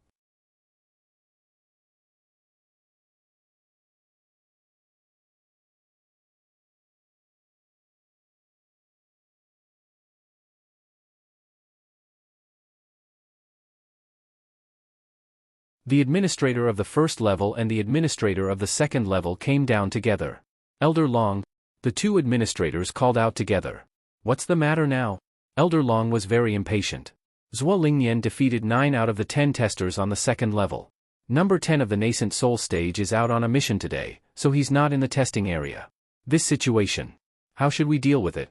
The administrator of the first level and the administrator of the second level came down together. Elder Long, the 2 administrators called out together. What's the matter now? Elder Long was very impatient. Zhuo Lingyan defeated 9 out of the 10 testers on the second level. Number 10 of the nascent soul stage is out on a mission today, so he's not in the testing area. This situation. How should we deal with it?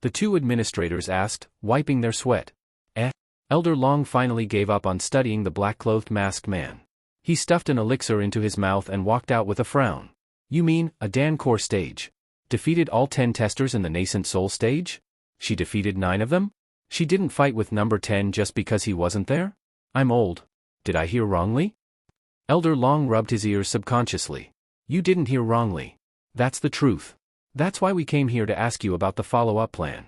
The 2 administrators asked, wiping their sweat. Elder Long finally gave up on studying the black-clothed masked man. He stuffed an elixir into his mouth and walked out with a frown. You mean, a Dan core stage? Defeated all 10 testers in the nascent soul stage? She defeated 9 of them? She didn't fight with number 10 just because he wasn't there? I'm old. Did I hear wrongly? Elder Long rubbed his ears subconsciously. You didn't hear wrongly. That's the truth. That's why we came here to ask you about the follow-up plan.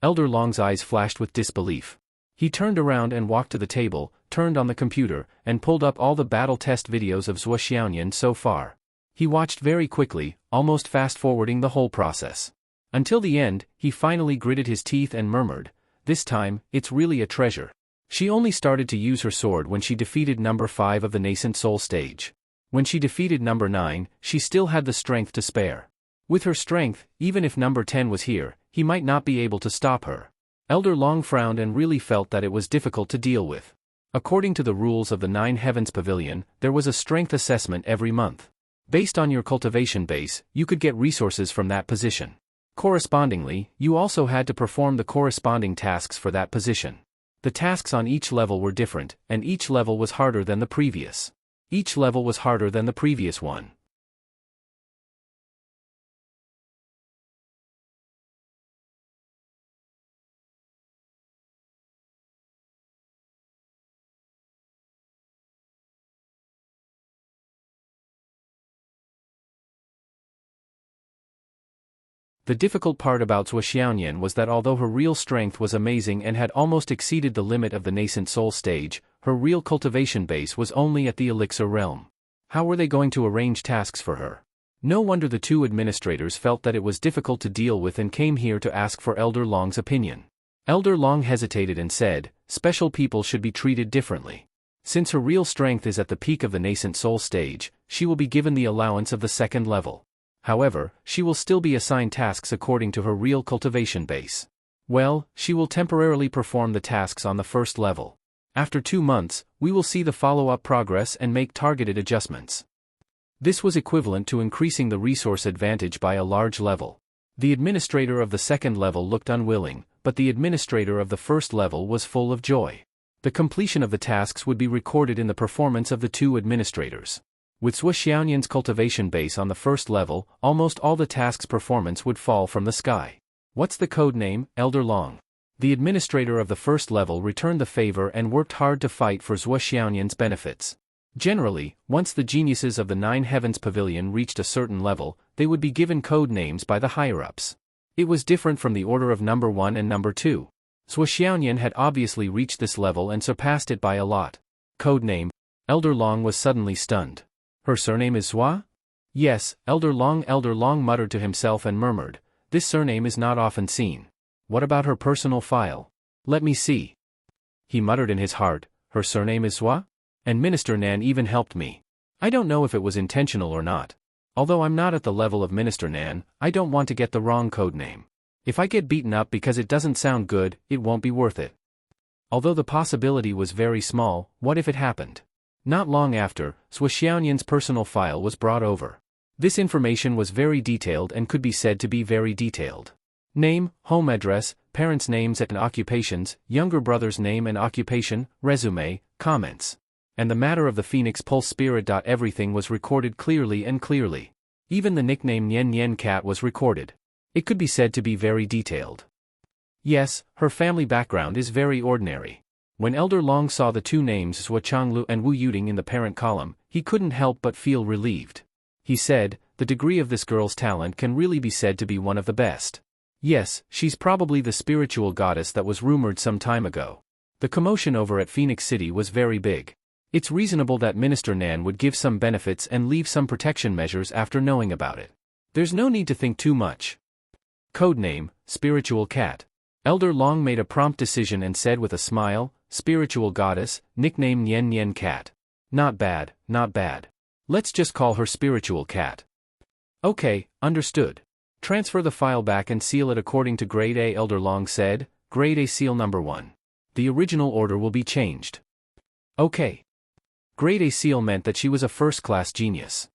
Elder Long's eyes flashed with disbelief. He turned around and walked to the table, turned on the computer, and pulled up all the battle test videos of Zhuo Xiaoyan so far. He watched very quickly, almost fast-forwarding the whole process. Until the end, he finally gritted his teeth and murmured, this time, it's really a treasure. She only started to use her sword when she defeated number 5 of the nascent soul stage. When she defeated number 9, she still had the strength to spare. With her strength, even if number 10 was here, he might not be able to stop her. Elder Long frowned and really felt that it was difficult to deal with. According to the rules of the 9 Heavens Pavilion, there was a strength assessment every month. Based on your cultivation base, you could get resources from that position. Correspondingly, you also had to perform the corresponding tasks for that position. The tasks on each level were different, and each level was harder than the previous. Each level was harder than the previous one. The difficult part about Zhuo Xiaoyan was that although her real strength was amazing and had almost exceeded the limit of the nascent soul stage, her real cultivation base was only at the elixir realm. How were they going to arrange tasks for her? No wonder the 2 administrators felt that it was difficult to deal with and came here to ask for Elder Long's opinion. Elder Long hesitated and said, special people should be treated differently. Since her real strength is at the peak of the nascent soul stage, she will be given the allowance of the second level. However, she will still be assigned tasks according to her real cultivation base. Well, she will temporarily perform the tasks on the first level. After 2 months, we will see the follow-up progress and make targeted adjustments. This was equivalent to increasing the resource advantage by a large level. The administrator of the second level looked unwilling, but the administrator of the first level was full of joy. The completion of the tasks would be recorded in the performance of the two administrators. With Zhuo Xiaoyan's cultivation base on the first level, almost all the tasks' performance would fall from the sky. What's the code name, Elder Long? The administrator of the first level returned the favor and worked hard to fight for Zhuo Xiaoyan's benefits. Generally, once the geniuses of the Nine Heavens Pavilion reached a certain level, they would be given code names by the higher-ups. It was different from the order of number 1 and number 2. Zhuo Xiaoyan had obviously reached this level and surpassed it by a lot. Code name. Elder Long was suddenly stunned. Her surname is Zhuo? Yes, Elder Long muttered to himself and murmured, this surname is not often seen. What about her personal file? Let me see. He muttered in his heart, her surname is Zhuo? And Minister Nan even helped me. I don't know if it was intentional or not. Although I'm not at the level of Minister Nan, I don't want to get the wrong code name. If I get beaten up because it doesn't sound good, it won't be worth it. Although the possibility was very small, what if it happened? Not long after, Zhuo Xiaoyan's personal file was brought over. This information was very detailed and could be said to be very detailed. Name, home address, parents' names and occupations, younger brother's name and occupation, resume, comments. And the matter of the Phoenix Pulse Spirit. Everything was recorded clearly and clearly. Even the nickname Nian Nian Cat was recorded. It could be said to be very detailed. Yes, her family background is very ordinary. When Elder Long saw the two names Zhuo Changlu and Wu Yuding in the parent column, he couldn't help but feel relieved. He said, the degree of this girl's talent can really be said to be one of the best. Yes, she's probably the spiritual goddess that was rumored some time ago. The commotion over at Phoenix City was very big. It's reasonable that Minister Nan would give some benefits and leave some protection measures after knowing about it. There's no need to think too much. Codename, Spiritual Cat. Elder Long made a prompt decision and said with a smile, Spiritual Goddess, nickname Nian Nian Cat. Not bad, not bad. Let's just call her Spiritual Cat. Okay, understood. Transfer the file back and seal it according to Grade A. Elder Long said, Grade A seal number 1. The original order will be changed. Okay. Grade A seal meant that she was a first-class genius.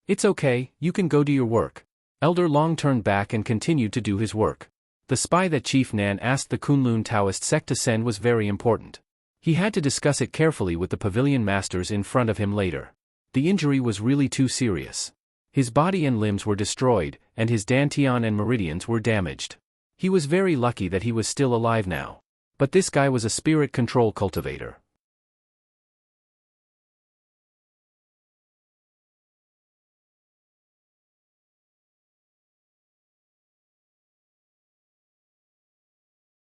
It's okay, you can go do your work. Elder Long turned back and continued to do his work. The spy that Chief Nan asked the Kunlun Taoist sect to send was very important. He had to discuss it carefully with the pavilion masters in front of him later. The injury was really too serious. His body and limbs were destroyed, and his dantian and meridians were damaged. He was very lucky that he was still alive now. But this guy was a spirit control cultivator.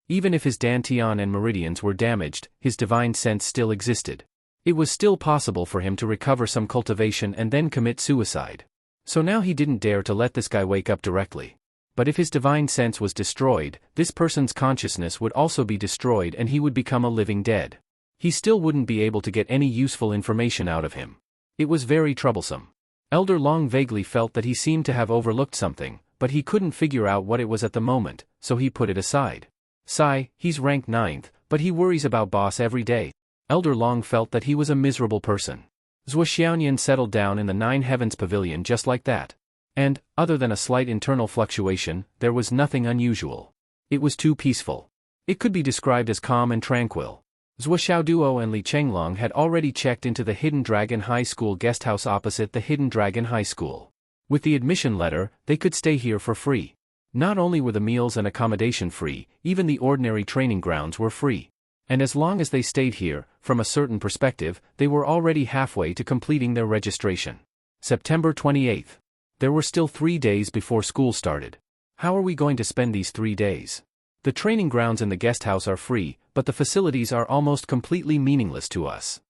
Even if his dantian and meridians were damaged, his divine sense still existed. It was still possible for him to recover some cultivation and then commit suicide. So now he didn't dare to let this guy wake up directly. But if his divine sense was destroyed, this person's consciousness would also be destroyed and he would become a living dead. He still wouldn't be able to get any useful information out of him. It was very troublesome. Elder Long vaguely felt that he seemed to have overlooked something, but he couldn't figure out what it was at the moment, so he put it aside. Sigh, he's ranked 9th, but he worries about boss every day. Elder Long felt that he was a miserable person. Zhuo Xiaoyan settled down in the Nine Heavens Pavilion just like that. And, other than a slight internal fluctuation, there was nothing unusual. It was too peaceful. It could be described as calm and tranquil. Zhuo Xiaoduo and Li Chenglong had already checked into the Hidden Dragon High School guesthouse opposite the Hidden Dragon High School. With the admission letter, they could stay here for free. Not only were the meals and accommodation free, even the ordinary training grounds were free. And as long as they stayed here, from a certain perspective, they were already halfway to completing their registration. September 28th. There were still 3 days before school started. How are we going to spend these 3 days? The training grounds and the guest house are free, but the facilities are almost completely meaningless to us.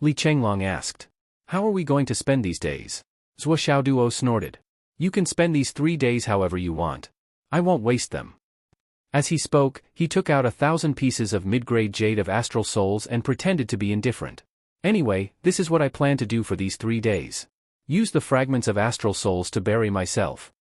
Li Chenglong asked. How are we going to spend these days? Zhuo Xiaoduo snorted. You can spend these 3 days however you want. I won't waste them. As he spoke, he took out 1,000 pieces of mid-grade jade of astral souls and pretended to be indifferent. Anyway, this is what I plan to do for these 3 days. Use the fragments of astral souls to bury myself.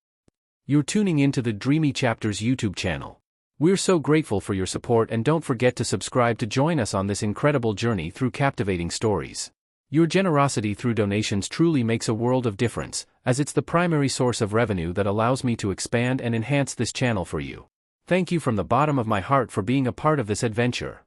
You're tuning into the Dreamy Chapters YouTube channel. We're so grateful for your support, and don't forget to subscribe to join us on this incredible journey through captivating stories. Your generosity through donations truly makes a world of difference, as it's the primary source of revenue that allows me to expand and enhance this channel for you. Thank you from the bottom of my heart for being a part of this adventure.